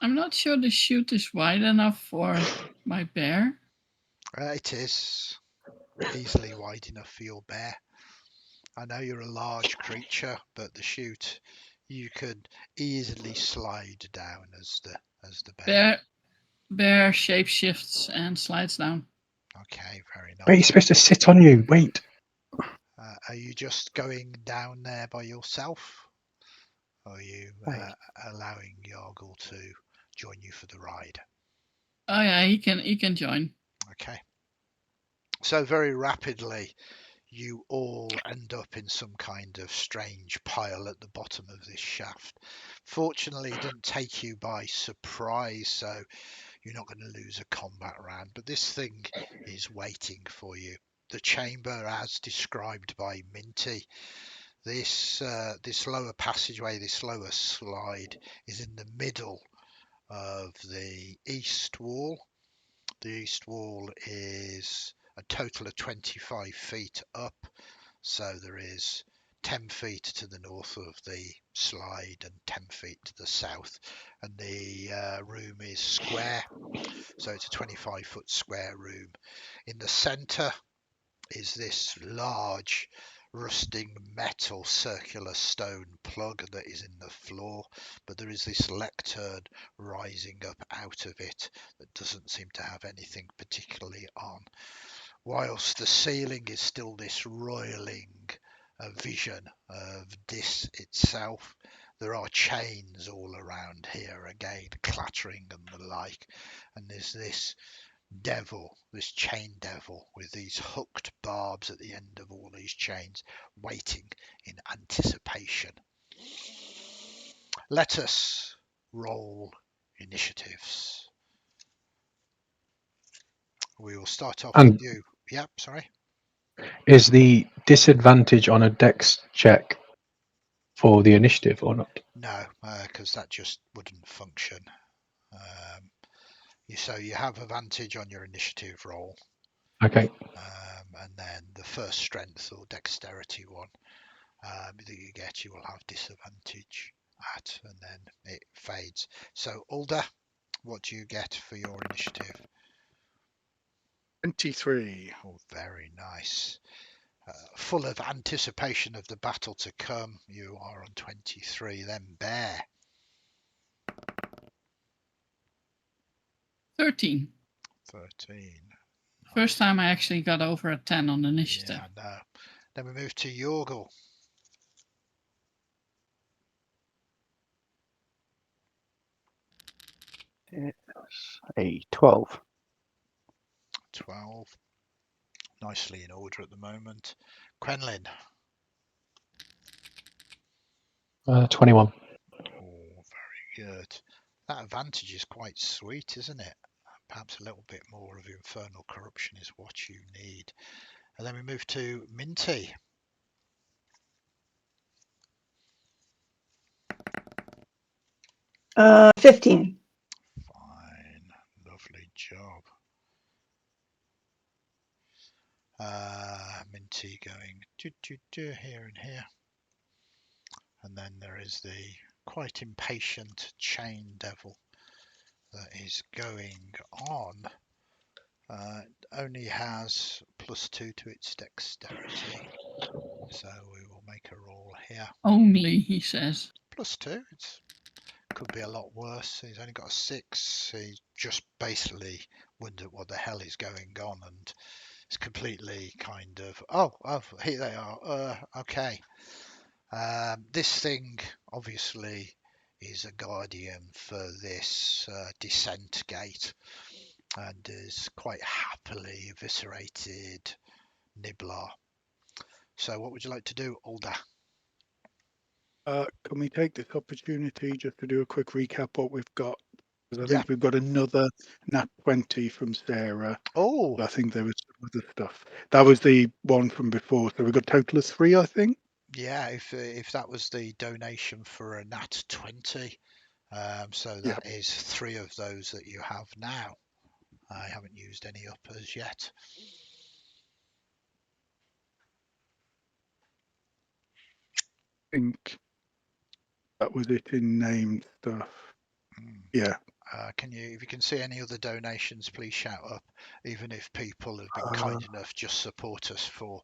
I'm not sure the chute is wide enough for my bear. It is easily wide enough for your bear. I know you're a large creature, but the chute you could easily slide down as the bear. Bear shapeshifts and slides down. Okay, very nice. Wait, he's supposed to sit on you. Wait. Are you just going down there by yourself? Or are you allowing Yorgal to join you for the ride? Oh yeah, he can join. Okay. So very rapidly you all end up in some kind of strange pile at the bottom of this shaft. Fortunately, it didn't take you by surprise, so you're not going to lose a combat round. But this thing is waiting for you. The chamber, as described by Minty, this lower passageway, this lower slide, is in the middle of the east wall. The east wall is a total of 25 feet up, so there is 10 feet to the north of the slide and 10 feet to the south, and the room is square, so it's a 25-foot square room. In the center is this large rusting metal circular stone plug that is in the floor, but there is this lectern rising up out of it that doesn't seem to have anything particularly on, whilst the ceiling is still this roiling vision of Dis itself. There are chains all around here, again clattering and the like, and there's this devil, this chain devil with these hooked barbs at the end of all these chains, waiting in anticipation. Let us roll initiatives. We will start off with you. Yep, sorry. Is the disadvantage on a dex check for the initiative or not? No, because that just wouldn't function. So you have advantage on your initiative roll. Okay. And then the first strength or dexterity one that you get, you will have disadvantage at, and then it fades. So Alder, what do you get for your initiative? 23. Oh, very nice. Full of anticipation of the battle to come, you are on 23. Then Bear. 13. 13. First time I actually got over a 10 on initiative. Yeah, no. Then we move to Yorgal. It's a 12. 12. Nicely in order at the moment. Quenlan. 21. Oh, very good. That advantage is quite sweet, isn't it? Perhaps a little bit more of infernal corruption is what you need. And then we move to Minty. 15. Fine. Lovely job. Minty going here and here. And then there is the quite impatient chain devil that is going on. Only has +2 to its dexterity. So we will make a roll here. Only, he says. +2. It could be a lot worse. He's only got a 6. He just basically wondered what the hell is going on, and it's completely kind of, oh, here they are. Okay. This thing obviously is a guardian for this descent gate, and is quite happily eviscerated Niblar. So what would you like to do, Alder? Can we take this opportunity just to do a quick recap what we've got? Because I Yeah. think we've got another nat 20 from Sarah. Oh, I think there was some other stuff. That was the one from before. So we've got a total of 3, I think. yeah, if that was the donation for a nat 20, so that is 3 of those that you have now. I haven't used any up as yet. I think that was it in named stuff. Yeah. If you can see any other donations, please shout up. Even if people have been kind enough, just support us for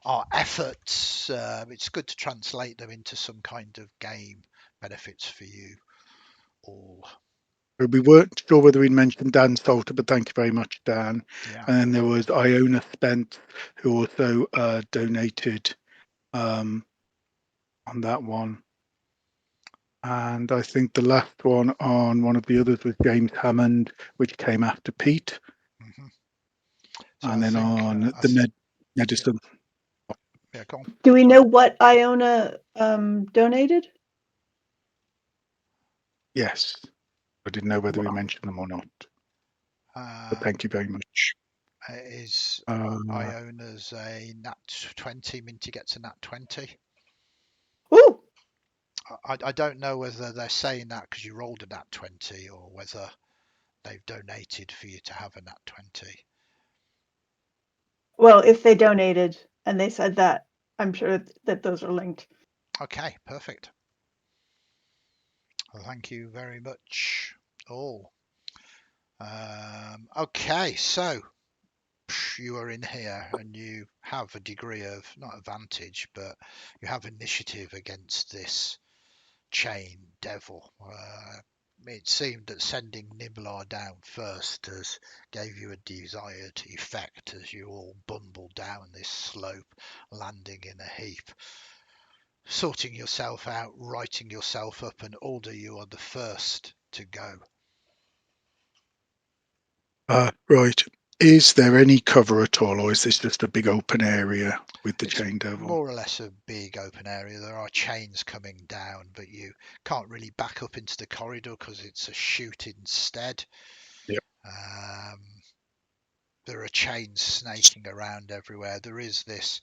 our efforts. It's good to translate them into some kind of game benefits for you all. We weren't sure whether we'd mentioned Dan Salter, but thank you very much, Dan. Yeah. And then there was Iona Spence, who also donated on that one. And I think the last one on one of the others was James Hammond, which came after Pete. Mm-hmm. So and then on the medicine. Yeah, go on. Do we know what Iona donated? Yes. I didn't know whether we Wow. mentioned them or not. But thank you very much. Is Iona's a nat 20? Minty gets a nat 20. Ooh. I don't know whether they're saying that because you rolled a nat 20 or whether they've donated for you to have a nat 20. Well, if they donated and they said that, I'm sure that those are linked. Okay, perfect. Well, thank you very much all. Okay, so you are in here and you have a degree of, not advantage, but you have initiative against this chain devil. It seemed that sending Niblar down first gave you a desired effect as you all bumble down this slope, landing in a heap. Sorting yourself out, righting yourself up, and Alder, you are the first to go. Right. Is there any cover at all, or is this just a big open area with the It's chain devil? more or less a big open area. There are chains coming down, but you can't really back up into the corridor because it's a chute instead. Yep. There are chains snaking around everywhere. There is this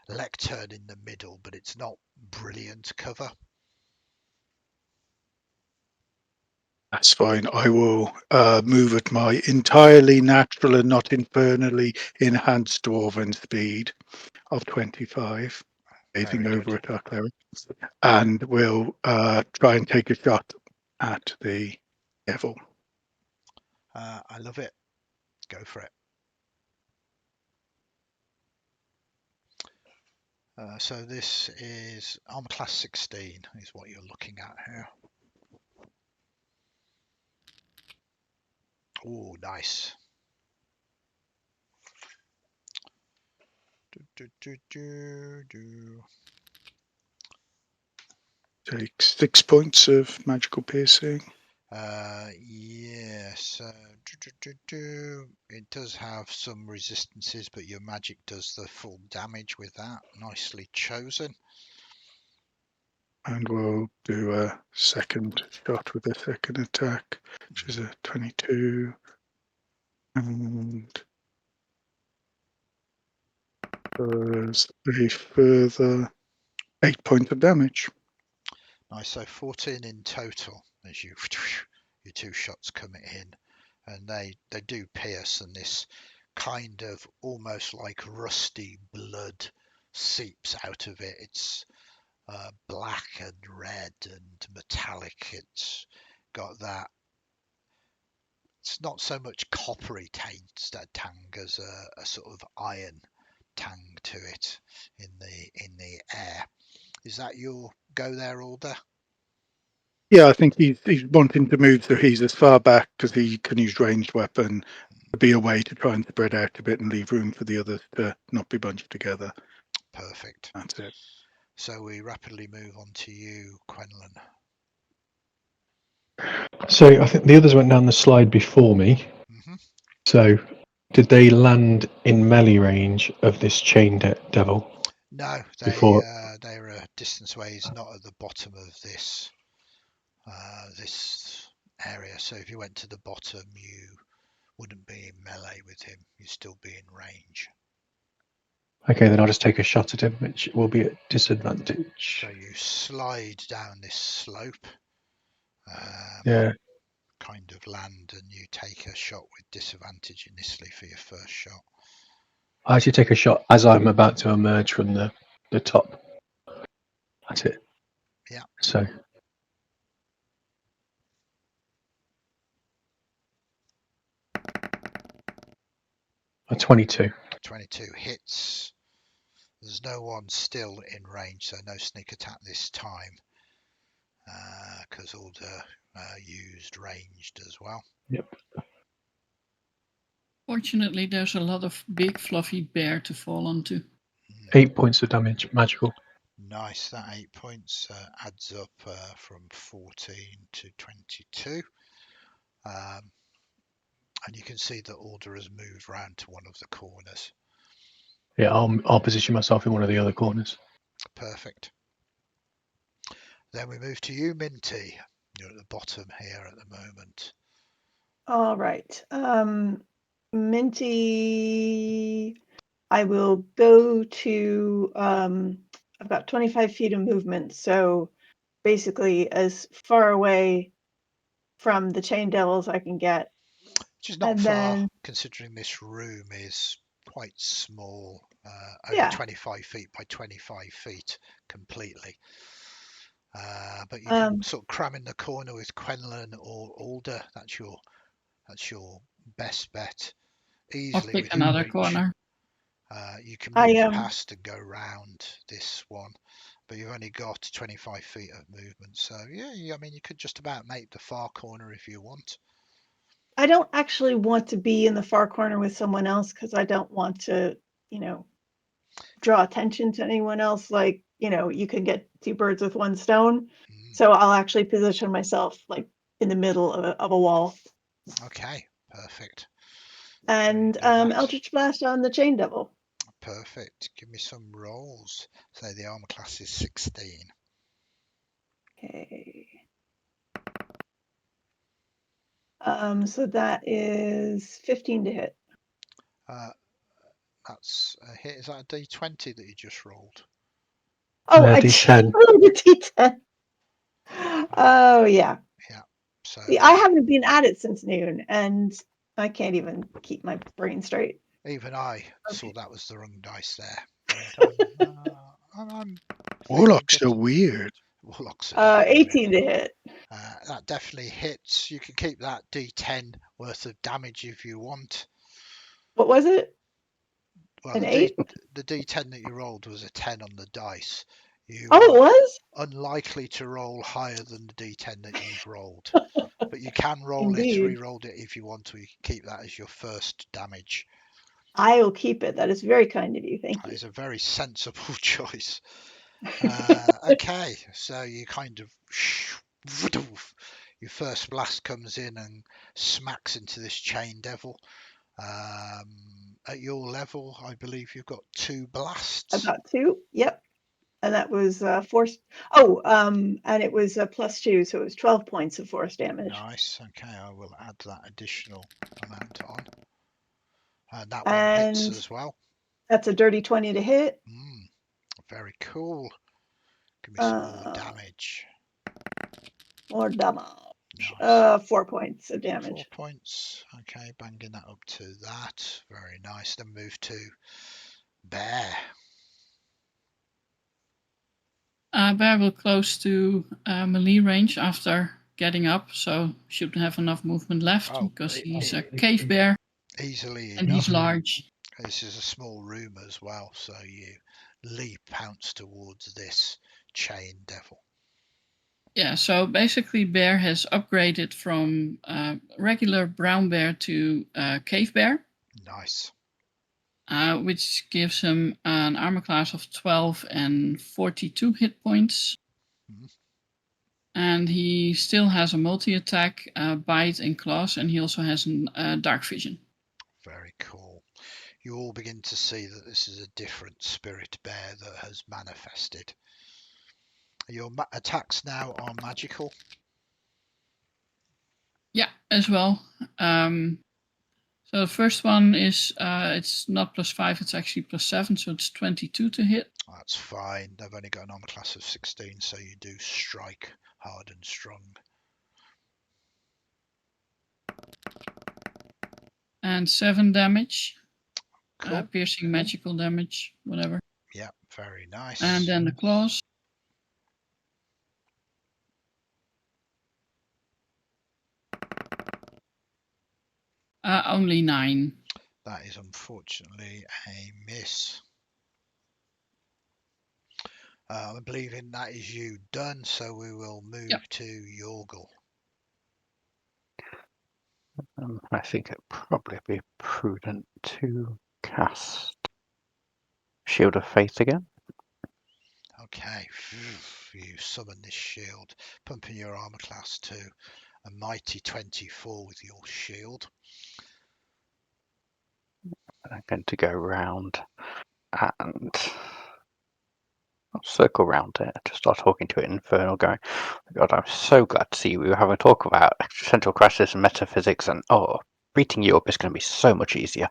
lectern in the middle, but it's not brilliant cover. That's fine. I will move at my entirely natural and not infernally enhanced dwarven speed of 25, gazing Very over good. at our cleric, and will try and take a shot at the devil. I love it. Go for it. So this is armor class 16 is what you're looking at here. Oh, nice. Take 6 points of magical piercing. Yes. It does have some resistances, but your magic does the full damage with that. Nicely chosen. And we'll do a second shot with a second attack, which is a 22. And there's a further 8 points of damage. Nice. So 14 in total as your two shots come in, and they do pierce, and this kind of almost like rusty blood seeps out of it. It's black and red and metallic. It's got that. It's not so much coppery tang as a sort of iron tang to it in the air. Is that your go there, Alder? Yeah, I think he's wanting to move so he's as far back because he can use ranged weapon to be a way to try and spread out a bit and leave room for the others to not be bunched together. Perfect. That's it. So we rapidly move on to you, Quenlan. So I think the others went down the slide before me. Mm-hmm. So did they land in melee range of this chain devil? No, Before they're a distance away. He's not at the bottom of this area. So if you went to the bottom, you wouldn't be in melee with him. You'd still be in range. Okay, then I'll just take a shot at him, which will be at disadvantage. So you slide down this slope. Yeah. Kind of land, and you take a shot with disadvantage initially for your first shot. I actually take a shot as I'm about to emerge from the top. That's it. Yeah. So a 22. 22 hits. There's no one still in range, so no sneak attack this time, because Alder used ranged as well. Yep. Fortunately, there's a lot of big fluffy bear to fall onto. 8 points of damage, magical. Nice. That 8 points adds up from 14 to 22. And you can see that Alder has moved round to one of the corners. Yeah, I'll position myself in one of the other corners. Perfect. Then we move to you, Minty. You're at the bottom here at the moment. All right. Minty, I will go to, I've got 25 feet of movement, so basically as far away from the chain devils I can get. Which is not And far, then, considering this room is quite small, only yeah. 25 feet by 25 feet completely. But you can sort of cram in the corner with Quenlan or Alder. That's your best bet. I'll Easily pick within another reach. corner. You can I move past and go round this one, but you've only got 25 feet of movement. So yeah, I mean, you could just about make the far corner if you want. I don't actually want to be in the far corner with someone else because I don't want to, draw attention to anyone else. Like, you can get two birds with one stone. So I'll actually position myself like in the middle of a wall. Okay, perfect. And Eldritch Blast on the Chain Devil. Perfect. Give me some rolls. Say the armor class is 16. Okay. So that is 15 to hit. That's a hit. Is that a D20 that you just rolled? Oh, I just D10. rolled a D10. Oh, yeah. Yeah. So See, I haven't been at it since noon, and I can't even keep my brain straight. even I saw Okay. that was the wrong dice there. And I'm Warlocks feeling are weird. good. Warlocks are definitely 18 to hit. that definitely hits. You can keep that D10 worth of damage if you want. What was it? Well, An 8? the D10 that you rolled was a 10 on the dice. You Oh, it are was? unlikely to roll higher than the D10 that you've rolled. But you can roll it, Indeed. re-roll it if you want to. You can keep that as your first damage. I will keep it. That is very kind of you. Thank That you. is a very sensible choice. Okay, so you kind of your first blast comes in and smacks into this chain devil. At your level, I believe you've got 2 blasts. I've got 2. Yep. And that was force. Oh, and it was a +2, so it was 12 points of force damage. Nice. Okay, I will add that additional amount on. And that one And hits as well. that's a dirty 20 to hit. Very cool. Give me some more damage. More damage. Nice. 4 points of 4 damage. points. Okay, banging that up to that. Very nice. Then move to Bear. Bear will close to melee range after getting up, so should have enough movement left because he's a cave bear Easily and enough. he's large. This is a small room as well, so you pounce towards this chain devil. Yeah, so basically Bear has upgraded from regular brown bear to cave bear. Nice. Which gives him an armor class of 12 and 42 hit points. And he still has a multi-attack, bite, and claws, and he also has dark vision. Very cool. You all begin to see that this is a different spirit bear that has manifested. Your attacks now are magical. Yeah, as well. So the first one is it's not +5, it's actually +7, so it's 22 to hit. That's fine. They've only got an armor class of 16, so you do strike hard and strong. And 7 damage. Cool. Piercing magical damage, whatever. Yeah, very nice. And then the claws. Only 9. That is unfortunately a miss. I believe that is you done, so we will move to Yorgal. I think it'd probably be prudent to cast Shield of Faith again. Okay, you summon this shield, pumping your armor class to a mighty 24 with your shield. I'm going to go round And I'll circle round it, just start talking to it in Infernal, going, oh God, I'm so glad to see you. We were having a talk about existential crisis and metaphysics, and beating you up is going to be so much easier.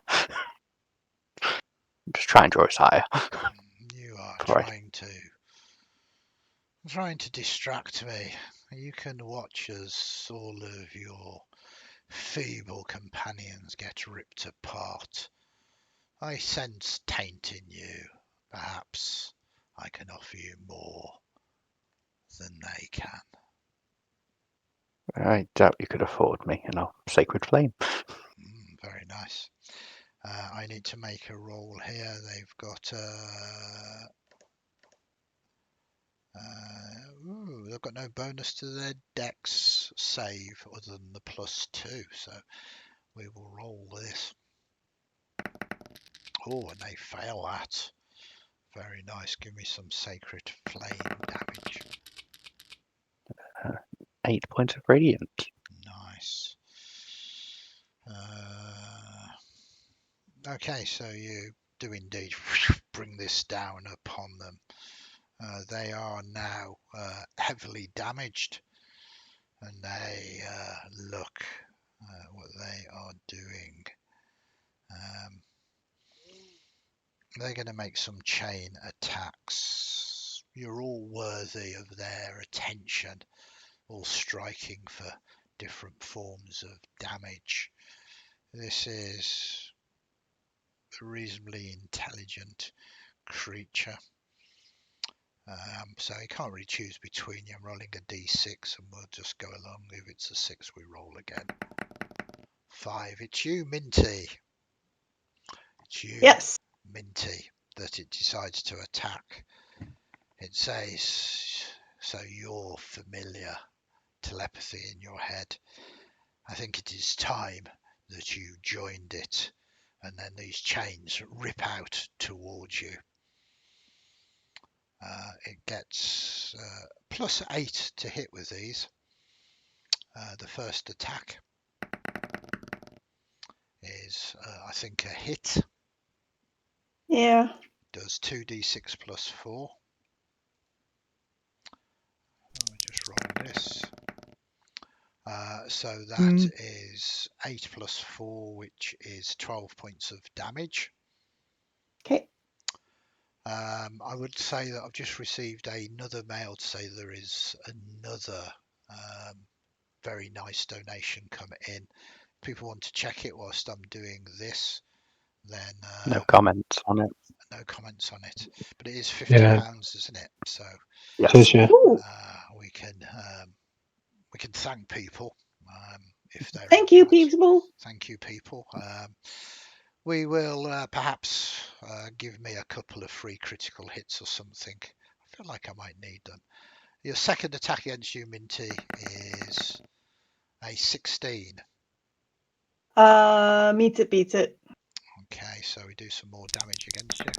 Just try and draw us higher. You are Right. trying to distract me. You can watch as all of your feeble companions get ripped apart. I sense taint in you. Perhaps I can offer you more than they can. I doubt you could afford me in a sacred flame. Very nice. I need to make a roll here. They've got they've got no bonus to their dex save other than the +2, so we will roll this. Oh, and they fail that. Very nice. Give me some sacred flame damage. 8 points of radiant. Nice. Okay, so you do indeed bring this down upon them. They are now heavily damaged, and they look what they are doing. They're going to make some chain attacks. You're all worthy of their attention, all striking for different forms of damage. This is a reasonably intelligent creature. So you can't really choose between you. I'm rolling a d6 and we'll just go along. If it's a 6, we roll again. 5. It's you, Minty. It's you, Yes. Minty, that it decides to attack. It says, so you're familiar. Telepathy in your head. I think it is time that you joined it. And then these chains rip out towards you. It gets +8 to hit with these. The first attack is, I think, a hit. Yeah. Does 2d6 +4. Let me just roll this. So that is 8 + 4, which is 12 points of damage. Okay. I would say that I've just received another mail to say there is another very nice donation coming in. If people want to check it whilst I'm doing this, then No comments on it. no comments on it. But it is £50, Yeah. isn't it? So It is, yeah. Ooh. we can thank people if they're Thank you, impressed. people. Thank you, people. We will perhaps give me a couple of free critical hits or something. I feel like I might need them. Your second attack against you, Minty, is a 16. Meets it, beats it. Okay, so we do some more damage against you.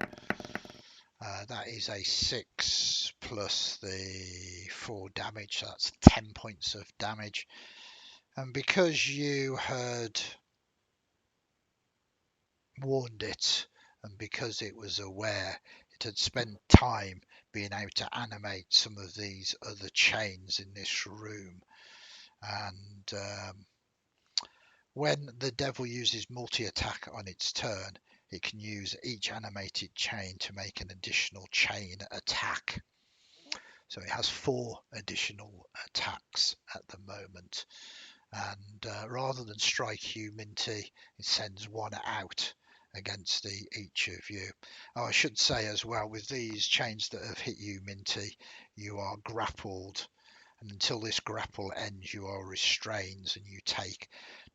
That is a 6 plus the 4 damage, so that's 10 points of damage. And because you had warned it, and because it was aware, it had spent time being able to animate some of these other chains in this room. And when the devil uses multi-attack on its turn, it can use each animated chain to make an additional chain attack. So it has 4 additional attacks at the moment. And rather than strike you, Minty, it sends one out against each of you. Oh, I should say as well, with these chains that have hit you, Minty, you are grappled. And until this grapple ends, you are restrained and you take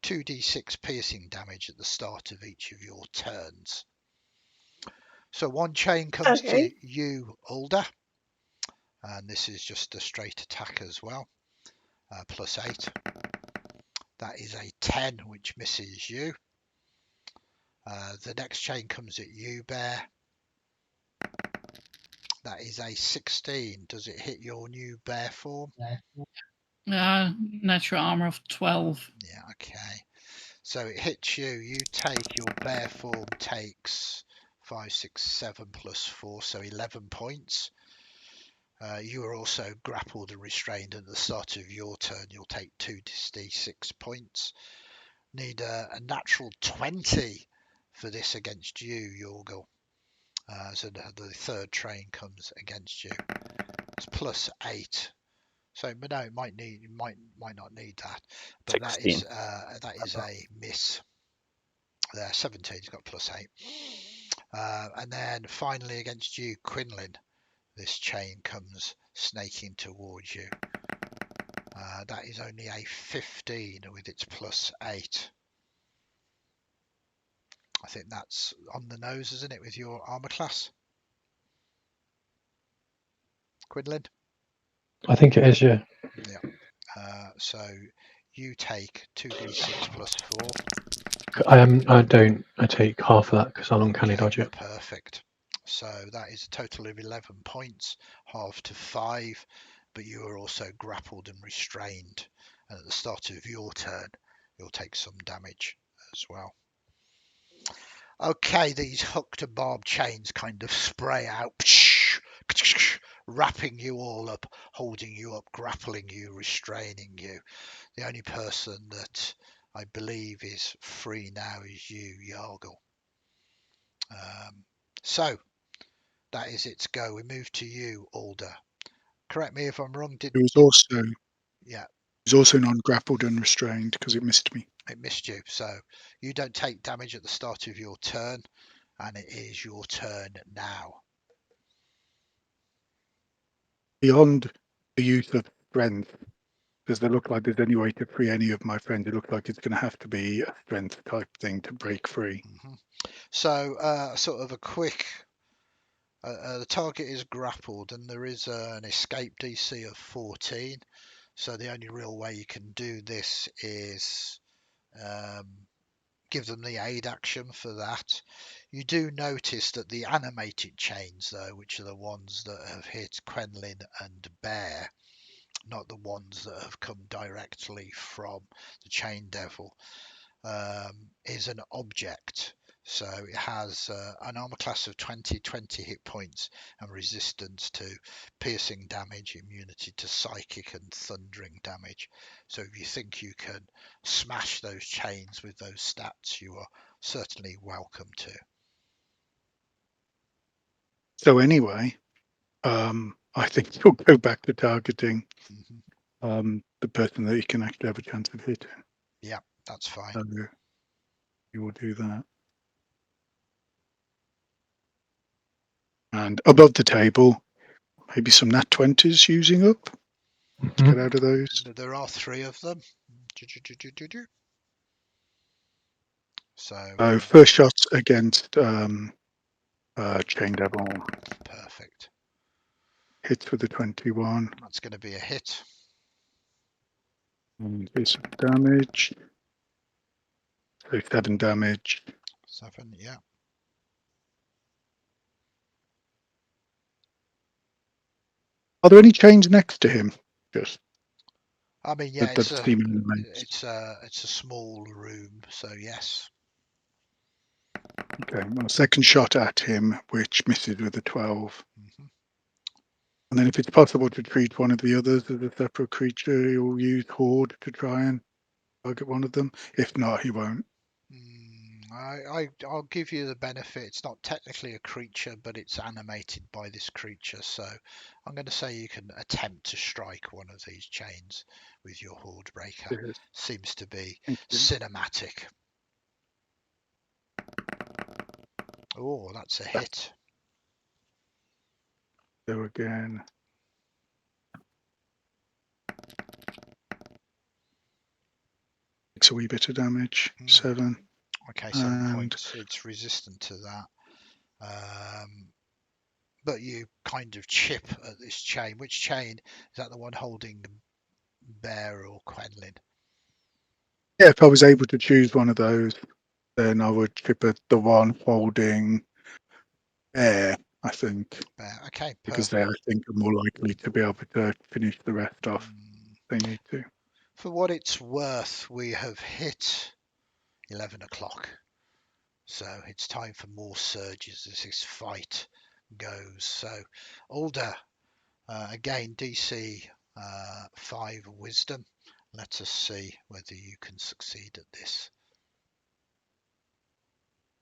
2d6 piercing damage at the start of each of your turns. So one chain comes to you, Alder. And this is just a straight attack as well, +8. That is a 10, which misses you. The next chain comes at you, Bear. That is a 16. Does it hit your new bear form? Natural armor of 12. Yeah, okay. So it hits you. You take, your bear form takes 5, 6, 7 plus 4, so 11 points. You are also grappled and restrained. At the start of your turn, you'll take 2d6 points. Need a natural 20 for this against you, Yorgal. So the third train comes against you. It's plus 8. So, but no, it might not need that. But 16. that is a miss. There, 17. He's got plus 8. And then finally against you, Quenlan. This chain comes snaking towards you. That is only a 15 with its plus 8. I think that's on the nose, isn't it, with your armor class? Quenlan? I think it is, yeah. Yeah. So you take 2d6 plus 4. I take half of that because I'll uncanny dodge it. Perfect. So that is a total of 11 points, halved to 5, but you are also grappled and restrained. And at the start of your turn, you'll take some damage as well. Okay, these hooked and barbed chains kind of spray out, wrapping you all up, holding you up, grappling you, restraining you. The only person that I believe is free now is you, Yorgal. So that is its go. We move to you, Alder. Correct me if I'm wrong. It was also Yeah. It was also non-grappled and restrained because it missed me. It missed you. So you don't take damage at the start of your turn, and it is your turn now. Beyond the use of strength, does it look like there's any way to free any of my friends? It looks like it's going to have to be a strength type thing to break free. Mm-hmm. So sort of a quick... the target is grappled, and there is an escape DC of 14. So the only real way you can do this is give them the aid action for that. You do notice that the animated chains, though, which are the ones that have hit Quenlan and Bear, not the ones that have come directly from the Chain Devil, is an object. So it has an armor class of 20 hit points and resistance to piercing damage, immunity to psychic and thundering damage. So if you think you can smash those chains with those stats, you are certainly welcome to. So anyway, I think you'll go back to targeting the person that you can actually have a chance of hitting. Yeah, that's fine. So you will do that. And above the table, maybe some nat 20s using up to get out of those. There are 3 of them. So first shots against Chain Devil. Perfect. Hits with the 21. That's going to be a hit. And do some damage. So 7 damage. 7, yeah. Are there any chains next to him? Just I mean, yeah, it's a small room, so yes. Okay, well, second shot at him, which misses with a 12. And then if it's possible to treat one of the others as a separate creature, he'll use Horde to try and target one of them. If not, he won't. I'll give you the benefit. It's not technically a creature, but it's animated by this creature. So I'm going to say you can attempt to strike one of these chains with your Horde Breaker. Yes. Seems to be cinematic. Oh, that's a hit. So again. Takes a wee bit of damage. 7. Okay, 7 points. It's resistant to that. But you kind of chip at this chain. Which chain? Is that the one holding Bear or Quenlan? Yeah, if I was able to choose one of those, then I would chip at the one holding Bear, I think. Bear. Okay, because they, I think, are more likely to be able to finish the rest off if they need to. For what it's worth, we have hit 11 o'clock. So it's time for more surges as this fight goes. So Alder, again, DC 5 wisdom. Let us see whether you can succeed at this.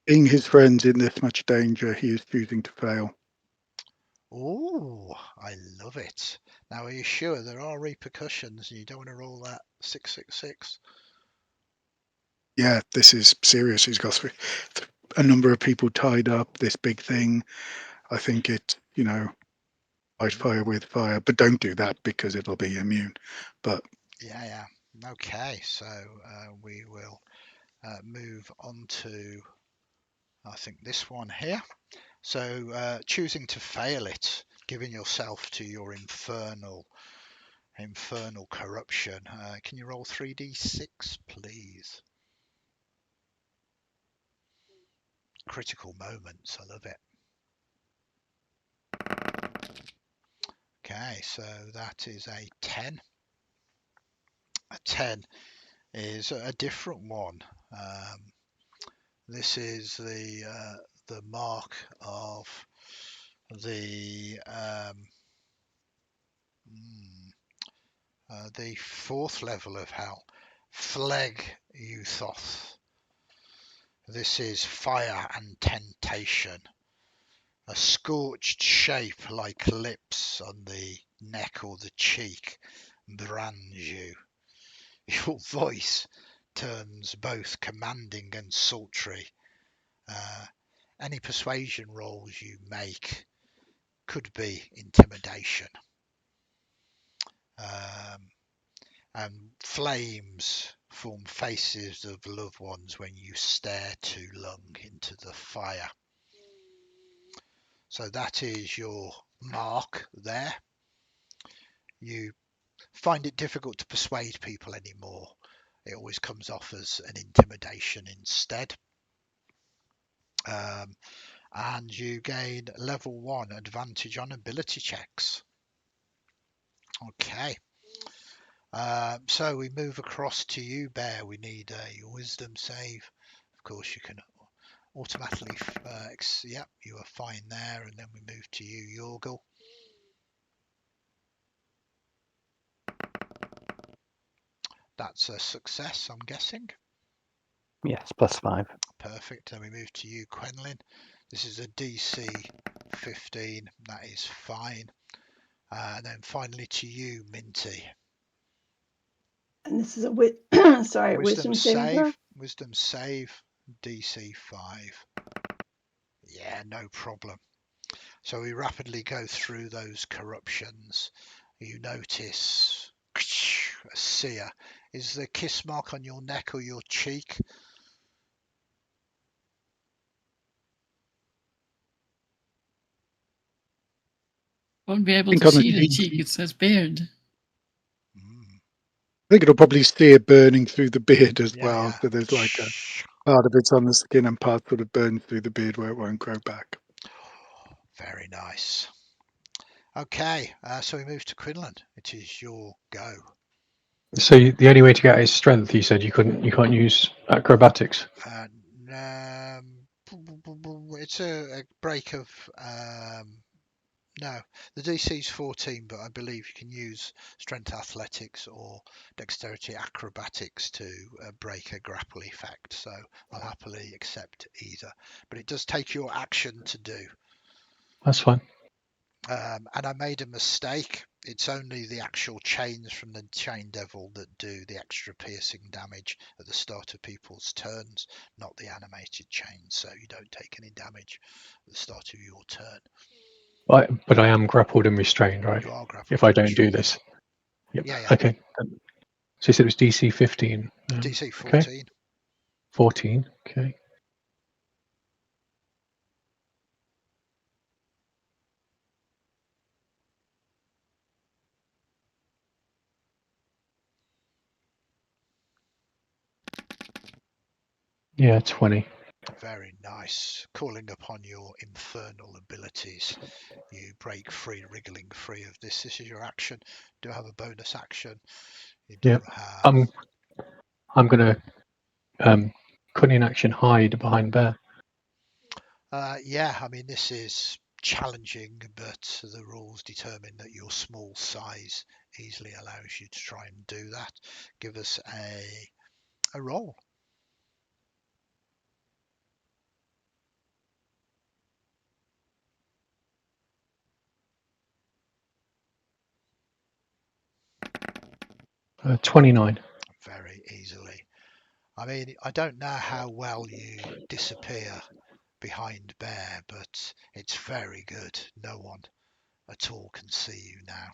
Being his friends in this much danger, he is choosing to fail. Oh, I love it. Now, are you sure there are repercussions and you don't want to roll that 666? Yeah, this is serious. He's got a number of people tied up, this big thing. I think it's, fight fire with fire, but don't do that because it'll be immune. But Yeah. Okay, so we will move on to, I think, this one here. So choosing to fail it, giving yourself to your infernal corruption. Can you roll 3d6, please? Critical moments, I love it. Okay, so that is a 10. A 10 is a different one. This is the mark of the 4th level of hell, Phleg Euthoth. This is fire and temptation. A scorched shape like lips on the neck or the cheek brands you. Your voice turns both commanding and sultry. Any persuasion rolls you make could be intimidation. And flames form faces of loved ones when you stare too long into the fire. So that is your mark there. You find it difficult to persuade people anymore. It always comes off as an intimidation instead. And you gain level 1 advantage on ability checks. Okay. So we move across to you, Bear. We need a wisdom save. Of course, you can automatically, yep, you are fine there. And then we move to you, Yorgal. That's a success, I'm guessing. Yes, +5. Perfect. And we move to you, Quenlan. This is a DC 15. That is fine. And then finally to you, Minty. And this is a sorry, wisdom saving throw. Wisdom save, DC 5. Yeah, no problem. So we rapidly go through those corruptions. You notice a sear. Is the kiss mark on your neck or your cheek? Won't be able think to on the see the cheek. cheek. It says beard. I think it'll probably steer burning through the beard as well. Yeah. So there's like a part of it's on the skin and part sort of burns through the beard where it won't grow back. Very nice. Okay, so we move to Quenlan. It is your go. So the only way to get his strength, you said you can't use acrobatics. It's a break of no. The DC is 14, but I believe you can use strength athletics or dexterity acrobatics to break a grapple effect. So I'll happily accept either, but it does take your action to do. That's fine. And I made a mistake. It's only the actual chains from the Chain Devil that do the extra piercing damage at the start of people's turns, not the animated chains. So you don't take any damage at the start of your turn. But I am grappled and restrained, right? You are grappled. If I don't do this. Yep. Yeah. Okay. So you said it was DC 15. DC 14. Okay. 14. Okay. Yeah, 20. Very nice. Calling upon your infernal abilities, you break free, wriggling free of this. This is your action. Do have a bonus action. You do have. I'm gonna cut in action, hide behind Bear. Yeah, I mean, this is challenging, but the rules determine that your small size easily allows you to try and do that. Give us a roll. 29. Very easily. I mean, I don't know how well you disappear behind Bear, but it's very good. No one at all can see you now.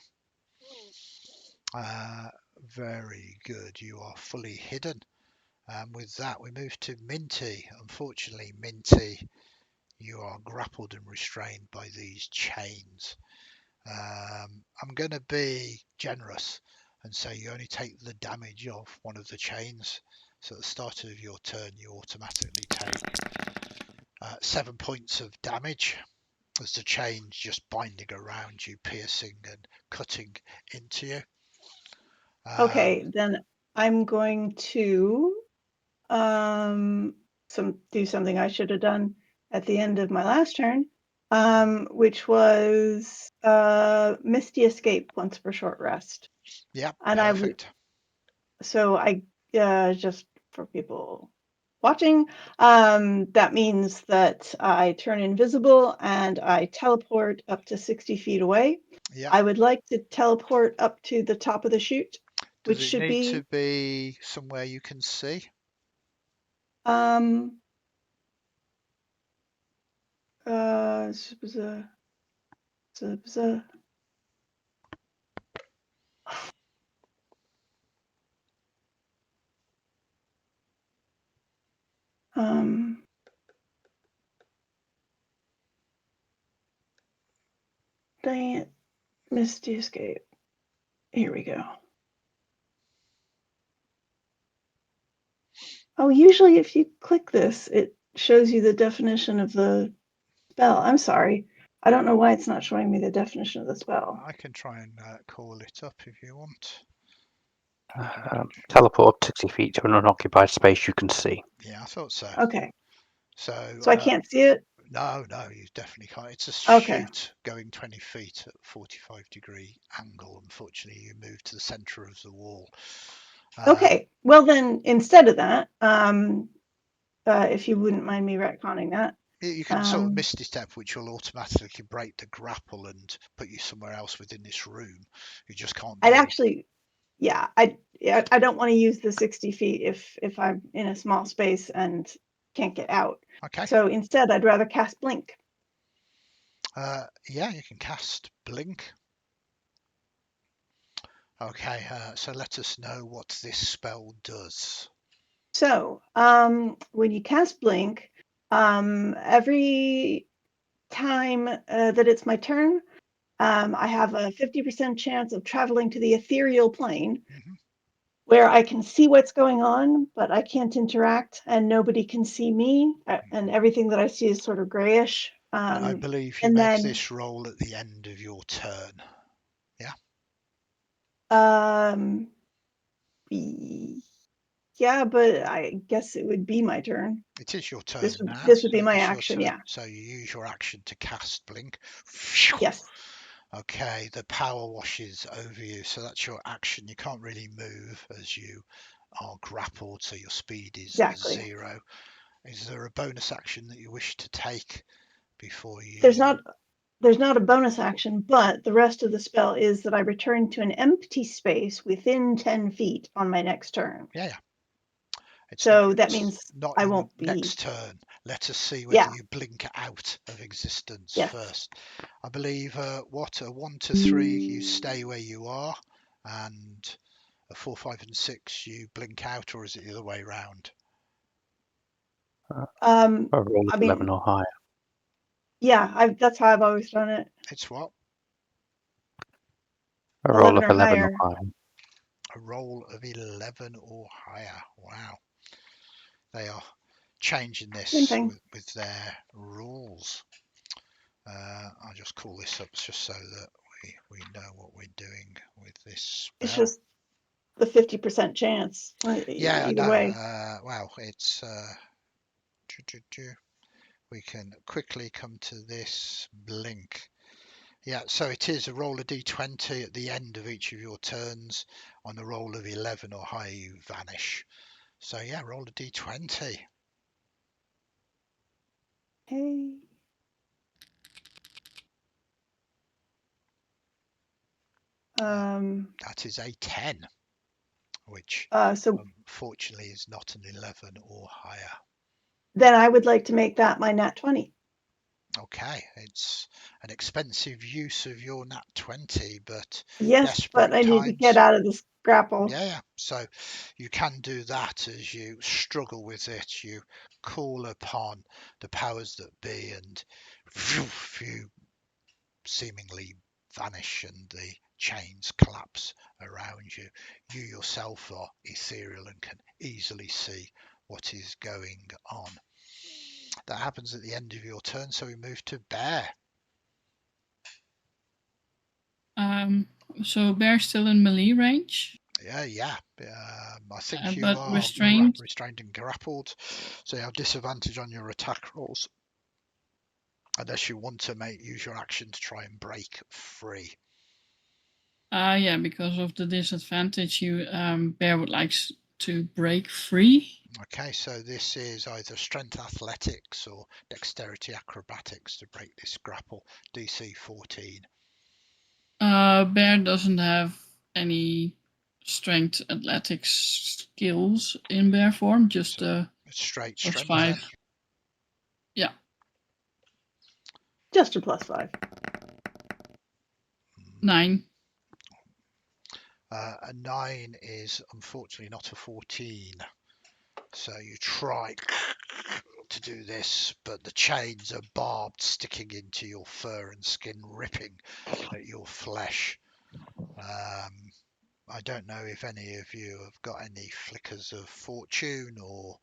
Very good. You are fully hidden. With that, we move to Minty. Unfortunately, Minty, you are grappled and restrained by these chains. I'm going to be generous and say you only take the damage of one of the chains. So at the start of your turn, you automatically take 7 points of damage as the chain's just binding around you, piercing and cutting into you. Okay, then I'm going to do something I should have done at the end of my last turn, which was Misty Escape once per short rest. Yeah, And perfect. I just for people watching, that means that I turn invisible and I teleport up to 60 feet away. Yeah. I would like to teleport up to the top of the chute, Does which it should need to be somewhere you can see? Dang it, Misty Escape. Here we go. Oh, usually if you click this, it shows you the definition of the spell. I'm sorry. I don't know why it's not showing me the definition of the spell. I can try and call it up if you want. Teleport up 60 feet to an unoccupied space you can see. Yeah, I thought so. Okay. So I can't see it? No, you definitely can't. It's a Okay. chute going 20 feet at 45-degree angle. Unfortunately, you move to the center of the wall. Okay. Well, then instead of that, if you wouldn't mind me retconning that. You can sort of misty step, which will automatically break the grapple and put you somewhere else within this room. You just can't. I'd actually, yeah, I don't want to use the 60 feet if I'm in a small space and can't get out. Okay. So instead, I'd rather cast Blink. Yeah, you can cast Blink. Okay, so let us know what this spell does. So when you cast Blink, every time that it's my turn, I have a 50% chance of traveling to the ethereal plane, where I can see what's going on, but I can't interact and nobody can see me, and everything that I see is sort of grayish. I believe you make this roll at the end of your turn. Yeah? Yeah, but I guess it would be my turn. It is your turn now. This would be my action, yeah. So you use your action to cast Blink. Yes. Okay, the power washes over you, so that's your action. You can't really move as you are grappled, so your speed is 0. Is there a bonus action that you wish to take before you? There's not a bonus action, but the rest of the spell is that I return to an empty space within 10 feet on my next turn. Yeah. That means not I your won't be. Next turn. Let us see whether you blink out of existence first. I believe a 1 to 3 you stay where you are, and a 4, 5, and 6 you blink out, or is it the other way around? A roll of 11 or higher. Yeah, that's how I've always done it. It's what? A roll of 11 or higher. A roll of 11 or higher. Wow. They are changing this with their rules. I'll just call this up just so that we know what we're doing with this spell. It's just the 50% chance. Yeah, either way. Wow, it's we can quickly come to this blink. Yeah, so it is a roll of d20 at the end of each of your turns. On a roll of 11 or higher, you vanish. So yeah, roll a d20. Hey. That is a 10, which So unfortunately is not an 11 or higher. then I would like to make that my nat 20. Okay, it's an expensive use of your nat 20, but Yes, desperate but I need to get times. out of this grapple. Yeah, so you can do that as you struggle with it. You call upon the powers that be, and you seemingly vanish, and the chains collapse around you. You yourself are ethereal and can easily see what is going on. That happens at the end of your turn, so we move to Bear. So Bear's still in melee range. Yeah. I think you But are restrained. restrained and grappled, so you have disadvantage on your attack rolls, unless you want to use your action to try and break free. Yeah, because of the disadvantage, Bear would like to break free. Okay, so this is either strength athletics or dexterity acrobatics to break this grapple. DC 14. Bear doesn't have any strength athletics skills in bear form, just So it's straight plus strength 5. then. Yeah. Just a +5. 9. A 9 is unfortunately not a 14. So you try to do this, but the chains are barbed, sticking into your fur and skin, ripping at your flesh. I don't know if any of you have got any flickers of fortune, or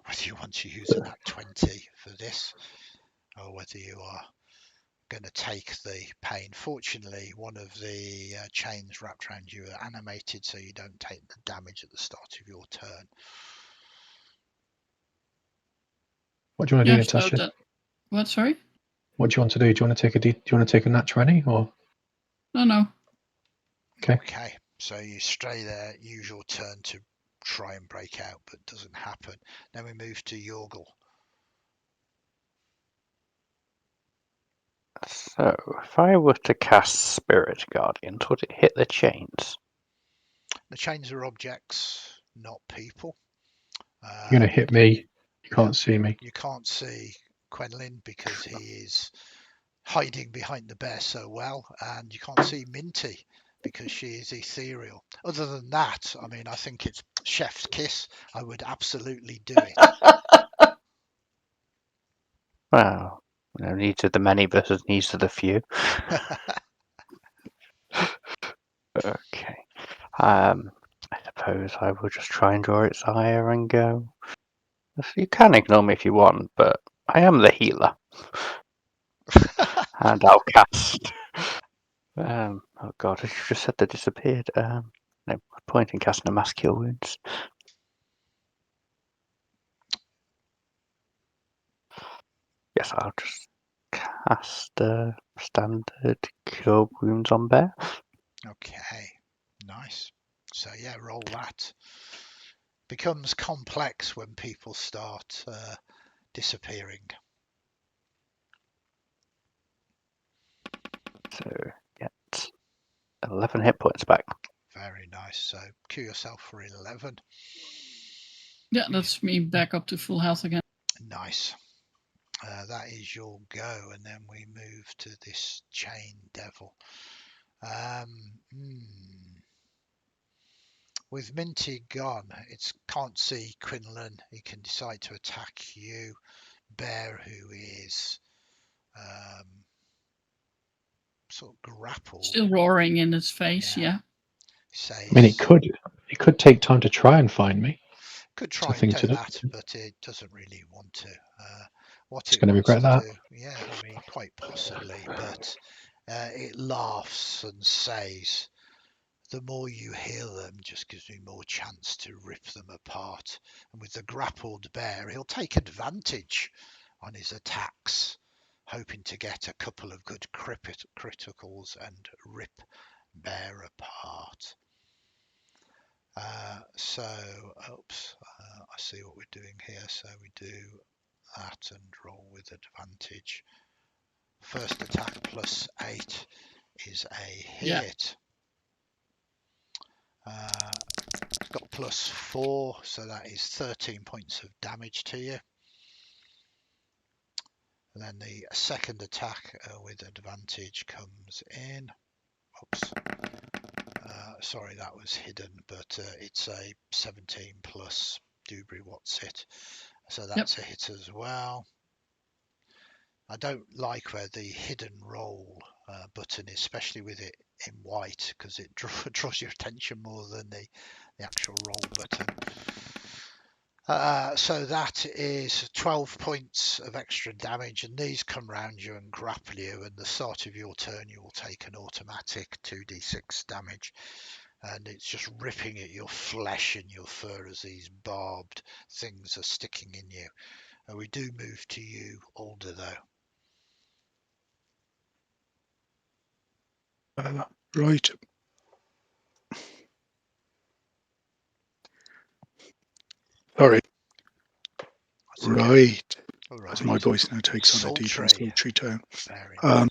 whether you want to use a nat 20 for this, or whether you are going to take the pain. Fortunately, one of the chains wrapped around you are animated, so you don't take the damage at the start of your turn. What do you want to do, Yeah, Natascha? What, sorry? What do you want to do? Do you want to take a nat 20 or? No. Okay, so you stay there, use your turn to try and break out, but it doesn't happen. Then we move to Yorgal. So, if I were to cast Spirit Guardians, would it hit the chains? The chains are objects, not people. You're going to hit me. You can't see me. You can't see Quenlan because he is hiding behind the bear so well, and you can't see Minty because she is ethereal. Other than that, I mean, I think it's chef's kiss. I would absolutely do it. Well, needs of the many versus needs of the few. Okay. I suppose I will just try and draw its ire and go. You can ignore me if you want, but I am the healer. And I'll cast. Oh god, I just said they disappeared. No point in casting a mass cure wounds. Yes, I'll just cast standard cure wounds on bear. Okay, nice. So yeah, roll that. Becomes complex when people start disappearing. So get 11 hit points back. Very nice. So cue yourself for 11. Yeah, that's me back up to full health again. Nice. That is your go, and then we move to this chain devil. With Minty gone, it can't see Quenlan. He can decide to attack you. Bear, who is sort of grappled, Still roaring in its face, yeah. Says, I mean, it could take time to try and find me. could It's a try and thing do to do. that, but it doesn't really want to. What It's it going to wants regret to that. do, yeah, I mean, quite possibly, but it laughs and says, the more you heal them just gives me more chance to rip them apart. And with the grappled bear, he'll take advantage on his attacks, hoping to get a couple of good criticals and rip bear apart. I see what we're doing here. So we do that and roll with advantage. First attack plus 8 is a hit. It's got plus 4, so that is 13 points of damage to you. And then the second attack with advantage comes in. Oops. Sorry, that was hidden, but it's a 17 plus Dubry what's it. So that's a hit as well. I don't like where the hidden roll button is, especially with it in white, because it draws your attention more than the actual roll button. So that is 12 points of extra damage, and these come round you and grapple you, and the start of your turn you will take an automatic 2d6 damage, and it's just ripping at your flesh and your fur as these barbed things are sticking in you. And we do move to you, Alder, though. Right. Sorry. That's okay. Right. All right. As my voice now takes on a deep and Sultry. sultry tone. Very nice.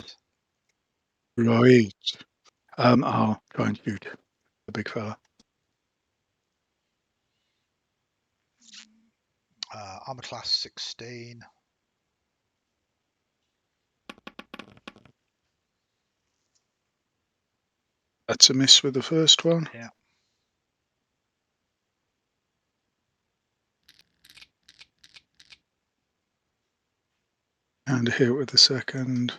Right. I'll try and shoot the big fella. Armor class 16. That's a miss with the first one. Yeah. And a hit with the second.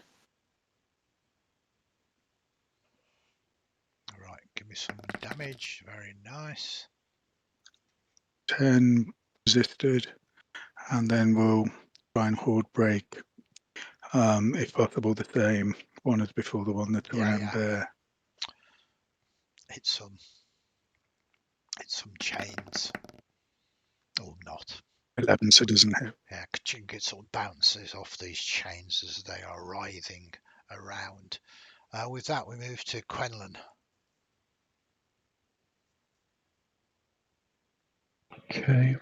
All right, give me some damage. Very nice. 10 resisted. And then we'll try and horde break, if possible, the same one as before, the one that's around there. Hit some chains. Or not. 11, so doesn't hit. Yeah, Kachink, it sort of bounces off these chains as they are writhing around. With that, we move to Quenlan. Okay.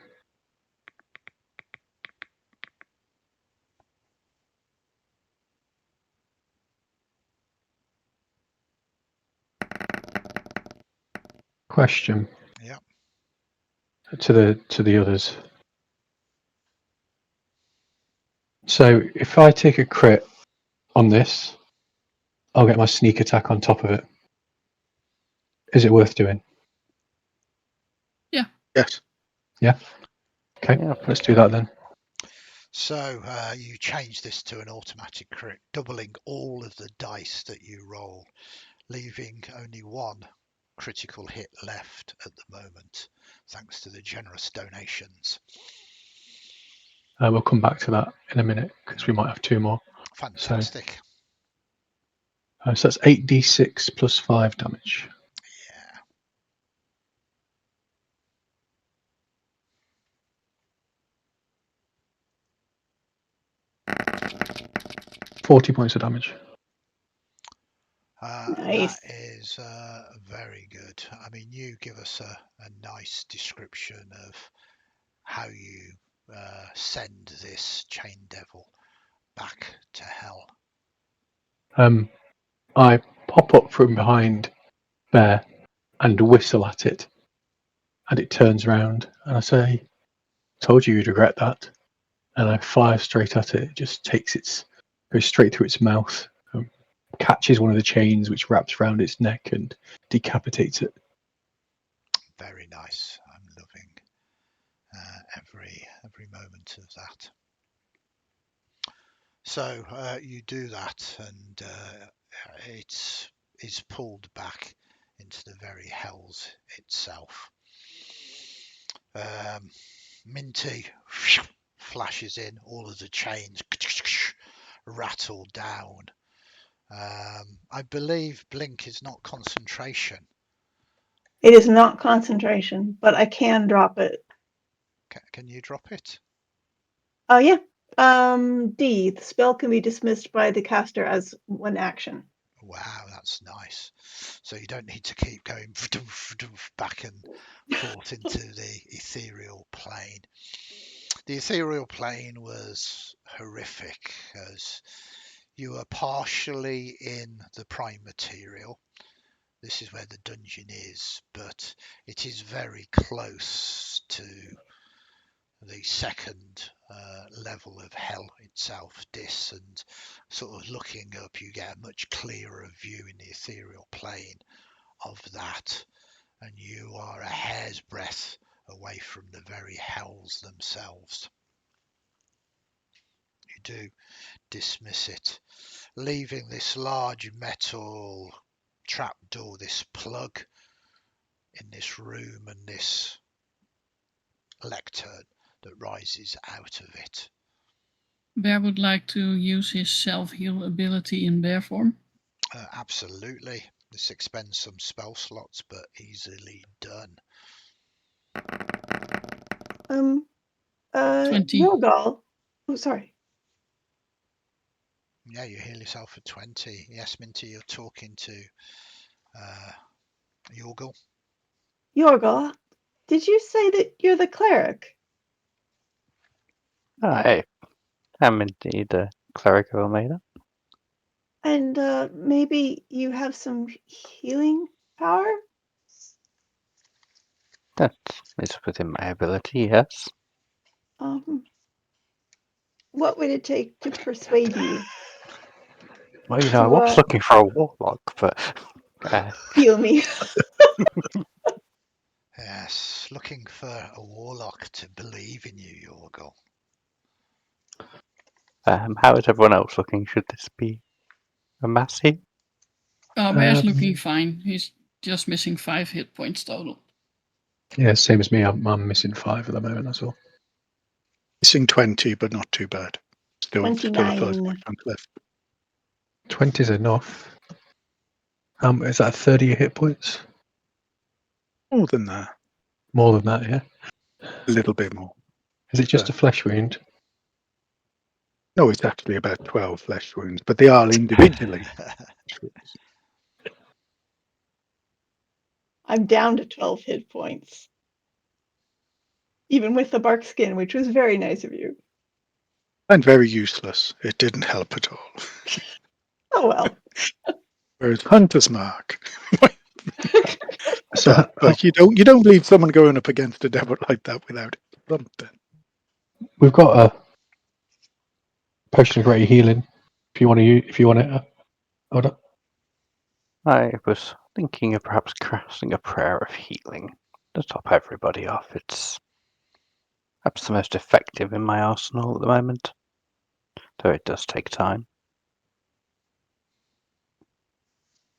Question. Yeah. To the others. So if I take a crit on this, I'll get my sneak attack on top of it. Is it worth doing? Yeah. Yes. Yeah. Okay. Yeah. Let's do that then. So you change this to an automatic crit, doubling all of the dice that you roll, leaving only one critical hit left at the moment, thanks to the generous donations. We'll come back to that in a minute because we might have 2 more. Fantastic. So that's 8d6 plus 5 damage. Yeah. 40 points of damage. Nice. That is very good. I mean, you give us a nice description of how you send this chain devil back to hell. I pop up from behind Bear and whistle at it, and it turns round, and I say, "Told you you'd regret that." And I fire straight at it. It just goes straight through its mouth, catches one of the chains which wraps around its neck and decapitates it. Very nice. I'm loving every moment of that. So you do that, and it's pulled back into the very hells itself. Minty flashes in, all of the chains rattle down. I believe Blink is not concentration. It is not concentration, but I can drop it. Can you drop it? Oh, yeah. D, the spell can be dismissed by the caster as one action. Wow, that's nice. So you don't need to keep going back and forth into the ethereal plane. The ethereal plane was horrific as you are partially in the prime material. This is where the dungeon is, but it is very close to the second level of hell itself, Dis, and sort of looking up, you get a much clearer view in the ethereal plane of that, and you are a hair's breadth away from the very hells themselves. You do dismiss it, leaving this large metal trapdoor, this plug in this room, and this lectern that rises out of it. Bear would like to use his self-heal ability in bear form. Absolutely. This expends some spell slots, but easily done. 20. Yorgal. Oh, sorry. Yeah, you heal yourself for 20. Yes, Minty, you're talking to Yorgal. Yorgal, did you say that you're the cleric? I am indeed a cleric of Almeida. And maybe you have some healing power? That is within my ability, yes. What would it take to persuade you Well, you know, I to was looking for a warlock, but heal me? Yes, looking for a warlock to believe in you, Yorgal. how is everyone else looking? Should this be a mass heal? Bear's looking fine. He's just missing 5 hit points total. Yeah, same as me. I'm missing 5 at the moment, that's all. Missing 20, but not too bad. Still a 29. chunk left. 20 is enough. Is that 30 hit points? More than that. More than that, yeah. A little bit more. Is it just a flesh wound? No, it's actually about 12 flesh wounds, but they are individually. I'm down to 12 hit points. Even with the bark skin, which was very nice of you. And very useless. It didn't help at all. Oh well. Whereas Hunter's Mark. So, Like you don't leave someone going up against a devil like that without something. we've got a potion of greater healing. If you want to, hold up. I was thinking of perhaps casting a prayer of healing to top everybody off. It's perhaps the most effective in my arsenal at the moment, though it does take time.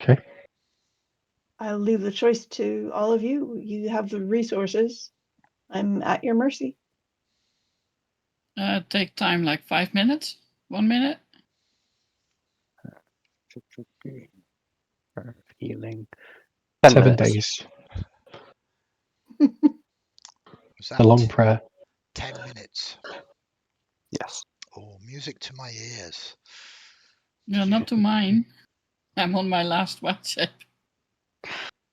Okay. I'll leave the choice to all of you. You have the resources. I'm at your mercy. Take time like 5 minutes? 1 minute? Prayer of healing. 7 minutes. days. Was that A long prayer. 10 minutes? Yes. Oh, music to my ears. No, not to mine. I'm on my last WhatsApp.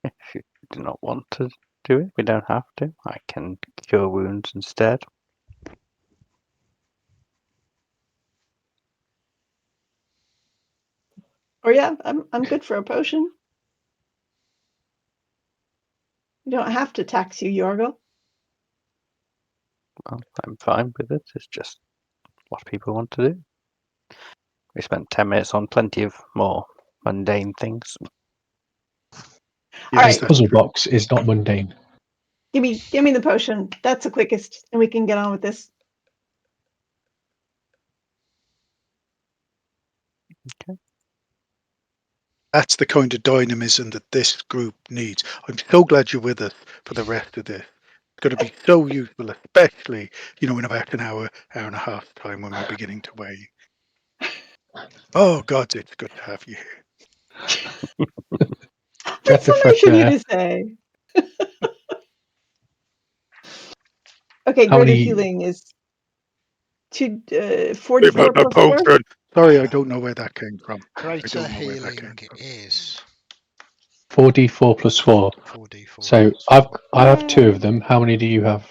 If you do not want to do it, we don't have to. I can cure wounds instead. Or yeah, I'm good for a potion. You don't have to tax you, Yorgal. Well, I'm fine with it. It's just what people want to do. We spent 10 minutes on plenty of more mundane things. All right. Puzzle box is not mundane. Give me the potion. That's the quickest, and we can get on with this. Okay. That's the kind of dynamism that this group needs. I'm so glad you're with us for the rest of this. It's going to be so useful, especially, in about an hour and a half time when we're beginning to weigh. Oh, God, it's good to have you here. Breath That's so of fresh nice of you air. to say. Okay, How greater many- healing is 44 About the plus 4. potion. Sorry, I don't know where that came from. Greater don't know where that healing came from. is 4d4 plus 4. 4d4. So plus I have 2 Yay. of them. How many do you have,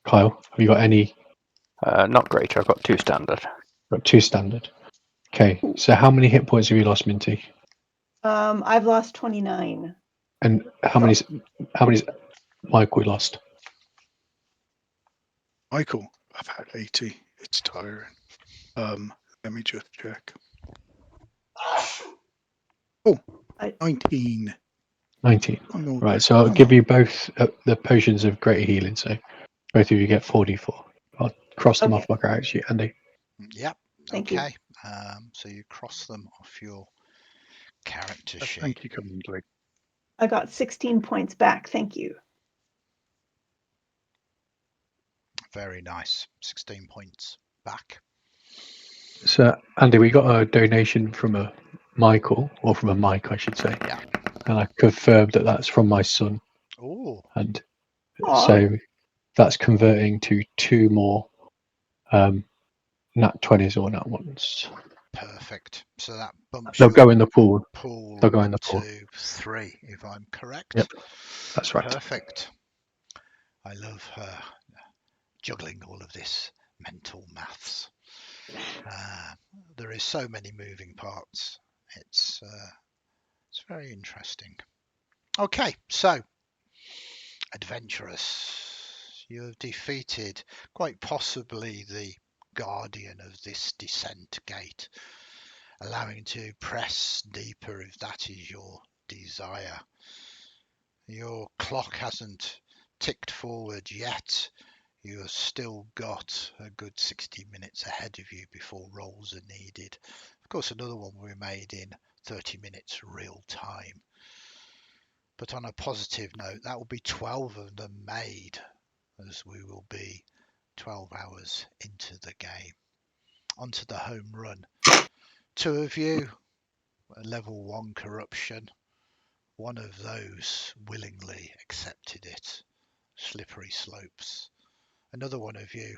Kyle? Have you got any? Not greater. I've got 2 standard. Got 2 standard. Okay. So how many hit points have you lost, Minty? I've lost 29. And how many's Michael lost? Michael, I've had 80. It's tiring. Let me just check. Oh, I- 19. 19. Oh, no, Right. So I'll come give on. you both the potions of greater healing. So both of you get 4d4. I'll cross them Okay. off my character sheet, Andy. Yep. Thank you. Okay. So you cross them off your character sheet. Thank you, kindly. I got 16 points back. Thank you. Very nice. 16 points back. So Andy, we got a donation from a Michael, or from a Mike, I should say. Yeah. And I confirmed that that's from my son. Oh, And Aw. so that's converting to 2 more nat 20s or nat 1s. perfect. So that bumps They'll your go in the pool. pool They'll go in the up pool. to 3, if I'm correct. Yep, that's right. Perfect. I love juggling all of this mental maths. There is so many moving parts. It's very interesting. Okay, so adventurous, you have defeated quite possibly the guardian of this descent gate, allowing to press deeper if that is your desire. Your clock hasn't ticked forward yet. You have still got a good 60 minutes ahead of you before rolls are needed. Of course, another one will be made in 30 minutes real time. But on a positive note, that will be 12 of them made, as we will be 12 hours into the game. Onto the home run. 2 of you, level 1 corruption. One of those willingly accepted it. Slippery slopes. Another one of you,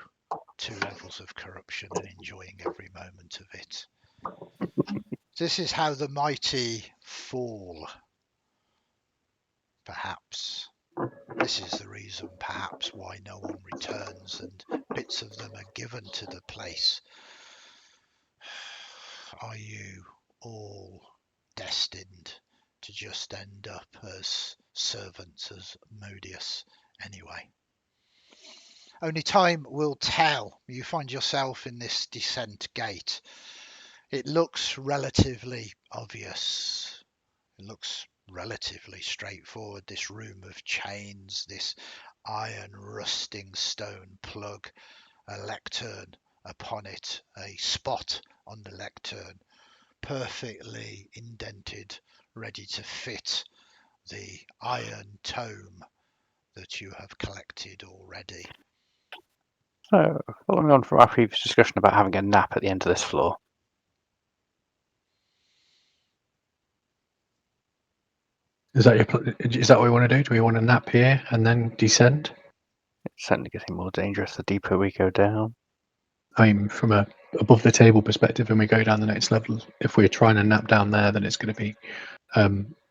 2 levels of corruption and enjoying every moment of it. This is how the mighty fall. Perhaps. This is the reason, perhaps, why no one returns and bits of them are given to the place. Are you all destined to just end up as servants as Modius anyway? Only time will tell. You find yourself in this descent gate. It looks relatively obvious. It looks relatively straightforward. This room of chains, this iron rusting stone plug, a lectern upon it, a spot on the lectern, perfectly indented, ready to fit the iron tome that you have collected already. So, following on from our previous discussion about having a nap at the end of this floor, Is that what we want to do? Do we want to nap here and then descend? it's certainly getting more dangerous the deeper we go down. I mean, from a above the table perspective, and we go down the next level, if we're trying to nap down there, then it's going to be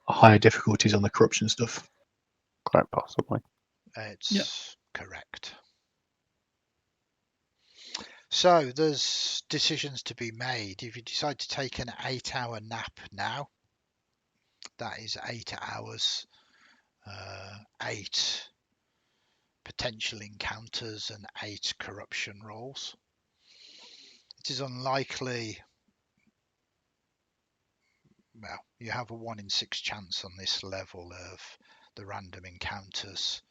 higher difficulties on the corruption stuff. Quite possibly. It's correct. So there's decisions to be made. If you decide to take an 8-hour nap now, that is 8 hours, 8 potential encounters and 8 corruption rolls. It is unlikely, well, you have a 1 in 6 chance on this level of the random encounters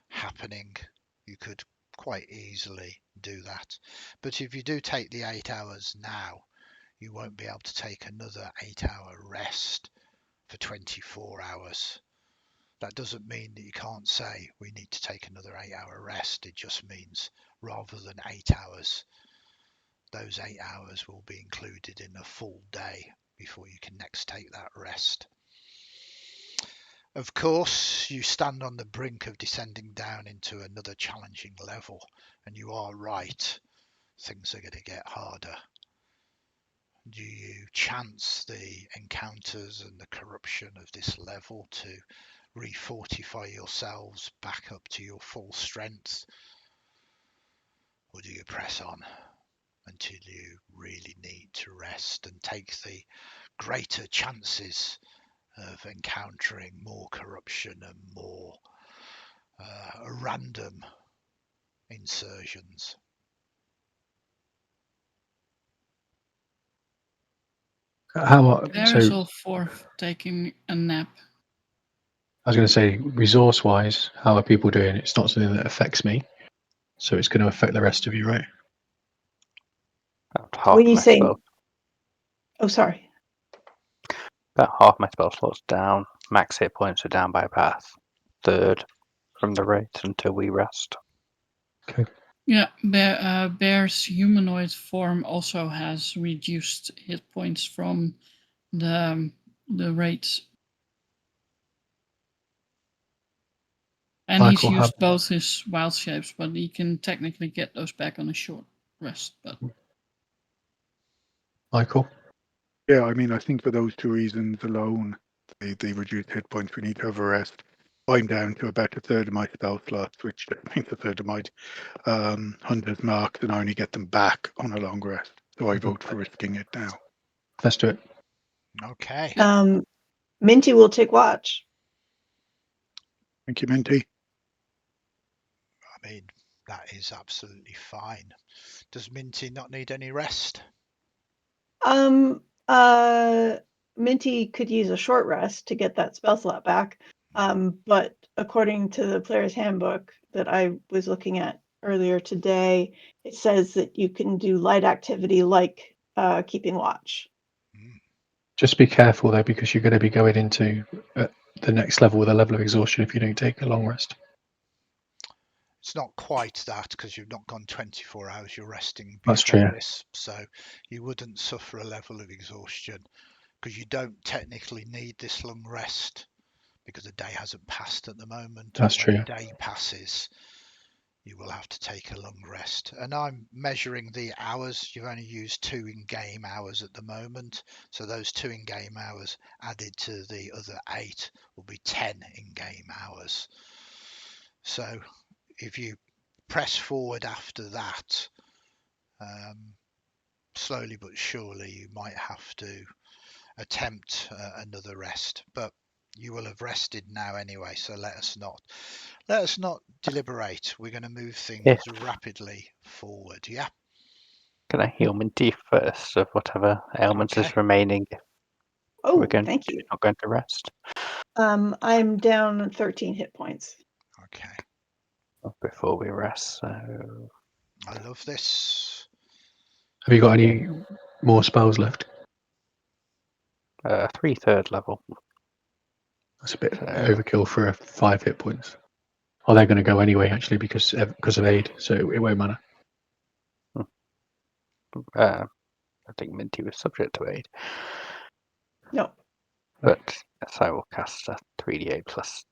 happening. You could quite easily do that. But if you do take the 8 hours now, you won't be able to take another 8-hour rest for 24 hours. That doesn't mean that you can't say we need to take another 8-hour rest. It just means rather than 8 hours, those 8 hours will be included in a full day before you can next take that rest. Of course, you stand on the brink of descending down into another challenging level, and you are right. Things are going to get harder. Do you chance the encounters and the corruption of this level to refortify yourselves back up to your full strength? Or do you press on until you really need to rest and take the greater chances of encountering more corruption and more random insertions? Bear is all for taking a nap. I was going to say, resource-wise, how are people doing? It's not something that affects me, so it's going to affect the rest of you, right? About half When you my say, spell, oh, sorry. about half my spell slots down. Max hit points are down by about a third from the rate until we rest. Okay. Yeah, Bear's humanoid form also has reduced hit points from the rates. And he's Michael, used both his wild shapes, but he can technically get those back on a short rest. But Michael? Yeah, I mean, I think for those two reasons alone, the reduced hit points, we need to have a rest. I'm down to about a third of my spell slots, which means a third of my hunter's marks, and I only get them back on a long rest. So I vote for risking it now. Let's do it. Okay. Minty will take watch. Thank you, Minty. I mean, that is absolutely fine. Does Minty not need any rest? Minty could use a short rest to get that spell slot back. But according to the player's handbook that I was looking at earlier today, it says that you can do light activity like keeping watch. Just be careful though, because you're going to be going into the next level with a level of exhaustion if you don't take a long rest. It's not quite that, because you've not gone 24 hours, you're resting That's before true. this, so you wouldn't suffer a level of exhaustion, because you don't technically need this long rest, because the day hasn't passed at the moment. That's When true. the day passes, you will have to take a long rest. And I'm measuring the hours. You've only used 2 in-game hours at the moment, so those 2 in-game hours added to the other 8 will be 10 in-game hours. So if you press forward after that, slowly but surely you might have to attempt another rest, but you will have rested now anyway, so let us not deliberate. We're going to move things rapidly forward. Yeah. Can I heal Minty first of whatever ailments Okay. is remaining? Oh, We're thank you. not going to rest I'm down 13 hit points. Okay. before we rest. So I love this. Have you got any more spells left? 3/3 level. That's a bit overkill for 5 hit points. Oh, they're going to go anyway, actually, because of aid, so it won't matter. I think Minty was subject to aid. No. But yes, I will cast a 3d8 plus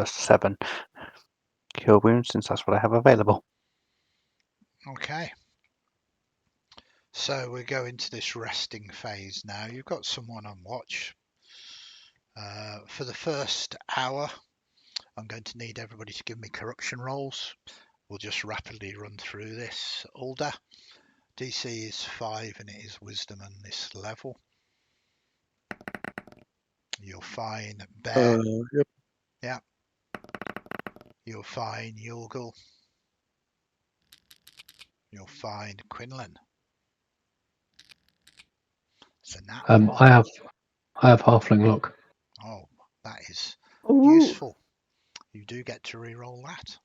7 cure wounds, since that's what I have available. Okay. So we go into this resting phase now. You've got someone on watch. For the first hour, I'm going to need everybody to give me corruption rolls. We'll just rapidly run through this. Alder, DC is 5 and it is wisdom on this level. You're fine. Bear. Yep. Yeah. You're fine. Yorgal. You're fine. Quenlan. So now. I have halfling look. Oh, that is Ooh. useful. You do get to re-roll that.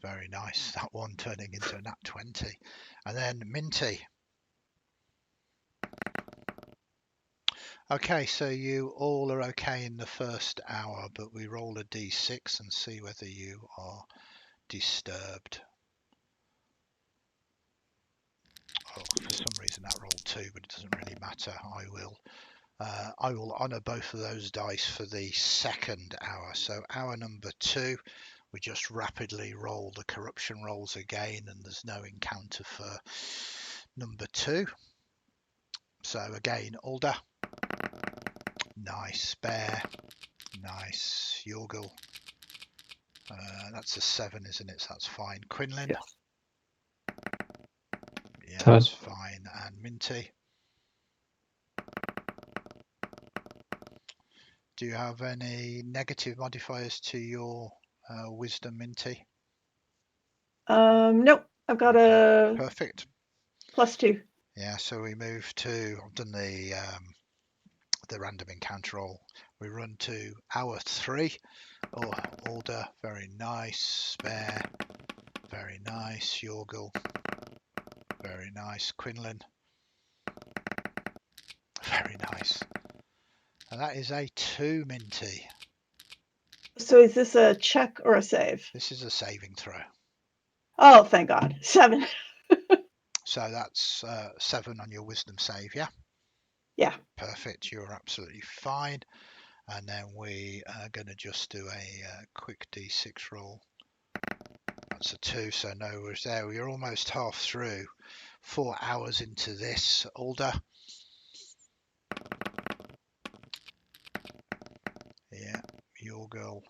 Very nice. That one turning into a nat 20. And then Minty. Okay, so you all are okay in the first hour, but we roll a d6 and see whether you are disturbed. Oh, for some reason that rolled 2, but it doesn't really matter. I will honour both of those dice for the second hour. So hour number 2, we just rapidly roll the corruption rolls again, and there's no encounter for number 2. So again, Alder. Nice. Bear. Nice. Yorgal. That's a 7, isn't it? So that's fine. Quenlan. Yes. Yeah, 7. that's fine. And Minty. Do you have any negative modifiers to your wisdom, Minty? Nope. I've got a Perfect. +2. Yeah, so we move to, I've done the random encounter roll. We run to hour 3. Oh, Alder, very nice. Spare, very nice. Yorgal, very nice. Quenlan, very nice. And that is a 2, Minty. So is this a check or a save? This is a saving throw. Oh, thank God. 7. So that's 7 on your wisdom save, yeah? Yeah. Perfect, you're absolutely fine. And then we are going to just do a quick d6 roll. That's a 2, so no worries there. You're almost half through. 4 hours into this, Alder. Yeah, Yorgal.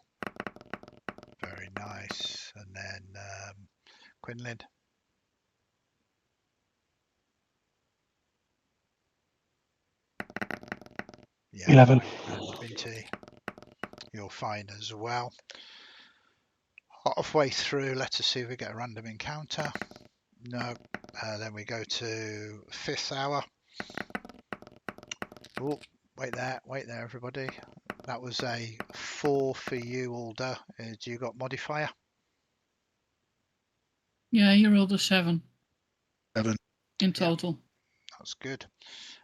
Very nice. And then Quenlan. Yeah, 11. fine. And Minty, you're fine as well. Halfway through, let us see if we get a random encounter. No. Then we go to 5th hour. Oh, wait there, everybody. That was a 4 for you, Alder. Do you got modifier? Yeah, he rolled a 7 7. in total. That's good.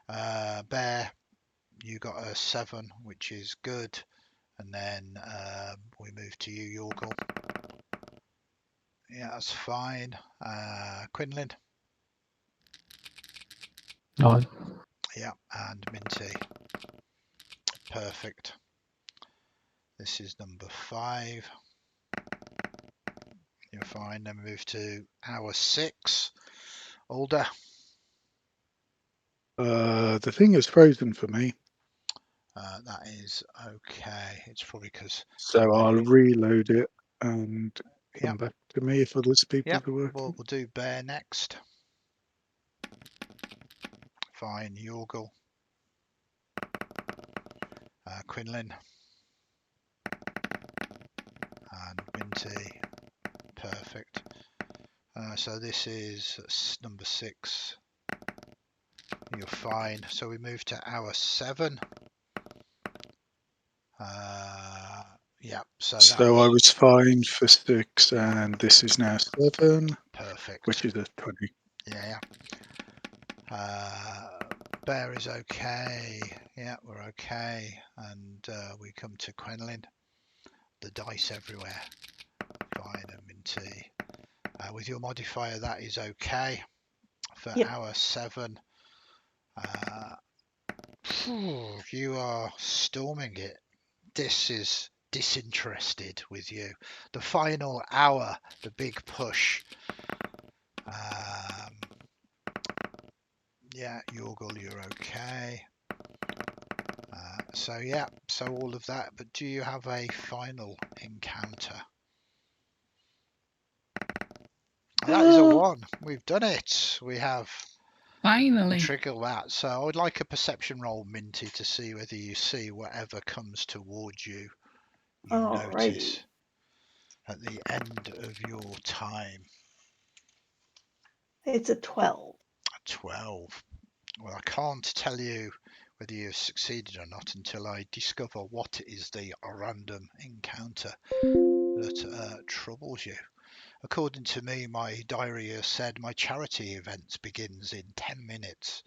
Bear, you got a 7, which is good. And then we move to you, Yorgal. Yeah, that's fine. Quenlan. 9. Yeah, and Minty. Perfect. This is number 5. You're fine. Then we move to hour 6. Alder. The thing is frozen for me, That is okay. It's probably because. so I'll reload it and come Yep. back to me if others people Yep. are working. We'll do Bear next. Fine. Yorgal. Quenlan. And Minty. Perfect. So this is number 6. You're fine. So we move to hour 7. Yeah. So I was fine for 6, and this is now 7, perfect. which is a 20. Yeah. Bear is okay. Yeah, we're okay. And we come to Quenlan. The dice everywhere. Fine and Minty. With your modifier, that is okay. For hour 7. You are storming it. This is disinterested with you. The final hour, the big push. Yeah, Yorgal, you're okay. So all of that. But do you have a final encounter? That is a 1. We've done it. We have Finally. trigger that. So I would like a perception roll, Minty, to see whether you see whatever comes towards you. You notice at the end of your time. It's a 12. 12. Well, I can't tell you whether you've succeeded or not until I discover what is the random encounter that troubles you. According to me, my diary has said my charity event begins in 10 minutes.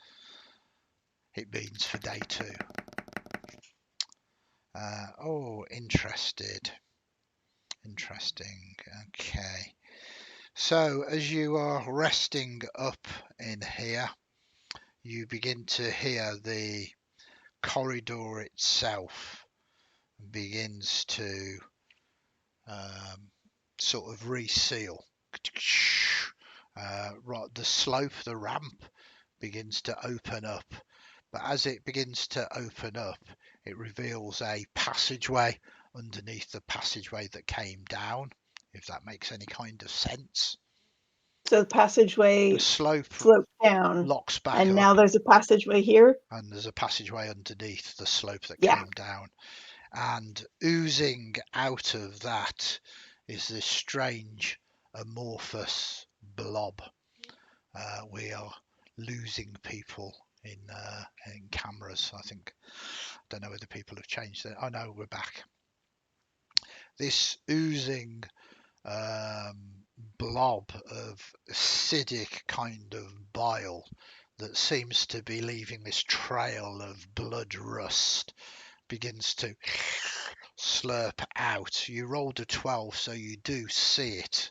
It means for day 2. Interesting. Okay. So as you are resting up in here, you begin to hear the corridor itself begins to sort of reseal. Right, the slope, the ramp begins to open up, but as it begins to open up, it reveals a passageway underneath the passageway that came down, if that makes any kind of sense. So the passageway The slope sloped down, locks back and up, now there's a passageway here. and there's a passageway underneath the slope that Yeah. came down. And oozing out of that is this strange amorphous blob. We are losing people in cameras, I think. I don't know whether people have changed it. Oh no, we're back. This oozing blob of acidic kind of bile that seems to be leaving this trail of blood rust begins to slurp out. You rolled a 12, so you do see it.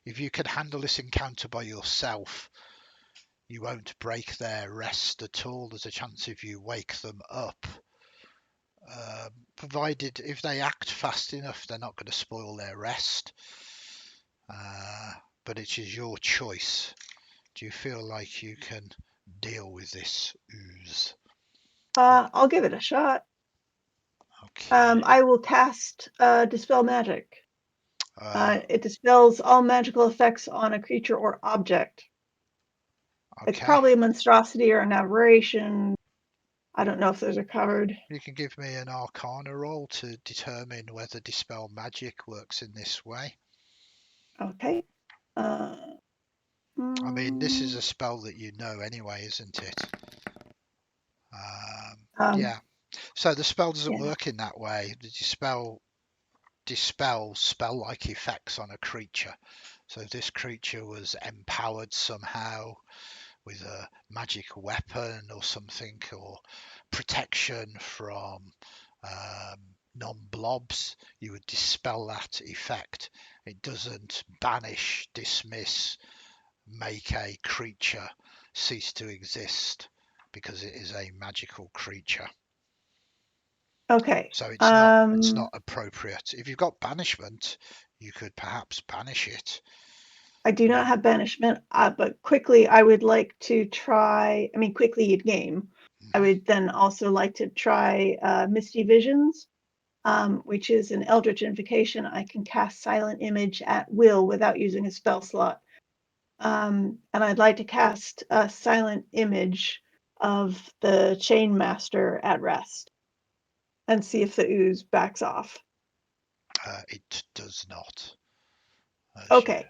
If you can handle this encounter by yourself, you won't break their rest at all. There's a chance if you wake them up, provided if they act fast enough, they're not going to spoil their rest. But it is your choice. Do you feel like you can deal with this ooze? I'll give it a shot. Okay. I will cast Dispel Magic. It dispels all magical effects on a creature or object. Okay. It's probably a monstrosity or an aberration. I don't know if those are covered. You can give me an Arcana roll to determine whether Dispel Magic works in this way. Okay. I mean, this is a spell that you know anyway, isn't it? Yeah. So the spell doesn't work in that way. The dispels spell-like effects on a creature. So if this creature was empowered somehow with a magic weapon or something, or protection from non-blobs, you would dispel that effect. It doesn't banish, dismiss, make a creature cease to exist because it is a magical creature. Okay. So it's not appropriate. If you've got banishment, you could perhaps banish it. I do not have banishment, but quickly I would like to try. I mean, quickly in game. I would then also like to try Misty Visions, which is an Eldritch invocation. I can cast Silent Image at will without using a spell slot. And I'd like to cast a Silent Image of the Chain Master at rest and see if the ooze backs off. It does not. Okay.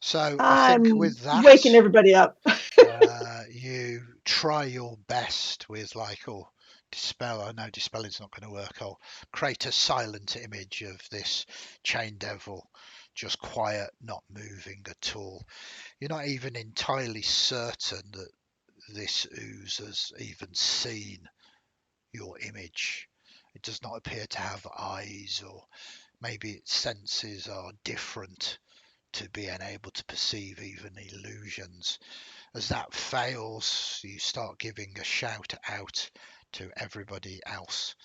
So I think with that, waking everybody up. you try your best with dispel. I know dispel is not going to work. I'll create a silent image of this chain devil, just quiet, not moving at all. You're not even entirely certain that this ooze has even seen your image. It does not appear to have eyes, or maybe its senses are different to being able to perceive even illusions. As that fails, you start giving a shout out to everybody else.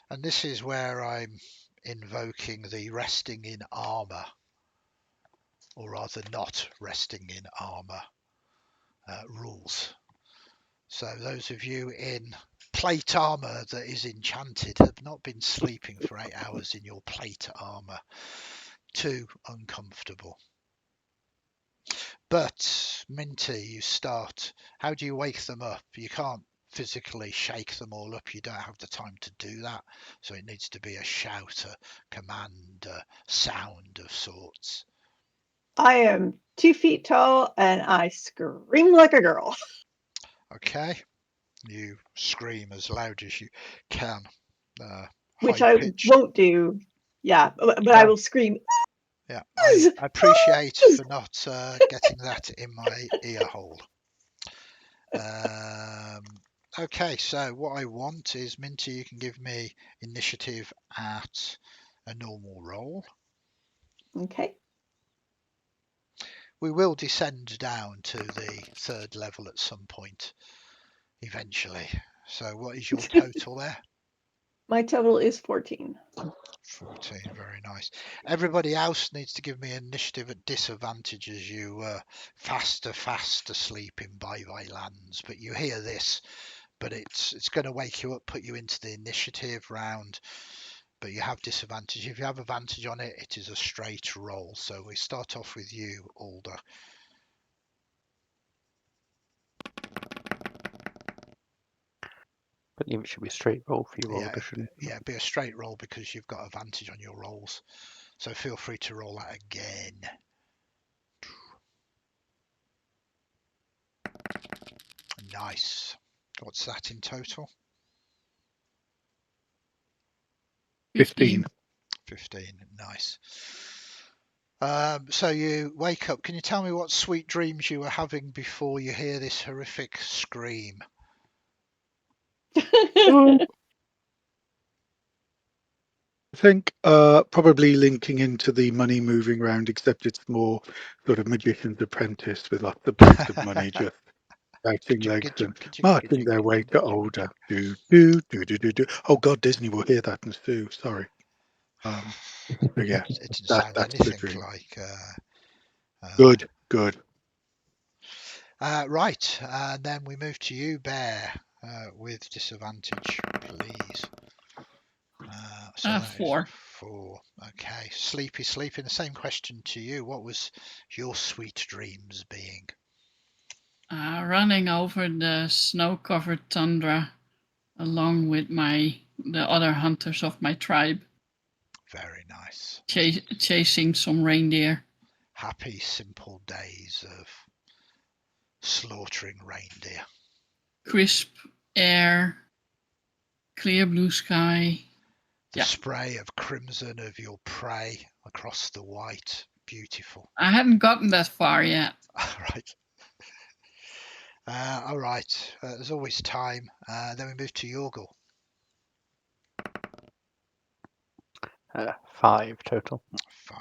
And this is where I'm invoking the resting in armor, or rather not resting in armor rules. So those of you in plate armor that is enchanted have not been sleeping for 8 hours in your plate armor. Too uncomfortable. But Minty, you start. How do you wake them up? You can't physically shake them all up. You don't have the time to do that. So it needs to be a shout, a command, a sound of sorts. I am 2 feet tall and I scream like a girl. Okay. You scream as loud as you can. Which I won't do. Yeah, but I will scream. Yeah, I appreciate for not getting that in my ear hole. Okay, so what I want is, Minty, you can give me initiative at a normal roll. Okay. we will descend down to the 3rd level at some point, eventually. So what is your total there? My total is 14. 14, very nice. Everybody else needs to give me initiative at disadvantage as you fast asleep in Bye Lands. But you hear this, but it's going to wake you up, put you into the initiative round. But you have disadvantage. If you have advantage on it, it is a straight roll. So we start off with you, Alder. I believe it should be a straight roll for you, Yeah, Alder, shouldn't it? yeah, be a straight roll because you've got advantage on your rolls. So feel free to roll that again. Nice. What's that in total? 15. 15. Nice. So you wake up. Can you tell me what sweet dreams you were having before you hear this horrific scream? I think probably linking into the money moving round, except it's more sort of Magician's Apprentice with lots of bits of money just shouting legs and marching their way to Older. Do, do, do, do, do, do. Oh God, Disney will hear that and sue. Sorry. So yeah, It didn't sound that's the anything dream. like. Good. Right, and then we move to you, Bear, with disadvantage, please. So that 4. is 4. Okay, Sleepy. The same question to you. What was your sweet dreams being? Running over the snow-covered tundra along with the other hunters of my tribe. Very nice. Chasing some reindeer. Happy, simple days of slaughtering reindeer. Crisp air, clear blue sky. The spray of crimson of your prey across the white. Beautiful. I hadn't gotten that far yet. Right. All right. There's always time. Then we move to Yorgal. 5 total. 5.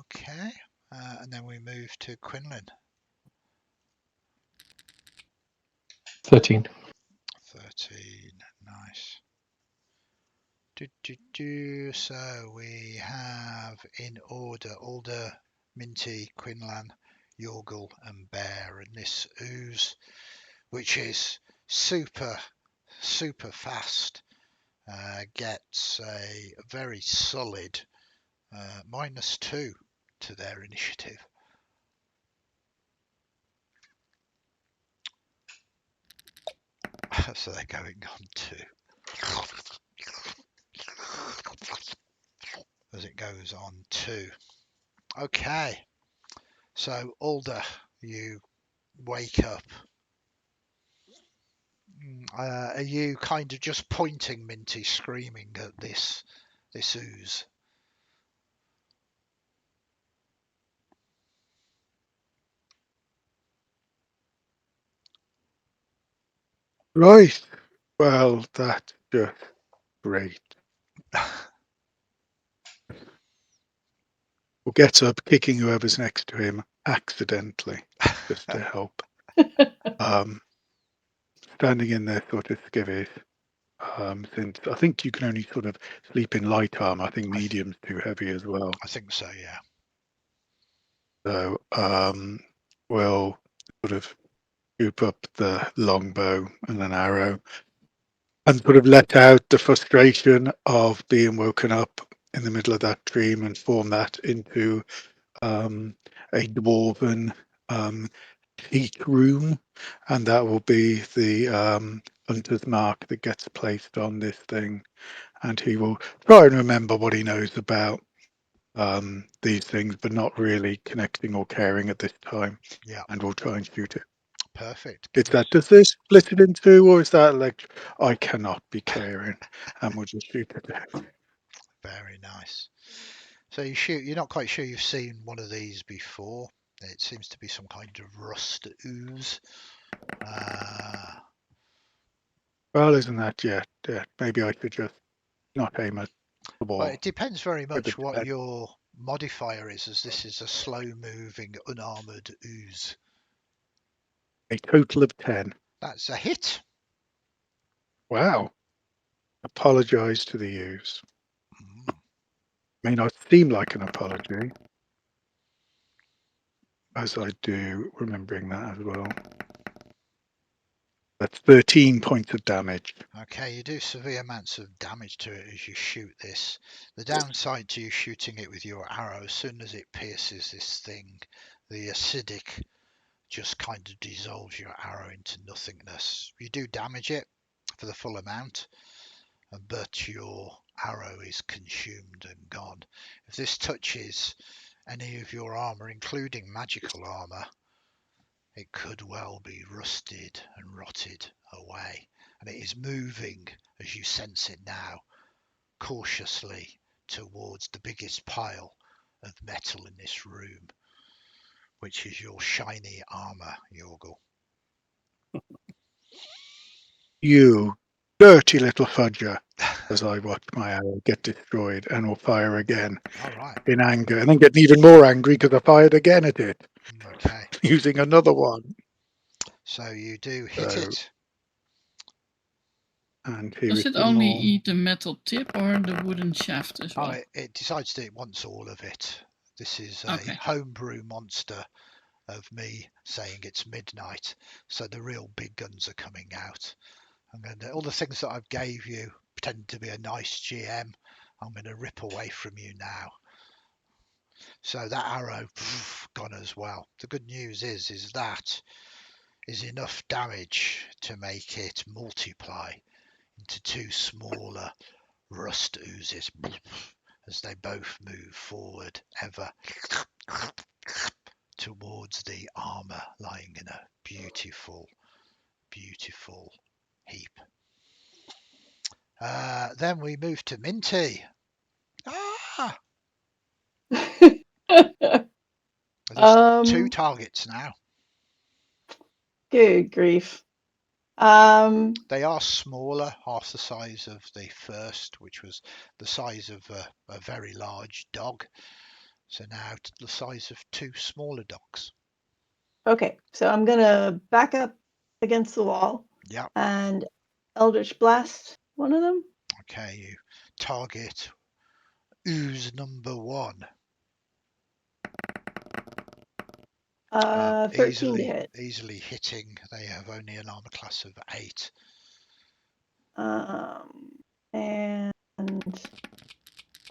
Okay. And then we move to Quenlan. 13. 13. Nice. So we have in order Alder, Minty, Quenlan, Yorgal, and Bear, and this ooze, which is super fast, gets a very solid -2 to their initiative. So they're going on 2 as it goes on 2. Okay, so Alder, you wake up. Are you kind of just pointing, Minty, screaming at this ooze? Right. Well, that's just great. Well, gets up, kicking whoever's next to him accidentally, just to help. Standing in there sort of skivvies. Since I think you can only sort of sleep in light armor. I think medium's too heavy as well. I think so, yeah. So we'll sort of scoop up the longbow and an arrow and sort of let out the frustration of being woken up in the middle of that dream and form that into a dwarven heat room, and that will be the hunter's mark that gets placed on this thing, and he will try and remember what he knows about these things, but not really connecting or caring at this time. Yeah. And we'll try and shoot it. Perfect. It's that, does this split it in 2, or is that like, I cannot be caring, and we'll just shoot it down. Very nice. So you shoot. You're not quite sure you've seen one of these before. It seems to be some kind of rust ooze. Well, isn't that yet? Yeah, maybe I should just not aim at the wall. Well, it depends very much what your modifier is, as this is a slow-moving, unarmored ooze. A total of 10. That's a hit. Wow. Apologise to the use. Mm. May not seem like an apology, as I do, remembering that as well. That's 13 points of damage. Okay, you do severe amounts of damage to it as you shoot this. The downside to you shooting it with your arrow, as soon as it pierces this thing, the acidic just kind of dissolves your arrow into nothingness. You do damage it for the full amount, but your arrow is consumed and gone. If this touches any of your armor, including magical armor, it could well be rusted and rotted away. And it is moving, as you sense it now, cautiously towards the biggest pile of metal in this room, which is your shiny armor, Yorgal. You dirty little fudger, as I watch my arrow get destroyed and will fire again All right. in anger, and then get even more angry because I fired again at it, Okay. using another one. So you do hit So, it. And here Does is it the only more. eat the metal tip or the wooden shaft as well? Oh, it decides that it wants all of it. This is a Okay. homebrew monster of me saying it's midnight, so the real big guns are coming out. And all the things that I've gave you, pretending to be a nice GM, I'm going to rip away from you now. So that arrow, gone as well. The good news is that is enough damage to make it multiply into two smaller rust oozes as they both move forward ever towards the armor lying in a beautiful, beautiful heap. Then we move to Minty. There's 2 targets now. Good grief. They are smaller, half the size of the first, which was the size of a very large dog. So now the size of 2 smaller dogs. Okay, so I'm gonna back up against the wall. Yeah. And Eldritch Blast one of them. Okay, you target ooze number 1. 13 to hit. Easily hitting. They have only an armor class of 8. And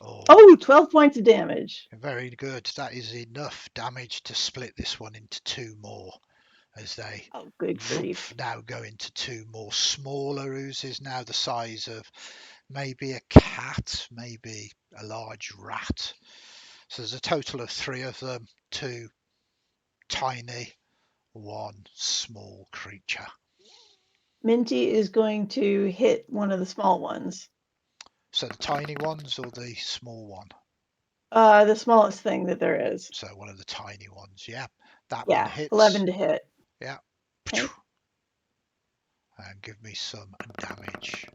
Oh, 12 points of damage. very good. That is enough damage to split this one into 2 more, as they Good grief. now go into 2 more smaller oozes, now the size of maybe a cat, maybe a large rat. So there's a total of 3 of them, 2 tiny, 1 small creature. Minty is going to hit one of the small ones. So the tiny ones or the small one? The smallest thing that there is. So one of the tiny ones, yeah. That Yeah, one hits. 11 to hit. Yeah. Okay. And give me some damage.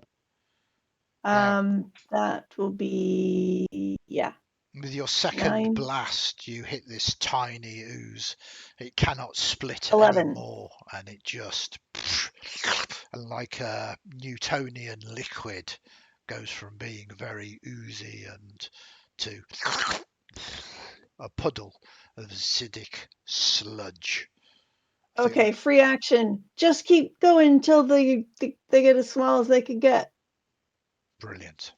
That will be, yeah. With your second 9. blast, you hit this tiny ooze. It cannot split 11. anymore, and it just, like a Newtonian liquid, goes from being very oozy and to a puddle of acidic sludge. Okay, free action. Just keep going until they get as small as they can get. Brilliant.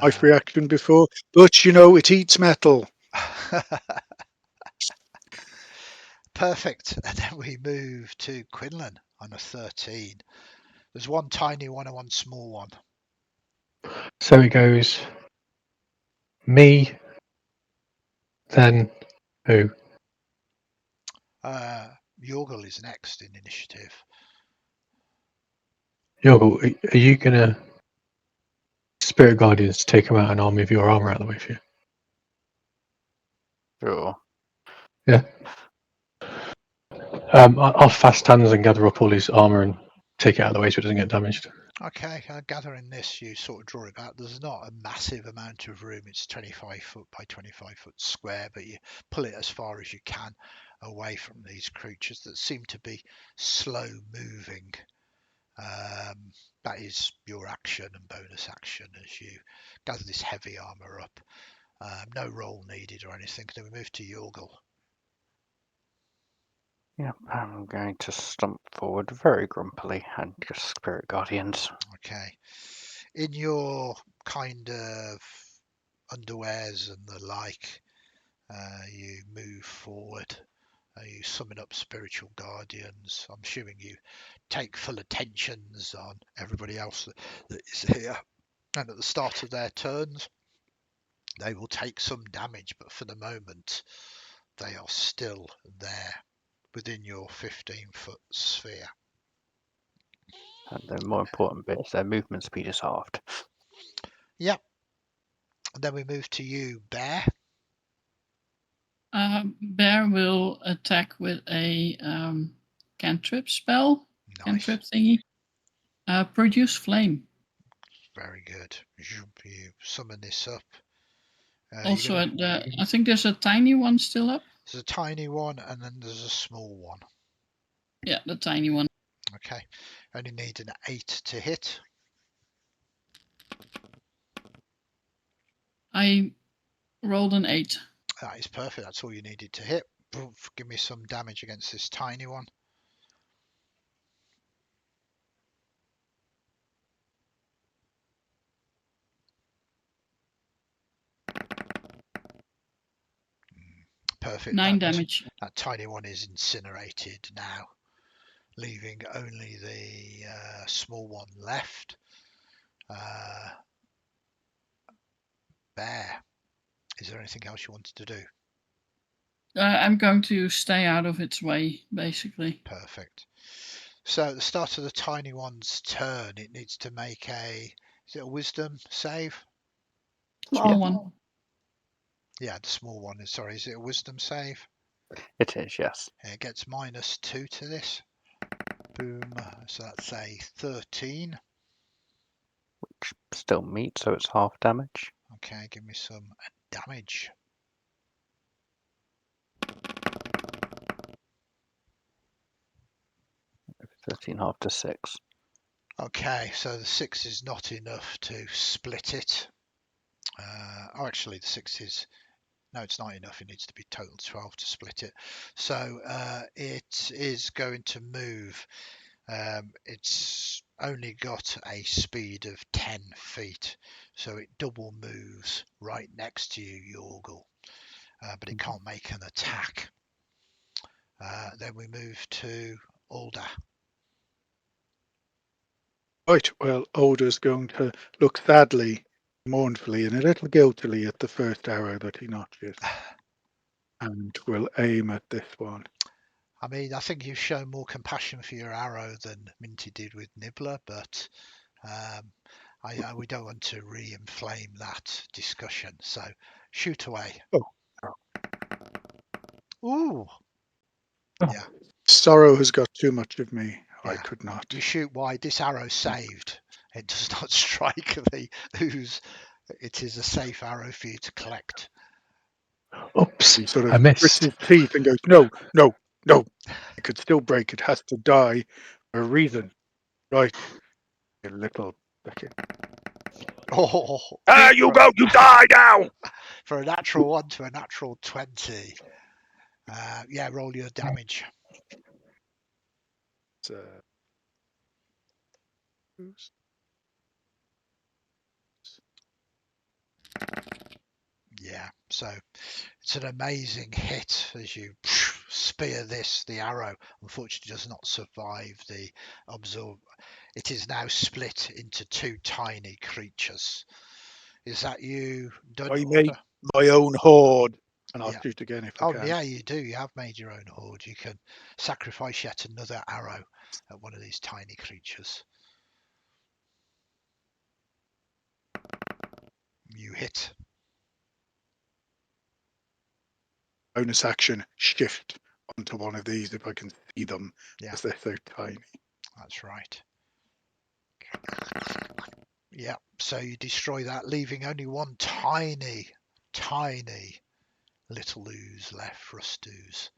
I've reaction before, but you know, it eats metal. Perfect. And then we move to Quenlan on a 13. There's 1 tiny one and 1 small one. So it goes me, then who? Yorgal is next in initiative. Yorgal, are you gonna Spirit Guardians to take him out an army of your armor out of the way for you? Sure. Yeah. I'll fast hands and gather up all his armor and take it out of the way so it doesn't get damaged. Okay, gathering this, you sort of draw it back. There's not a massive amount of room. It's 25 foot by 25 foot square, but you pull it as far as you can away from these creatures that seem to be slow moving. That is your action and bonus action as you gather this heavy armor up. No roll needed or anything. Then we move to Yorgal. Yep, I'm going to stump forward very grumpily and just Spirit Guardians. Okay. In your kind of underwears and the like, you move forward. You summon up spiritual guardians. I'm assuming you take full attentions on everybody else that is here. And at the start of their turns, they will take some damage, but for the moment, they are still there within your 15-foot sphere. And the more important bit is their movement speed is halved. Yep. And then we move to you, Bear. Bear will attack with a cantrip spell. Nice. Cantrip thingy. Produce flame. Very good. You summon this up. Also, I think there's a tiny one still up. There's a tiny one, and then there's a small one. Yeah, the tiny one. Okay. Only need an 8 to hit. I rolled an 8. That is perfect. That's all you needed to hit. Give me some damage against this tiny one. Perfect. 9 damage. That tiny one is incinerated now, leaving only the small one left. Bear, is there anything else you wanted to do? I'm going to stay out of its way, basically. Perfect. So at the start of the tiny one's turn, it needs to make is it a wisdom save? Small one. Yeah, the small one is, sorry, is it a wisdom save? It is, yes. It gets -2 to this. Boom. So that's a 13. Which still meets, so it's half damage. Okay, give me some damage. $13 half to 6. Okay, so the 6 is not enough to split it. Actually, the 6 is... No, it's not enough. It needs to be total 12 to split it. So it is going to move. It's only got a speed of 10 feet, so it double moves right next to you, Yorgal, but it can't make an attack. Then we move to Alder. Right, well, Alder's going to look sadly, mournfully, and a little guiltily at the first arrow that he notches, and will aim at this one. I mean, I think you've shown more compassion for your arrow than Minty did with Nibbler, but we don't want to re-inflame that discussion. So shoot away. Oh. Ooh. Yeah. Sorrow has got too much of me. Yeah. I could not. You shoot wide. This arrow saved. It does not strike the ooze. It is a safe arrow for you to collect. Oops, He sort I of grits missed. his teeth and goes, no. It could still break. It has to die for a reason. Right. You little bucket. Oh, You go! You die now! For a natural 1 to a natural 20. Yeah, roll your damage. Yeah, so it's an amazing hit as you spear the arrow unfortunately does not survive the absorb. It is now split into 2 tiny creatures. Is that you done? I make my own horde, and I'll shoot again if I can. Yeah, you do. You have made your own horde. You can sacrifice yet another arrow at one of these tiny creatures. You hit. Bonus action, shift onto one of these if I can see them, as they're so tiny. That's right. Yeah, so you destroy that, leaving only one tiny little ooze left, rust ooze.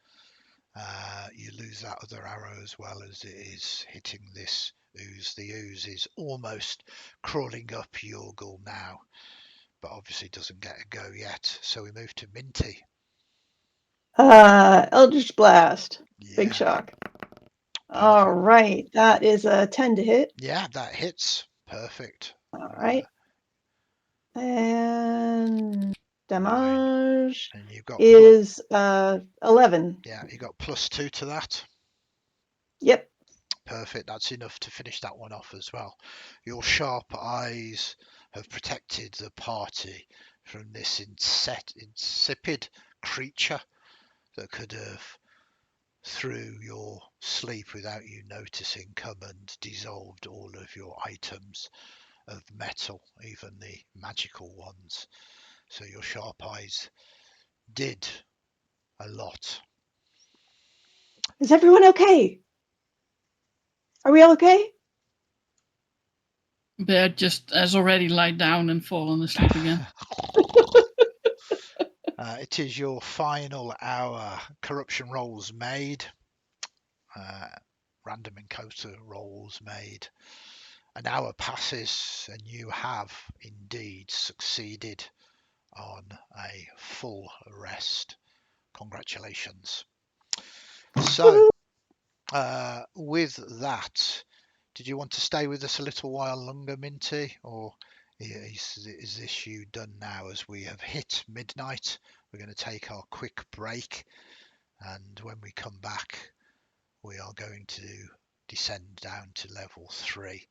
You lose that other arrow as well as it is hitting this ooze. The ooze is almost crawling up Yorgal now, but obviously doesn't get a go yet. So we move to Minty. Eldritch Blast. Big Yeah, shock. All right, that is a 10 to hit. yeah, that hits. Perfect. All right. And damage And you've got is 11. yeah, you got +2 to that. Yep. Perfect. That's enough to finish that one off as well. Your sharp eyes have protected the party from this insipid creature that could have, through your sleep without you noticing, come and dissolved all of your items of metal, even the magical ones. So your sharp eyes did a lot. Is everyone okay? Are we all okay? Bear just has already lied down and fallen asleep again. It is your final hour. Corruption rolls made. Random encounter rolls made. An hour passes and you have indeed succeeded on a full rest. Congratulations. So, with that, did you want to stay with us a little while longer, Minty, or is this you done now? As we have hit midnight, we're going to take our quick break, and when we come back, we are going to descend down to level 3.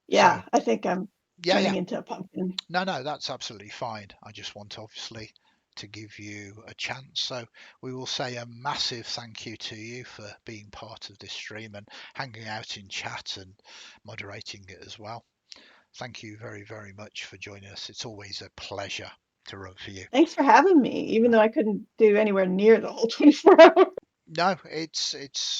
Yeah, So, I think I'm turning into a pumpkin. No, that's absolutely fine. I just want, obviously, to give you a chance. So we will say a massive thank you to you for being part of this stream and hanging out in chat and moderating it as well. Thank you very, very much for joining us. It's always a pleasure to run for you. Thanks for having me, even though I couldn't do anywhere near the whole 24 hours. No, it's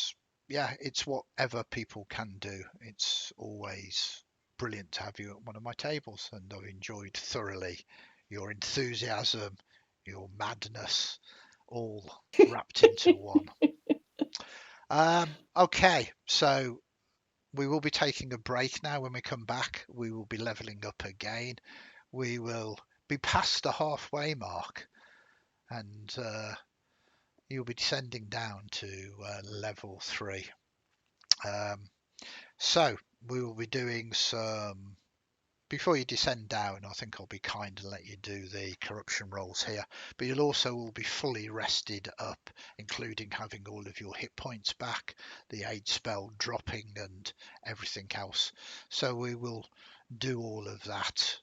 whatever people can do. It's always brilliant to have you at one of my tables, and I've enjoyed thoroughly your enthusiasm, your madness, all wrapped into one. Okay, so we will be taking a break now. When we come back, we will be leveling up again. We will be past the halfway mark, and you'll be descending down to level 3. So we will be doing some, before you descend down, I think I'll be kind and let you do the corruption rolls here, but you'll also will be fully rested up, including having all of your hit points back, the aid spell dropping and everything else. So we will do all of that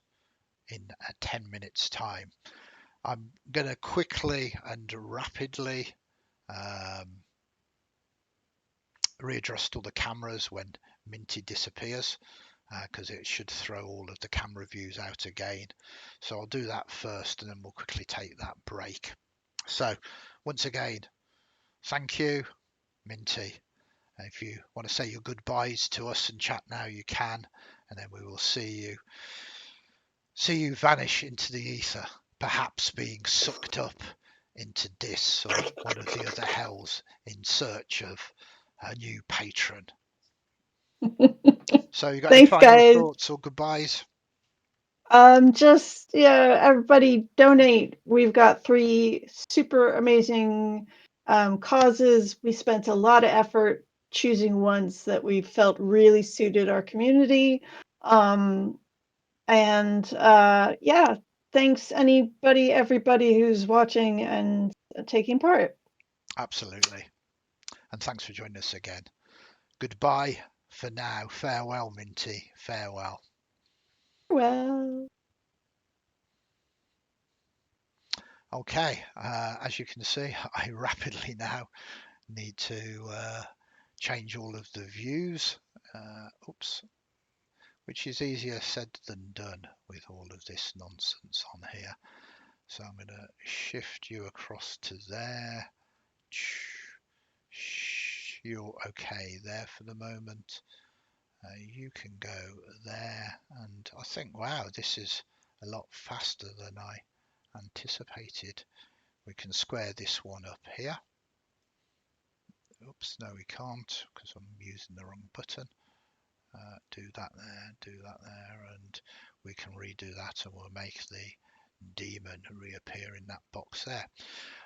in 10 minutes time. I'm going to quickly and rapidly readjust all the cameras when Minty disappears, because it should throw all of the camera views out again. So I'll do that first and then we'll quickly take that break. So once again, thank you, Minty. If you want to say your goodbyes to us and chat now, you can, and then we will see you vanish into the ether, perhaps being sucked up into Dis or one of the other hells in search of a new patron. So you got Thanks, any final guys. thoughts or goodbyes? Just everybody donate. We've got 3 super amazing causes. We spent a lot of effort choosing ones that we felt really suited our community. Thanks everybody who's watching and taking part. Absolutely. And thanks for joining us again. Goodbye for now. Farewell, Minty. Farewell. Well, okay, as you can see, I rapidly now need to change all of the views. Which is easier said than done with all of this nonsense on here. So I'm going to shift you across to there. You're okay there for the moment. You can go there, and I think, wow, this is a lot faster than I anticipated. We can square this one up here. Oops, no we can't, because I'm using the wrong button. Do that there, and we can redo that, and we'll make the demon reappear in that box there.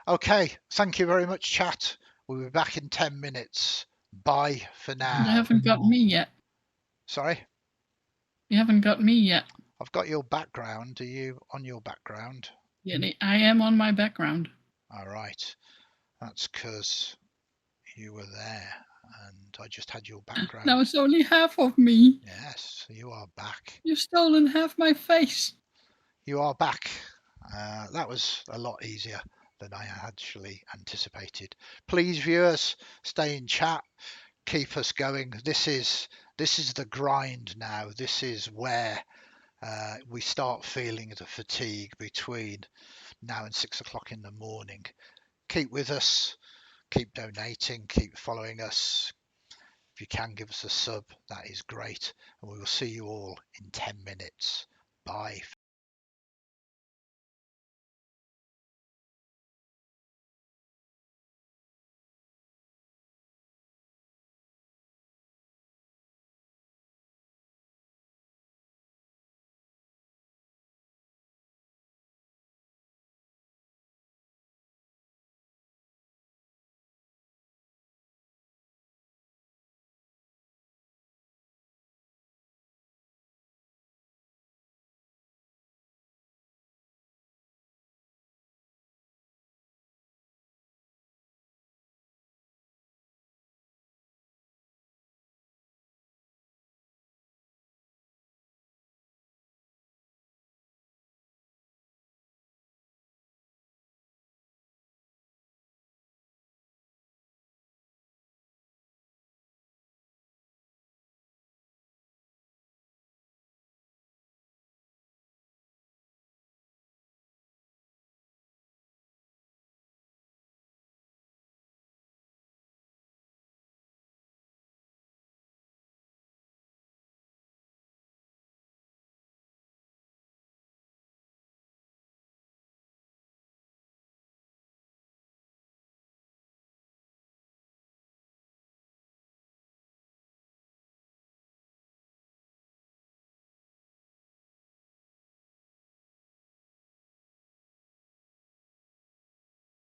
Okay, thank you very much, chat. We'll be back in 10 minutes. Bye for now. You haven't got me yet. Sorry? You haven't got me yet. I've got your background. Are you on your background? Yeah, I am on my background. All right. That's because you were there and I just had your background. Now it's only half of me. Yes, you are back. You've stolen half my face. You are back. That was a lot easier than I actually anticipated. Please, viewers, stay in chat. Keep us going. This is the grind now. This is where we start feeling the fatigue between now and 6 o'clock in the morning. Keep with us. Keep donating. Keep following us. If you can give us a sub, that is great. And we will see you all in 10 minutes. Bye.